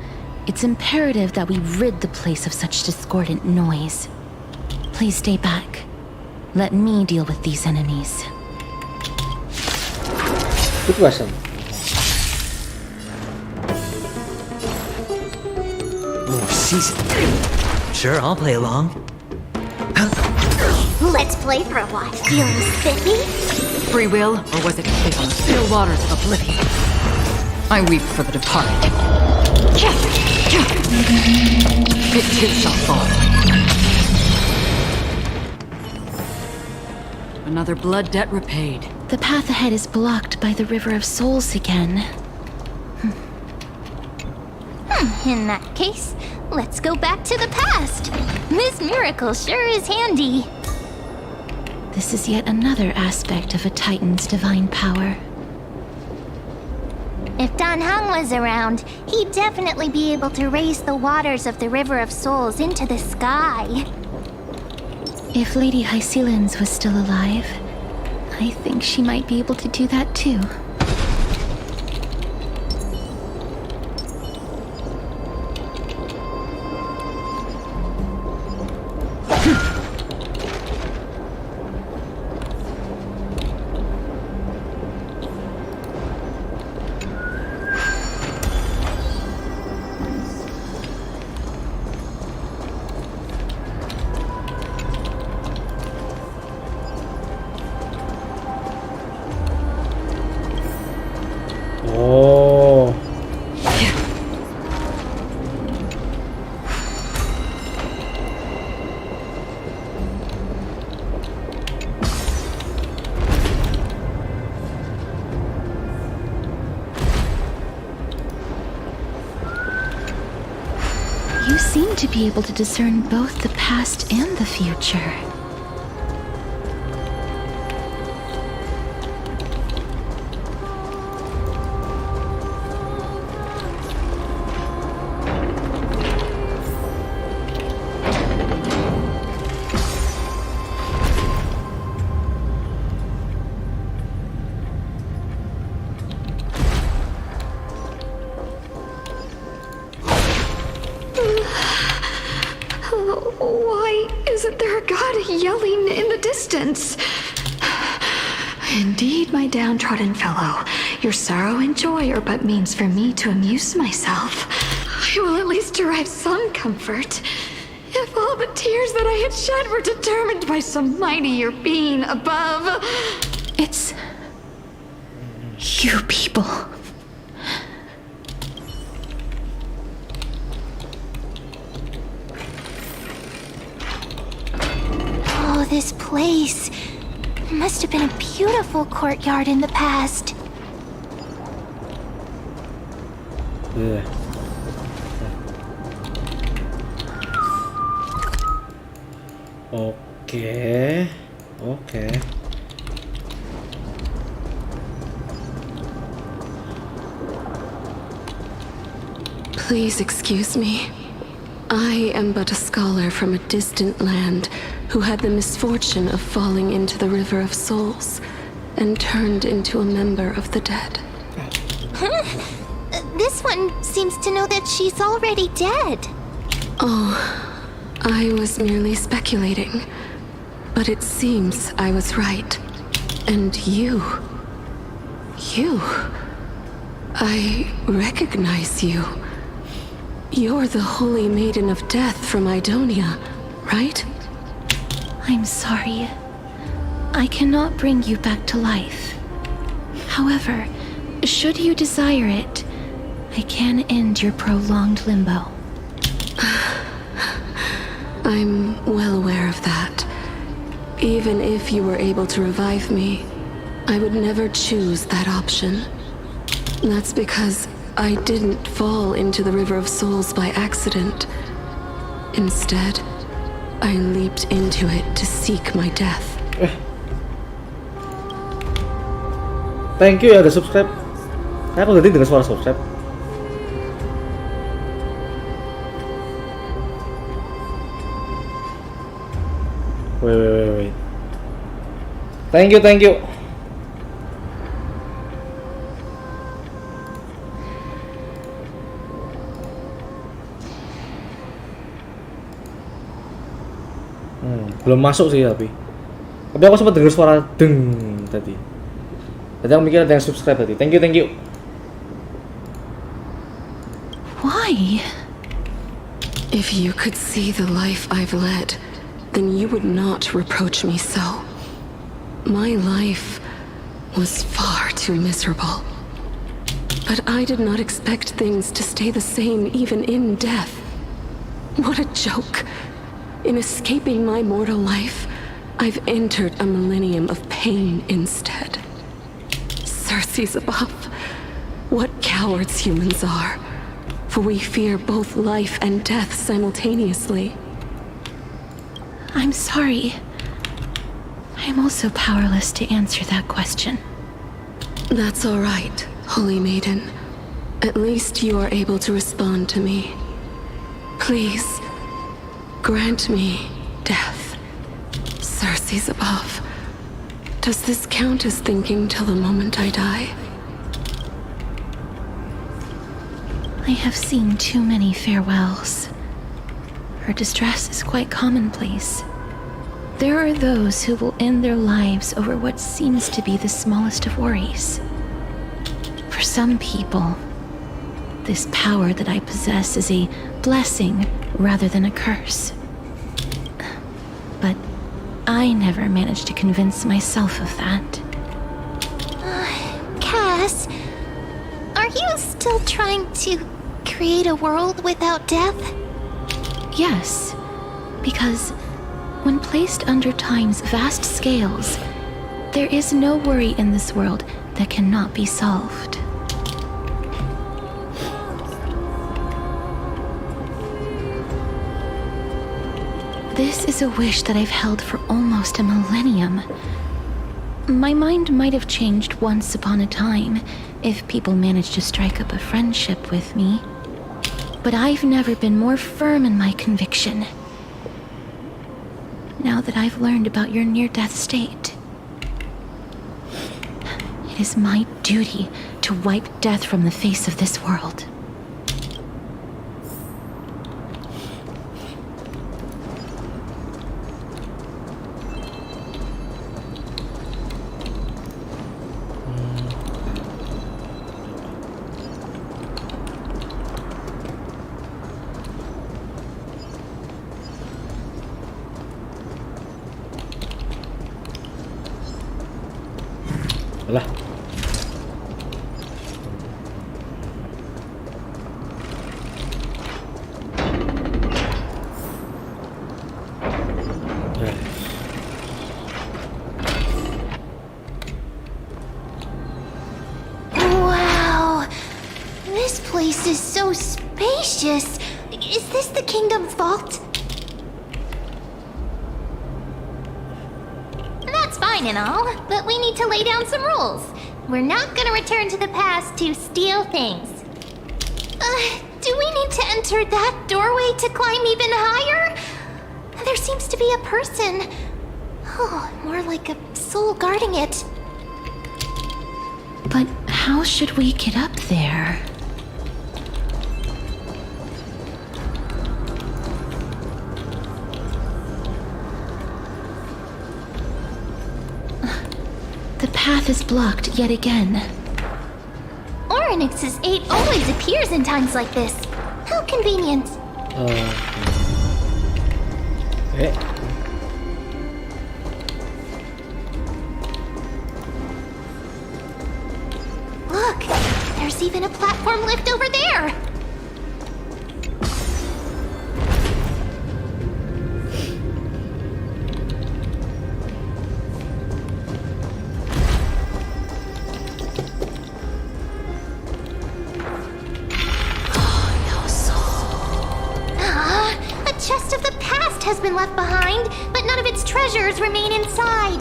it's imperative that we rid the place of such discordant noise. Please stay back. Let me deal with these enemies. Good question. Oh, season. Sure, I'll play along. Let's play for a while. Feeling spiffy? Free will, or was it fate on the still waters of oblivion? I weep for the departed. It too shall fall. Another blood debt repaid. The path ahead is blocked by the River of Souls again. In that case, let's go back to the past. This miracle sure is handy. This is yet another aspect of a Titan's divine power. If Dan Heng was around, he'd definitely be able to raise the waters of the River of Souls into the sky. If Lady Hycelens was still alive, I think she might be able to do that too. Oh. You seem to be able to discern both the past and the future. Why isn't there a god yelling in the distance? Indeed, my downtrodden fellow, your sorrow and joy are but means for me to amuse myself. I will at least derive some comfort. If all the tears that I had shed were determined by some mightier being above. It's you people. Oh, this place. It must have been a beautiful courtyard in the past. Yeah. Okay. Okay. Please excuse me. I am but a scholar from a distant land who had the misfortune of falling into the River of Souls and turned into a member of the dead. Huh? This one seems to know that she's already dead. Oh, I was merely speculating. But it seems I was right. And you... I recognize you. You're the Holy Maiden of Death from Idonia, right? I'm sorry. I cannot bring you back to life. However, should you desire it, I can end your prolonged limbo. I'm well aware of that. Even if you were able to revive me, I would never choose that option. That's because I didn't fall into the River of Souls by accident. Instead, I leaped into it to seek my death. Thank you ya udah subscribe. Saya aku tadi dengar suara subscribe. Wait. Thank you. Belum masuk sih tapi aku sempat dengar suara deng tadi. Tadi aku mikir ada yang subscribe tadi. Thank you. Why? If you could see the life I've led, then you would not reproach me so. My life was far too miserable. But I did not expect things to stay the same even in death. What a joke. In escaping my mortal life, I've entered a millennium of pain instead. Circe's above. What cowards humans are. For we fear both life and death simultaneously. I'm sorry. I'm also powerless to answer that question. That's all right, Holy Maiden. At least you are able to respond to me. Please, grant me death. Circe's above. Does this count as thinking till the moment I die? I have seen too many farewells. Her distress is quite commonplace. There are those who will end their lives over what seems to be the smallest of worries. For some people, this power that I possess is a blessing rather than a curse. But I never managed to convince myself of that. Cass, are you still trying to create a world without death? Yes, because when placed under time's vast scales, there is no worry in this world that cannot be solved. This is a wish that I've held for almost a millennium. My mind might have changed once upon a time if people managed to strike up a friendship with me. But I've never been more firm in my conviction. Now that I've learned about your near-death state, it is my duty to wipe death from the face of this world. Alah. Wow, this place is so spacious. Is this the kingdom's vault? That's fine and all, but we need to lay down some rules. We're not gonna return to the past to steal things. Do we need to enter that doorway to climb even higher? There seems to be a person. Oh, more like a soul guarding it. But how should we get up there? The path is blocked yet again. Oryx's 8 always appears in times like this. How convenient. Look, there's even a platform lift over there. Has been left behind, but none of its treasures remain inside.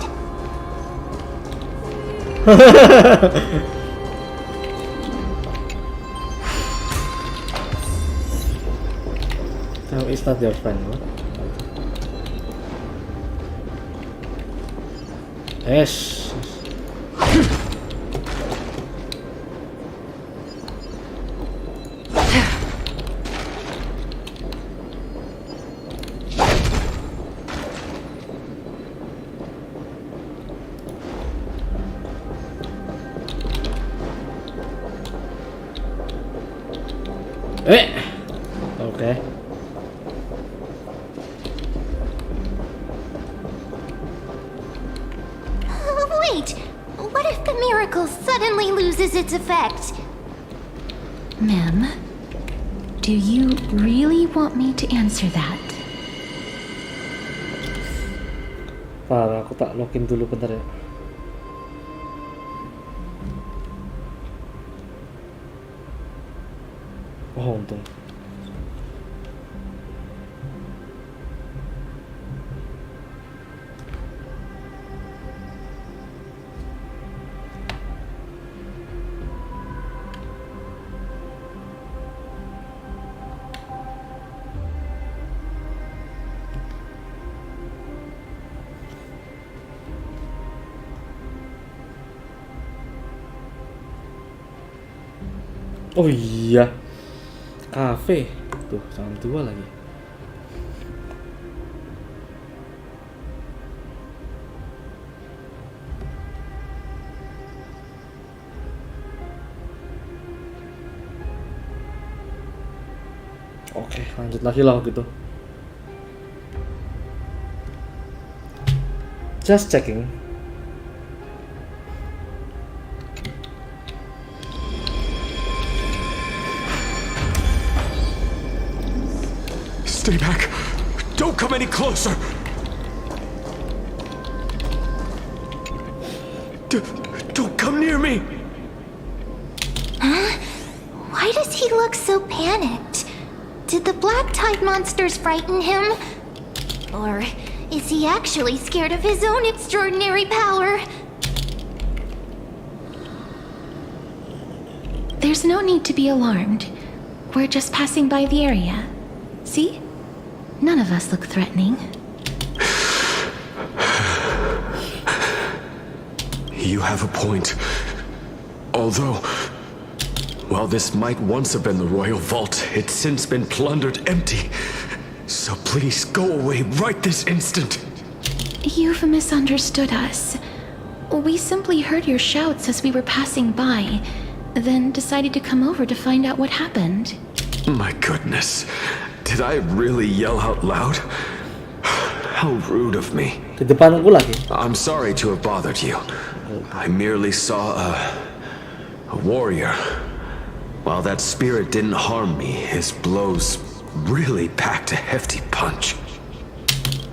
No, it's not your friend, what? Yes. Oke. Wait, what if the miracle suddenly loses its effect? Ma'am, do you really want me to answer that? Aku tak login dulu bentar ya. Oh, untung. Oh iya, kafe tuh jam 2 lagi. Oke, lanjut lagi lah gitu. Just checking. Stay back. Don't come any closer. Don't come near me. Huh? Why does he look so panicked? Did the black tide monsters frighten him? Or is he actually scared of his own extraordinary power? There's no need to be alarmed. We're just passing by the area. See? None of us look threatening. You have a point. Although, while this might once have been the royal vault, it's since been plundered empty. So please go away right this instant. You've misunderstood us. We simply heard your shouts as we were passing by, then decided to come over to find out what happened. My goodness. Did I really yell out loud? How rude of me. Di depanku lagi. I'm sorry to have bothered you. I merely saw a warrior. While that spirit didn't harm me, his blows really packed a hefty punch.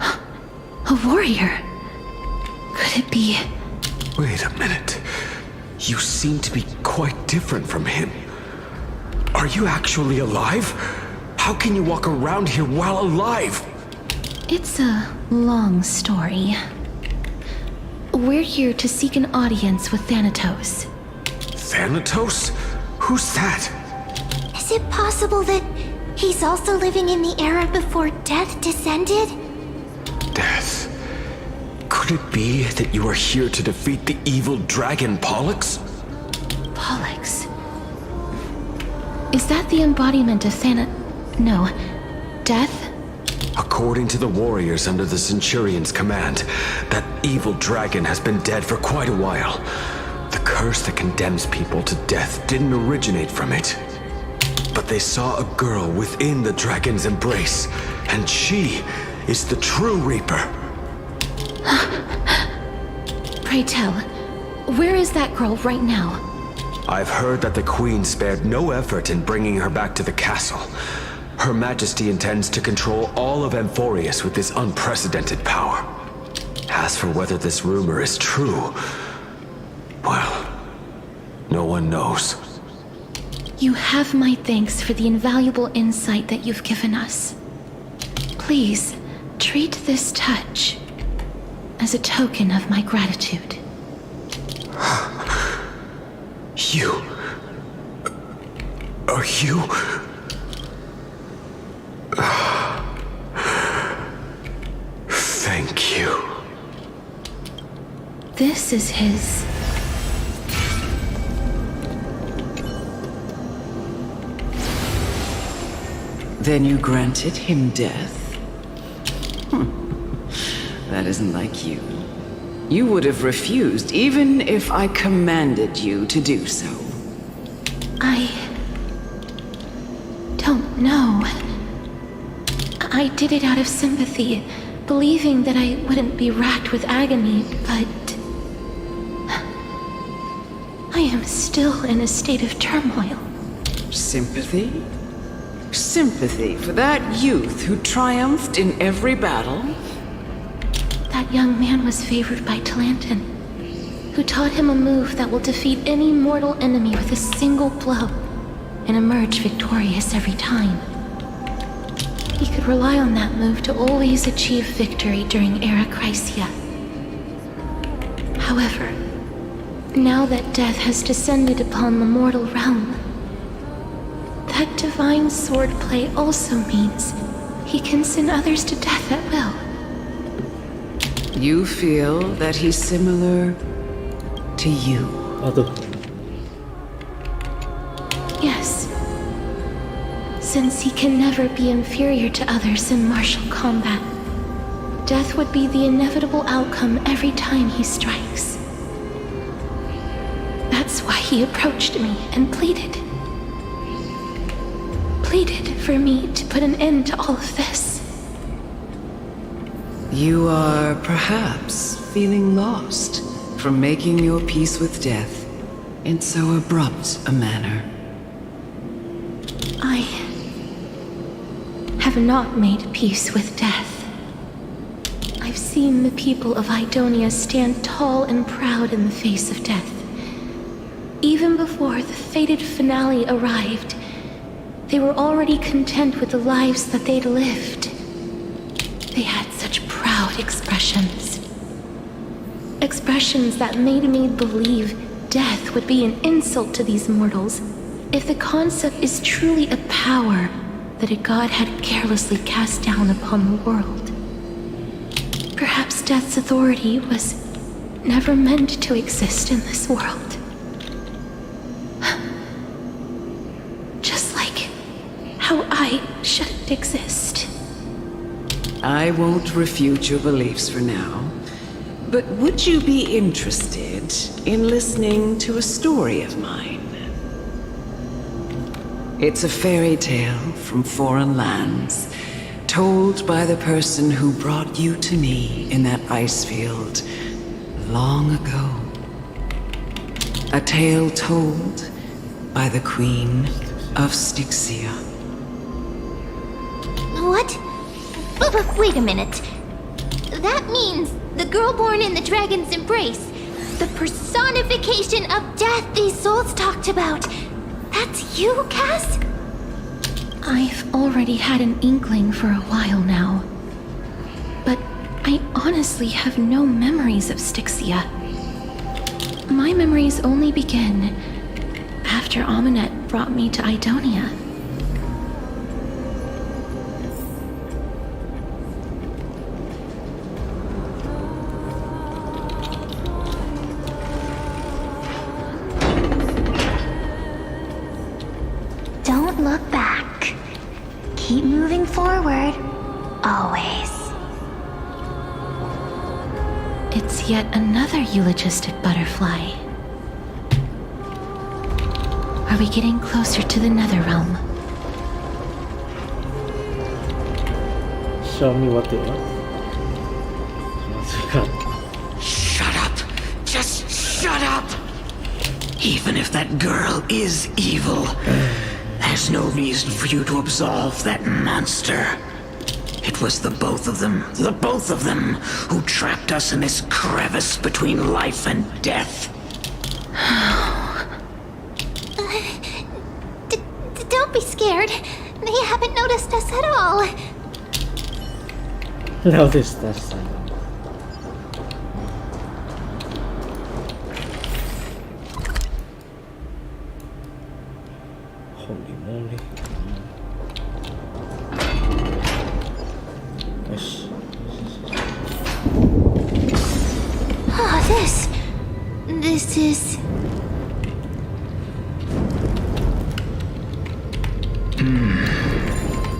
A warrior? Could it be? Wait a minute. You seem to be quite different from him. Are you actually alive? How can you walk around here while alive? It's a long story. We're here to seek an audience with Thanatos. Thanatos? Who's that? Is it possible that he's also living in the era before death descended? Death? Could it be that you are here to defeat the evil dragon Pollux? Pollux? Is that the embodiment of No. Death? According to the warriors under the Centurion's command, that evil dragon has been dead for quite a while. The curse that condemns people to death didn't originate from it. But they saw a girl within the dragon's embrace, and she is the true Reaper. Pray tell, where is that girl right now? I've heard that the Queen spared no effort in bringing her back to the castle. Her Majesty intends to control all of Amphoreus with this unprecedented power. As for whether this rumor is true, well, no one knows. You have my thanks for the invaluable insight that you've given us. Please, treat this touch as a token of my gratitude. You... Are you... Thank you. This is his... Then you granted him death? That isn't like you. You would have refused even if I commanded you to do so. Don't no. I did it out of sympathy, believing that I wouldn't be racked with agony, but I am still in a state of turmoil. Sympathy? Sympathy for that youth who triumphed in every battle? That young man was favored by Talanton, who taught him a move that will defeat any mortal enemy with a single blow and emerge victorious every time. He could rely on that move to always achieve victory during Era Chrysia. However, now that death has descended upon the mortal realm, that divine swordplay also means he can send others to death at will. You feel that he's similar to you? Yes. Since he can never be inferior to others in martial combat, death would be the inevitable outcome every time he strikes. That's why he approached me and pleaded for me to put an end to all of this. You are perhaps feeling lost from making your peace with death in so abrupt a manner. I have not made peace with death. I've seen the people of Idonia stand tall and proud in the face of death. Even before the fated finale arrived, they were already content with the lives that they'd lived. They had such proud expressions. Expressions that made me believe death would be an insult to these mortals if the concept is truly a power that a god had carelessly cast down upon the world. Perhaps death's authority was never meant to exist in this world. Just like how I shouldn't exist. I won't refute your beliefs for now, but would you be interested in listening to a story of mine? It's a fairy tale from foreign lands, told by the person who brought you to me in that ice field long ago. A tale told by the Queen of Styxia. What? Wait a minute. That means the girl born in the dragon's embrace, the personification of death these souls talked about. That's you, Cass? I've already had an inkling for a while now. But I honestly have no memories of Styxia. My memories only begin after Amunet brought me to Idonia. Don't look back. Keep moving forward. Always. It's yet another eulogistic butterfly. Are we getting closer to the Nether Realm? Show me what they want. Shut up! Just shut up! Even if that girl is evil, there's no reason for you to absolve that monster. It was the both of them, who trapped us in this crevice between life and death. Don't be scared. They haven't noticed us at all. Noticed us. Holy moly. Yes. Oh, this is...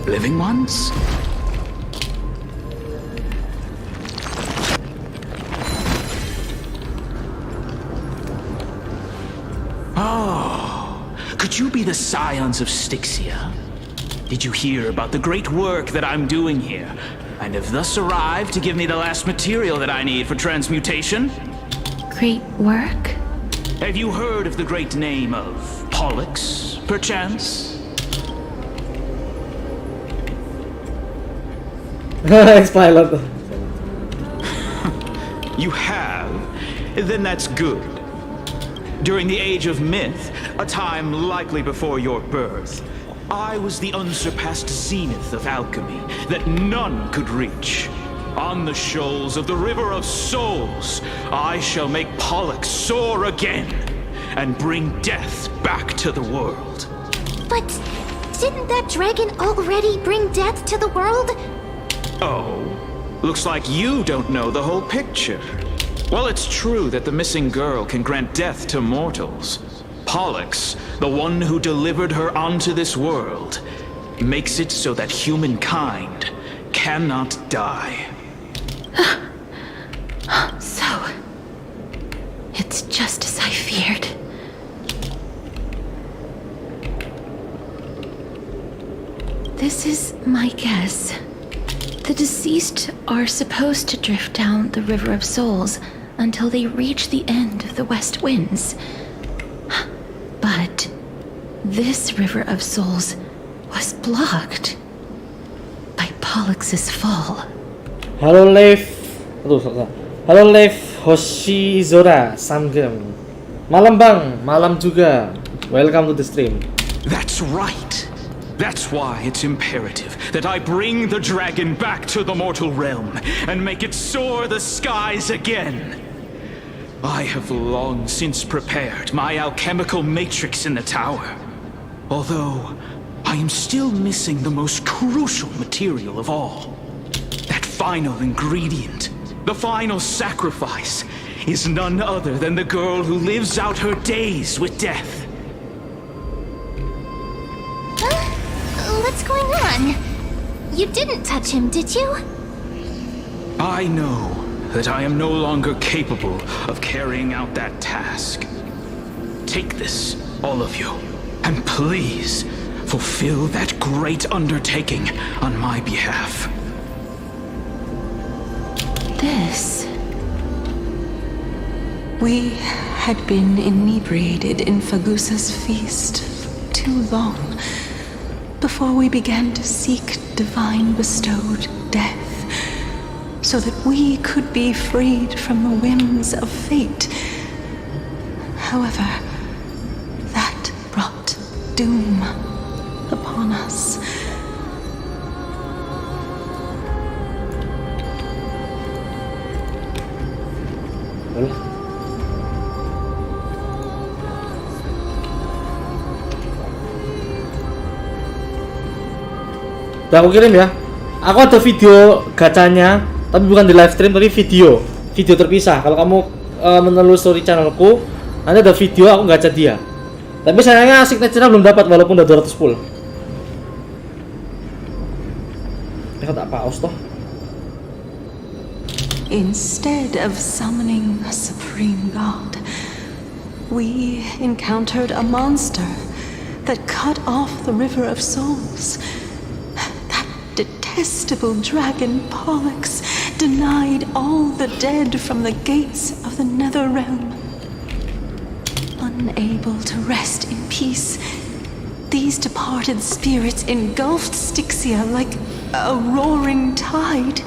Living ones? Oh, could you be the scions of Styxia? Did you hear about the great work that I'm doing here, and have thus arrived to give me the last material that I need for transmutation? Great work? Have you heard of the great name of Pollux, perchance? Ex-pilot. You have? Then that's good. During the age of myth, a time likely before your birth, I was the unsurpassed zenith of alchemy that none could reach. On the shoals of the River of Souls, I shall make Pollux soar again and bring death back to the world. But didn't that dragon already bring death to the world? Oh, looks like you don't know the whole picture. Well, it's true that the missing girl can grant death to mortals. Pollux, the one who delivered her onto this world, makes it so that humankind cannot die. So, it's just as I feared. This is my guess. The deceased are supposed to drift down the River of Souls until they reach the end of the West Winds. But this River of Souls was blocked by Pollux's fall. Halo Leif. Halo Leif Hoshizora Samgem. Malam Bang, malam juga. Welcome to the stream. That's right. That's why it's imperative that I bring the dragon back to the mortal realm and make it soar the skies again. I have long since prepared my alchemical matrix in the tower, although I am still missing the most crucial material of all. That final ingredient, the final sacrifice, is none other than the girl who lives out her days with death. What's going on? You didn't touch him, did you? I know that I am no longer capable of carrying out that task. Take this, all of you, and please fulfill that great undertaking on my behalf. This... We had been inebriated in Fagusa's feast for too long before we began to seek divine bestowed death, so that we could be freed from the whims of fate. However, that brought doom upon us. Udah aku kirim ya. Aku ada video gacanya, tapi bukan di live stream, tapi video terpisah. Kalau kamu menelusuri channelku, nanti ada video aku gacha dia. Tapi sayangnya signature belum dapat walaupun udah 200 full. Ya tak paus toh. Instead of summoning a supreme god, we encountered a monster that cut off the River of Souls. Detestable dragon Pollux denied all the dead from the gates of the nether realm. Unable to rest in peace, these departed spirits engulfed Styxia like a roaring tide.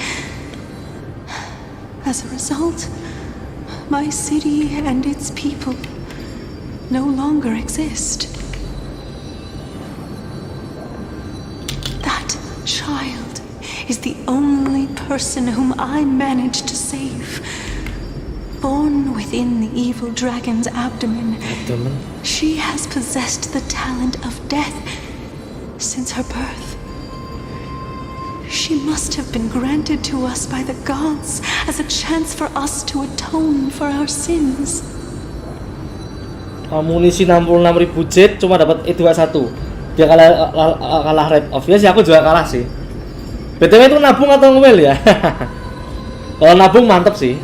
As a result, my city and its people no longer exist. Child is the only person whom I managed to save. Born within the evil dragon's abdomen, she has possessed the talent of death since her birth. She must have been granted to us by the gods as a chance for us to atone for our sins. Amunisi 66.000 jet cuma dapat E21. Dia kalah rate of. Ya sih, aku juga kalah sih. BTW itu nabung atau ngomel ya? Kalau nabung mantep sih.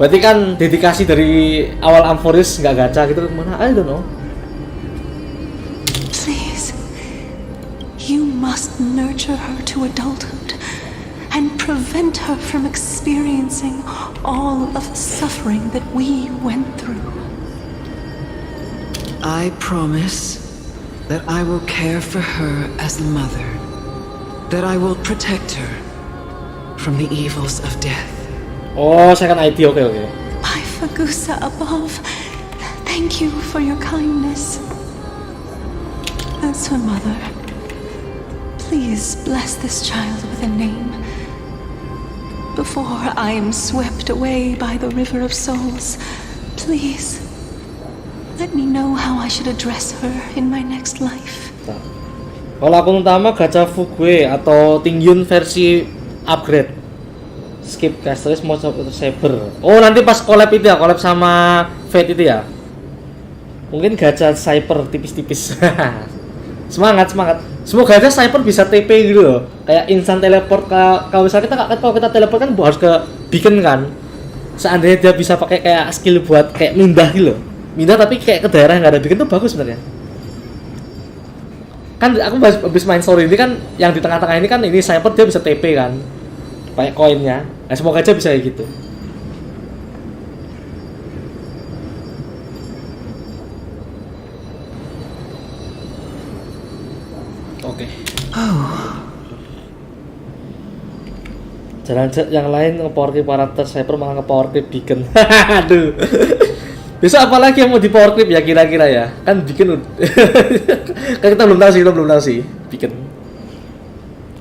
Berarti kan dedikasi dari awal amphoreus nggak gacha gitu, mana? I don't know. Please, must nurture her to adulthood and prevent her from experiencing all of the suffering that we went through. I promise that I will care for her as a mother, that I will protect her from the evils of death. Oh, second ID, okay. My Fagusa above, thank you for your kindness. As her mother, please bless this child with a name before I am swept away by the river of souls. Please let me know how I should address her in my next life. Kalau akun utama gacha Fugue atau Tingyun versi upgrade. Skip castorice mau saber. Oh, nanti pas collab itu ya, collab sama Fate itu ya. Mungkin gacha Cyper tipis-tipis. Semangat. Semoga aja Cyper bisa TP gitu loh. Kayak instant teleport kalau misalnya kalau kita teleport kan harus ke beacon kan. Seandainya dia bisa pakai kayak skill buat kayak mindah gitu loh. Mindah tapi kayak ke daerah yang nggak ada beacon tuh bagus sebenarnya. Kan aku habis main story ini kan yang di tengah-tengah ini kan ini Cyper dia bisa TP kan. Pakai koinnya. Nah, semoga aja bisa kayak gitu. Oke. Jalan yang lain nge-powercreep karakter Cyper malah nge-powercreep beacon. Aduh. Besok apa lagi yang mau di powercreep ya kira-kira ya? Kan beacon kan kita belum tahu sih beacon.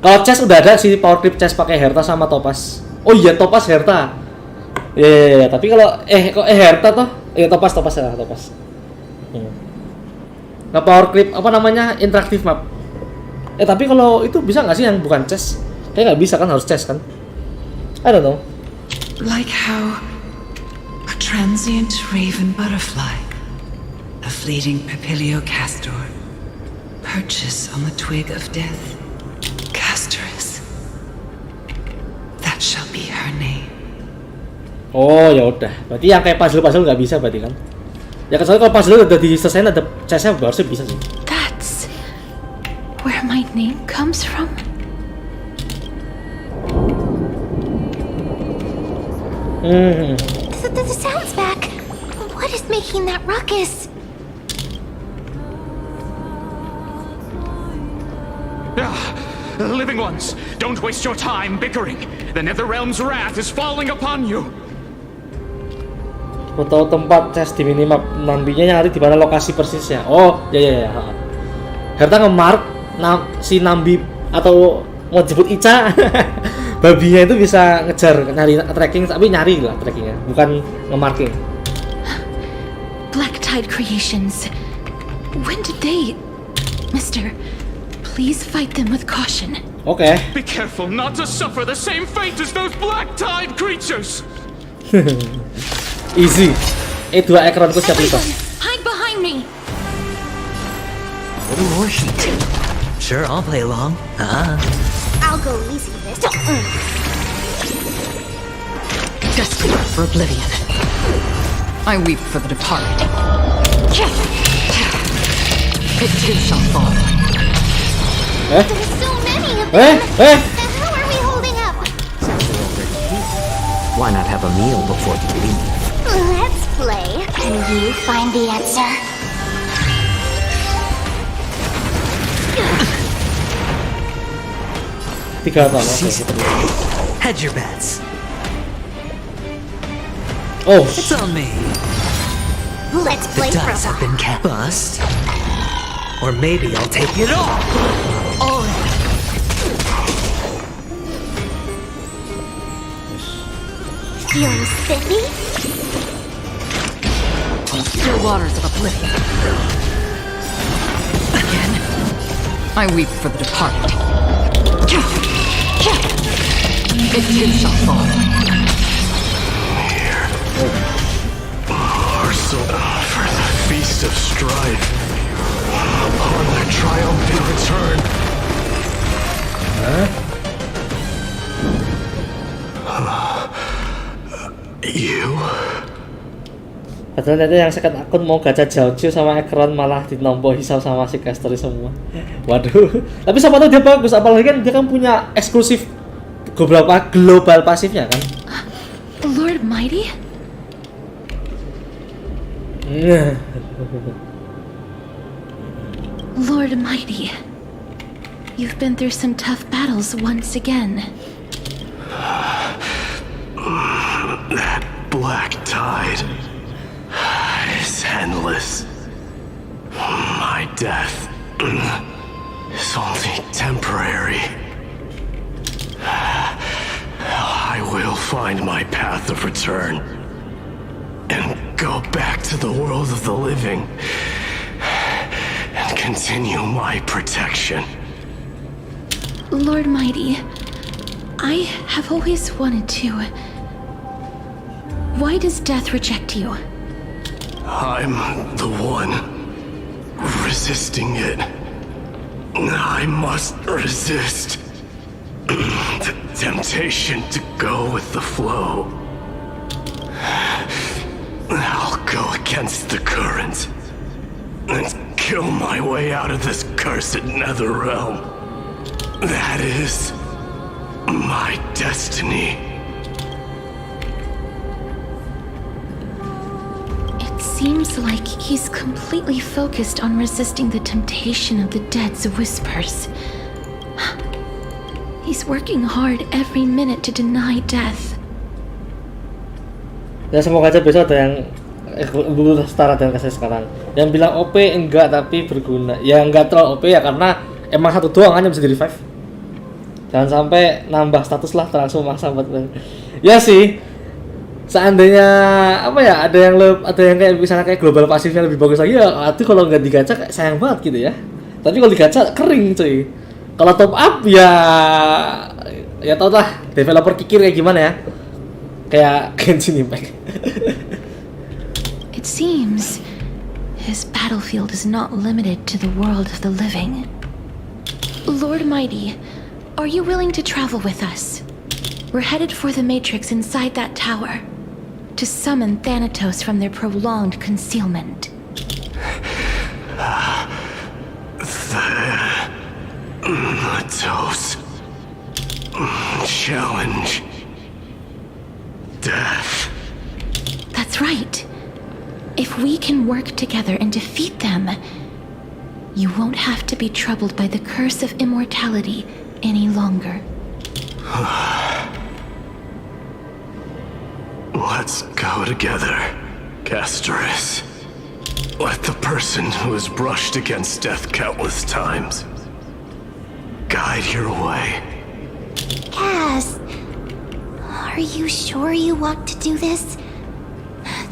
Kalau chest udah ada sih powercreep chest pakai Herta sama Topaz. Oh iya Topaz Herta. Ya, tapi kalau Herta toh? Topaz ya, Topaz. Nah, powercreep apa namanya? Interaktif map. Tapi kalau itu bisa nggak sih yang bukan chest? Kayak nggak bisa kan, harus chest kan? I don't know. Like how a transient raven butterfly, a fleeting papilio castor, perches on the twig of death. Castorice. That shall be her name. Oh ya udah, berarti yang kayak puzzle nggak bisa berarti kan? Ya kecuali kalau puzzle udah diselesain ada chestnya harusnya bisa sih. That's where my name comes from. The sound's back. What is making that ruckus? Living ones, don't waste your time bickering. The Netherrealm's wrath is falling upon you. Foto tempat chest di minimap, nambinya nyari di mana lokasi persisnya. Oh, ya. Herta nge-mark si Nambi atau mau jemput Ica. Babinya itu bisa ngejar, nyari tracking, tapi nyari lah trackingnya, bukan nge-marking. Black Tide Creations. When did they... Mister, please fight them with caution. Okay. Be careful not to suffer the same fate as those Black Tide creatures. Easy. Dua acheronku siap lepas. Hide behind me. A little more heat. Sure, I'll play along. I'll go easy this. Destined for oblivion. I weep for the departed. It too shall fall. There's so many of them. How are we holding up? Why not have a meal before you leave? Let's play. Can you find the answer? Hedge your bets. Oh, it's on me. Let's play the dice have been cast. Bust. Or maybe I'll take it all. All in. Feeling spiffy? Still waters of oblivion. Again, I weep for the departed. It too shall fall. Here. Morsel for the feast of strife. On their triumphant return. You? Padahal ternyata yang second akun mau gacha Jiaoju sama acheron malah dinompo hisap sama si castorice semua. Waduh. Tapi siapa tahu dia bagus, apalagi kan dia kan punya eksklusif beberapa global pasifnya kan. Lord Mighty? Lord Mighty, you've been through some tough battles once again. That black tide is endless. My death is only temporary. I will find my path of return and go back to the world of the living and continue my protection. Lord Mighty, I have always wanted to. Why does death reject you? I'm the one resisting it. I must resist the temptation to go with the flow. I'll go against the current and kill my way out of this cursed nether realm. That is my destiny. It seems like he's completely focused on resisting the temptation of the dead's whispers. He's working hard every minute to deny death. Ya semoga aja besok ada yang setara dengan kasih sekarang. Yang bilang OP enggak tapi berguna. Ya enggak terlalu OP ya karena emang satu doang kan yang bisa di revive. Jangan sampai nambah status lah langsung maksa buat. Ya sih. Seandainya apa ya ada yang kayak misalnya kayak global pasifnya lebih bagus lagi ya itu kalau nggak digacha kayak sayang banget gitu ya. Tapi kalau digacha kering cuy. Kalau top up ya tau lah developer kikir kayak gimana ya. Kayak Genshin Impact. It seems his battlefield is not limited to the world of the living. Lord Mighty, are you willing to travel with us? We're headed for the Matrix inside that tower to summon Thanatos from their prolonged concealment. Thanatos. Challenge. Death. That's right. If we can work together and defeat them, you won't have to be troubled by the curse of immortality any longer. Let's go together, castorice. Let the person who has brushed against death countless times guide your way. Cass, are you sure you want to do this?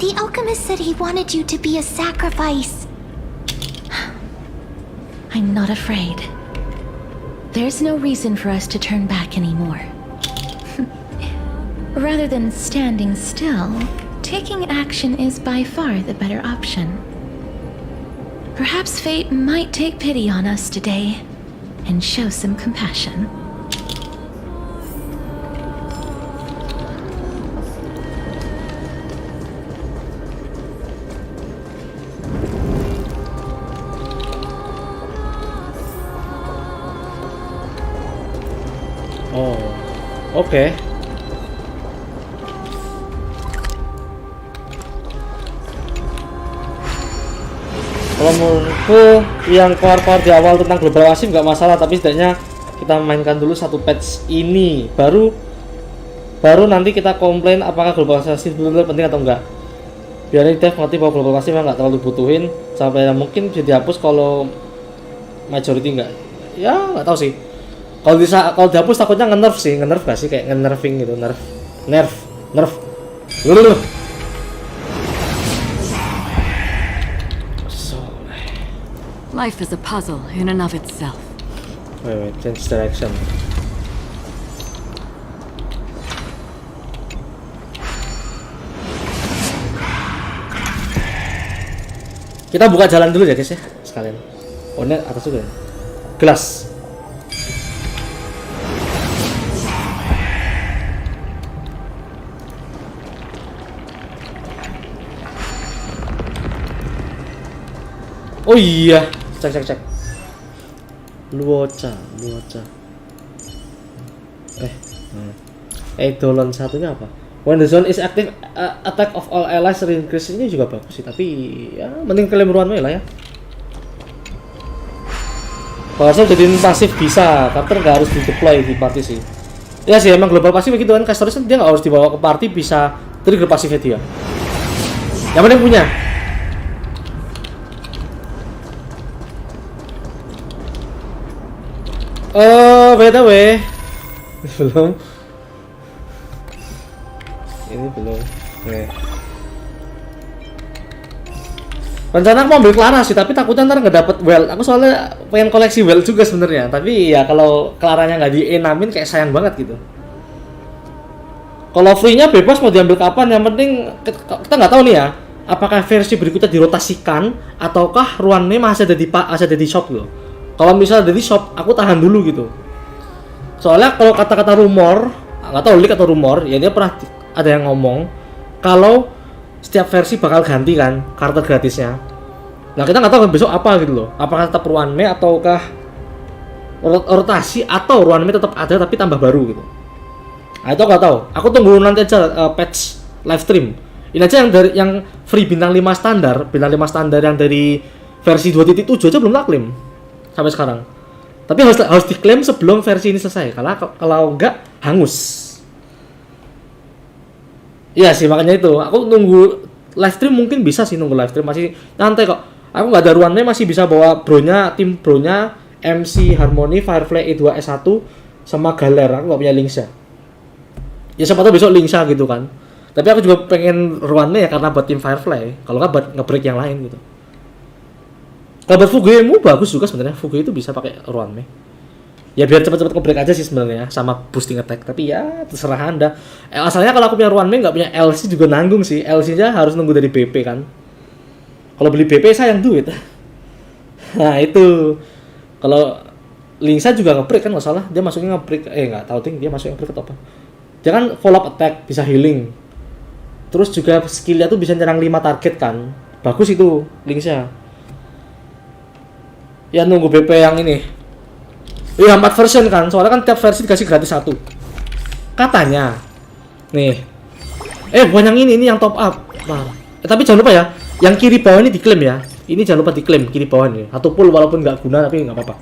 The alchemist said he wanted you to be a sacrifice. I'm not afraid. There's no reason for us to turn back anymore. Rather than standing still, taking action is by far the better option. Perhaps fate might take pity on us today and show some compassion. Oh, oke. Kalau menurutku yang keluar-keluar di awal tentang global pasif nggak masalah, tapi setidaknya kita mainkan dulu satu patch ini, baru nanti kita komplain apakah global pasif benar-benar penting atau enggak. Biar dev ngerti bahwa global pasif nggak terlalu butuhin, sampai mungkin bisa dihapus kalau majority nggak. Ya nggak tahu sih. Kalau dihapus takutnya nge-nerf gak sih kayak nge-nerfing gitu, nerf. Life is a puzzle in and of itself. Wait, change direction. Kita buka jalan dulu ya guys ya, sekalian. Oh ini atas juga ya. Gelas. Oh iya, cek. Luocha. Eidolon satunya apa? When the zone is active, attack of all allies increase. Ini juga bagus sih, tapi ya mending klaim ruanme lah ya. Kalau jadiin pasif bisa, karakter nggak harus di deploy di party sih. Ya sih emang global pasif begitu kan, castorice dia nggak harus dibawa ke party, bisa trigger pasifnya dia. Yang penting punya. BTW belum. Ini belum. Nih. Rencana aku mau ambil Clara sih, tapi takutnya ntar nggak dapet well. Aku soalnya pengen koleksi well juga sebenarnya, tapi ya kalau Claranya nggak dienamin kayak sayang banget gitu. Kalau free-nya bebas mau diambil kapan, yang penting kita nggak tahu nih ya, apakah versi berikutnya dirotasikan ataukah ruannya masih ada di shop loh. Kalau misalnya ada di shop, aku tahan dulu gitu. Soalnya kalau kata-kata rumor, nggak tahu leak atau rumor, ya dia pernah ada yang ngomong kalau setiap versi bakal ganti kan karakter gratisnya. Nah kita nggak tahu besok apa gitu loh. Apakah tetap ruanme ataukah rotasi atau ruanme tetap ada tapi tambah baru gitu. Nah itu nggak tahu. Aku tunggu nanti aja patch live stream. Ini aja yang free bintang 5 standar yang dari versi 2.7 aja belum tak klaim sampai sekarang. Tapi harus diklaim sebelum versi ini selesai. Karena kalau enggak hangus. Iya sih makanya itu. Aku nunggu live stream mungkin bisa sih nunggu live stream masih nyantai kok. Aku nggak ada ruannya masih bisa bawa tim bronya MC Harmony Firefly E2S1 sama Galer. Aku nggak punya Linksa. Ya siapa tahu besok Linksa gitu kan. Tapi aku juga pengen ruannya ya karena buat tim Firefly. Kalau nggak buat nge-break yang lain gitu. Kalau buat Fugemu bagus juga sebenarnya. Fuge itu bisa pakai ruannya. Ya biar cepat-cepat nge-break aja sih sebenarnya sama boosting attack. Tapi ya terserah Anda. Asalnya kalau aku punya ruanme nggak punya LC juga nanggung sih. LC-nya harus nunggu dari BP kan. Kalau beli BP sayang duit. Nah itu. Kalau Linksa juga nge-break kan nggak salah. Dia masuknya nge-break. Nggak tahu ting dia masuknya nge-break atau apa. Dia kan follow up attack bisa healing. Terus juga skillnya tuh bisa nyerang 5 target kan. Bagus itu Linksa. Ya nunggu BP yang ini. Iya 4 version kan, soalnya kan tiap versi dikasih gratis 1. Katanya. Nih. Bukan yang ini yang top up. Nah. Tapi jangan lupa ya, yang kiri bawah ini diklaim ya. Ini jangan lupa diklaim kiri bawah ini. Satu full walaupun nggak guna tapi nggak apa-apa.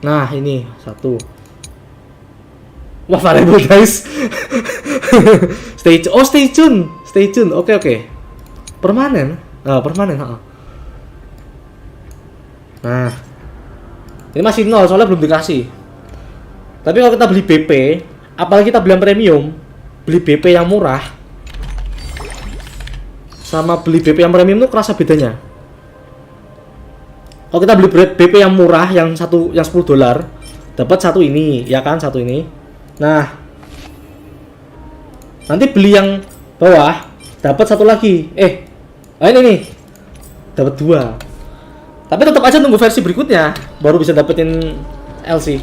Nah ini 1. Wah variable guys. Stay tune. Oke. Permanen. Permanen. Nah. Ini masih 0 soalnya belum dikasih. Tapi kalau kita beli BP, apalagi kita beli yang premium, beli BP yang murah sama beli BP yang premium tuh kerasa bedanya. Kalau kita beli BP yang murah yang $10, dapat satu ini, ya kan, satu ini. Nah, nanti beli yang bawah dapat satu lagi. Ini nih. Dapat 2. Tapi tetap aja nunggu versi berikutnya baru bisa dapetin LC.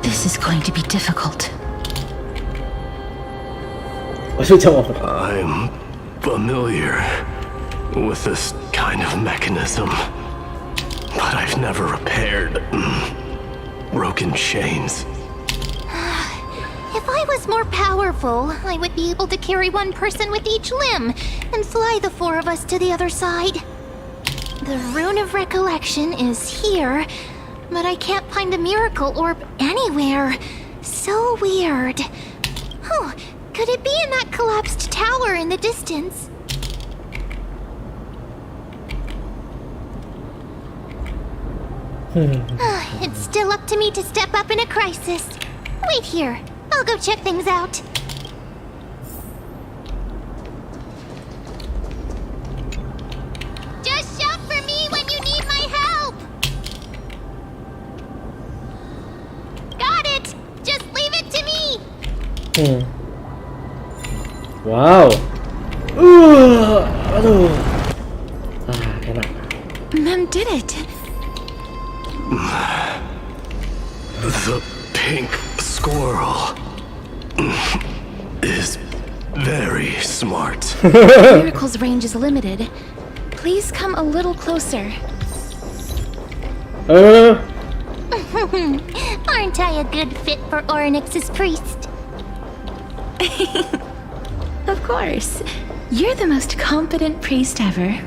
This is going to be difficult. I'm familiar with this kind of mechanism, but I've never repaired broken chains. If I was more powerful, I would be able to carry one person with each limb and fly the 4 of us to the other side. The Rune of Recollection is here, but I can't find the miracle orb anywhere. So weird. Oh, could it be in that collapsed tower in the distance? It's still up to me to step up in a crisis. Wait here. I'll go check things out. Just shout for me when you need my help! Got it! Just leave it to me! Wow. Aduh. Enak. Mem did it. The pink squirrel. is very smart. Miracle's range is limited. Please come a little closer. Aren't I a good fit for Orynyx's priest? Of course. You're the most competent priest ever.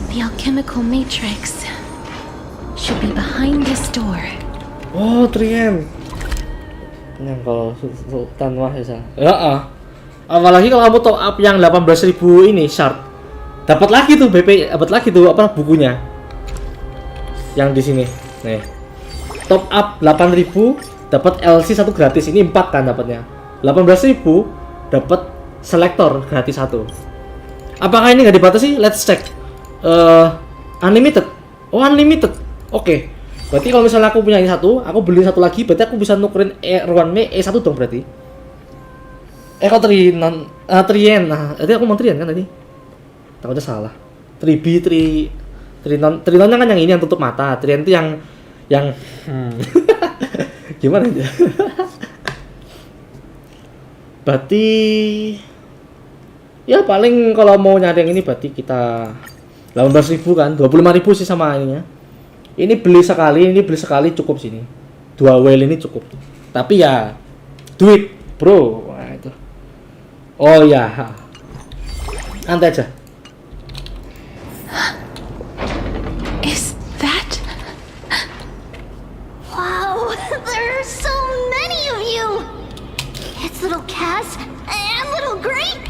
The alchemical matrix should be behind this door. Oh, Trian. Yang kalau Sultan wah ya. Apalagi kalau kamu top up yang 18.000 ini shard. Dapat lagi tuh BP, dapat lagi tuh apa bukunya. Yang di sini. Nih. Top up 8.000 dapat LC 1 gratis. Ini 4 kan dapatnya. 18.000 dapat selektor gratis 1. Apakah ini nggak dibatasi? Let's check. Unlimited. Oh, unlimited. Oke. Berarti kalau misalnya aku punya ini satu, aku beli satu lagi, berarti aku bisa nukerin E1 E1 dong berarti. Kok Trien. Nah, tadi aku mau Trien kan tadi. Takutnya salah. Trinonnya kan yang ini yang tutup mata. Trien itu yang gimana ya? Berarti ya paling kalau mau nyari yang ini berarti kita 18.000 kan, 25.000 sih sama ininya. Ini beli sekali cukup sini. 2 whale ini cukup. Tapi ya duit, bro. Nah, itu. Oh ya. Santai aja. Is that? Wow, there are so many of you! It's little Cass and little Grape.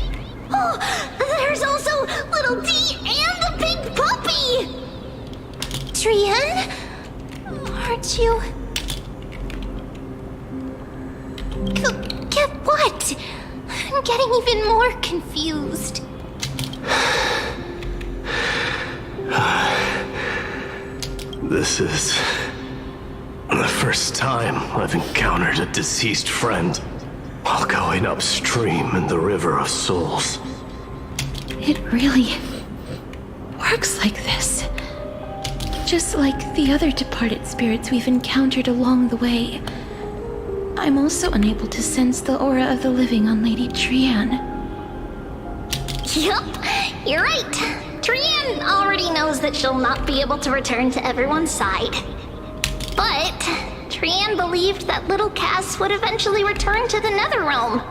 Oh, there's also little D and the big puppy! Trian? Aren't you... Get what? I'm getting even more confused. This is the first time I've encountered a deceased friend while going upstream in the River of Souls. It really works like this. Just like the other departed spirits we've encountered along the way. I'm also unable to sense the aura of the living on Lady Trian. Yup, you're right. Trian already knows that she'll not be able to return to everyone's side. But Trian believed that little Cass would eventually return to the Netherrealm.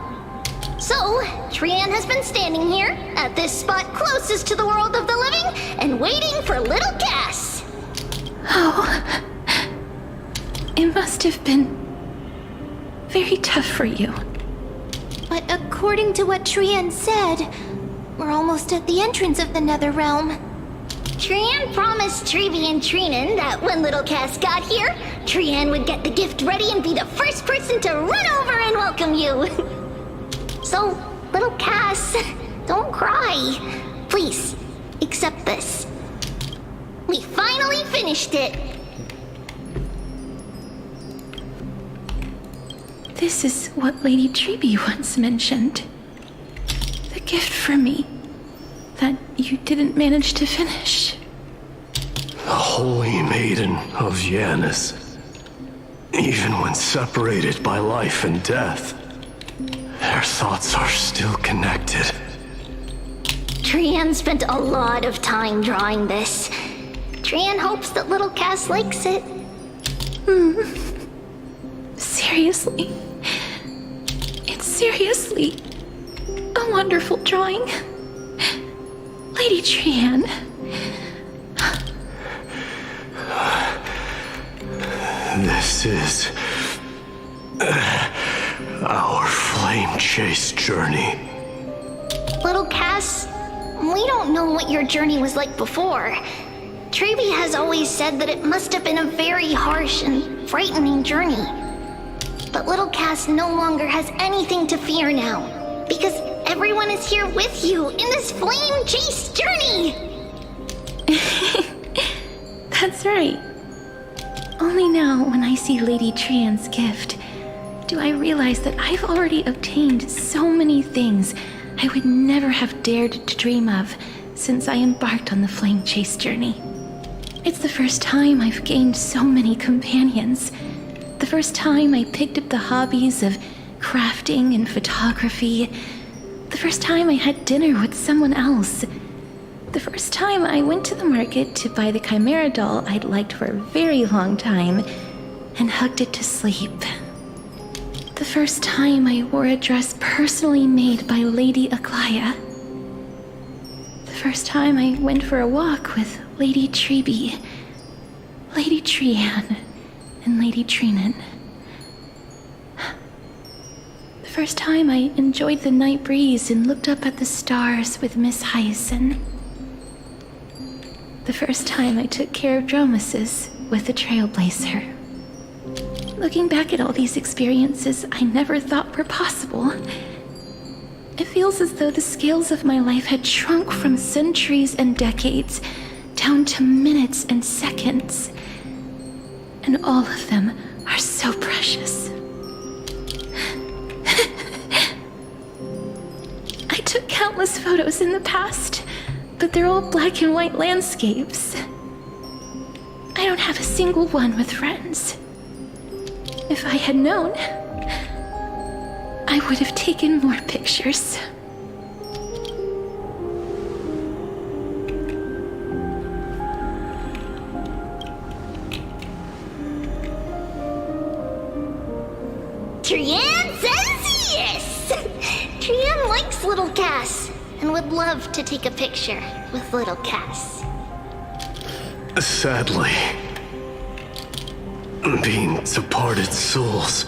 So, Trian has been standing here, at this spot closest to the world of the living, and waiting for little Cass. Oh, it must have been very tough for you. But according to what Trian said, we're almost at the entrance of the Netherrealm. Trian promised Trevi and Trinan that when little Cass got here, Trian would get the gift ready and be the first person to run over and welcome you. So, little Cass, don't cry. Please, accept this. We finally finished it! This is what Lady Trevi once mentioned. The gift for me that you didn't manage to finish. The Holy Maiden of Yanis. Even when separated by life and death, their thoughts are still connected. Trian spent a lot of time drawing this. Trian hopes that little Cass likes it. Seriously? It's seriously a wonderful drawing. Lady Trian. This is our flame chase journey. Little Cass, we don't know what your journey was like before. Trevi has always said that it must have been a very harsh and frightening journey. But little Cass no longer has anything to fear now, because everyone is here with you in this flame chase journey! That's right. Only now, when I see Lady Trian's gift, do I realize that I've already obtained so many things I would never have dared to dream of since I embarked on the flame chase journey. It's the first time I've gained so many companions. The first time I picked up the hobbies of crafting and photography. The first time I had dinner with someone else. The first time I went to the market to buy the Chimera doll I'd liked for a very long time and hugged it to sleep. The first time I wore a dress personally made by Lady Aglaya. The first time I went for a walk with Lady Treeby, Lady Trian, and Lady Trinan. The first time I enjoyed the night breeze and looked up at the stars with Miss Hyacin. The first time I took care of Dromasis with the Trailblazer. Looking back at all these experiences I never thought were possible, it feels as though the scales of my life had shrunk from centuries and decades down to minutes and seconds. And all of them are so precious. I took countless photos in the past, but they're all black and white landscapes. I don't have a single one with friends. If I had known, I would have taken more pictures. Trian says yes! Trian likes little Cass and would love to take a picture with little Cass. Sadly, being departed souls,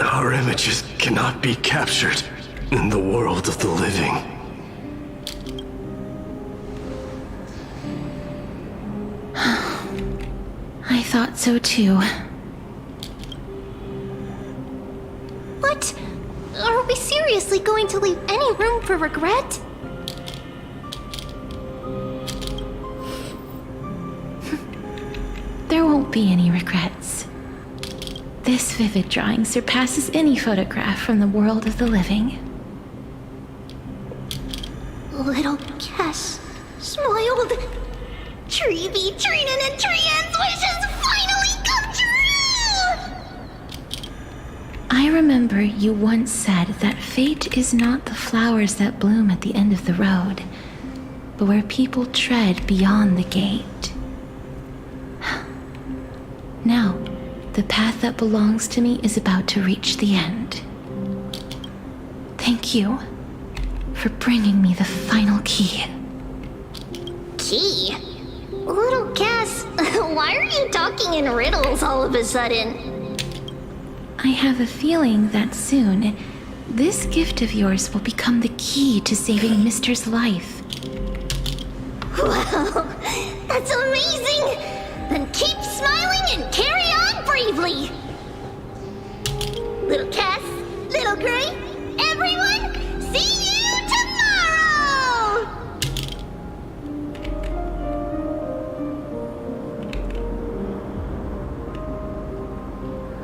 our images cannot be captured in the world of the living. I thought so too. What? Are we seriously going to leave any room for regret? There won't be any regrets. This vivid drawing surpasses any photograph from the world of the living. Little Cass smiled. Treeby, Trinan, and Trian's wishes finally come true! I remember you once said that fate is not the flowers that bloom at the end of the road, but where people tread beyond the gate. Now, the path that belongs to me is about to reach the end. Thank you for bringing me the final key. Key? Little Cass, why are you talking in riddles all of a sudden? I have a feeling that soon, this gift of yours will become the key to saving Mister's life. Wow, that's amazing! Then keep smiling and carry on bravely! Little Cass, Little Gray, everyone, see you tomorrow!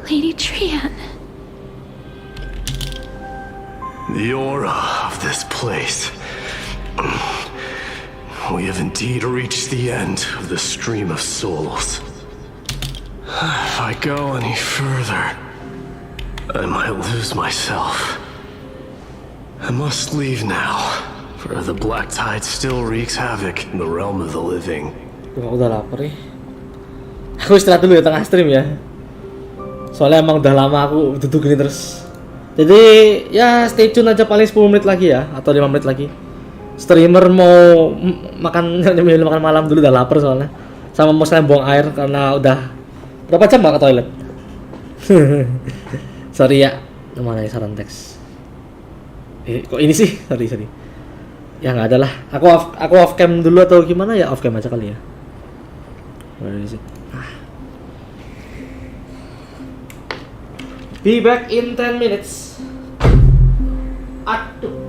Lady Trian. The aura of this place. We have indeed reached the end of the stream of souls. If I go any further, I might lose myself. I must leave now, for the black tide still wreaks havoc in the realm of the living. Aku udah lapar nih. Aku istirahat dulu ya tengah stream ya. Soalnya emang udah lama aku duduk gini terus. Jadi ya stay tune aja paling 10 menit lagi ya, atau 5 menit lagi. Streamer mau makan malam dulu, udah lapar soalnya. Sama mau sekalian buang air karena udah berapa jam gak ke toilet. Sorry ya, mana ya saran teks. Kok ini sih? Sorry. Ya nggak ada lah. Aku off cam dulu atau gimana ya? Off cam aja kali ya. Where is it? Be back in 10 minutes. Aduh.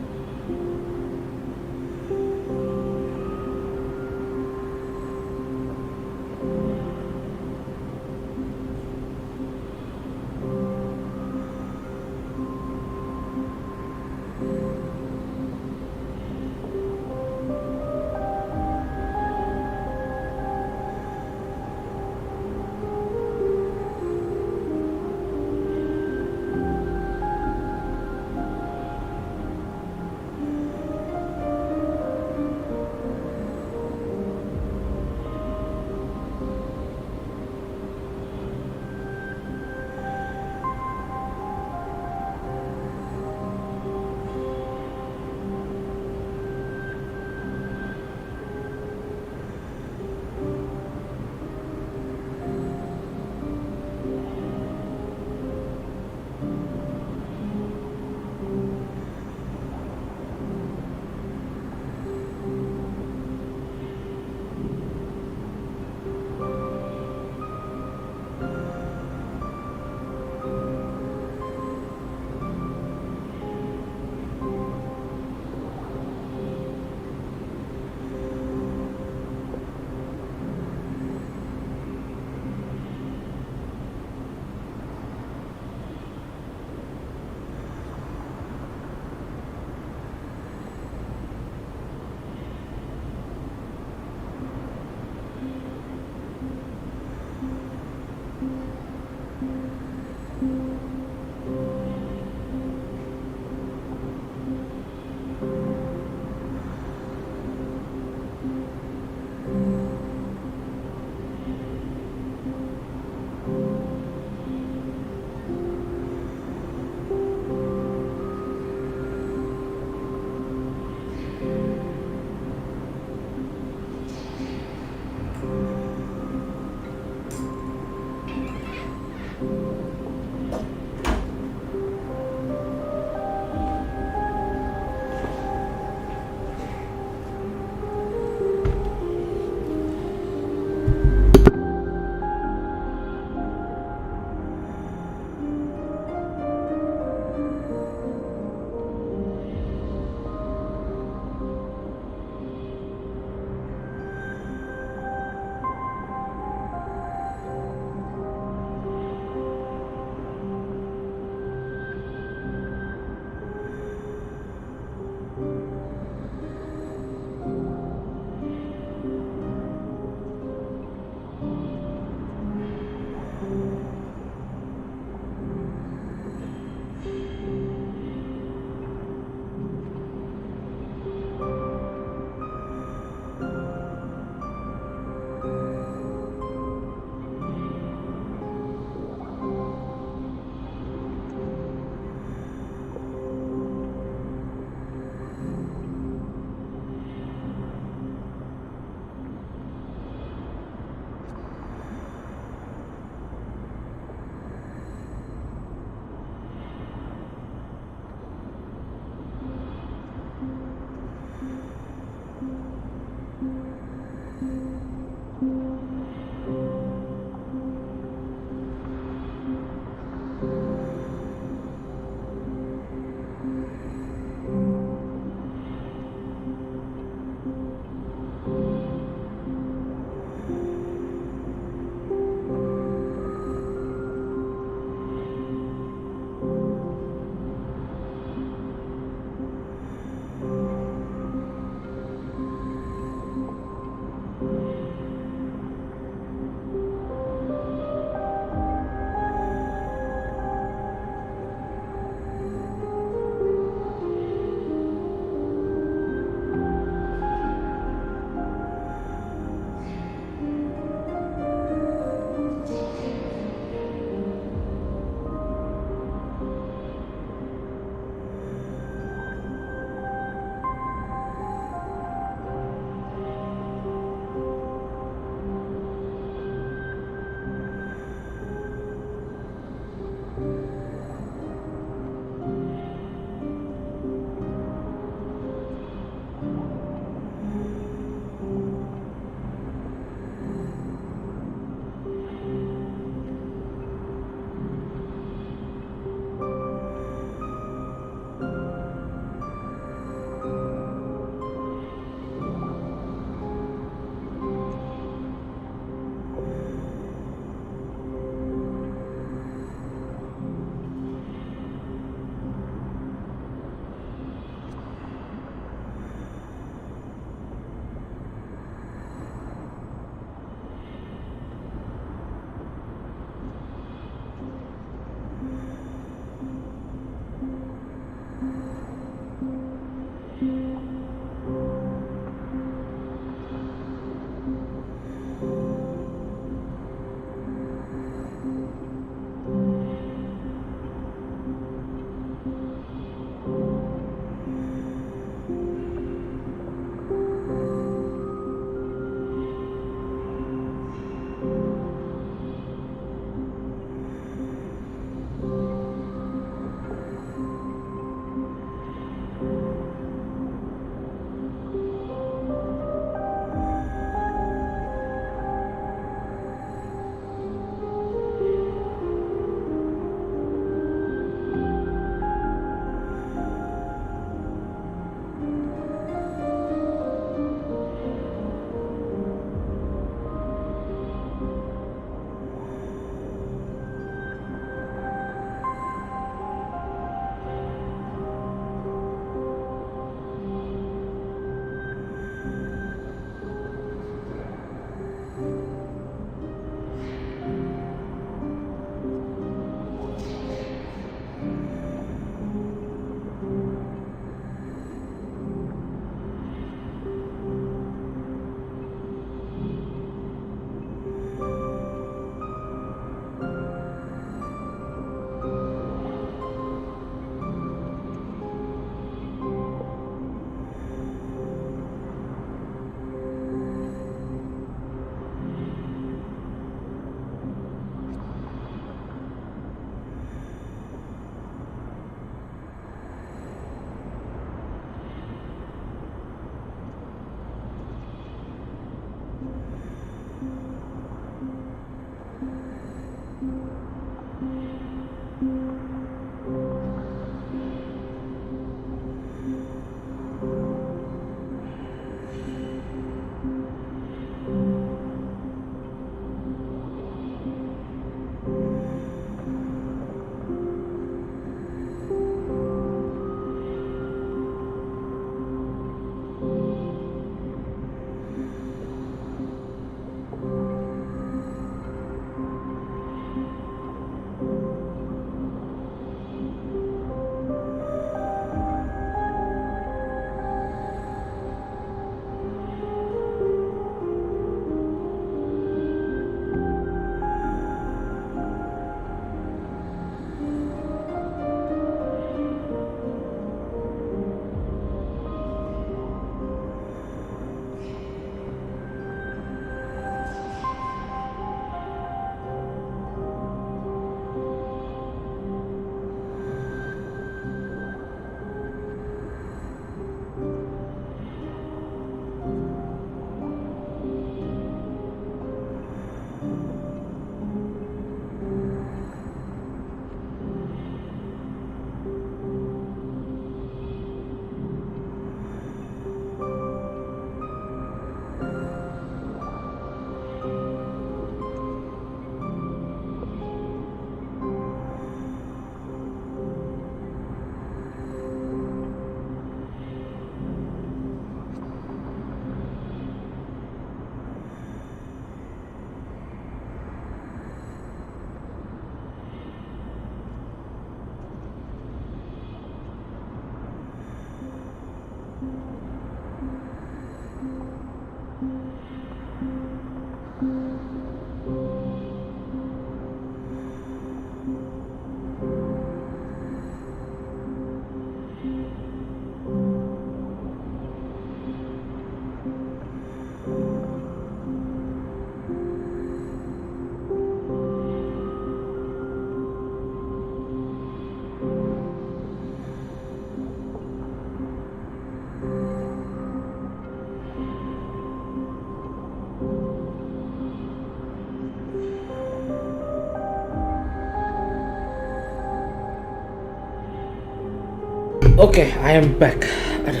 Oke, I am back. Ada.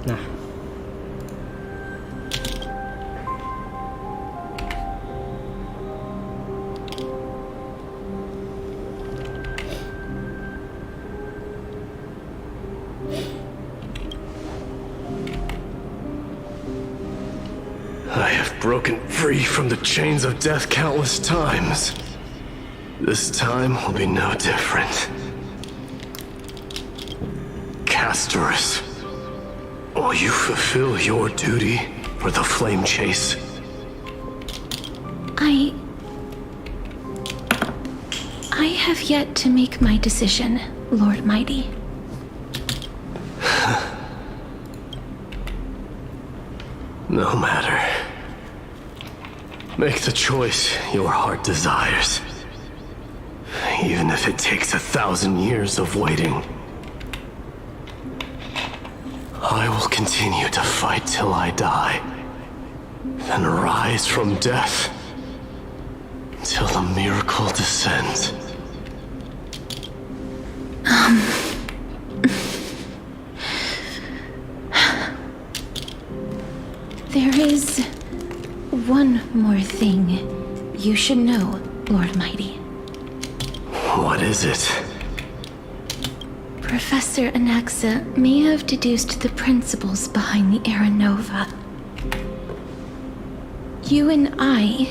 Nah. I have broken free from the chains of death countless times. This time will be no different. Castorice, will you fulfill your duty for the flame chase? I have yet to make my decision, Lord Mighty. No matter. Make the choice your heart desires. Even if it takes 1,000 years of waiting. I will continue to fight till I die. Then rise from death. Till the miracle descends. There is one more thing you should know, Lord Mighty. What is it? Professor Anaxa may have deduced the principles behind the Era Nova. You and I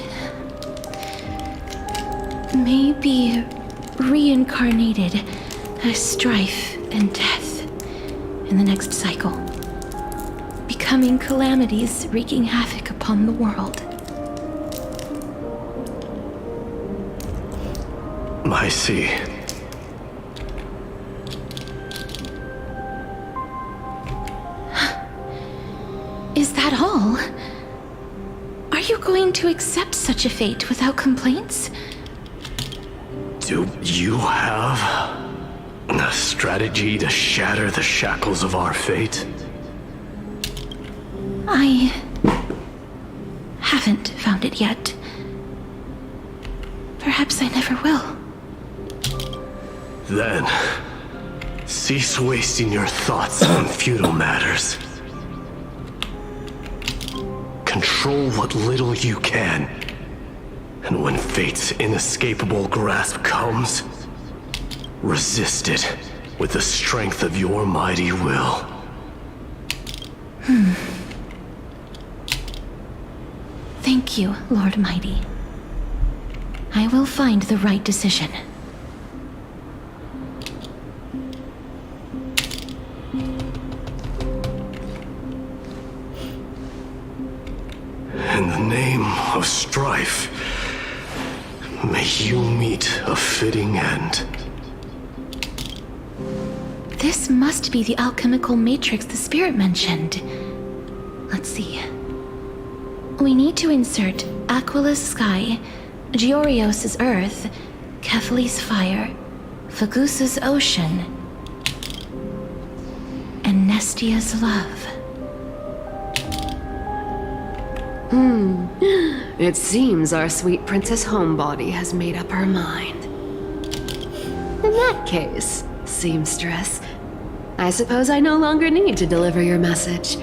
may be reincarnated as strife and death in the next cycle, becoming calamities wreaking havoc upon the world. I see. Is that all? Are you going to accept such a fate without complaints? Do you have a strategy to shatter the shackles of our fate? I haven't found it yet. Perhaps I never will. Then, cease wasting your thoughts on futile matters. Control what little you can. And when fate's inescapable grasp comes, resist it with the strength of your mighty will. Thank you, Lord Mighty. I will find the right decision. In the name of strife, may you meet a fitting end. This must be the alchemical matrix the spirit mentioned. Let's see. We need to insert Aquila's sky, Giorios's earth, Kefali's fire, Fagusa's ocean, and Nestia's love. It seems our sweet Princess Homebody has made up her mind. In that case, seamstress, I suppose I no longer need to deliver your message.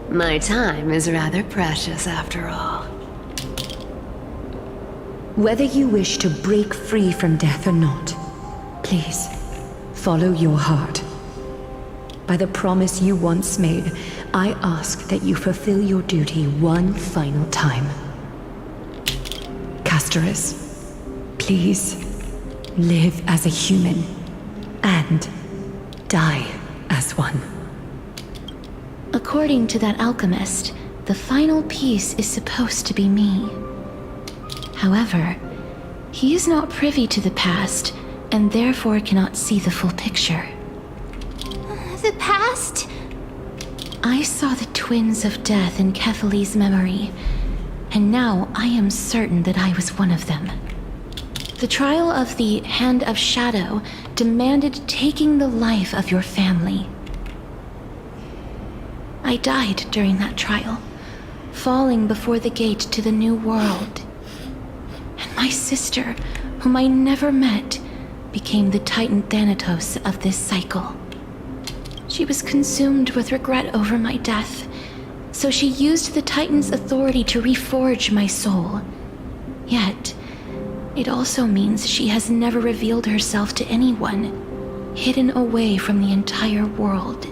My time is rather precious after all. Whether you wish to break free from death or not, please, follow your heart. By the promise you once made, I ask that you fulfill your duty one final time. Castorice, please, live as a human, and die as one. According to that alchemist, the final piece is supposed to be me. However, he is not privy to the past, and therefore cannot see the full picture. The past? I saw the twins of death in Kefali's memory, and now I am certain that I was one of them. The trial of the Hand of Shadow demanded taking the life of your family. I I died during that trial, falling before the gate to the new world. And my sister, whom I never met, became the Titan Thanatos of this cycle. She was consumed with regret over my death, so she used the Titan's authority to reforge my soul. Yet, it also means she has never revealed herself to anyone, hidden away from the entire world.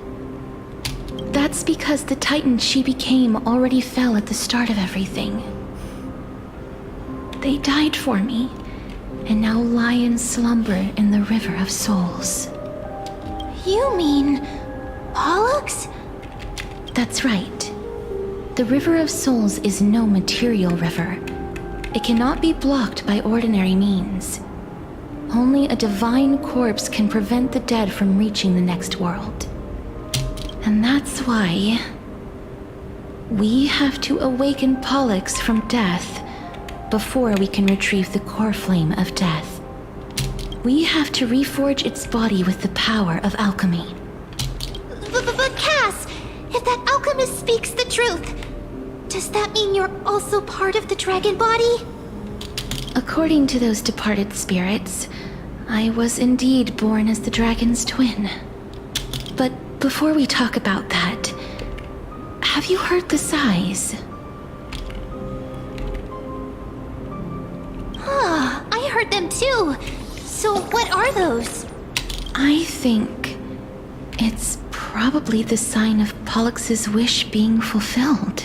That's because the Titan she became already fell at the start of everything. They died for me, and now lie in slumber in the River of Souls. You mean Pollux? That's right. The River of Souls is no material river. It cannot be blocked by ordinary means. Only a divine corpse can prevent the dead from reaching the next world. And that's why we have to awaken Pollux from death before we can retrieve the core flame of death. We have to reforge its body with the power of alchemy. But Cass, if that alchemist speaks the truth, does that mean you're also part of the dragon body? According to those departed spirits, I was indeed born as the dragon's twin. But before we talk about that, have you heard the sighs? Ah, I heard them too. So what are those? I think it's probably the sign of Pollux's wish being fulfilled.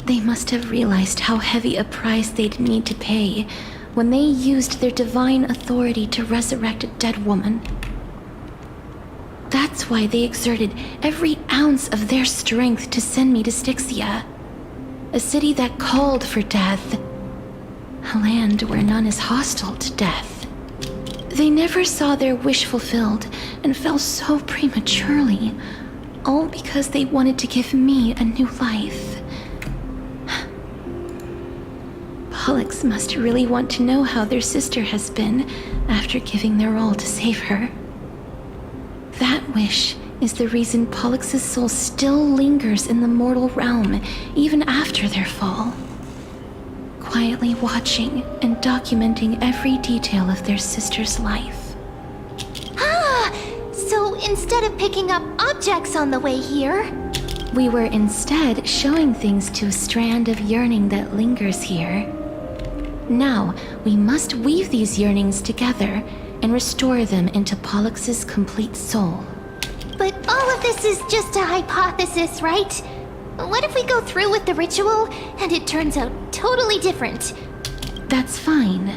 They must have realized how heavy a price they'd need to pay when they used their divine authority to resurrect a dead woman. That's why they exerted every ounce of their strength to send me to Styxia, a city that called for death, a land where none is hostile to death. They never saw their wish fulfilled and fell so prematurely, all because they wanted to give me a new life. Pollux must really want to know how their sister has been after giving their all to save her. That wish is the reason Pollux's soul still lingers in the mortal realm even after their fall, quietly watching and documenting every detail of their sister's life. Ah! So instead of picking up objects on the way here, we were instead showing things to a strand of yearning that lingers here. Now, we must weave these yearnings together and restore them into Pollux's complete soul. But all of this is just a hypothesis, right? What if we go through with the ritual and it turns out totally different? That's fine.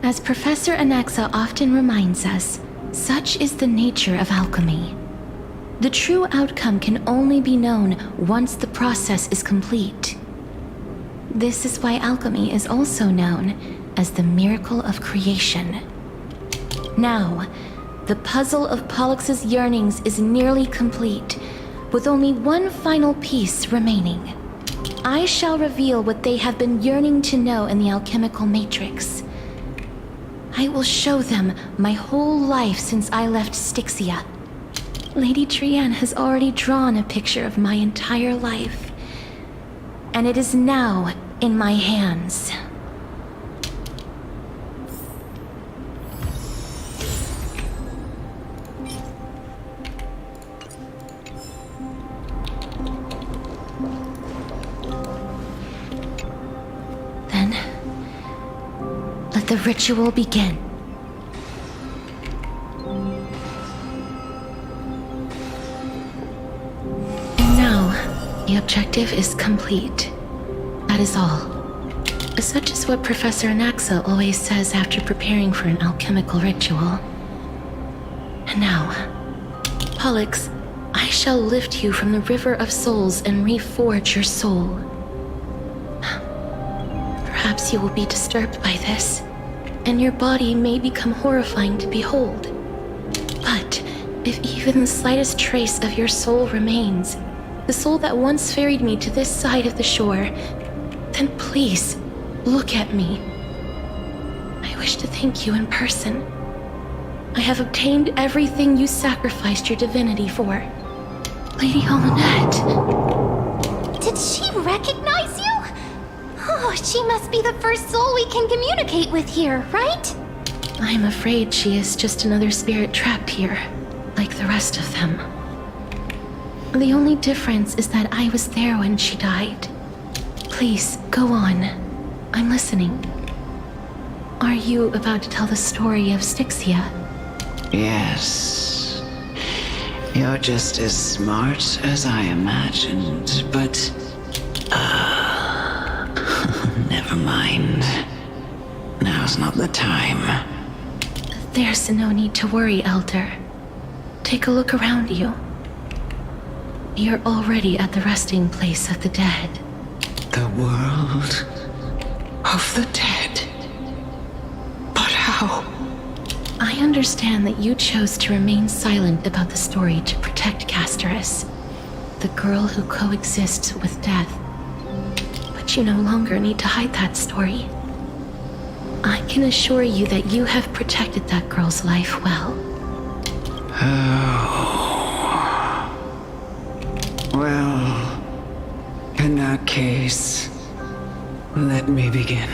As Professor Anaxa often reminds us, such is the nature of alchemy. The true outcome can only be known once the process is complete. This is why alchemy is also known as the miracle of creation. Now, the puzzle of Pollux's yearnings is nearly complete, with only one final piece remaining. I shall reveal what they have been yearning to know in the alchemical matrix. I will show them my whole life since I left Styxia. Lady Trianne has already drawn a picture of my entire life, and it is now in my hands. Then, let the ritual begin. And now, the objective is complete. That is all. Such is what Professor Anaxa always says after preparing for an alchemical ritual. And now, Pollux, I shall lift you from the River of Souls and reforge your soul. Perhaps you will be disturbed by this, and your body may become horrifying to behold. But if even the slightest trace of your soul remains, the soul that once ferried me to this side of the shore, then please, look at me. I wish to thank you in person. I have obtained everything you sacrificed your divinity for. Lady Almanette. Did she recognize you? Oh, she must be the first soul we can communicate with here, right? I'm afraid she is just another spirit trapped here, like the rest of them. The only difference is that I was there when she died. Please, go on. I'm listening. Are you about to tell the story of Styxia? Yes. You're just as smart as I imagined, but... never mind. Now's not the time. There's no need to worry, Elder. Take a look around you. You're already at the resting place of the dead. The world of the dead? But how? I understand that you chose to remain silent about the story to protect Castorice, the girl who coexists with death. But you no longer need to hide that story. I can assure you that you have protected that girl's life well. Oh. Well, in that case, let me begin.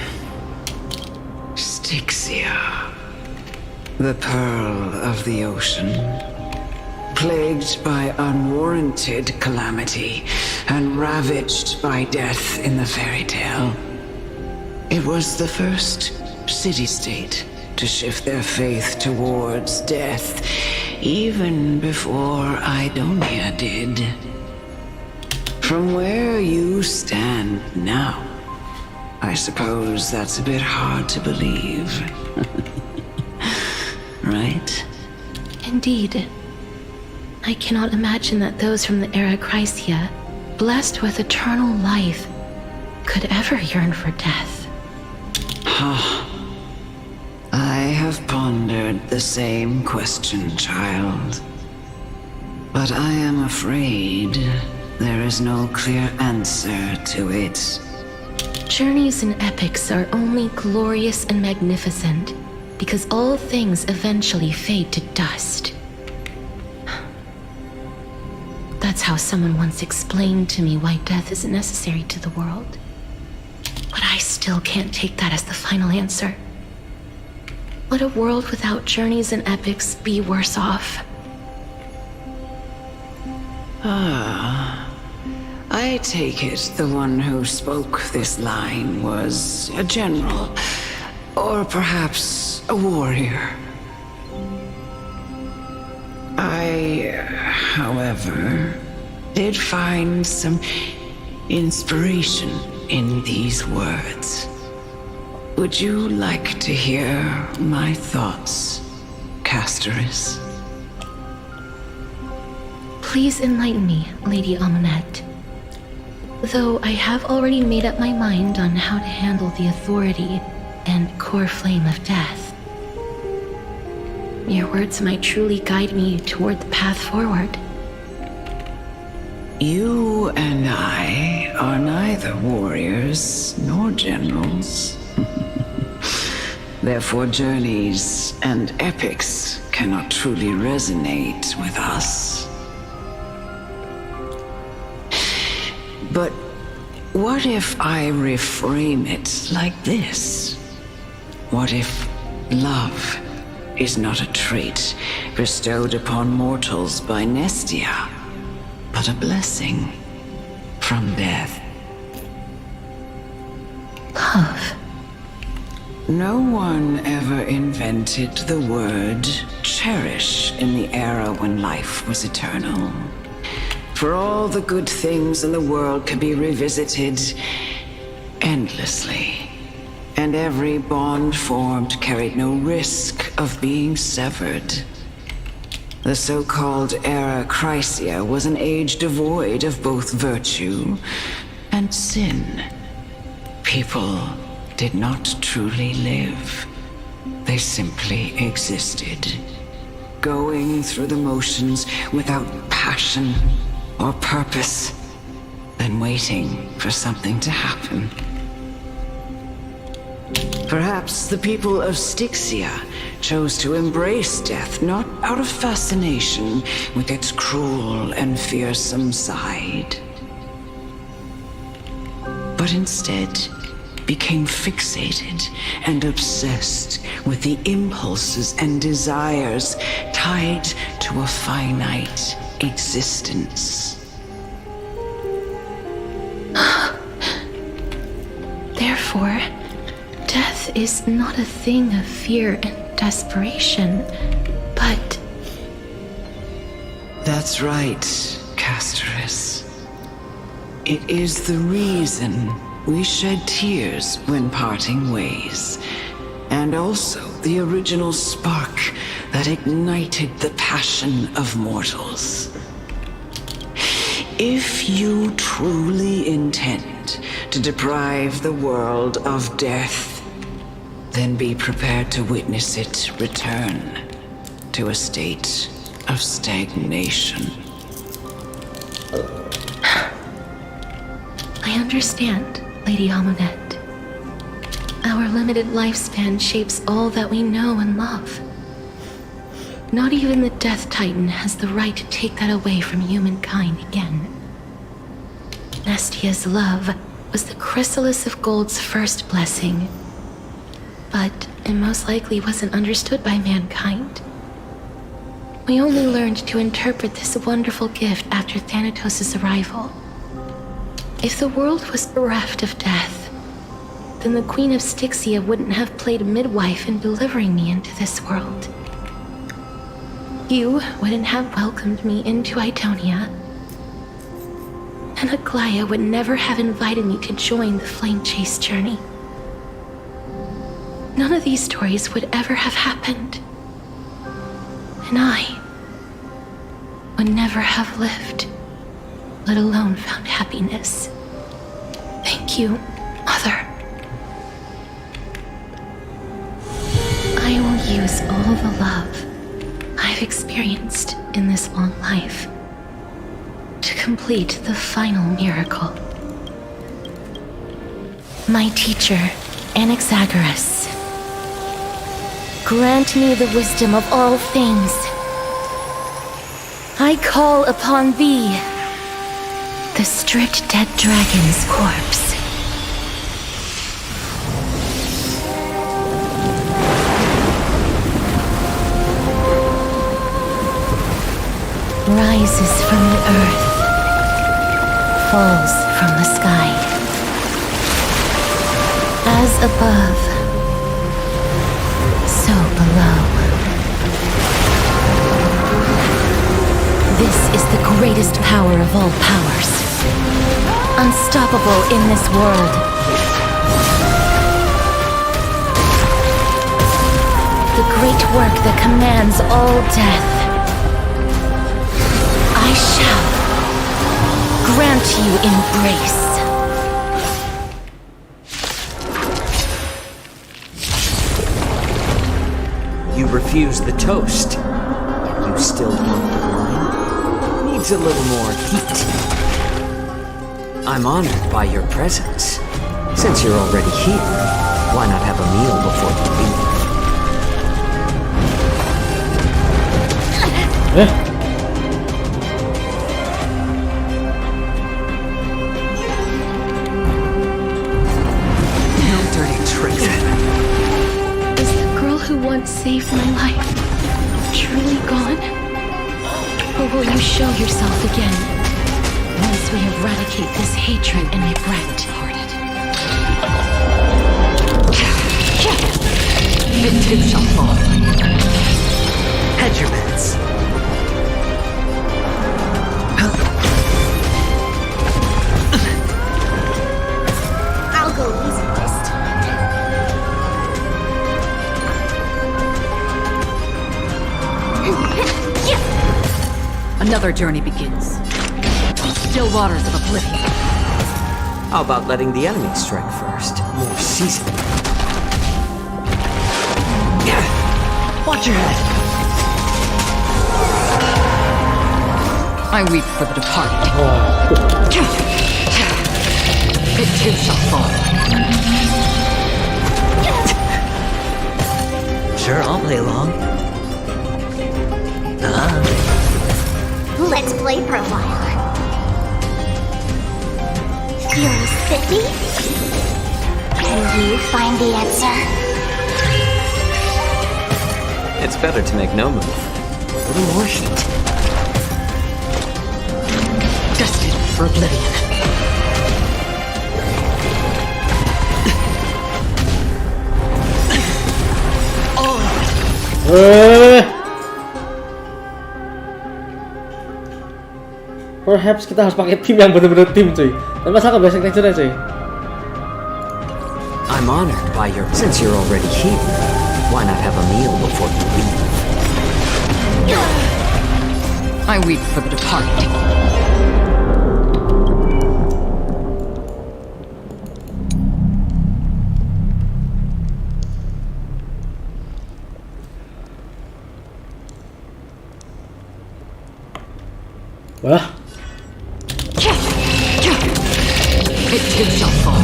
Styxia, the pearl of the ocean, plagued by unwarranted calamity and ravaged by death in the fairy tale. It was the first city-state to shift their faith towards death, even before Idonia did. From where you stand now, I suppose that's a bit hard to believe. Right? Indeed. I cannot imagine that those from the era Chrysia, blessed with eternal life, could ever yearn for death. I have pondered the same question, child. But I am afraid there is no clear answer to it. Journeys and epics are only glorious and magnificent because all things eventually fade to dust. That's how someone once explained to me why death isn't necessary to the world. But I still can't take that as the final answer. Would a world without journeys and epics be worse off? I take it the one who spoke this line was a general, or perhaps a warrior. I, however, did find some inspiration in these words. Would you like to hear my thoughts, Castorice? Please enlighten me, Lady Almanette. Though I have already made up my mind on how to handle the authority and core flame of death. Your words might truly guide me toward the path forward. You and I are neither warriors nor generals. Therefore, journeys and epics cannot truly resonate with us. But what if I reframe it like this? What if love is not a trait bestowed upon mortals by Nestia, but a blessing from death? Love. No one ever invented the word cherish in the era when life was eternal. For all the good things in the world could be revisited endlessly, and every bond formed carried no risk of being severed. The so-called era Chrysia was an age devoid of both virtue and sin. People did not truly live. They simply existed, going through the motions without passion or purpose, then waiting for something to happen. Perhaps the people of Styxia chose to embrace death not out of fascination with its cruel and fearsome side, but instead became fixated and obsessed with the impulses and desires tied to a finite existence. Therefore, death is not a thing of fear and desperation, but... That's right, castorice. It is the reason we shed tears when parting ways, and also the original spark that ignited the passion of mortals. If you truly intend to deprive the world of death, then be prepared to witness it return to a state of stagnation. I understand, Lady Amunet. Our limited lifespan shapes all that we know and love. Not even the Death Titan has the right to take that away from humankind again. Nestia's love was the chrysalis of Gold's first blessing, but it most likely wasn't understood by mankind. We only learned to interpret this wonderful gift after Thanatos' arrival. If the world was bereft of death, then the Queen of Styxia wouldn't have played midwife in delivering me into this world. You wouldn't have welcomed me into Idonia, and Aglaya would never have invited me to join the Flame Chase journey. None of these stories would ever have happened, and I would never have lived, let alone found happiness. Thank you, Mother. I will use all the love I've experienced in this long life to complete the final miracle. My teacher, Anaxagoras, grant me the wisdom of all things. I call upon thee, the stripped dead dragon's corpse. Rises from the earth, falls from the sky. As above, so below. This is the greatest power of all powers, unstoppable in this world. The great work that commands all death. I shall grant you embrace. You refused the toast. You still want the wine? Needs a little more heat. I'm honored by your presence. Since you're already here, why not have a meal before you leave? Saved my life. Truly gone? Or will you show yourself again once we eradicate this hatred and neglect? It too shall fall. Hedge your bets. I'll go easy this time. Another journey begins. Still waters of oblivion. How about letting the enemy strike first? More seasoned. Watch your head. I weep for the departed. It too shall fall. Sure, I'll play along. Let's play for a while. You're spiffy? Can you find the answer? It's better to make no move. A little more heat. Destined for oblivion. Perhaps kita harus pakai tim yang bener-bener tim cuy. Tapi masa ke basic nature cuy. I'm honored by your... Since you're already here, why not have a meal before you leave? I weep for the departed. Wah. It too shall fall.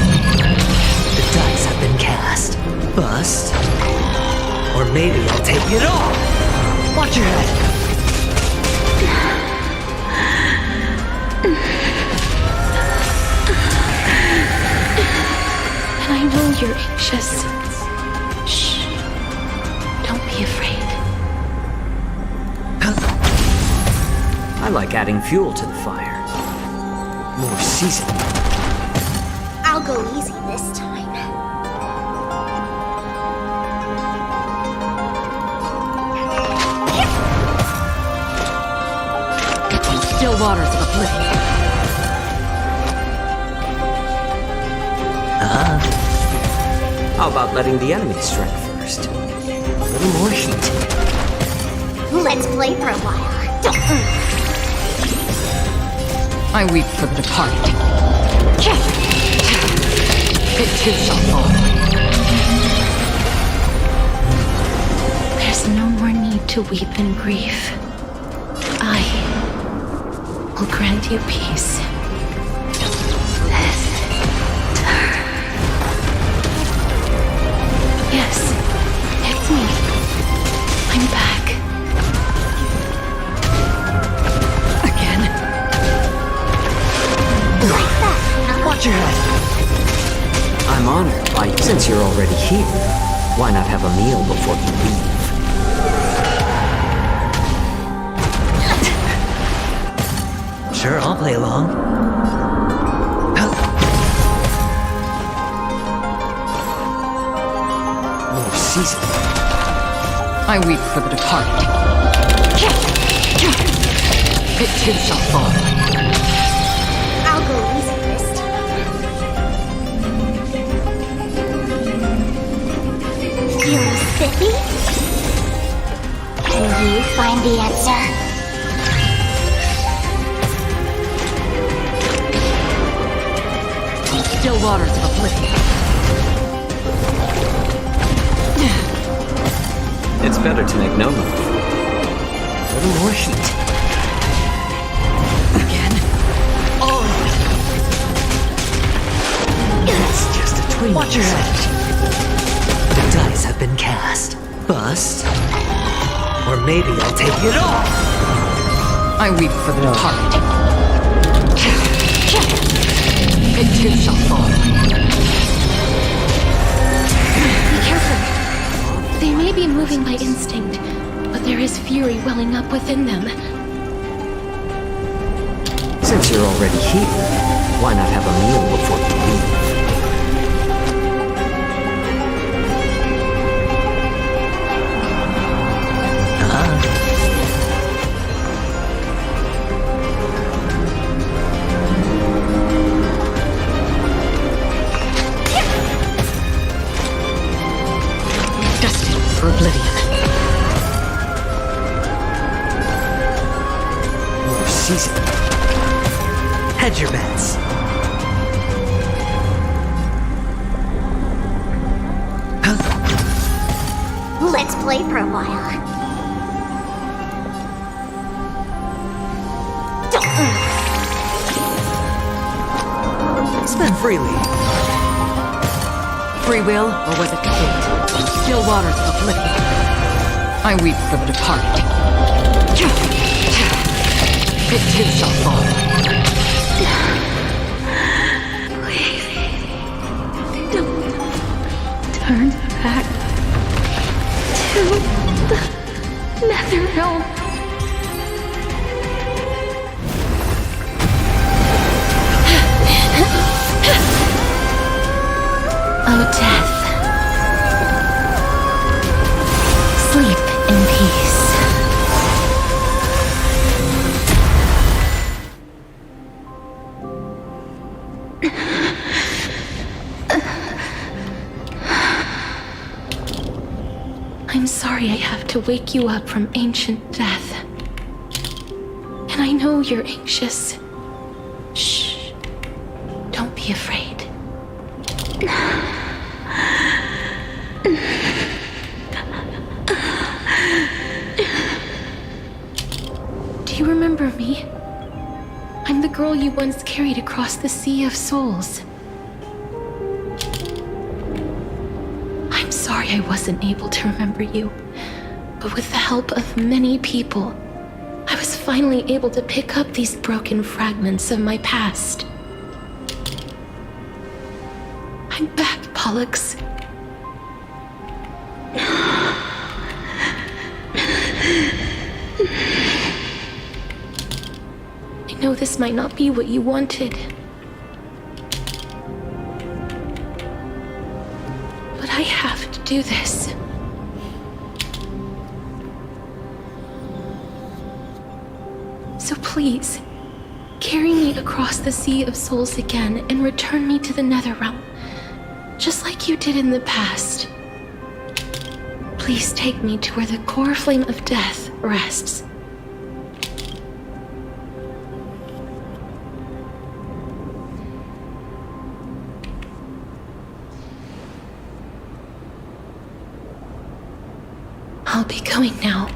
The dice have been cast. Bust. Or maybe I'll take it all. Watch your head. And I know you're anxious. Shh. Don't be afraid. I like adding fuel to the fire. More seasoning. I'll go easy this time. Still waters of oblivion. How about letting the enemy strike first? A little more heat. Let's play for a while. I weep for the departed. It too shall fall. There's no more need to weep and grieve. I will grant you peace. Yes, it's me. I'm back. Again. Watch your head. I'm honored by you. Since you're already here, why not have a meal before you leave? Sure, I'll play along. More seasoning. I weep for the departed. It too shall fall. I'll go easy this time. You're spiffy? Can you find the answer? Still waters of oblivion. It's better to make no move. A little more heat. Again. Oh. It's just a twinge. Watch your head. The dice have been cast. Bust. Or maybe I'll take it all. I weep for the departed. It too shall fall. Be careful. They may be moving by instinct, but there is fury welling up within them. Since you're already here, why not have a meal before you leave? Destined for oblivion. More seasoning. Hedge your bets. Let's play for a while. Spend freely. Free will, or was it fate? Still waters of oblivion. I weep for the departed. It too shall fall. Please, don't turn back to the nether realm. Oh, death. Sleep in peace. I'm sorry I have to wake you up from ancient death. And I know you're anxious. Shh. Don't be afraid. Do you remember me? I'm the girl you once carried across the Sea of Souls. I'm sorry I wasn't able to remember you, but with the help of many people, I was finally able to pick up these broken fragments of my past. I'm back, Pollux. I know this might not be what you wanted, but I have to do this. So please, carry me across the Sea of Souls again and return me to the Netherrealm, just like you did in the past. Please take me to where the core flame of death rests. I'll be going now.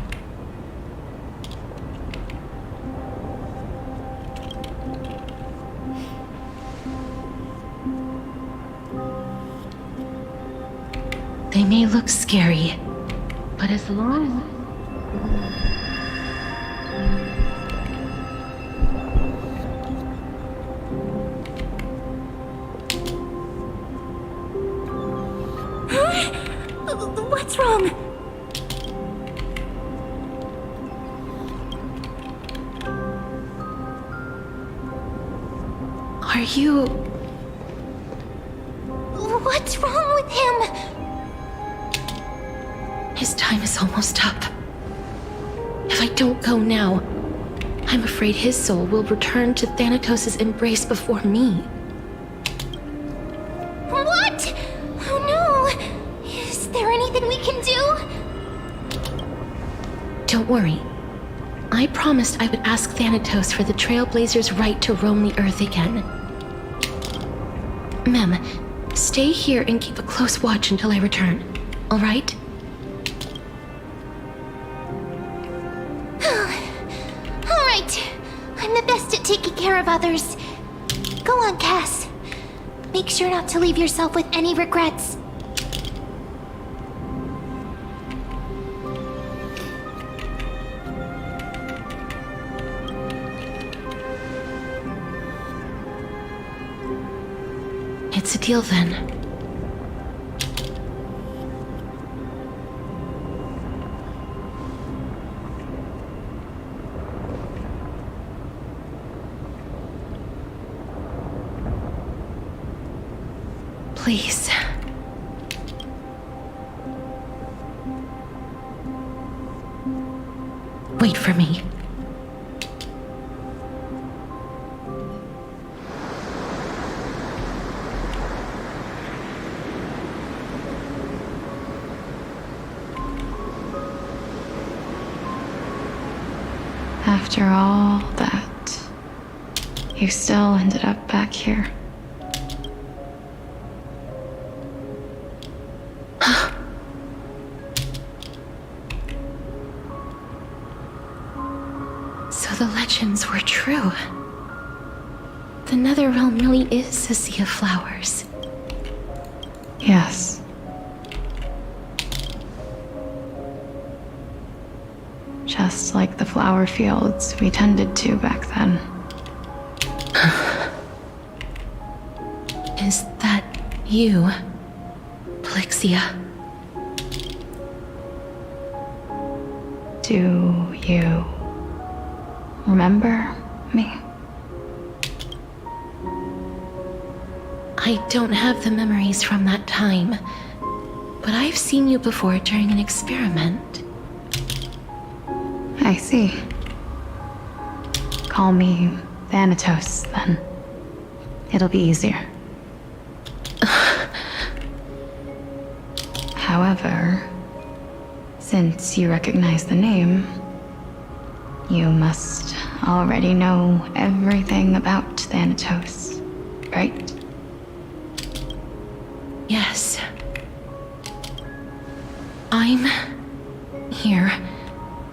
They may look scary, but as long What's wrong? Are you... What's wrong with him? His time is almost up. If I don't go now, I'm afraid his soul will return to Thanatos' embrace before me. What? Oh no! Is there anything we can do? Don't worry. I promised I would ask Thanatos for the Trailblazers' right to roam the Earth again. Mem, stay here and keep a close watch until I return, all right? All right. I'm the best at taking care of others. Go on, Cass. Make sure not to leave yourself with any regrets. It's a deal then. Please. Wait for me. After all that, you still ended up back here. So the legends were true. The Netherrealm really is a sea of flowers. Yes. just like the flower fields we tended to back then. Is that you, Plixia? Do you remember me? I don't have the memories from that time, but I've seen you before during an experiment. I see. Call me Thanatos, then. It'll be easier. However, since you recognize the name, you must already know everything about Thanatos, right? Yes. I'm here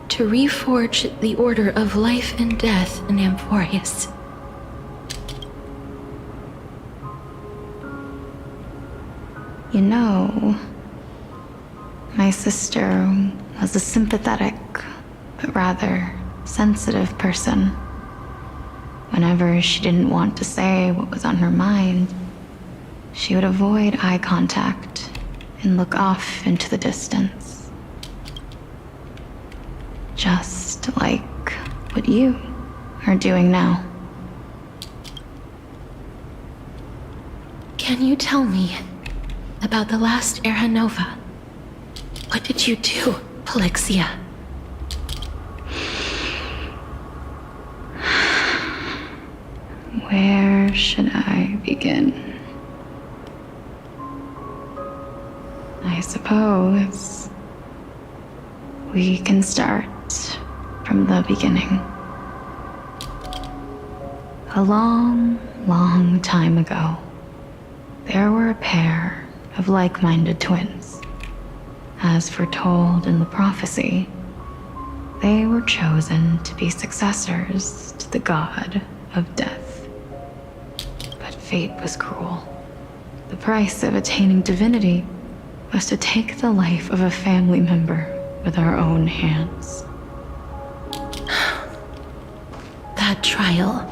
to reforge the order of life and death in Amphoreus. You know, my sister was a sympathetic, but rather sensitive person. Whenever she didn't want to say what was on her mind, she would avoid eye contact and look off into the distance. Just like what you are doing now. Can you tell me about the last Era Nova? What did you do, Plixia? Where should I begin? I suppose we can start from the beginning. A long, long time ago, there were a pair of like-minded twins. As foretold in the prophecy, they were chosen to be successors to the god of death. But fate was cruel. The price of attaining divinity was to take the life of a family member with our own hands. That trial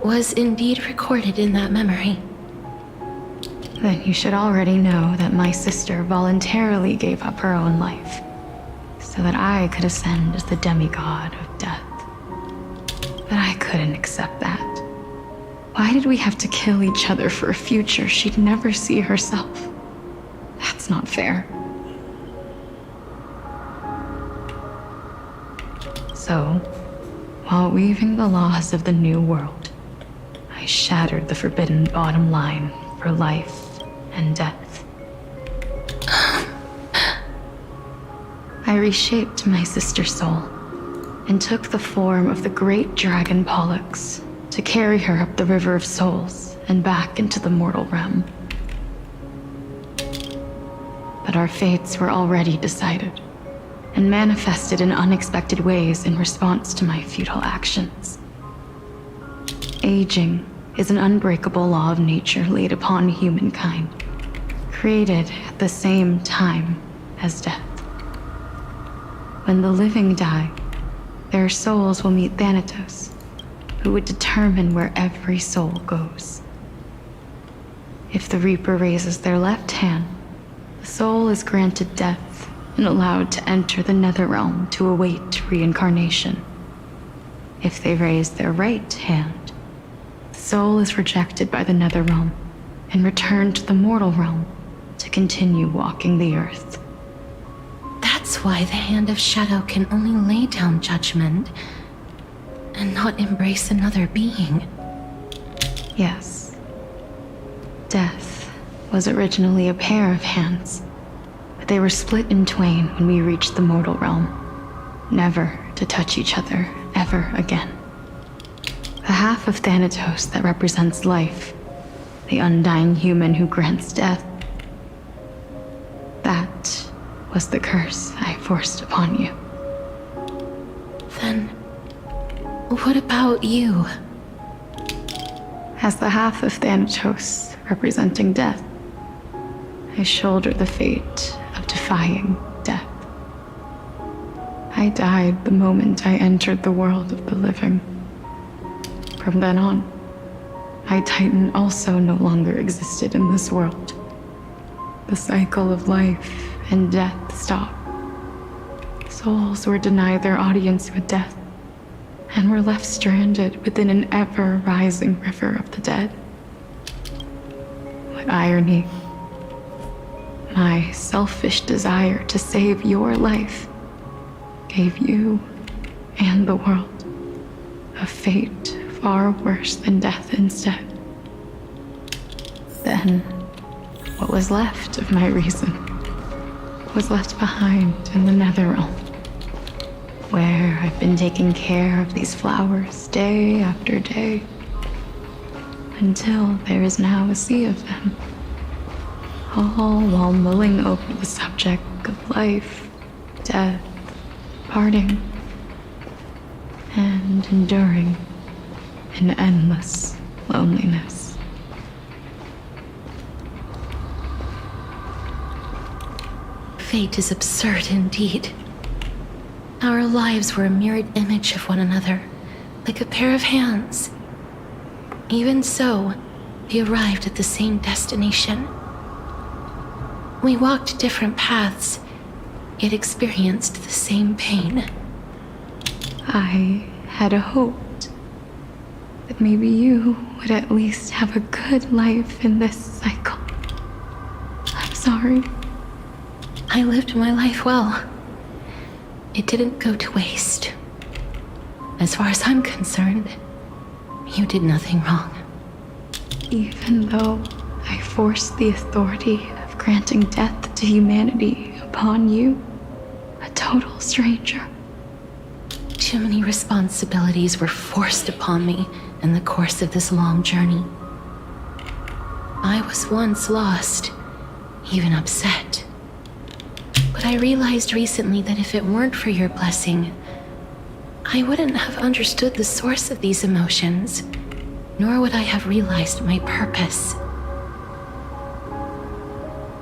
was indeed recorded in that memory. Then you should already know that my sister voluntarily gave up her own life so that I could ascend as the demigod of death. But I couldn't accept that. Why did we have to kill each other for a future she'd never see herself? That's not fair. So, while weaving the laws of the new world, I shattered the forbidden bottom line for life and death. I reshaped my sister's soul and took the form of the great dragon Pollux to carry her up the River of Souls and back into the mortal realm. But our fates were already decided and manifested in unexpected ways in response to my futile actions. Aging is an unbreakable law of nature laid upon humankind, created at the same time as death. When the living die, their souls will meet Thanatos, who would determine where every soul goes. If the Reaper raises their left hand, the soul is granted death and allowed to enter the Netherrealm to await reincarnation. If they raise their right hand, the soul is rejected by the Netherrealm and returned to the mortal realm to continue walking the earth. That's why the Hand of Shadow can only lay down judgment and not embrace another being. Yes. Death was originally a pair of hands, but they were split in twain when we reached the mortal realm, never to touch each other ever again. The half of Thanatos that represents life, the undying human who grants death, that was the curse I forced upon you. Then, what about you? As the half of Thanatos representing death, I shoulder the fate of defying death. I died the moment I entered the world of the living. From then on, my Titan also no longer existed in this world. The cycle of life and death stopped. Souls were denied their audience with death, and were left stranded within an ever-rising river of the dead. What irony. My selfish desire to save your life gave you and the world a fate far worse than death instead. Then, what was left of my reason was left behind in the Netherrealm, where I've been taking care of these flowers day after day, until there is now a sea of them, all while mulling over the subject of life, death, parting, and enduring an endless loneliness. Fate is absurd indeed. Our lives were a mirrored image of one another, like a pair of hands. Even so, we arrived at the same destination. We walked different paths, yet experienced the same pain. I had hoped that maybe you would at least have a good life in this cycle. I'm sorry. I lived my life well. It didn't go to waste. As far as I'm concerned, you did nothing wrong. Even though I forced the authority of granting death to humanity upon you, a total stranger. Too many responsibilities were forced upon me in the course of this long journey. I was once lost, even upset. But I realized recently that if it weren't for your blessing, I wouldn't have understood the source of these emotions, nor would I have realized my purpose.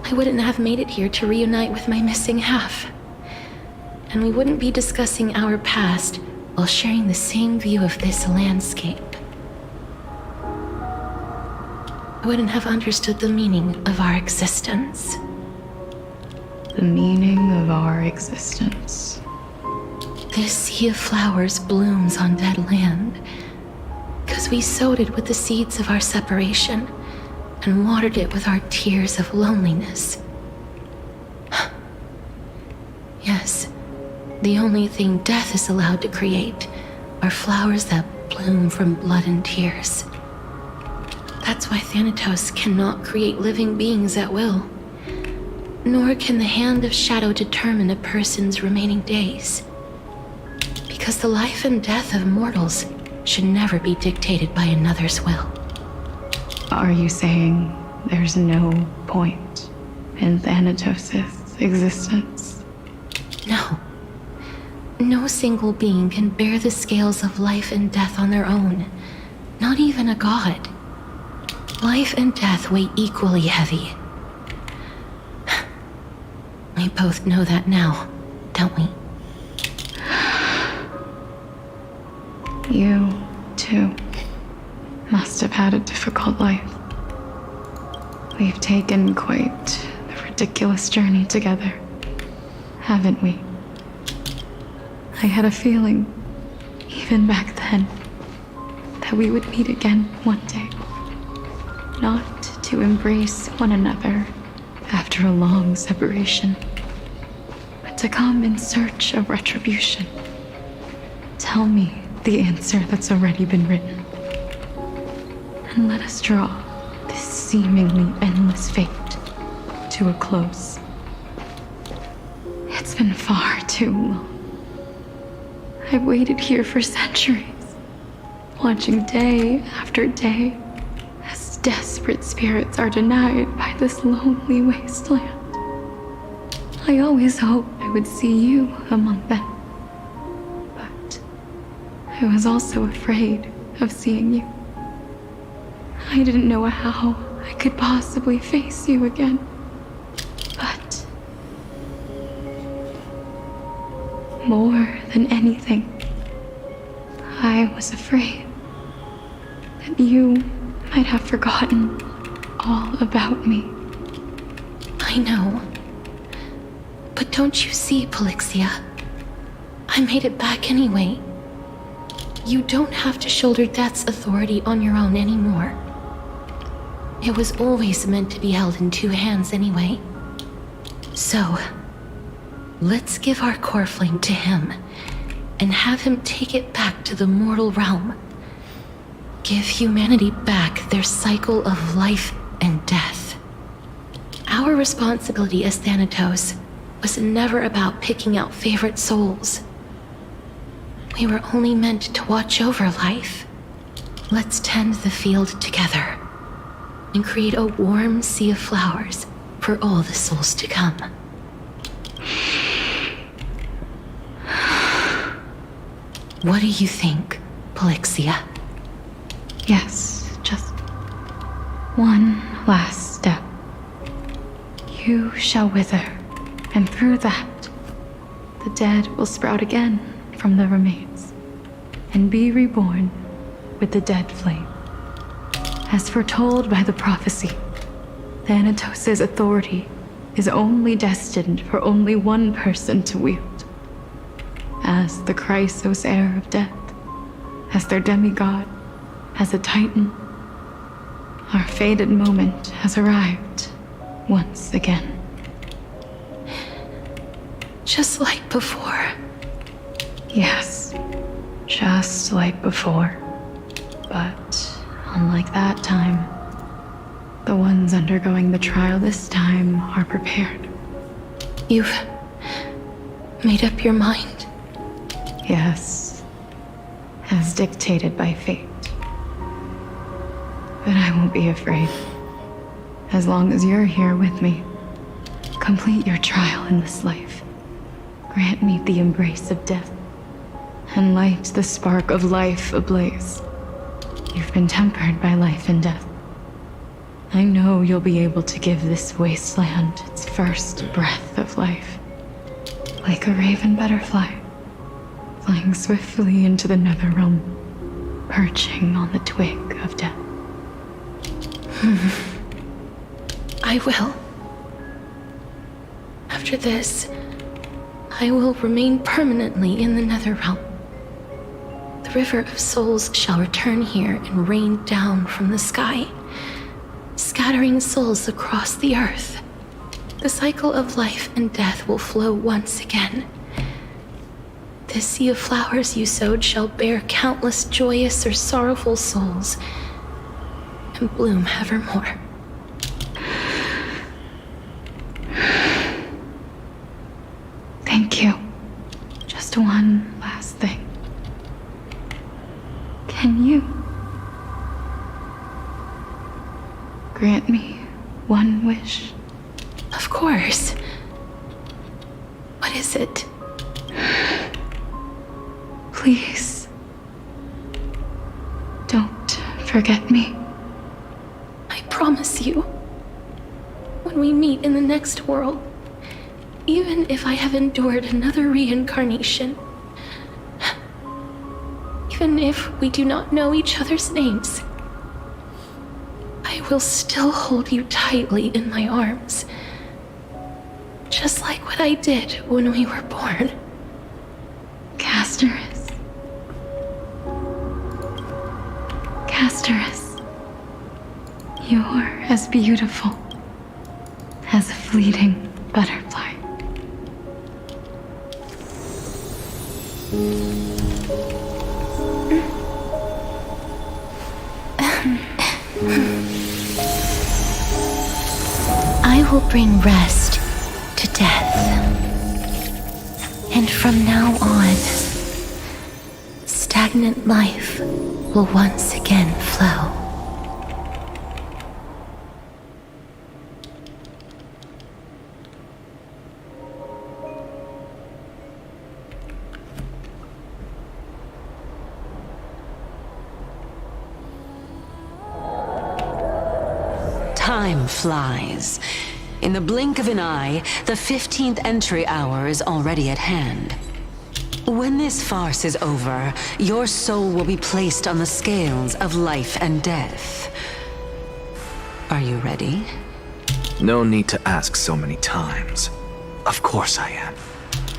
I wouldn't have made it here to reunite with my missing half. And we wouldn't be discussing our past while sharing the same view of this landscape. I wouldn't have understood the meaning of our existence. The meaning of our existence. This sea of flowers blooms on dead land because we sowed it with the seeds of our separation and watered it with our tears of loneliness. Yes, the only thing death is allowed to create are flowers that bloom from blood and tears. That's why Thanatos cannot create living beings at will. Nor can the hand of shadow determine a person's remaining days. Because the life and death of mortals should never be dictated by another's will. Are you saying there's no point in Thanatos' existence? No. No single being can bear the scales of life and death on their own. Not even a god. Life and death weigh equally heavy. We both know that now, don't we? You, too, must have had a difficult life. We've taken quite the ridiculous journey together, haven't we? I had a feeling, even back then, that we would meet again one day. Not to embrace one another after a long separation, but to come in search of retribution. Tell me the answer that's already been written, and let us draw this seemingly endless fate to a close. It's been far too long. I've waited here for centuries, watching day after day as desperate spirits are denied by this lonely wasteland. I always hoped I would see you among them. But I was also afraid of seeing you. I didn't know how I could possibly face you again. But more than anything, I was afraid that you might have forgotten all about me. I know. But don't you see, Polixia? I made it back anyway. You don't have to shoulder death's authority on your own anymore. It was always meant to be held in two hands anyway. So, let's give our core flame to him and have him take it back to the mortal realm. Give humanity back their cycle of life and death. Our responsibility as Thanatos was never about picking out favorite souls. We were only meant to watch over life. Let's tend the field together and create a warm sea of flowers for all the souls to come. What do you think, Polixia? Yes, just one last step. You shall wither, and through that, the dead will sprout again from the remains, and be reborn with the dead flame. As foretold by the prophecy, Thanatos' authority is only destined for only one person to wield. As the Chrysos heir of death, as their demigod, as a titan, our fated moment has arrived once again. Just like before. Yes, just like before. But unlike that time, the ones undergoing the trial this time are prepared. You've made up your mind? Yes, as dictated by fate. But I won't be afraid. As long as you're here with me, complete your trial in this life. Grant me the embrace of death, and light the spark of life ablaze. You've been tempered by life and death. I know you'll be able to give this wasteland its first breath of life. Like a raven butterfly, flying swiftly into the netherrealm, perching on the twig of death. I will. After this, I will remain permanently in the Netherrealm. The river of souls shall return here and rain down from the sky, scattering souls across the earth. The cycle of life and death will flow once again. This sea of flowers you sowed shall bear countless joyous or sorrowful souls and bloom evermore. Thank you. Just one last thing. Can you grant me one wish? Of course. What is it? Please, don't forget me. I promise you, when we meet in the next world, even if I have endured another reincarnation, even if we do not know each other's names, I will still hold you tightly in my arms, just like what I did when we were born. Castorice. Castorice. You're as beautiful as a fleeting butterfly. I will bring rest to death. And from now on, stagnant life will once again flow. Time flies. In the blink of an eye, the 15th entry hour is already at hand. When this farce is over, your soul will be placed on the scales of life and death. Are you ready? No need to ask so many times. Of course I am.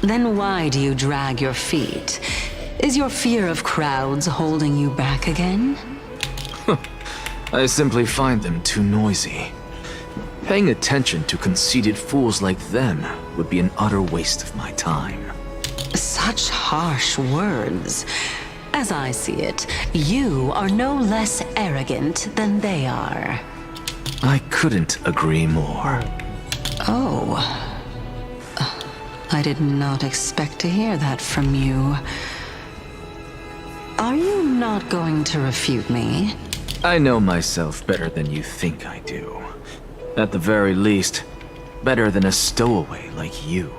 Then why do you drag your feet? Is your fear of crowds holding you back again? I simply find them too noisy. Paying attention to conceited fools like them would be an utter waste of my time. Such harsh words. As I see it, you are no less arrogant than they are. I couldn't agree more. Oh. I did not expect to hear that from you. Are you not going to refute me? I know myself better than you think I do. At the very least, better than a stowaway like you.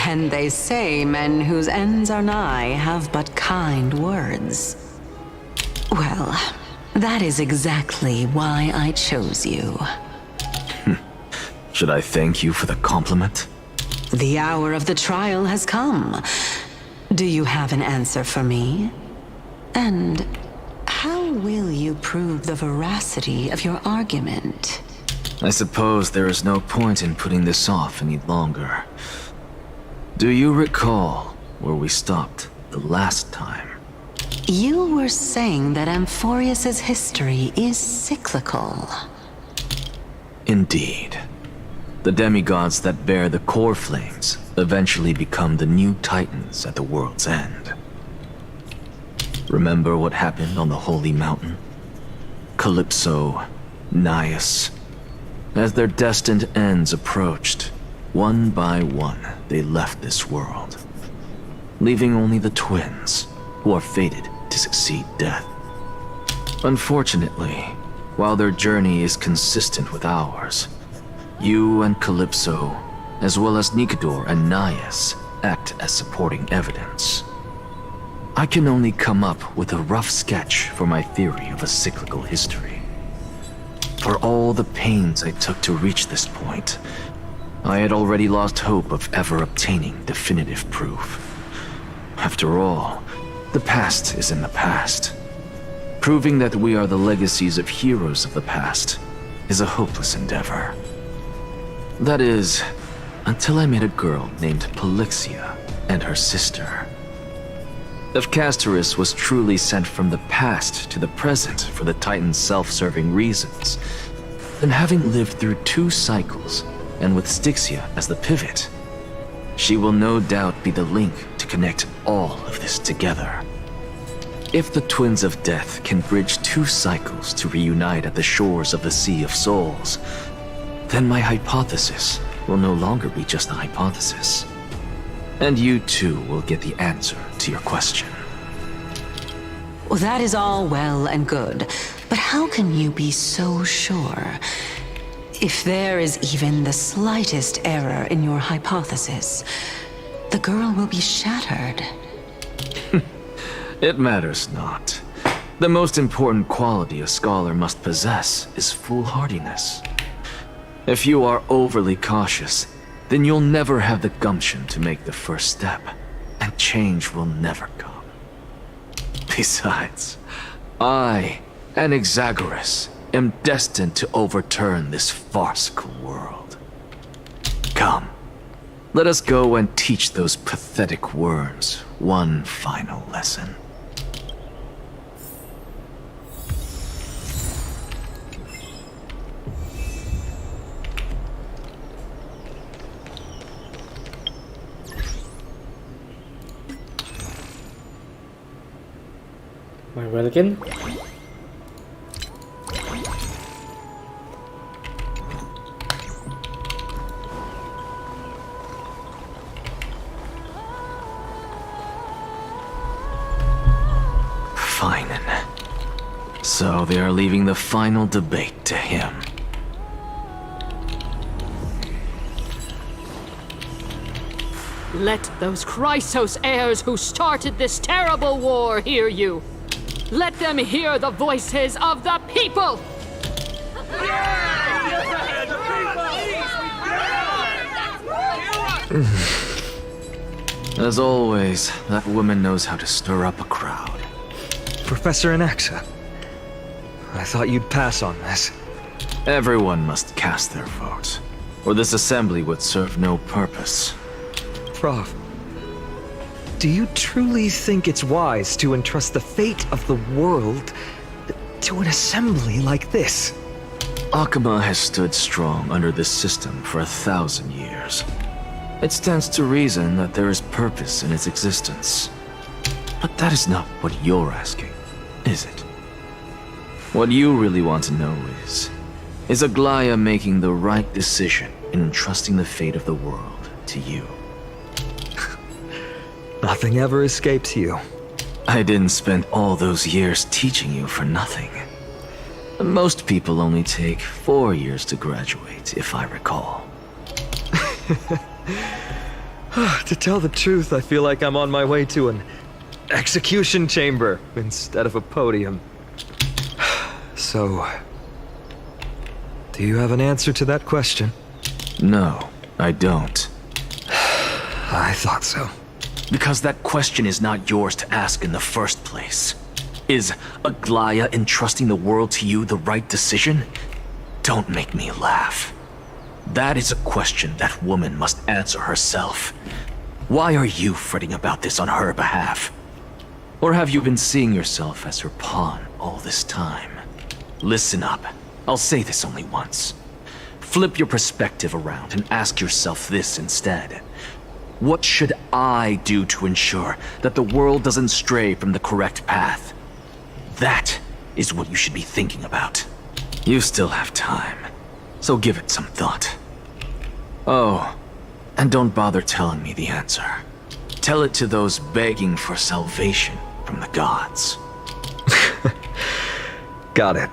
And they say men whose ends are nigh have but kind words. Well, that is exactly why I chose you. Should I thank you for the compliment? The hour of the trial has come. Do you have an answer for me? And how will you prove the veracity of your argument? I suppose there is no point in putting this off any longer. Do you recall where we stopped the last time? You were saying that Amphoreus's history is cyclical. Indeed. The demigods that bear the core flames eventually become the new titans at the world's end. Remember what happened on the Holy Mountain? Calypso, Naias. As their destined ends approached, one by one, they left this world, leaving only the twins, who are fated to succeed death. Unfortunately, while their journey is consistent with ours, you and Calypso, as well as Nicodor and Naias, act as supporting evidence. I can only come up with a rough sketch for my theory of a cyclical history. For all the pains I took to reach this point, I had already lost hope of ever obtaining definitive proof. After all, the past is in the past. Proving that we are the legacies of heroes of the past is a hopeless endeavor. That is, until I met a girl named Polixia and her sister. If Castorice was truly sent from the past to the present for the Titan's self-serving reasons, then having lived through 2 cycles, and with Styxia as the pivot, she will no doubt be the link to connect all of this together. If the Twins of Death can bridge 2 cycles to reunite at the shores of the Sea of Souls, then my hypothesis will no longer be just a hypothesis. And you too will get the answer to your question. Well, that is all well and good, but how can you be so sure? If there is even the slightest error in your hypothesis, the girl will be shattered. It matters not. The most important quality a scholar must possess is foolhardiness. If you are overly cautious, then you'll never have the gumption to make the first step, and change will never come. Besides, I, Anaxagoras, am destined to overturn this farcical world. Come, let us go and teach those pathetic worms one final lesson. My welcome. Fine. So they are leaving the final debate to him. Let those Chrysos heirs who started this terrible war hear you. Let them hear the voices of the people! As always, that woman knows how to stir up a crowd. Professor Anaxa, I thought you'd pass on this. Everyone must cast their vote, or this assembly would serve no purpose. Prof, do you truly think it's wise to entrust the fate of the world to an assembly like this? Akama has stood strong under this system for 1,000 years. It stands to reason that there is purpose in its existence. But that is not what you're asking, is it? What you really want to know is Aglaya making the right decision in entrusting the fate of the world to you? Nothing ever escapes you. I didn't spend all those years teaching you for nothing. Most people only take 4 years to graduate, if I recall. To tell the truth, I feel like I'm on my way to an execution chamber instead of a podium. So, do you have an answer to that question? No, I don't. I thought so. Because that question is not yours to ask in the first place. Is Aglaya entrusting the world to you the right decision? Don't make me laugh. That is a question that woman must answer herself. Why are you fretting about this on her behalf? Or have you been seeing yourself as her pawn all this time? Listen up. I'll say this only once. Flip your perspective around and ask yourself this instead. What should I do to ensure that the world doesn't stray from the correct path? That is what you should be thinking about. You still have time, so give it some thought. Oh, and don't bother telling me the answer. Tell it to those begging for salvation from the gods. Got it.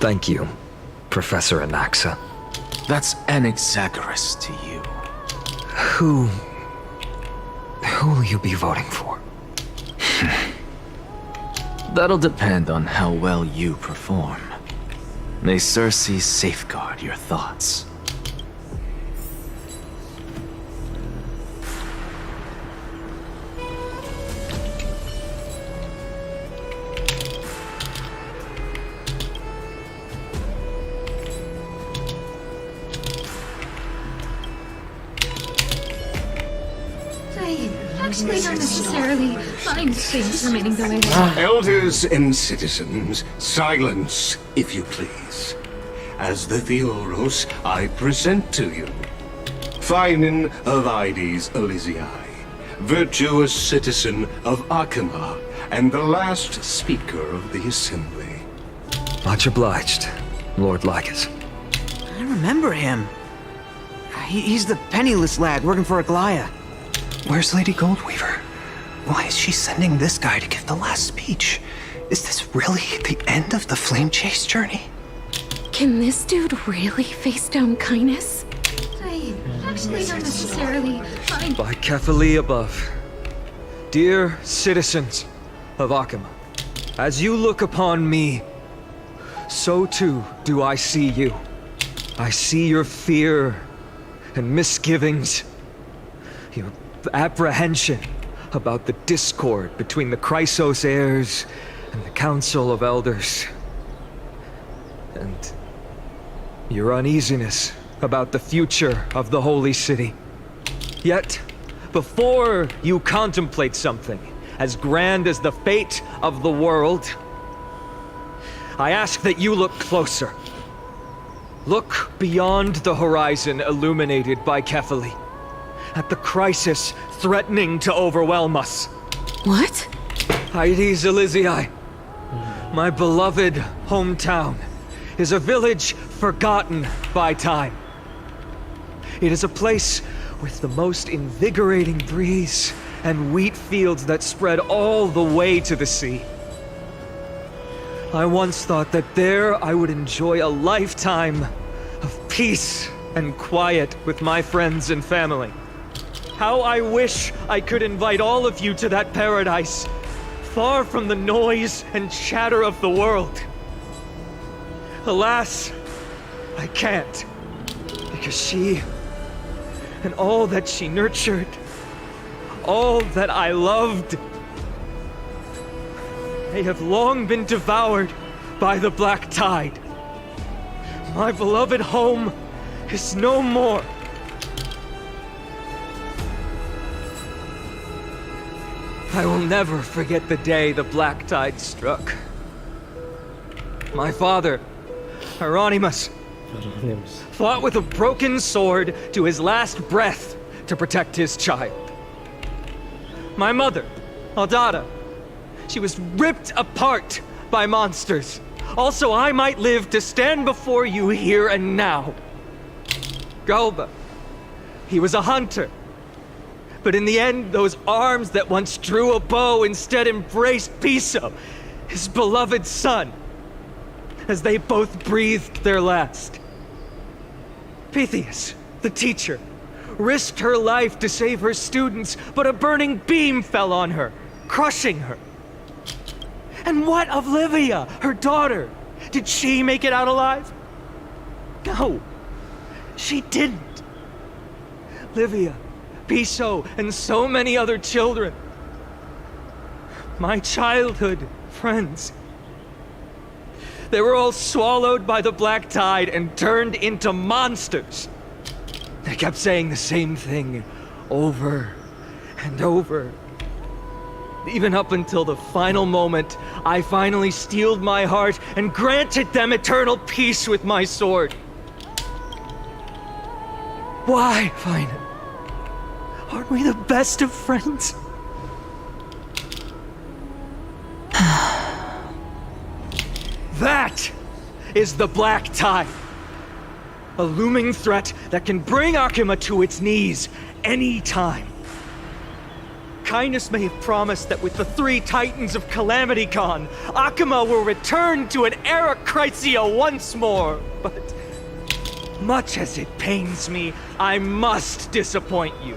Thank you, Professor Anaxa. That's Anaxagoras to you. Who will you be voting for? That'll depend on how well you perform. May Circe safeguard your thoughts. Actually, don't necessarily find things remaining the way they are. Elders and citizens, silence, if you please. As the Theoros, I present to you Phinin of Ides Elysiae, virtuous citizen of Akama, and the last speaker of the assembly. Much obliged, Lord Lycus. I remember him. He's the penniless lad working for Aglaya. Where's Lady Goldweaver? Why is she sending this guy to give the last speech? Is this really the end of the flame chase journey? Can this dude really face down kindness? I actually don't necessarily find... By Kefali above, dear citizens of Akama, as you look upon me, so too do I see you. I see your fear and misgivings, your apprehension about the discord between the Chrysos heirs and the Council of Elders, and your uneasiness about the future of the Holy City. Yet, before you contemplate something as grand as the fate of the world, I ask that you look closer. Look beyond the horizon illuminated by Kefali, at the crisis threatening to overwhelm us. What? Ides Elysiae, my beloved hometown, is a village forgotten by time. It is a place with the most invigorating breeze and wheat fields that spread all the way to the sea. I once thought that there I would enjoy a lifetime of peace and quiet with my friends and family. How I wish I could invite all of you to that paradise, far from the noise and chatter of the world. Alas, I can't, because she and all that she nurtured all that I loved. They have long been devoured by the black tide. My beloved home is no more. I will never forget the day the black tide struck. My father, Hieronymus, fought with a broken sword to his last breath to protect his child. My mother, Aldada, she was ripped apart by monsters. Also, I might live to stand before you here and now. Galba, he was a hunter. But in the end, those arms that once drew a bow instead embraced Piso, his beloved son, as they both breathed their last. Pythias, the teacher, risked her life to save her students, but a burning beam fell on her, crushing her. And what of Livia, her daughter? Did she make it out alive? No, she didn't. Livia, Piso, and so many other children. My childhood friends. They were all swallowed by the black tide and turned into monsters. They kept saying the same thing over and over. Even up until the final moment, I finally steeled my heart and granted them eternal peace with my sword. Why, Fine? Aren't we the best of friends? That is the black tide. A looming threat that can bring Akuma to its knees any time. Kindness may have promised that with the 3 titans of Calamity Con, Akuma will return to an era Chrysia once more, but much as it pains me, I must disappoint you.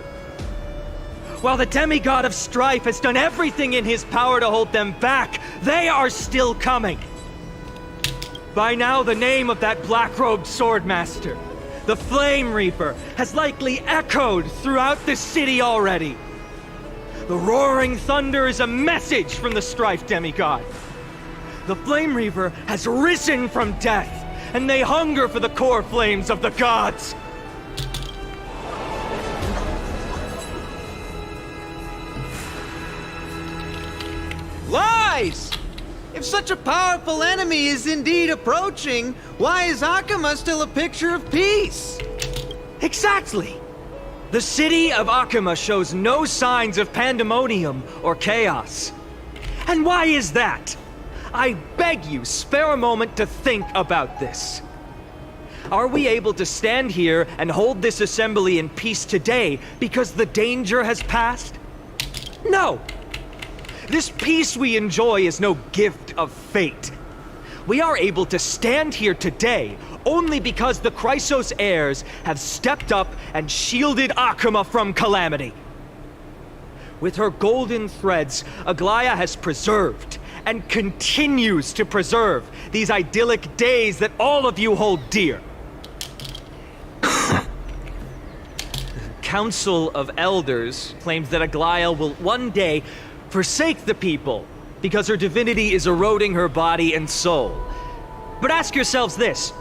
While the demigod of strife has done everything in his power to hold them back, they are still coming. By now, the name of that black-robed swordmaster, the Flame Reaper, has likely echoed throughout the city already. The roaring thunder is a message from the strife demigod. The Flame Reaper has risen from death, and they hunger for the core flames of the gods. Lies! If such a powerful enemy is indeed approaching, why is Akuma still a picture of peace? Exactly! The city of Akuma shows no signs of pandemonium or chaos. And why is that? I beg you, spare a moment to think about this. Are we able to stand here and hold this assembly in peace today because the danger has passed? No! This peace we enjoy is no gift of fate. We are able to stand here today only because the Chrysos heirs have stepped up and shielded Akuma from calamity. With her golden threads, Aglaya has preserved and continues to preserve these idyllic days that all of you hold dear. The Council of Elders claims that Aglaya will one day forsake the people because her divinity is eroding her body and soul. But ask yourselves this.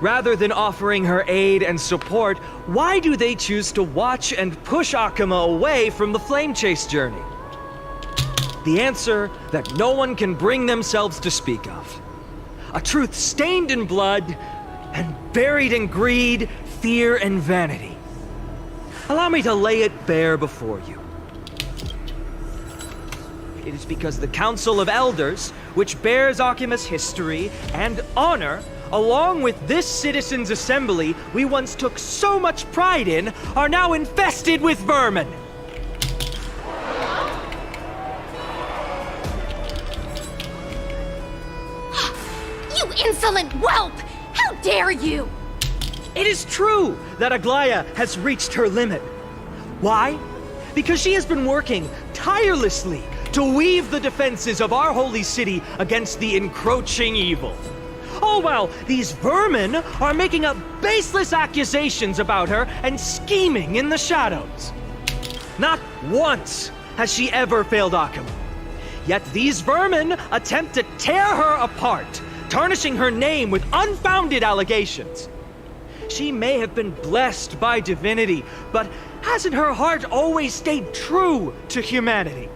Rather than offering her aid and support, why do they choose to watch and push Akuma away from the Flame Chase journey? The answer that no one can bring themselves to speak of. A truth stained in blood and buried in greed, fear, and vanity. Allow me to lay it bare before you. It is because the Council of Elders, which bears Akuma's history and honor, along with this citizens' assembly we once took so much pride in, are now infested with vermin. You insolent whelp! How dare you! It is true that Aglaya has reached her limit. Why? Because she has been working tirelessly to weave the defenses of our holy city against the encroaching evil. All while these vermin are making up baseless accusations about her and scheming in the shadows. Not once has she ever failed Akama. Yet these vermin attempt to tear her apart, tarnishing her name with unfounded allegations. She may have been blessed by divinity, but hasn't her heart always stayed true to humanity?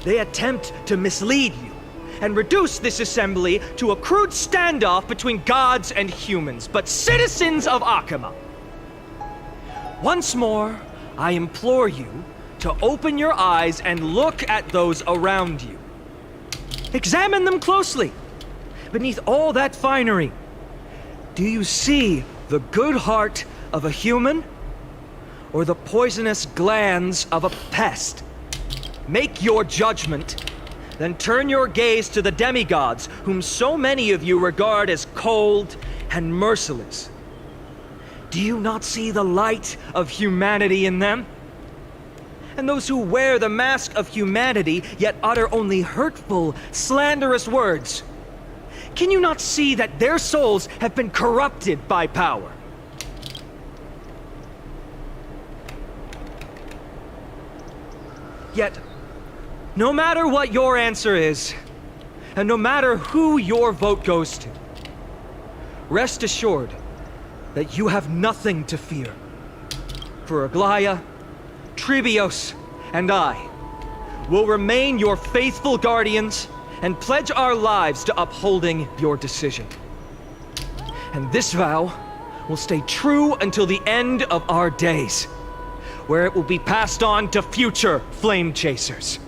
They attempt to mislead you and reduce this assembly to a crude standoff between gods and humans, but citizens of Akama. Once more, I implore you to open your eyes and look at those around you. Examine them closely. Beneath all that finery, do you see the good heart of a human or the poisonous glands of a pest? Make your judgment, then turn your gaze to the demigods whom so many of you regard as cold and merciless. Do you not see the light of humanity in them? And those who wear the mask of humanity yet utter only hurtful, slanderous words, can you not see that their souls have been corrupted by power? Yet, no matter what your answer is, and no matter who your vote goes to, rest assured that you have nothing to fear. For Aglaya, Tribios, and I will remain your faithful guardians and pledge our lives to upholding your decision. And this vow will stay true until the end of our days, where it will be passed on to future flame chasers.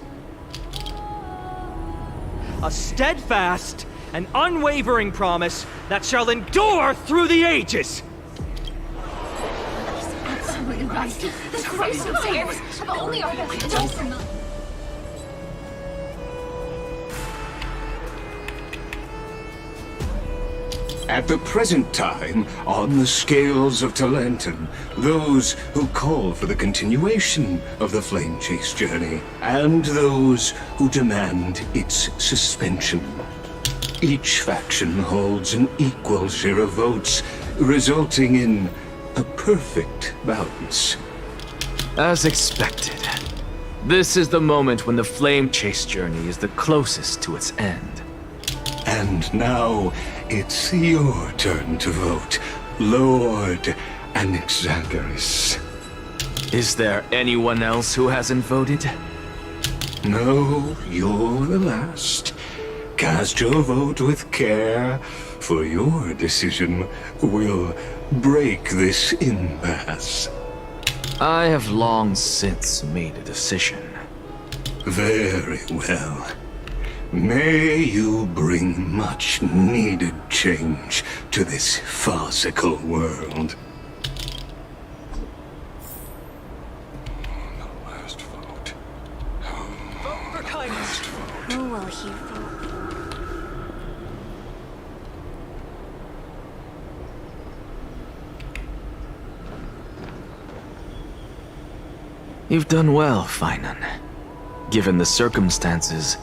A steadfast and unwavering promise that shall endure through the ages. Absolutely right. This race of flames have only our best chosen. At the present time, on the scales of Talenton, those who call for the continuation of the Flame Chase journey, and those who demand its suspension. Each faction holds an equal share of votes, resulting in a perfect balance. As expected, this is the moment when the Flame Chase journey is the closest to its end. And now, it's your turn to vote, Lord Anaxagoras. Is there anyone else who hasn't voted? No, you're the last. Cast your vote with care, for your decision will break this impasse. I have long since made a decision. Very well. May you bring much needed change to this farcical world. The last vote. Vote for kindness. Who will he vote for? You've done well, Finan. Given the circumstances,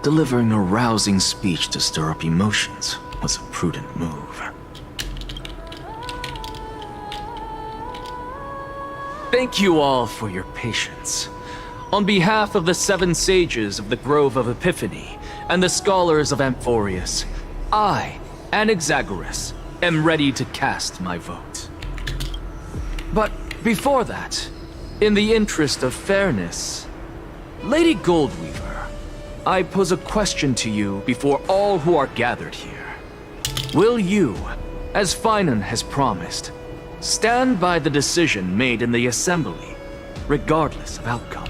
delivering a rousing speech to stir up emotions was a prudent move. Thank you all for your patience. On behalf of the 7 sages of the Grove of Epiphany and the scholars of Amphoreus, I, Anaxagoras, am ready to cast my vote. But before that, in the interest of fairness, Lady Goldweaver, I pose a question to you before all who are gathered here. Will you, as Finan has promised, stand by the decision made in the Assembly, regardless of outcome?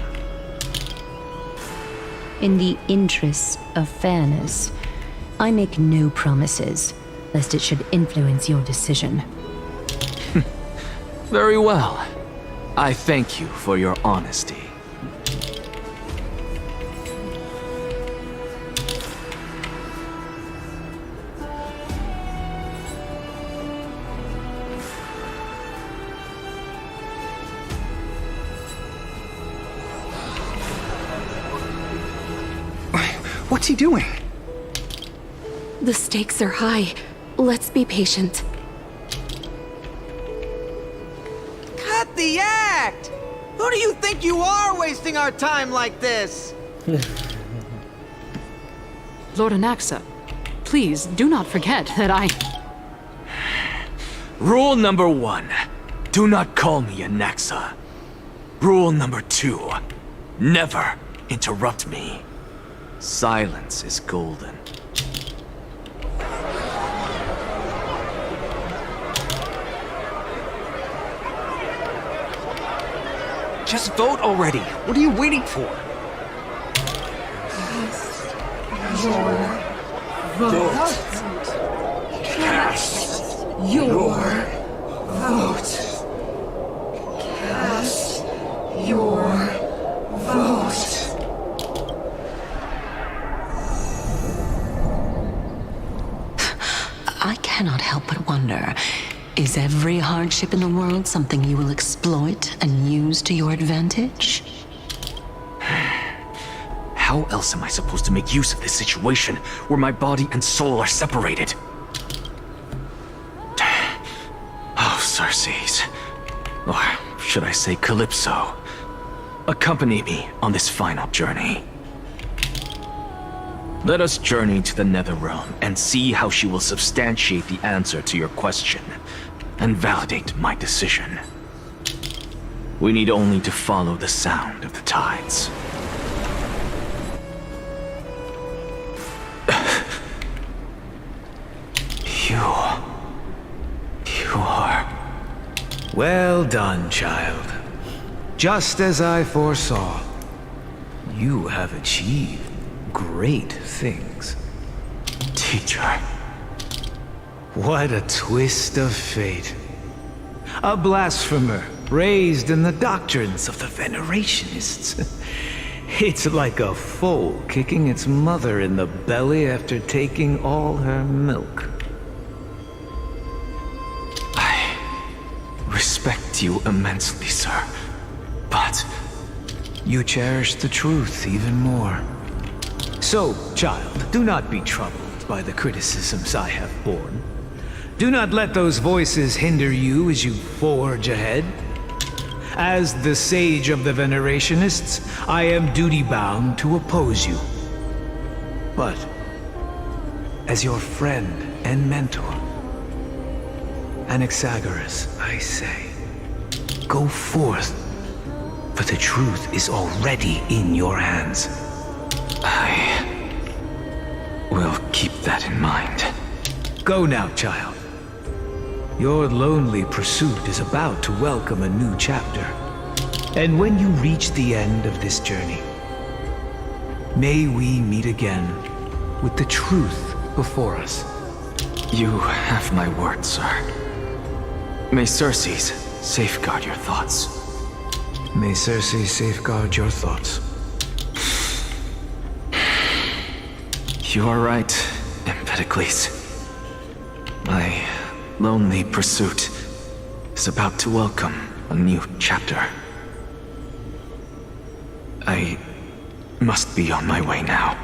In the interest of fairness, I make no promises, lest it should influence your decision. Very well. I thank you for your honesty. What's he doing? The stakes are high. Let's be patient. Cut the act! Who do you think you are wasting our time like this? Lord Anaxa, please do not forget that I... Rule number 1. Do not call me Anaxa. Rule number 2. Never interrupt me. Silence is golden. Just vote already. What are you waiting for? Your vote. Cast your vote. Cast your vote. I cannot help but wonder, is every hardship in the world something you will exploit and use to your advantage? How else am I supposed to make use of this situation where my body and soul are separated? Oh, Circes. Or should I say Calypso? Accompany me on this final journey. Let us journey to the Netherrealm and see how she will substantiate the answer to your question and validate my decision. We need only to follow the sound of the tides. You are... Well done, child. Just as I foresaw, you have achieved great things. Teacher. What a twist of fate. A blasphemer raised in the doctrines of the Venerationists. It's like a foal kicking its mother in the belly after taking all her milk. I respect you immensely, sir, but... You cherish the truth even more. So, child, do not be troubled by the criticisms I have borne. Do not let those voices hinder you as you forge ahead. As the sage of the Venerationists, I am duty-bound to oppose you. But, as your friend and mentor, Anaxagoras, I say, go forth, for the truth is already in your hands. I will keep that in mind. Go now, child. Your lonely pursuit is about to welcome a new chapter. And when you reach the end of this journey, may we meet again with the truth before us. You have my word, sir. May Circes safeguard your thoughts. May Circes safeguard your thoughts. You are right, Empedocles. My lonely pursuit is about to welcome a new chapter. I must be on my way now.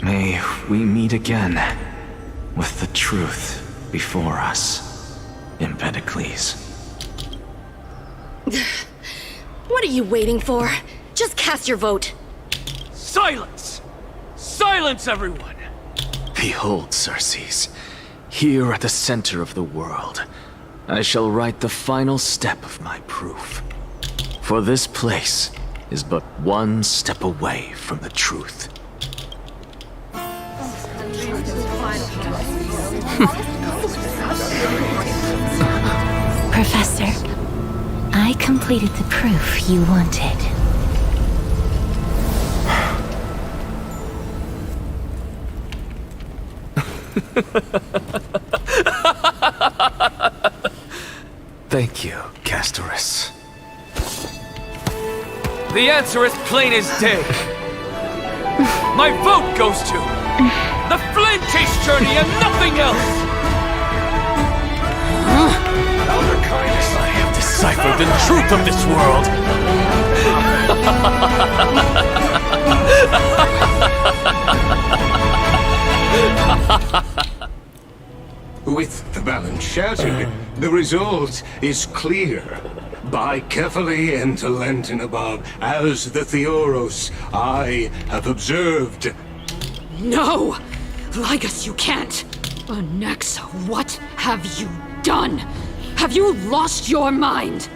May we meet again with the truth before us, Empedocles. What are you waiting for? Just cast your vote. Silence! Silence, everyone! Behold, Circes. Here at the center of the world, I shall write the final step of my proof. For this place is but one step away from the truth. Professor, I completed the proof you wanted. Thank you, Castorice. The answer is plain as day. My vote goes to the Flame Chase journey and nothing else! Elder Kindness, I have deciphered the truth of this world! With the balance shattered, the result is clear. By carefully enter Lenten above, as the Theoros, I have observed. No! Ligus, you can't! Nex, what have you done? Have you lost your mind?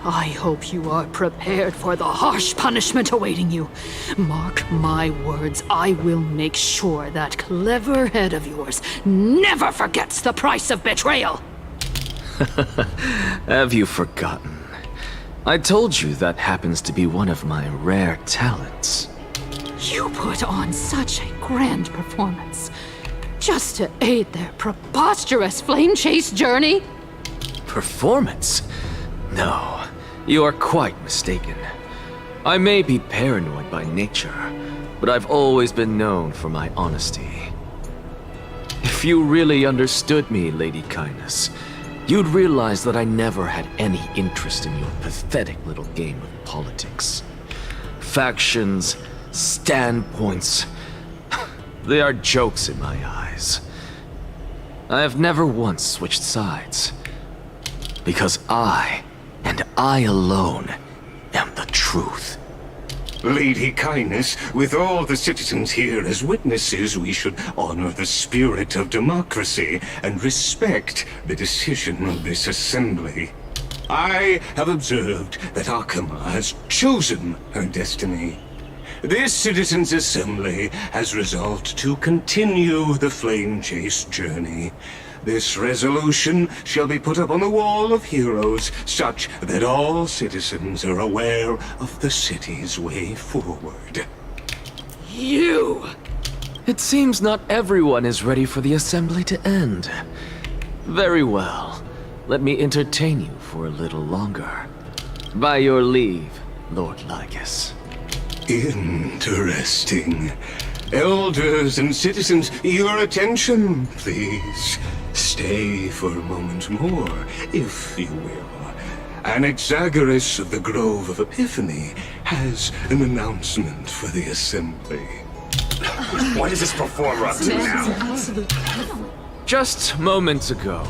I hope you are prepared for the harsh punishment awaiting you. Mark my words, I will make sure that clever head of yours never forgets the price of betrayal. Have you forgotten? I told you that happens to be one of my rare talents. You put on such a grand performance just to aid their preposterous flame chase journey? Performance? No, you are quite mistaken. I may be paranoid by nature, but I've always been known for my honesty. If you really understood me, Lady Kindness, you'd realize that I never had any interest in your pathetic little game of politics. Factions, standpoints, they are jokes in my eyes. I have never once switched sides. Because I, and I alone, am the truth. Lady Kindness, with all the citizens here as witnesses, we should honor the spirit of democracy and respect the decision of this assembly. I have observed that Akama has chosen her destiny. This citizens' assembly has resolved to continue the flame chase journey. This resolution shall be put up on the Wall of Heroes, such that all citizens are aware of the city's way forward. You! It seems not everyone is ready for the assembly to end. Very well. Let me entertain you for a little longer. By your leave, Lord Ligus. Interesting. Elders and citizens, your attention, please. Stay for a moment more, if you will. Anaxagoras of the Grove of Epiphany has an announcement for the assembly. What is this performer up to now? Just moments ago,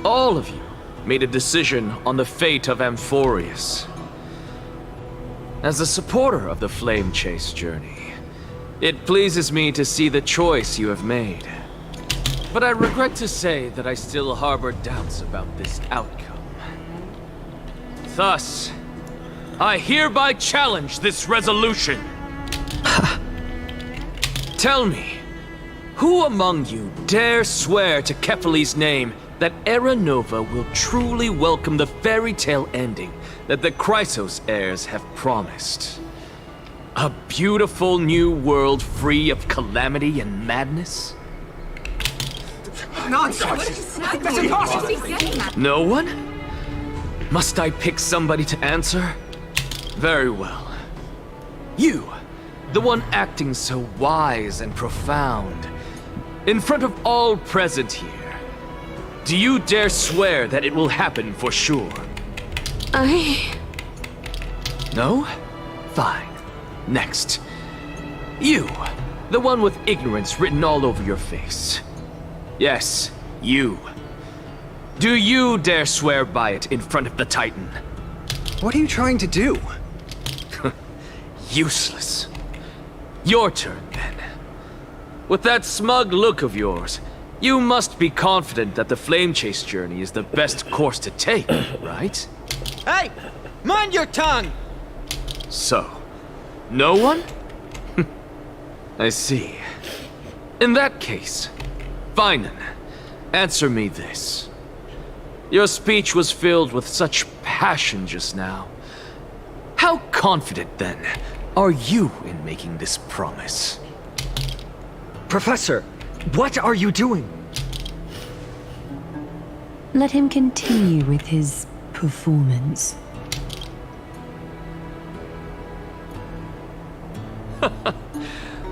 all of you made a decision on the fate of Amphoreus. As a supporter of the Flame Chase journey, it pleases me to see the choice you have made. But I regret to say that I still harbor doubts about this outcome. Thus, I hereby challenge this resolution. Tell me, who among you dare swear to Kefali's name that Era Nova will truly welcome the fairy tale ending that the Chrysos heirs have promised? A beautiful new world free of calamity and madness? Nonsense! That's impossible! No one? Must I pick somebody to answer? Very well. You, the one acting so wise and profound, in front of all present here, do you dare swear that it will happen for sure? No? Fine. Next. You, the one with ignorance written all over your face. Yes, you. Do you dare swear by it in front of the Titan? What are you trying to do? Useless. Your turn, then. With that smug look of yours, you must be confident that the Flame Chase journey is the best course to take, right? Hey! Mind your tongue! So, no one? I see. In that case, fine then. Answer me this. Your speech was filled with such passion just now. How confident, then, are you in making this promise? Professor, what are you doing? Let him continue with his performance.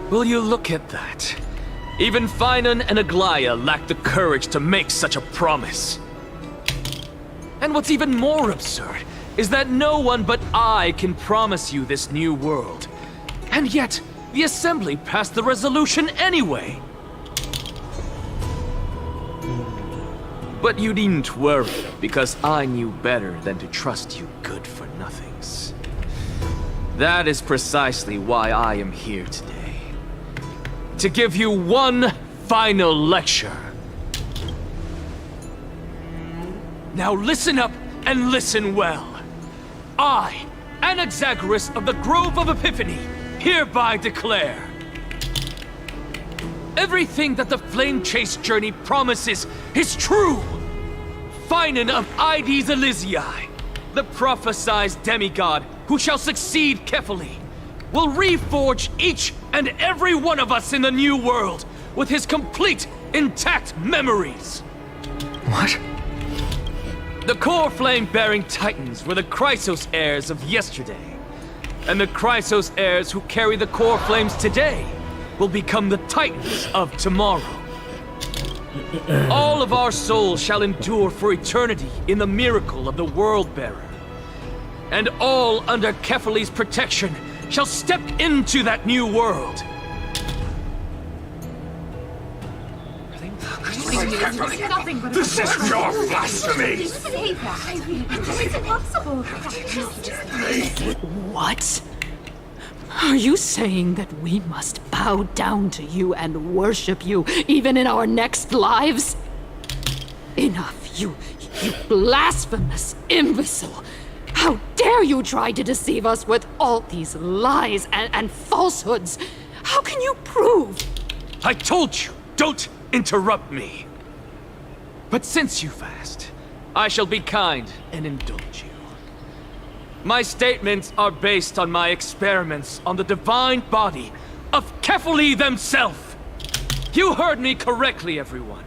Will you look at that? Even Finan and Aglaya lack the courage to make such a promise. And what's even more absurd is that no one but I can promise you this new world. And yet, the Assembly passed the resolution anyway. But you needn't worry, because I knew better than to trust you good-for-nothings. That is precisely why I am here today. To give you one final lecture. Now listen up and listen well. I, Anaxagoras of the Grove of Epiphany, hereby declare everything that the Flame Chase journey promises is true! Finan of Ides Elysiae, the prophesied demigod who shall succeed Kefali, will reforge each and every one of us in the new world with his complete, intact memories. What? The core flame-bearing titans were the Chrysos heirs of yesterday, and the Chrysos heirs who carry the core flames today will become the titans of tomorrow. All of our souls shall endure for eternity in the miracle of the World-Bearer. And all under Kefali's protection shall step into that new world. This is your blasphemy! It's impossible. What? Are you saying that we must bow down to you and worship you, even in our next lives? Enough, you blasphemous imbecile! How dare you try to deceive us with all these lies and falsehoods? How can you prove? I told you, don't interrupt me. But since you've asked, I shall be kind and indulge you. My statements are based on my experiments on the divine body of Kefali themselves. You heard me correctly, everyone.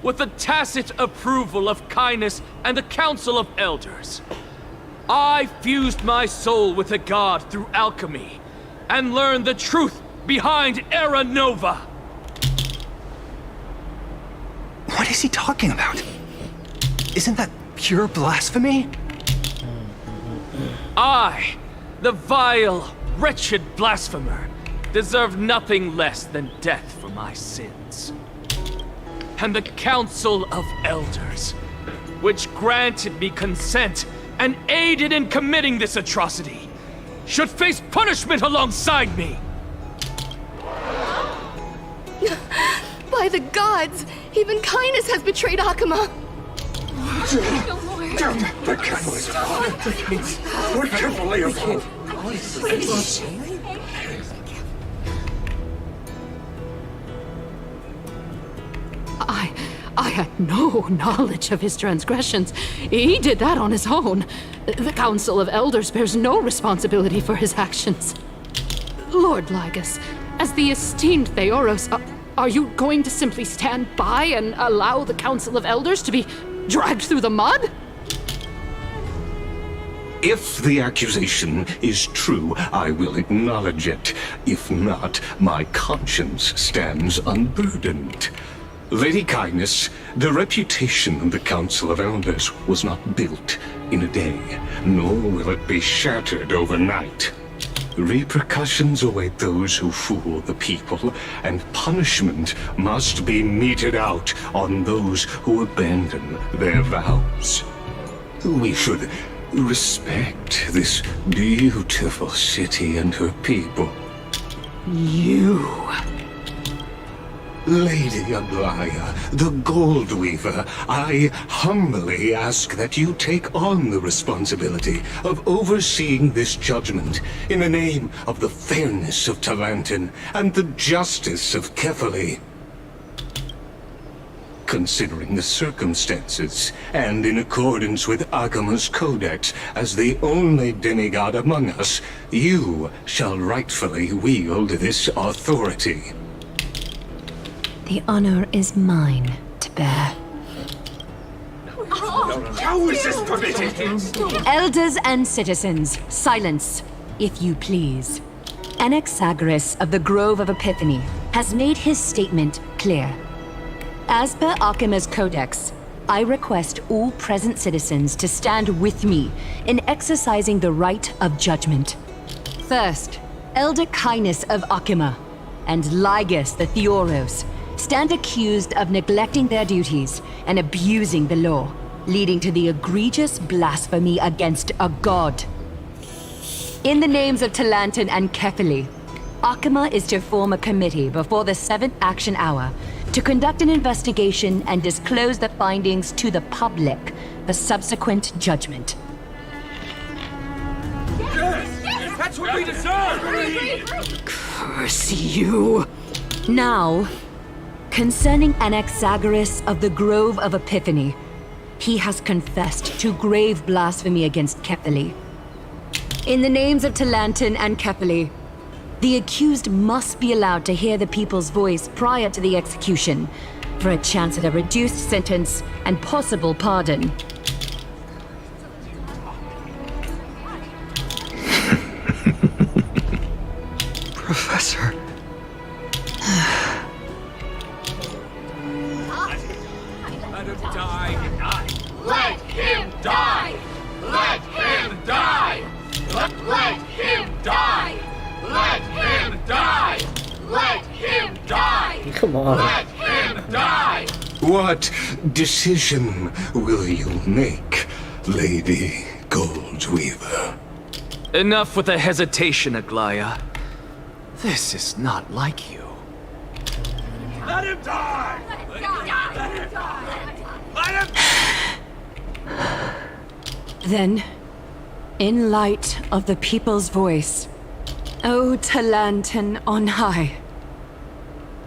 With the tacit approval of Kindness and the Council of Elders, I fused my soul with the god through alchemy and learned the truth behind Era Nova. What is he talking about? Isn't that pure blasphemy? I, the vile, wretched blasphemer, deserve nothing less than death for my sins. And the Council of Elders, which granted me consent and aided in committing this atrocity, should face punishment alongside me. By the gods, even Kindness has betrayed Akuma. The catalyst. What Kefali about? I had no knowledge of his transgressions. He did that on his own. The Council of Elders bears no responsibility for his actions. Lord Lygus, as the esteemed Theoros, are you going to simply stand by and allow the Council of Elders to be dragged through the mud? If the accusation is true, I will acknowledge it. If not, my conscience stands unburdened. Lady Kindness, the reputation of the Council of Elders was not built in a day, nor will it be shattered overnight. Repercussions await those who fool the people, and punishment must be meted out on those who abandon their vows. We should respect this beautiful city and her people. You... Lady Aglaya, the Gold Weaver, I humbly ask that you take on the responsibility of overseeing this judgment in the name of the fairness of Talantin and the justice of Kefali. Considering the circumstances, and in accordance with Akuma's codex as the only demigod among us, you shall rightfully wield this authority. The honor is mine to bear. How is this permitted? Elders and citizens, silence, if you please. Anaxagoras of the Grove of Epiphany has made his statement clear. As per Akuma's codex, I request all present citizens to stand with me in exercising the right of judgment. First, Elder Kindness of Akuma and Lygus the Theoros, stand accused of neglecting their duties and abusing the law, leading to the egregious blasphemy against a god. In the names of Talanton and Kefili, Akama is to form a committee before the 7th action hour to conduct an investigation and disclose the findings to the public for subsequent judgment. Yes! That's what we deserve! Curse you! Now, concerning Anaxagoras of the Grove of Epiphany, he has confessed to grave blasphemy against Kefili. In the names of Talanton and Kefili, the accused must be allowed to hear the people's voice prior to the execution, for a chance at a reduced sentence and possible pardon. Professor. Let him die. Let him die! Let him die! Let him die! Let him die! Let him die! Come on. Let him die! What decision will you make, Lady Goldweaver? Enough with the hesitation, Aglaya. This is not like you. Let him die! Let him die! Let him die! Let him... Then, in light of the people's voice, O Talanton on high,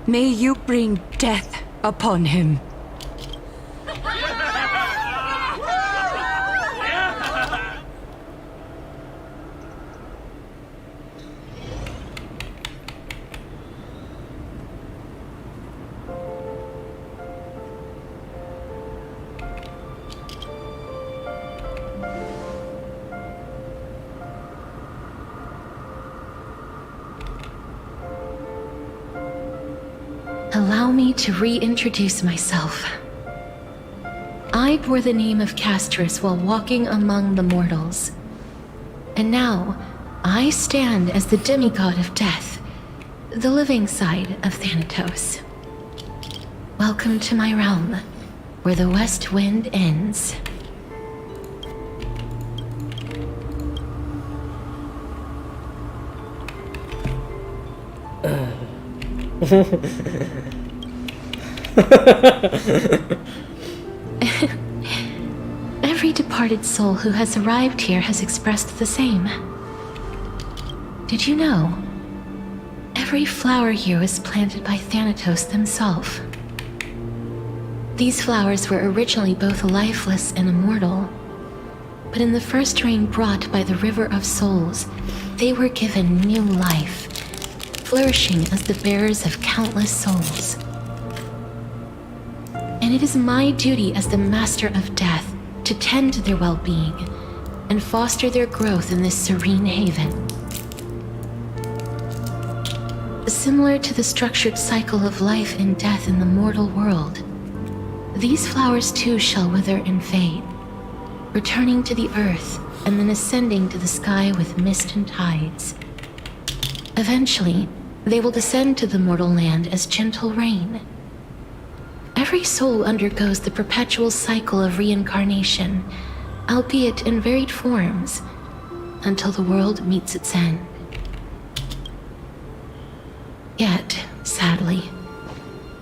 may you bring death upon him. Allow me to reintroduce myself. I bore the name of Castorice while walking among the mortals. And now, I stand as the demigod of death, the living side of Thanatos. Welcome to my realm, where the west wind ends. Every departed soul who has arrived here has expressed the same. Did you know? Every flower here was planted by Thanatos themselves. These flowers were originally both lifeless and immortal, but in the first rain brought by the River of Souls, they were given new life, flourishing as the bearers of countless souls. And it is my duty as the Master of Death to tend to their well-being and foster their growth in this serene haven. Similar to the structured cycle of life and death in the mortal world, these flowers too shall wither and fade, returning to the earth and then ascending to the sky with mist and tides. Eventually, they will descend to the mortal land as gentle rain. Every soul undergoes the perpetual cycle of reincarnation, albeit in varied forms, until the world meets its end. Yet, sadly,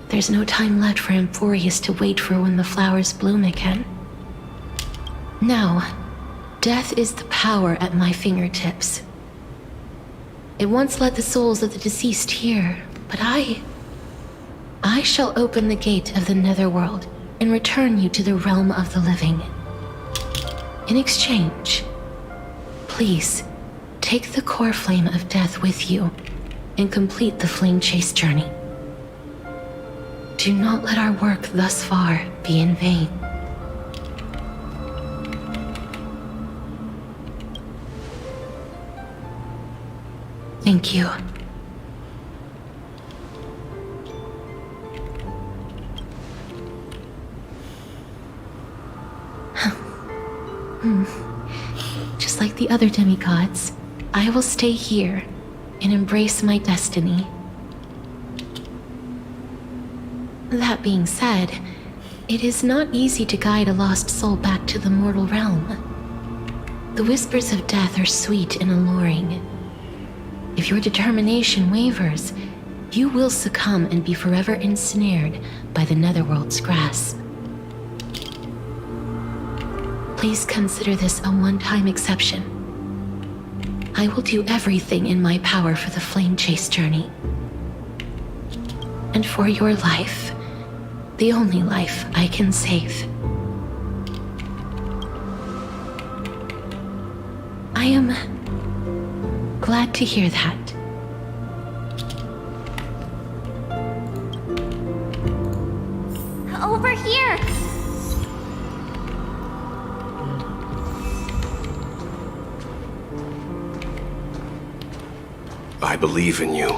there's no time left for Amphoreus to wait for when the flowers bloom again. Now, death is the power at my fingertips. It once led the souls of the deceased here, but I shall open the gate of the netherworld and return you to the realm of the living. In exchange, please, take the core flame of death with you and complete the flame chase journey. Do not let our work thus far be in vain. Thank you. Just like the other demigods, I will stay here and embrace my destiny. That being said, it is not easy to guide a lost soul back to the mortal realm. The whispers of death are sweet and alluring. If your determination wavers, you will succumb and be forever ensnared by the netherworld's grasp. Please consider this a one-time exception. I will do everything in my power for the flame chase journey. And for your life, the only life I can save. I am glad to hear that. Over here! I believe in you.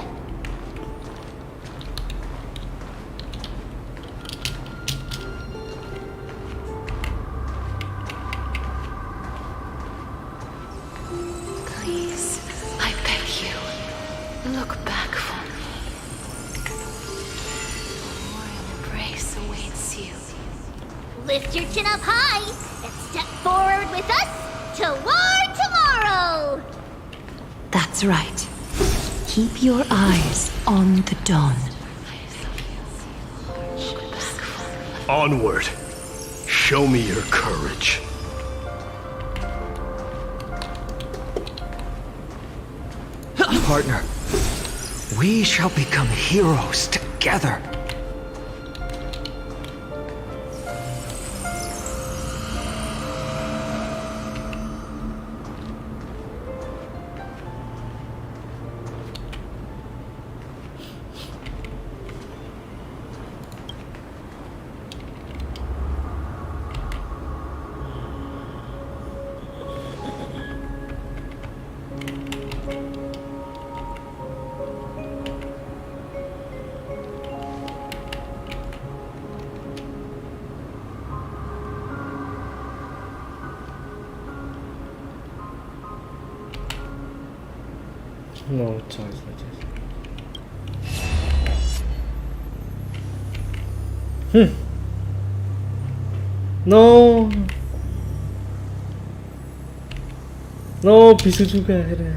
Please, I beg you, look back for me. A royal embrace awaits you. Lift your chin up high and step forward with us to war tomorrow! That's right. Keep your eyes on the dawn. Onward. Show me your courage. Partner, we shall become heroes together. No choice. No. No, bisu juga akhirnya.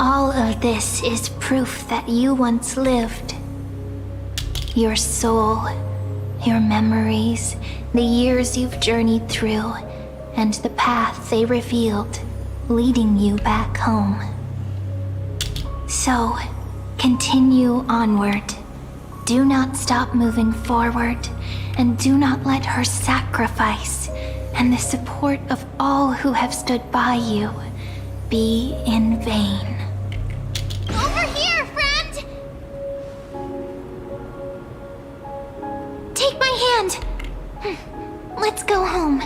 All of this is proof that you once lived. Your soul, your memories, the years you've journeyed through, and the path they revealed, leading you back home. So, continue onward. Do not stop moving forward, and do not let her sacrifice and the support of all who have stood by you be in vain. Over here, friend! Take my hand! Let's go home.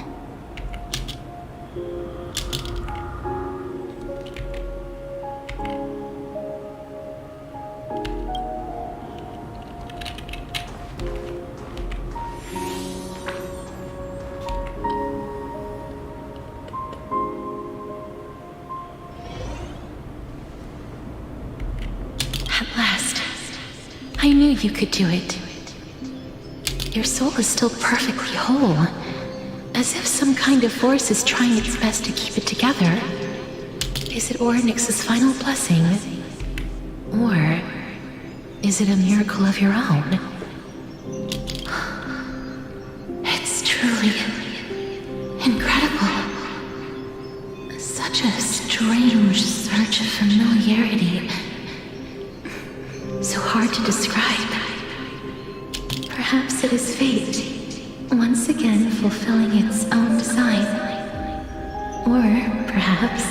At last, I knew you could do it. Your soul is still perfectly whole, as if some kind of force is trying its best to keep it together. Is it Ornyx's final blessing? Or is it a miracle of your own? It's truly incredible. Such a strange surge of familiarity. So hard to describe. Perhaps it is fate, once again fulfilling its own design. Or perhaps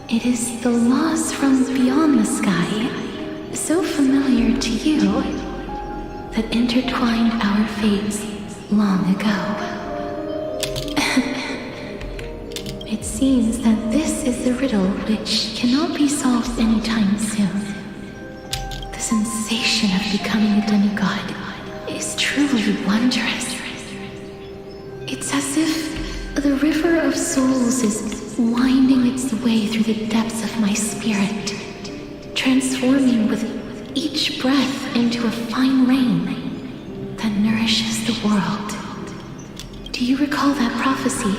it is the laws from beyond the sky, so familiar to you, that intertwined our fates long ago. It seems that this is the riddle which cannot be solved anytime soon. The sensation of becoming a demigod is truly wondrous. It's as if the river of souls is winding its way through the depths of my spirit, transforming with each breath into a fine rain that nourishes the world. Do you recall that prophecy?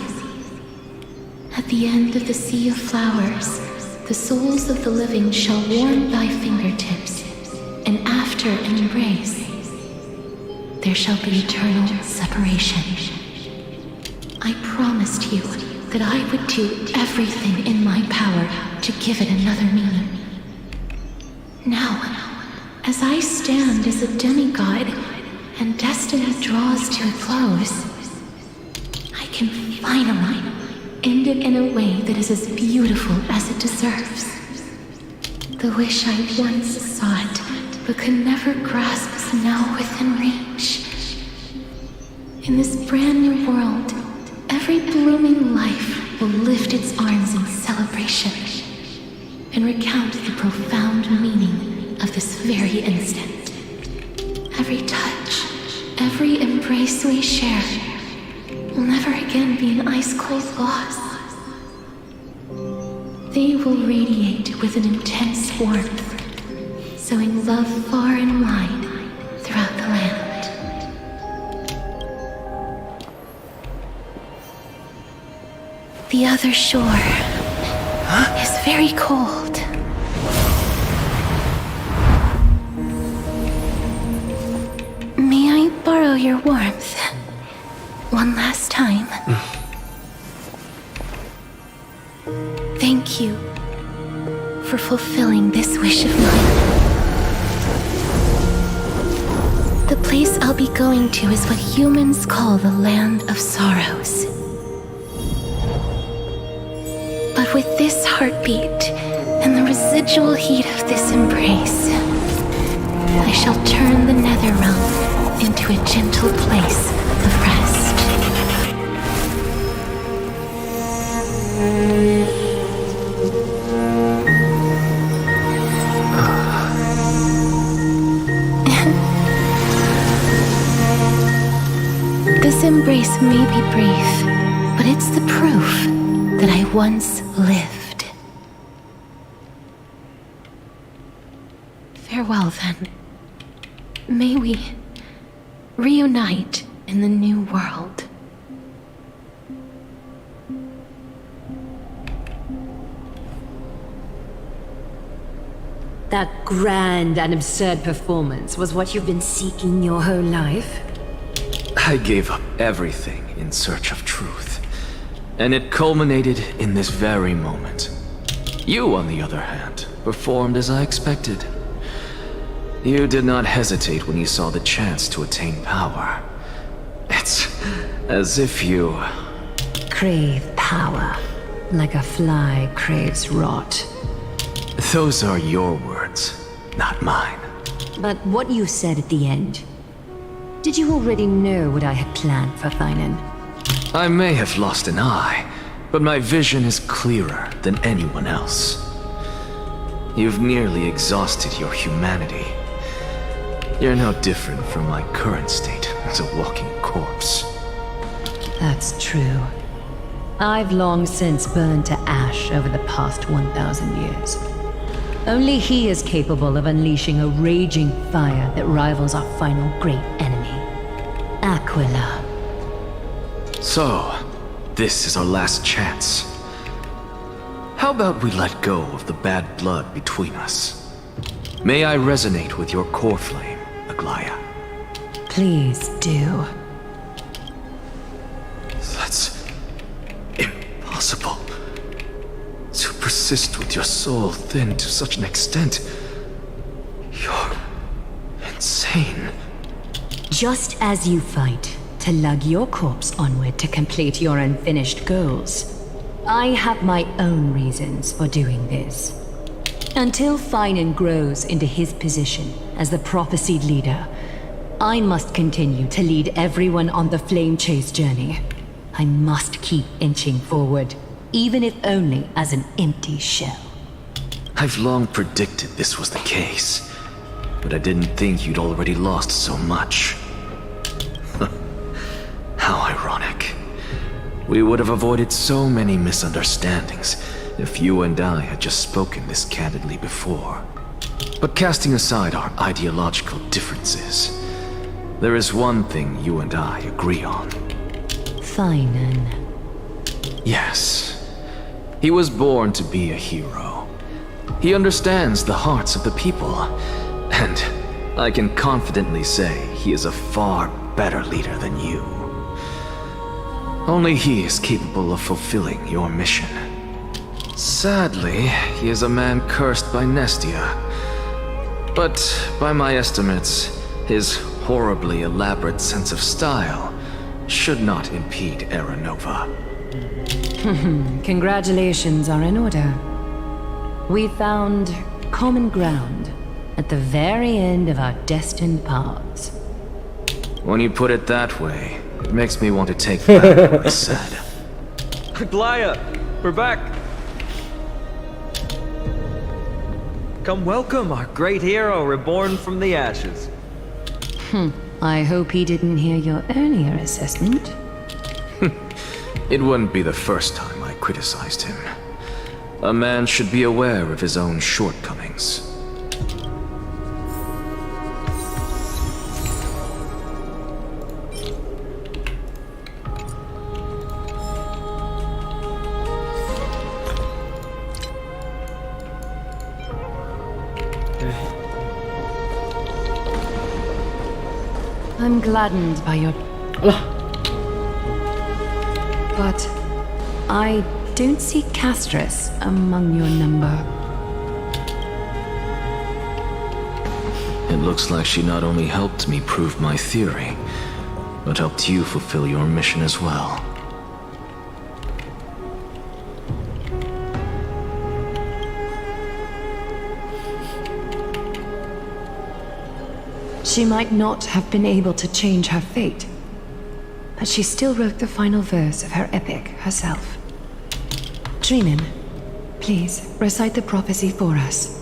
At the end of the sea of flowers, the souls of the living shall warm thy fingertips, and after an embrace, there shall be eternal separation. I promised you that I would do everything in my power to give it another meaning. Now, as I stand as a demigod and destiny draws to a close, I can finally end it in a way that is as beautiful as it deserves. The wish I once sought but could never grasp is now within reach. In this brand new world, every blooming life will lift its arms in celebration and recount the profound meaning of this very instant. Every touch, every embrace we share will never again be an ice-cold loss. They will radiate with an intense warmth, sowing love far and wide throughout the land. The other shore is very cold. May I borrow your warmth one last time? Thank you for fulfilling this wish of mine. The place I'll be going to is what humans call the Land of Sorrows. But with this heartbeat and the residual heat of this embrace, I shall turn the nether realm into a gentle place of rest. This embrace may be brief, but it's the proof that I once lived. Farewell, then. May we reunite in the new world. That grand and absurd performance was what you've been seeking your whole life? I gave up everything in search of truth. And it culminated in this very moment. You, on the other hand, performed as I expected. You did not hesitate when you saw the chance to attain power. It's as if you... Crave power, like a fly craves rot. Those are your words, not mine. But what you said at the end, did you already know what I had planned for Thailand? I may have lost an eye, but my vision is clearer than anyone else. You've nearly exhausted your humanity. You're no different from my current state as a walking corpse. That's true. I've long since burned to ash over the past 1,000 years. Only he is capable of unleashing a raging fire that rivals our final great enemy, Aquila. So, this is our last chance. How about we let go of the bad blood between us? May I resonate with your core flame, Aglaya? Please do. That's impossible. To persist with your soul thinned to such an extent. You're insane. Just as you fight to lug your corpse onward to complete your unfinished goals, I have my own reasons for doing this. Until Finan grows into his position as the prophesied leader, I must continue to lead everyone on the flame chase journey. I must keep inching forward. even if only as an empty shell. I've long predicted this was the case, but I didn't think you'd already lost so much. How ironic. We would have avoided so many misunderstandings if you and I had just spoken this candidly before. But casting aside our ideological differences, there is one thing you and I agree on. Feinen. Yes. He was born to be a hero. He understands the hearts of the people, and I can confidently say he is a far better leader than you. Only he is capable of fulfilling your mission. Sadly, he is a man cursed by Nestia. But by my estimates, his horribly elaborate sense of style should not impede Aeronova. Congratulations are in order. We found common ground at the very end of our destined paths. When you put it that way, it makes me want to take back what I said. Glaya, we're back. Come welcome our great hero reborn from the ashes. I hope he didn't hear your earlier assessment. It wouldn't be the first time I criticized him. A man should be aware of his own shortcomings. I'm gladdened by your... But I don't see castorice among your number. It looks like she not only helped me prove my theory, but helped you fulfill your mission as well. She might not have been able to change her fate, but she still wrote the final verse of her epic herself. Dreamin, please recite the prophecy for us.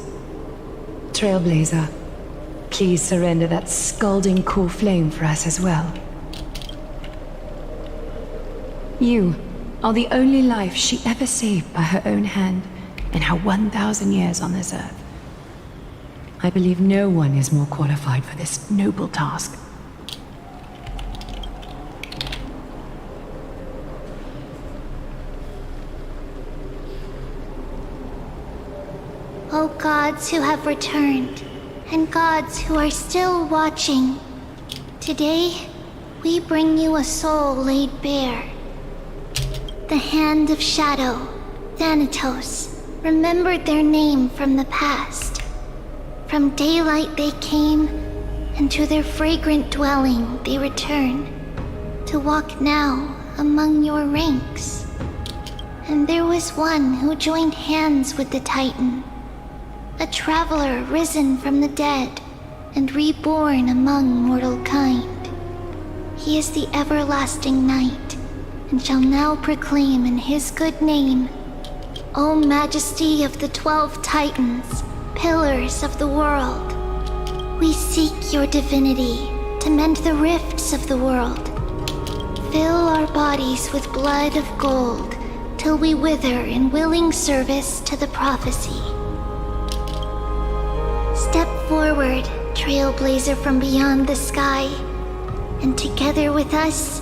Trailblazer, please surrender that scalding core flame for us as well. You are the only life she ever saved by her own hand in her 1,000 years on this earth. I believe no one is more qualified for this noble task. O gods who have returned, and gods who are still watching, today we bring you a soul laid bare. The Hand of Shadow, Thanatos, remembered their name from the past. From daylight they came, and to their fragrant dwelling they return, to walk now among your ranks. And there was one who joined hands with the Titan, a traveler risen from the dead and reborn among mortal kind. He is the everlasting night, and shall now proclaim in his good name, O Majesty of the 12 Titans, pillars of the world, we seek your divinity to mend the rifts of the world. Fill our bodies with blood of gold till we wither in willing service to the prophecy. Step forward, trailblazer from beyond the sky, and together with us,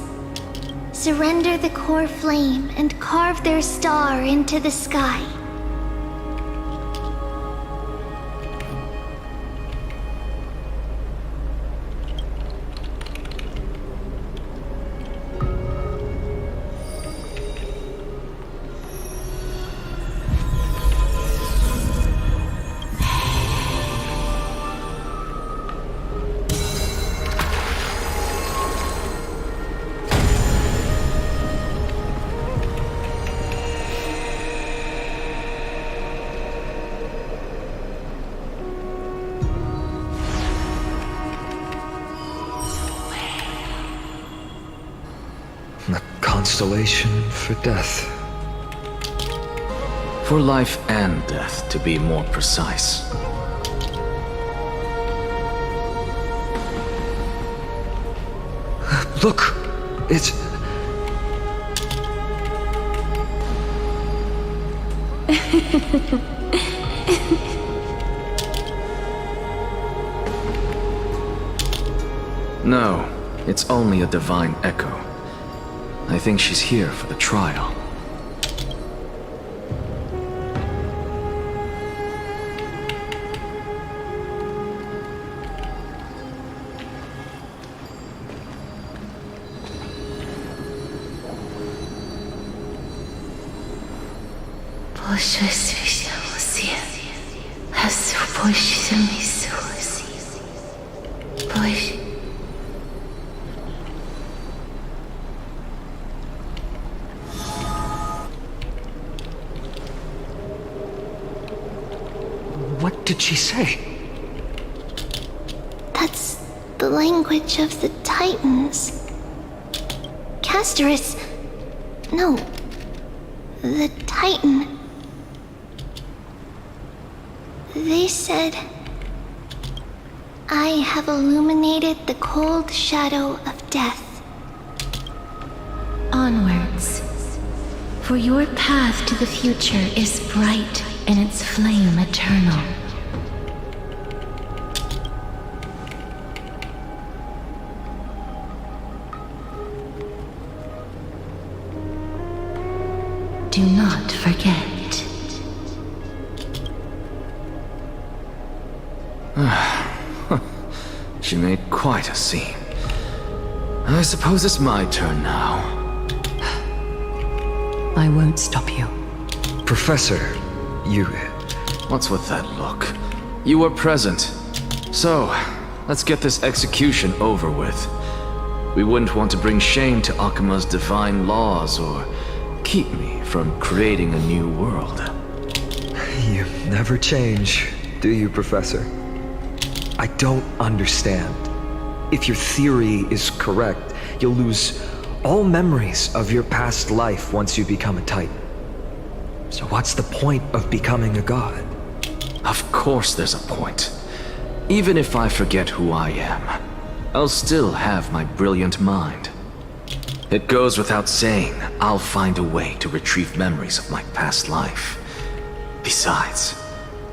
surrender the core flame and carve their star into the sky. A constellation for death. For life and death, to be more precise. Look! It's... No, it's only a divine echo. I think she's here for the trial. What did she say? That's the language of the Titans. Castorice. No. The Titan. They said, I have illuminated the cold shadow of death. Onwards. For your path to the future is bright and its flame eternal. Do not forget. She made quite a scene. I suppose it's my turn now. I won't stop you. Professor, you... What's with that look? You were present. So, let's get this execution over with. We wouldn't want to bring shame to Akima's divine laws or keep me from creating a new world. You never change, do you, Professor? I don't understand. If your theory is correct, you'll lose all memories of your past life once you become a Titan. So what's the point of becoming a god? Of course there's a point. Even if I forget who I am, I'll still have my brilliant mind. It goes without saying, I'll find a way to retrieve memories of my past life. Besides,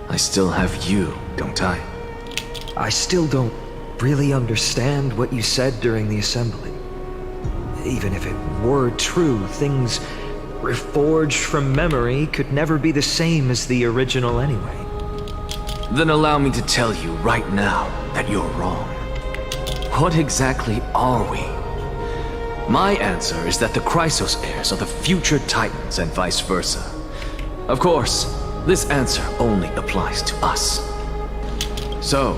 I still have you, don't I? I still don't really understand what you said during the assembly. Even if it were true, things reforged from memory could never be the same as the original anyway. Then allow me to tell you right now that you're wrong. What exactly are we? My answer is that the Chrysos heirs are the future Titans and vice versa. Of course, this answer only applies to us. So,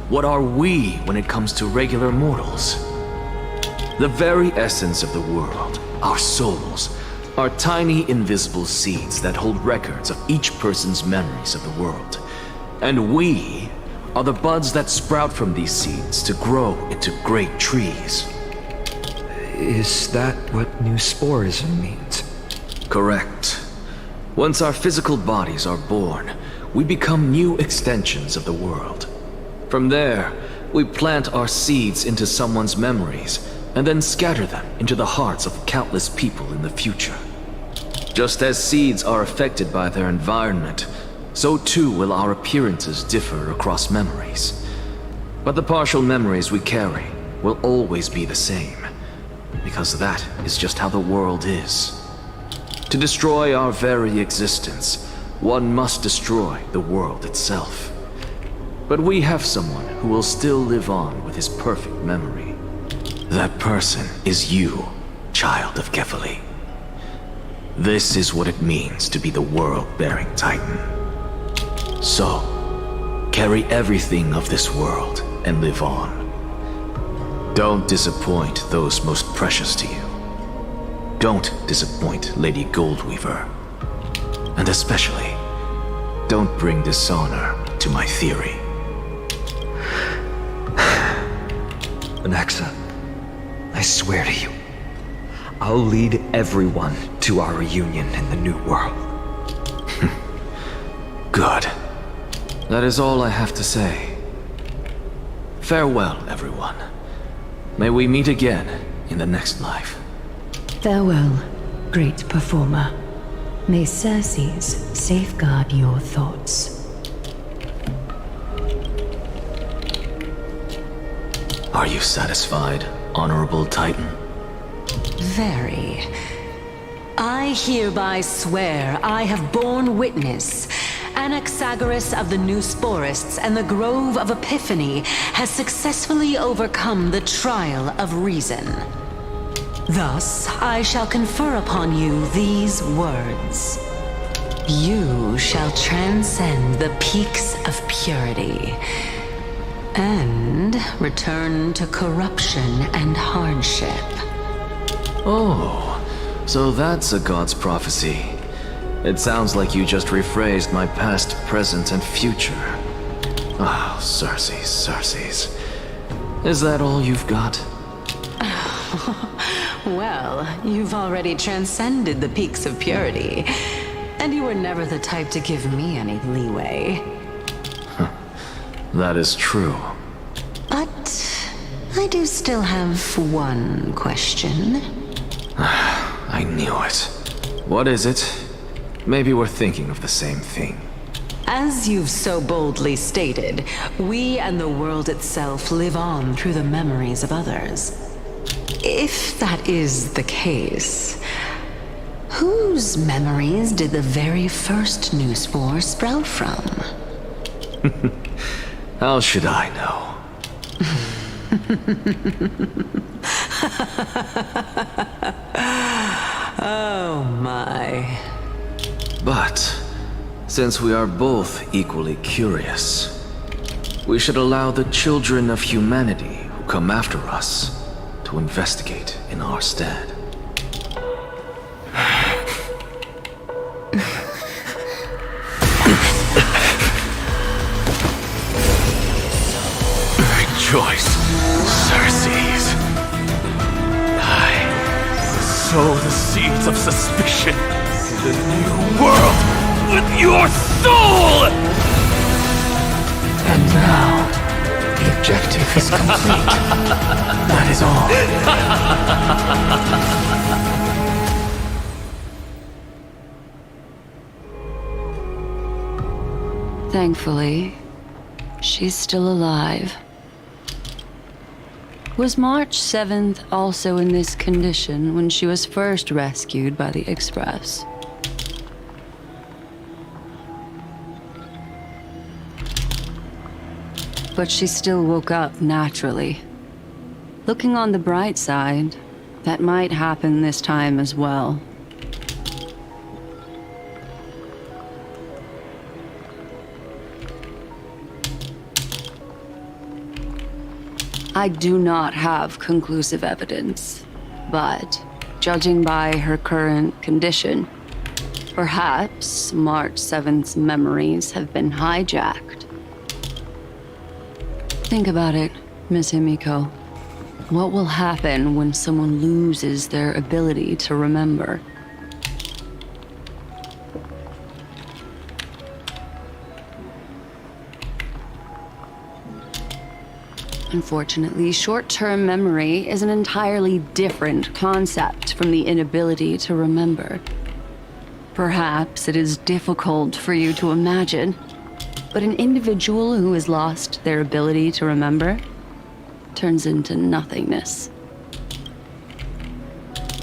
what are we when it comes to regular mortals? The very essence of the world, our souls, are tiny invisible seeds that hold records of each person's memories of the world. And we are the buds that sprout from these seeds to grow into great trees. Is that what new sporism means? Correct. Once our physical bodies are born, we become new extensions of the world. From there, we plant our seeds into someone's memories and then scatter them into the hearts of countless people in the future. Just as seeds are affected by their environment, so too will our appearances differ across memories. But the partial memories we carry will always be the same, because that is just how the world is. To destroy our very existence, one must destroy the world itself. But we have someone who will still live on with his perfect memory. That person is you, child of Kefali. This is what it means to be the world-bearing Titan. So, carry everything of this world and live on. Don't disappoint those most precious to you. Don't disappoint Lady Goldweaver. And especially, don't bring dishonor to my theory. Anaxa, I swear to you, I'll lead everyone to our reunion in the new world. Good. That is all I have to say. Farewell, everyone. May we meet again in the next life. Farewell, great performer. May Circes safeguard your thoughts. Are you satisfied, Honorable Titan? Very. I hereby swear I have borne witness. Anaxagoras of the New Sporists and the Grove of Epiphany has successfully overcome the trial of reason. Thus, I shall confer upon you these words. You shall transcend the peaks of purity and return to corruption and hardship. Oh, so that's a god's prophecy. It sounds like you just rephrased my past, present, and future. Oh, Circes. Is that all you've got? Well, you've already transcended the peaks of purity, and you were never the type to give me any leeway. That is true. But I do still have one question. I knew it. What is it? Maybe we're thinking of the same thing. As you've so boldly stated, we and the world itself live on through the memories of others. If that is the case, whose memories did the very first new spore sprout from? How should I know? Oh my. But, since we are both equally curious, we should allow the children of humanity who come after us to investigate in our stead. Rejoice, Circes. I sow the seeds of suspicion in the new world with your soul! And now, the objective is complete. That is all. Thankfully, she's still alive. Was March 7th also in this condition when she was first rescued by the Express? But she still woke up naturally. Looking on the bright side, that might happen this time as well. I do not have conclusive evidence, but judging by her current condition, perhaps March 7th's memories have been hijacked. Think about it, Miss Himiko. What will happen when someone loses their ability to remember? Unfortunately, short-term memory is an entirely different concept from the inability to remember. Perhaps it is difficult for you to imagine, but an individual who has lost their ability to remember turns into nothingness.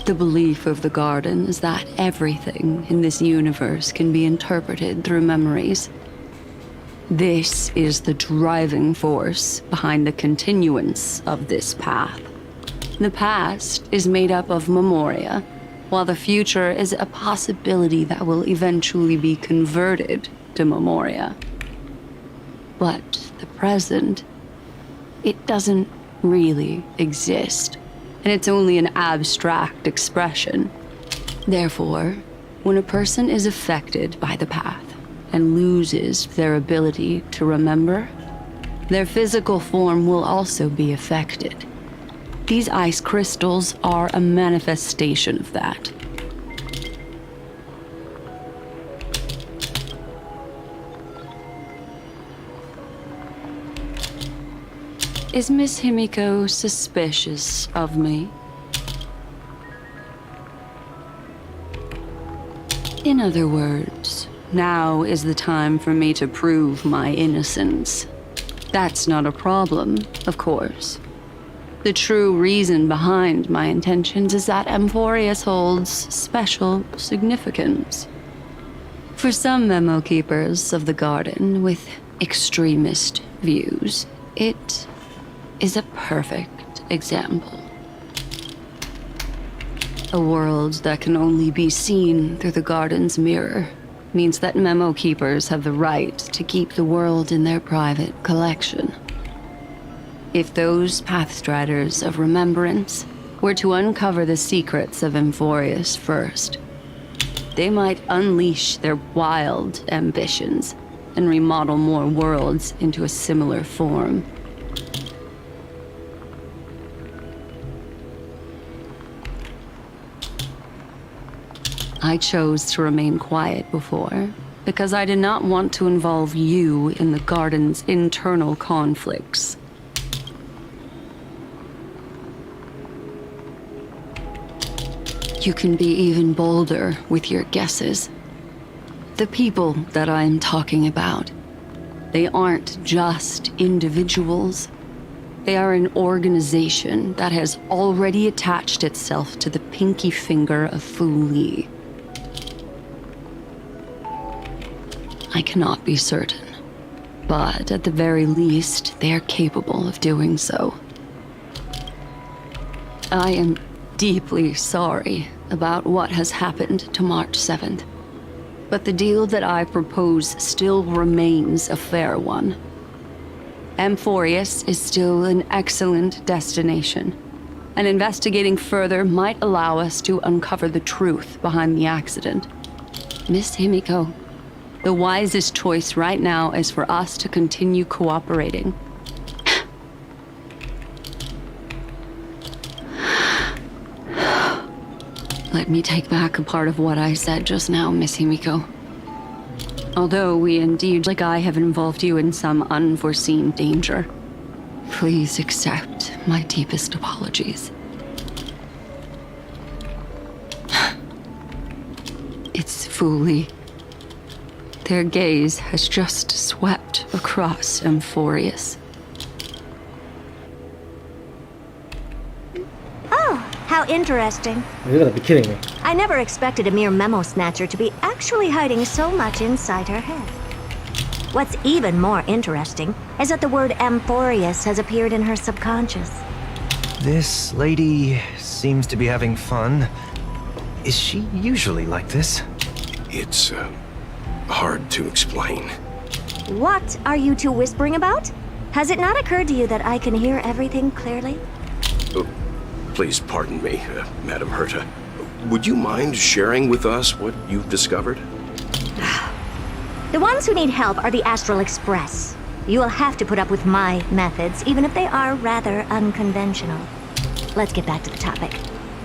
The belief of the Garden is that everything in this universe can be interpreted through memories. This is the driving force behind the continuance of this path. The past is made up of memoria, while the future is a possibility that will eventually be converted to memoria. But the present, it doesn't really exist, and it's only an abstract expression. Therefore, when a person is affected by the path and loses their ability to remember, their physical form will also be affected. These ice crystals are a manifestation of that. Is Miss Himiko suspicious of me? In other words, now is the time for me to prove my innocence. That's not a problem, of course. The true reason behind my intentions is that amphoreus holds special significance. For some memo keepers of the garden with extremist views, it is a perfect example. A world that can only be seen through the garden's mirror means that memo keepers have the right to keep the world in their private collection. If those pathstriders of remembrance were to uncover the secrets of amphoreus first, they might unleash their wild ambitions and remodel more worlds into a similar form. I chose to remain quiet before, because I did not want to involve you in the garden's internal conflicts. You can be even bolder with your guesses. The people that I'm talking about, they aren't just individuals. They are an organization that has already attached itself to the pinky finger of Fu Li. I cannot be certain, but at the very least, they are capable of doing so. I am deeply sorry about what has happened to March 7th, but the deal that I propose still remains a fair one. Amphoreus is still an excellent destination, and investigating further might allow us to uncover the truth behind the accident. Miss Himiko, the wisest choice right now is for us to continue cooperating. Let me take back a part of what I said just now, Miss Himiko. Although we indeed, like I, have involved you in some unforeseen danger, please accept my deepest apologies. It's Fu Li. Their gaze has just swept across amphoreus. Oh, how interesting. You're gonna be kidding me. I never expected a mere memo snatcher to be actually hiding so much inside her head. What's even more interesting is that the word amphoreus has appeared in her subconscious. This lady seems to be having fun. Is she usually like this? It's, hard to explain. What are you two whispering about? Has it not occurred to you that I can hear everything clearly? Oh, please pardon me, Madam Herta. Would you mind sharing with us what you've discovered? The ones who need help are the Astral Express. You will have to put up with my methods, even if they are rather unconventional. Let's get back to the topic.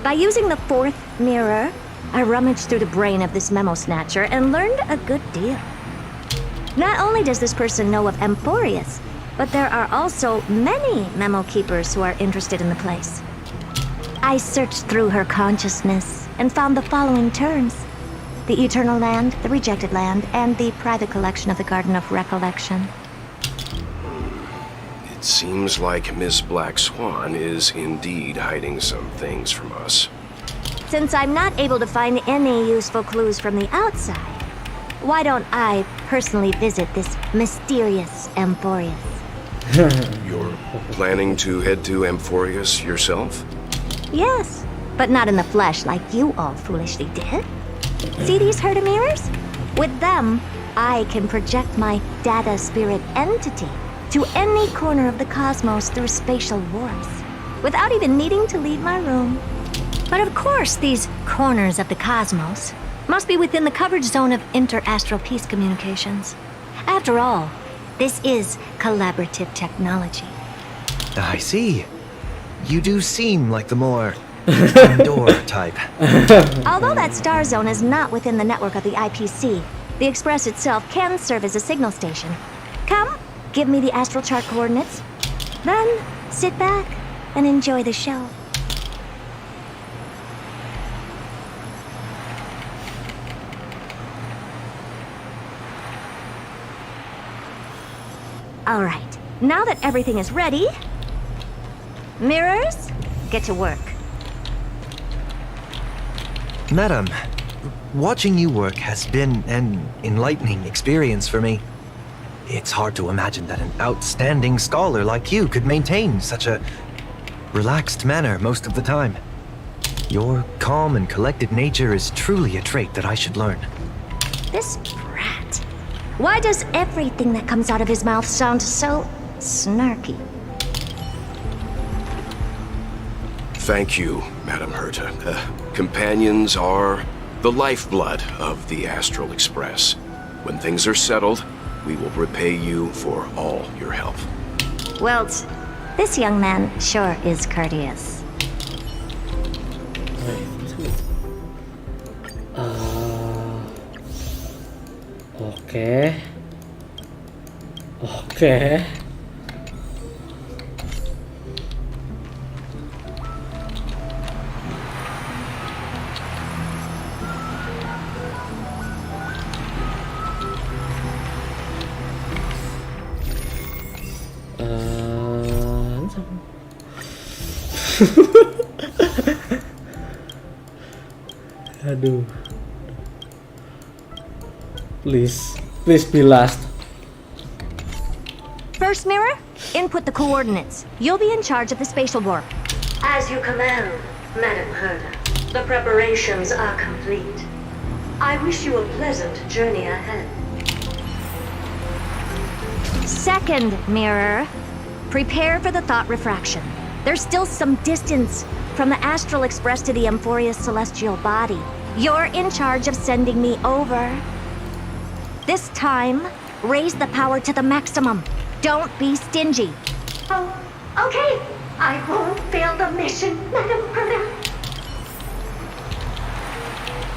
By using the fourth mirror, I rummaged through the brain of this memo snatcher and learned a good deal. Not only does this person know of amphoreus, but there are also many memo keepers who are interested in the place. I searched through her consciousness and found the following terms: the Eternal Land, the Rejected Land, and the private collection of the Garden of Recollection. It seems like Miss Black Swan is indeed hiding some things from us. Since I'm not able to find any useful clues from the outside, why don't I personally visit this mysterious amphoreus? You're planning to head to Amphoreus yourself? Yes, but not in the flesh like you all foolishly did. See these Herta mirrors? With them, I can project my data spirit entity to any corner of the cosmos through spatial warps, without even needing to leave my room. But of course, these corners of the cosmos must be within the coverage zone of inter-astral peace communications. After all, this is collaborative technology. I see. You do seem like the more indoor type. Although that star zone is not within the network of the IPC, the Express itself can serve as a signal station. Come, give me the astral chart coordinates. Then sit back and enjoy the show. All right, now that everything is ready, mirrors, get to work. Madam, watching you work has been an enlightening experience for me. It's hard to imagine that an outstanding scholar like you could maintain such a relaxed manner most of the time. Your calm and collected nature is truly a trait that I should learn. This brat. Why does everything that comes out of his mouth sound so snarky? Thank you, Madam Herta. Companions are the lifeblood of the Astral Express. When things are settled, we will repay you for all your help. Well, this young man sure is courteous. Oke. Oke. Aduh. Please be last. First mirror, input the coordinates. You'll be in charge of the spatial warp. As you command, Madam Herta. The preparations are complete. I wish you a pleasant journey ahead. Second mirror, prepare for the thought refraction. There's still some distance from the Astral Express to the amphoreus celestial body. You're in charge of sending me over. This time, raise the power to the maximum. Don't be stingy. Oh, okay. I won't fail the mission, Madam Herta.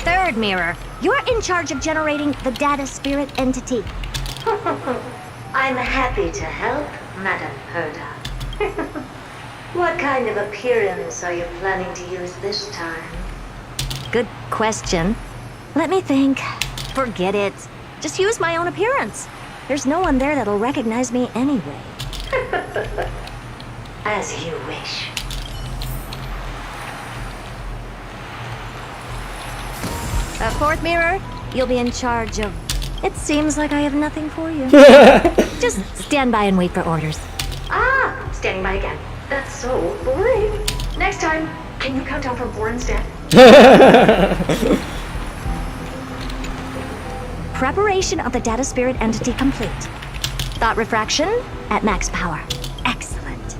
Third mirror, you're in charge of generating the data spirit entity. I'm happy to help, Madam Herta. What kind of appearance are you planning to use this time? Good question. Let me think. Forget it. Just use my own appearance. There's no one there that'll recognize me anyway. As you wish. Fourth mirror, you'll be in charge of... It seems like I have nothing for you. Just stand by and wait for orders. Ah, standing by again. That's so boring. Next time, can you count down from 4 instead? Preparation of the data spirit entity complete. Thought refraction at max power. Excellent.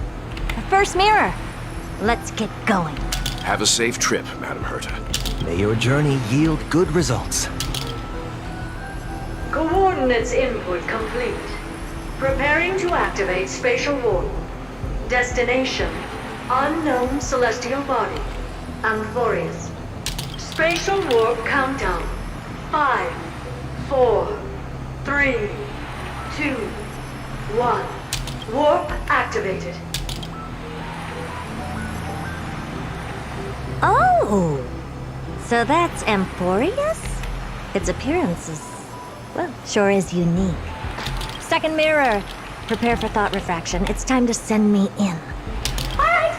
First mirror, let's get going. Have a safe trip, Madam Herta. May your journey yield good results. Coordinates input complete. Preparing to activate spatial warp. Destination, unknown celestial body. Amphoreus. Spatial warp countdown. 5, 4, 3, 2, 1. Warp activated. Oh! So that's amphoreus? Its appearance is, well, sure is unique. Second mirror, prepare for thought refraction. It's time to send me in. Alright,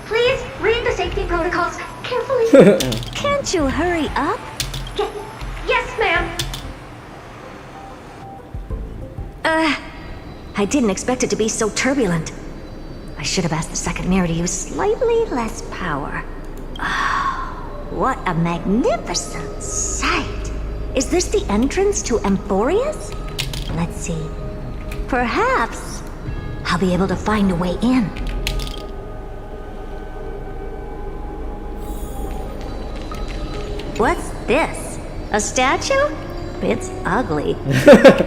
please read the safety protocols carefully. Can't you hurry up? Yes, ma'am. I didn't expect it to be so turbulent. I should have asked the second mirror to use slightly less power. What a magnificent sight! Is this the entrance to Amphoreus? Let's see. Perhaps I'll be able to find a way in. What's this? A statue? It's ugly.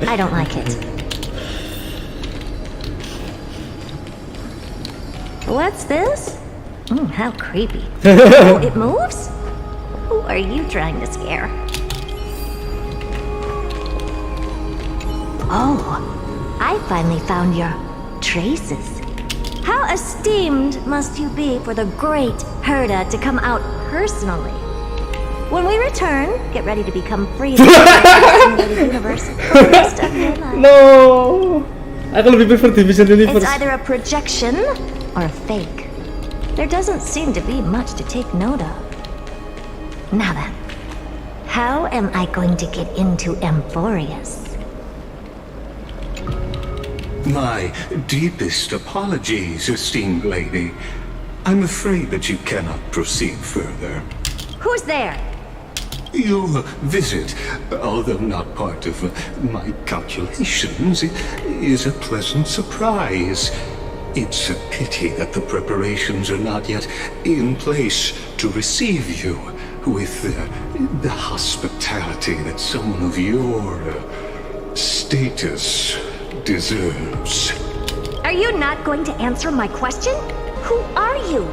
I don't like it. What's this? How creepy. Oh, it moves? Who are you trying to scare? Oh, I finally found your traces. How esteemed must you be for the great Herda to come out personally? When we return, get ready to become free in the universe for the rest of your life. No, aku lebih prefer Division Universe. It's either a projection or a fake. There doesn't seem to be much to take note of. Now then, how am I going to get into Amphoreus? My deepest apologies, esteemed lady. I'm afraid that you cannot proceed further. Who's there? Your visit, although not part of my calculations, is a pleasant surprise. It's a pity that the preparations are not yet in place to receive you with the hospitality that someone of your status deserves. Are you not going to answer my question? Who are you?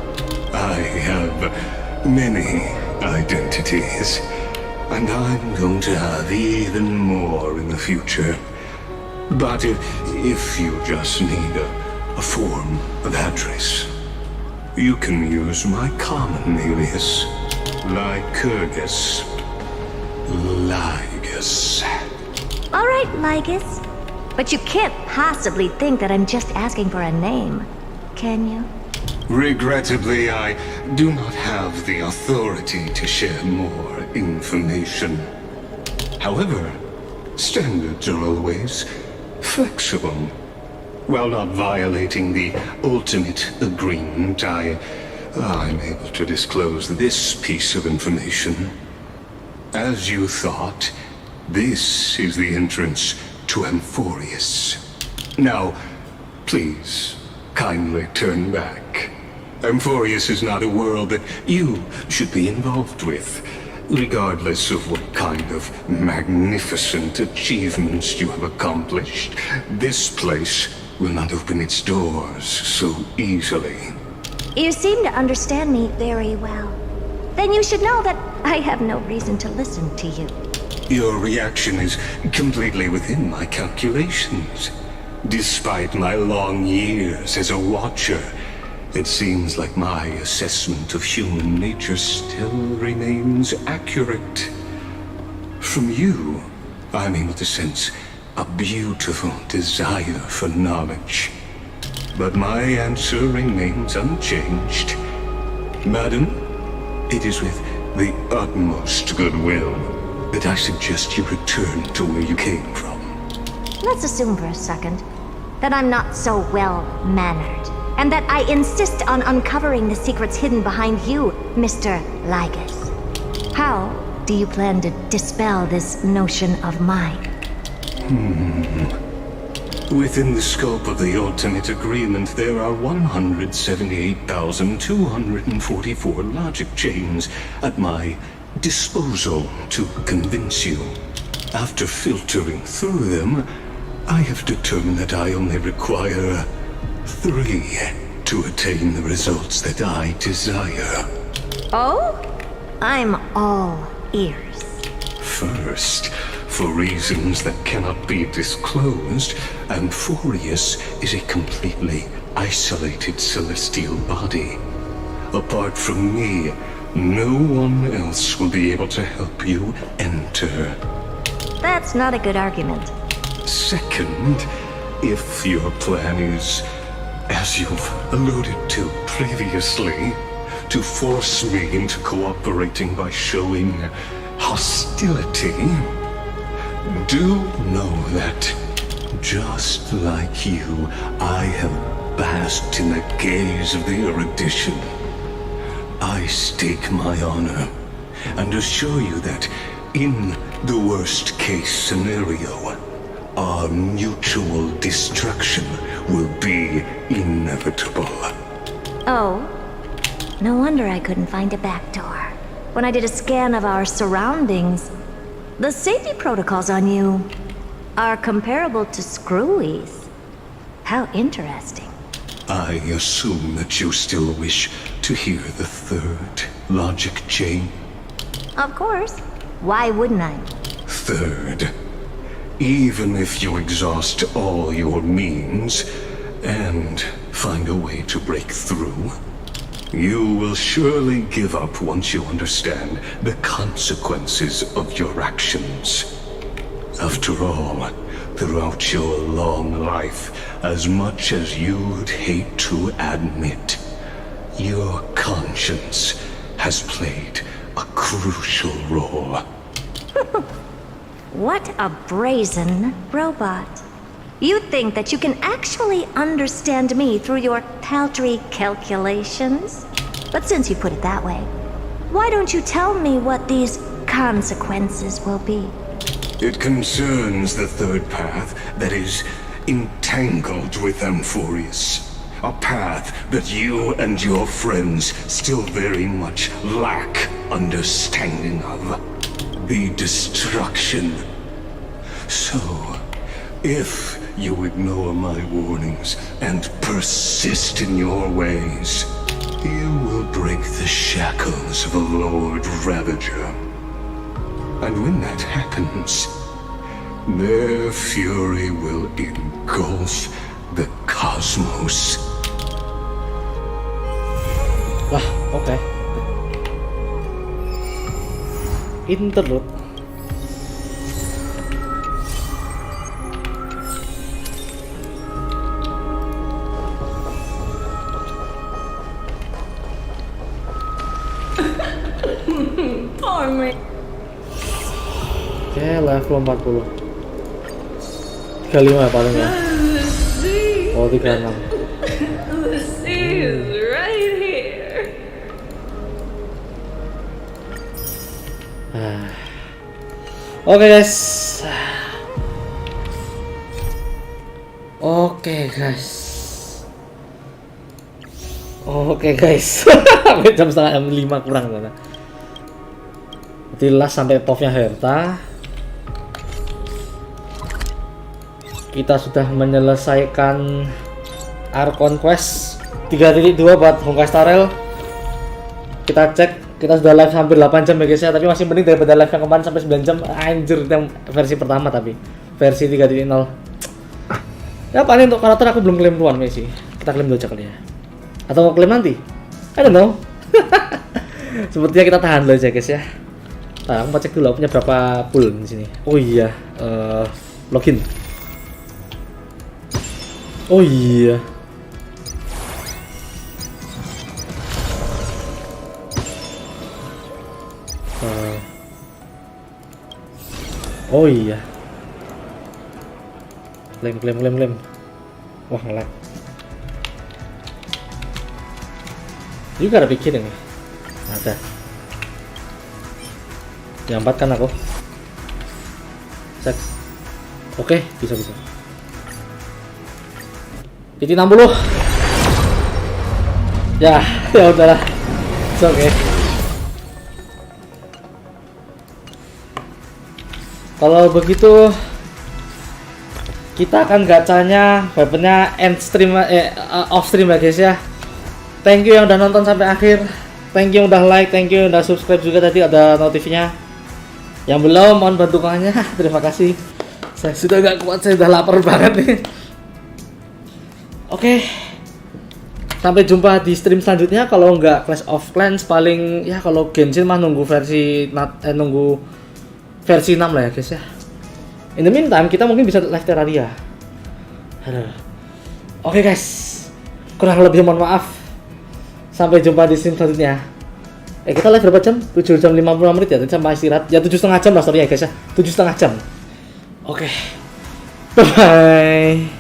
I have many identities, and I'm going to have even more in the future. But if you just need a form of address, you can use my common alias, Lycurgus. Lygus. All right, Lygus. But you can't possibly think that I'm just asking for a name, can you? Regrettably, I do not have the authority to share more information. However, standards are always flexible. While not violating the ultimate agreement, I'm able to disclose this piece of information. As you thought, this is the entrance to Amphoreus. Now, please, kindly turn back. Amphoreus is not a world that you should be involved with, regardless of what kind of magnificent achievements you have accomplished. This place will not open its doors so easily. You seem to understand me very well. Then you should know that I have no reason to listen to you. Your reaction is completely within my calculations. Despite my long years as a watcher, it seems like my assessment of human nature still remains accurate. From you, I'm able to sense a beautiful desire for knowledge. But my answer remains unchanged. Madam, it is with the utmost goodwill that I suggest you return to where you came from. Let's assume for a second that I'm not so well-mannered, and that I insist on uncovering the secrets hidden behind you, Mr. Lygus. How do you plan to dispel this notion of mine? Within the scope of the ultimate agreement, there are 178,244 logic chains at my disposal to convince you. After filtering through them, I have determined that I only require 3 to attain the results that I desire. Oh? I'm all ears. First, for reasons that cannot be disclosed, Amphoreus is a completely isolated celestial body. Apart from me, no one else will be able to help you enter. That's not a good argument. Second, if your plan is, as you've alluded to previously, to force me into cooperating by showing hostility, do know that, just like you, I have basked in the gaze of the erudition. I stake my honor and assure you that, in the worst-case scenario, our mutual destruction will be inevitable. Oh, no wonder I couldn't find a back door. When I did a scan of our surroundings, the safety protocols on you are comparable to Screwy's. How interesting. I assume that you still wish to hear the third logic chain? Of course. Why wouldn't I? Third, even if you exhaust all your means and find a way to break through. You will surely give up once you understand the consequences of your actions. After all, throughout your long life, as much as you'd hate to admit, your conscience has played a crucial role. What a brazen robot. You think that you can actually understand me through your paltry calculations? But since you put it that way, why don't you tell me what these consequences will be? It concerns the third path that is entangled with amphoreus. A path that you and your friends still very much lack understanding of. The destruction. So, if you ignore my warnings and persist in your ways, you will break the shackles of a Lord Ravager. And when that happens, their fury will engulf the cosmos. Wah, oke. Interlude. Poor me. Oke, level 40. 35 ya paling ya. Oh, 36. The sea is right here. Oke guys. Sampai jam setengah 5 kurang sana. Berarti last sampai topnya Herta. Kita sudah menyelesaikan Archon Quest 3.2 buat Honkai Star Rail. Kita cek, kita sudah live hampir 8 jam ya guys ya, tapi masih mending daripada live yang kemarin sampai 9 jam. Anjir, itu yang versi pertama tapi versi 3.0. Ya paling untuk karakter aku belum klaim tuan Messi. Kita klaim dulu aja kali ya. Atau mau klaim nanti? I don't know. Sepertinya kita tahan dulu aja guys ya. Nah, aku mau cek dulu punya berapa pool di sini. Oh iya, login. Oh iya. Oh iya. Klaim. Wah, ngelag. You gotta be kidding me. Ada. Yang 4 kan aku. Cek. Oke, bisa. Titik 60. Ya udahlah. Oke. Kalau begitu kita akan gacanya weaponnya end stream off stream ya guys ya. Thank you yang udah nonton sampai akhir. Thank you yang udah like, thank you yang udah subscribe juga, tadi ada notifnya. Yang belum mohon bantu dukungannya. Terima kasih. Saya sudah gak kuat, saya udah lapar banget nih. Oke. Sampai jumpa di stream selanjutnya. Kalau nggak Clash of Clans paling ya, kalau Genshin mah nunggu versi 6 lah ya guys ya. In the meantime kita mungkin bisa live Terraria. Oke guys, kurang lebih mohon maaf. Sampai jumpa di stream selanjutnya. Kita live berapa jam? 7 jam 55 menit ya, sampai istirahat. Ya 7,5 jam lah sorry ya guys ya. 7,5 jam. Oke. Bye bye.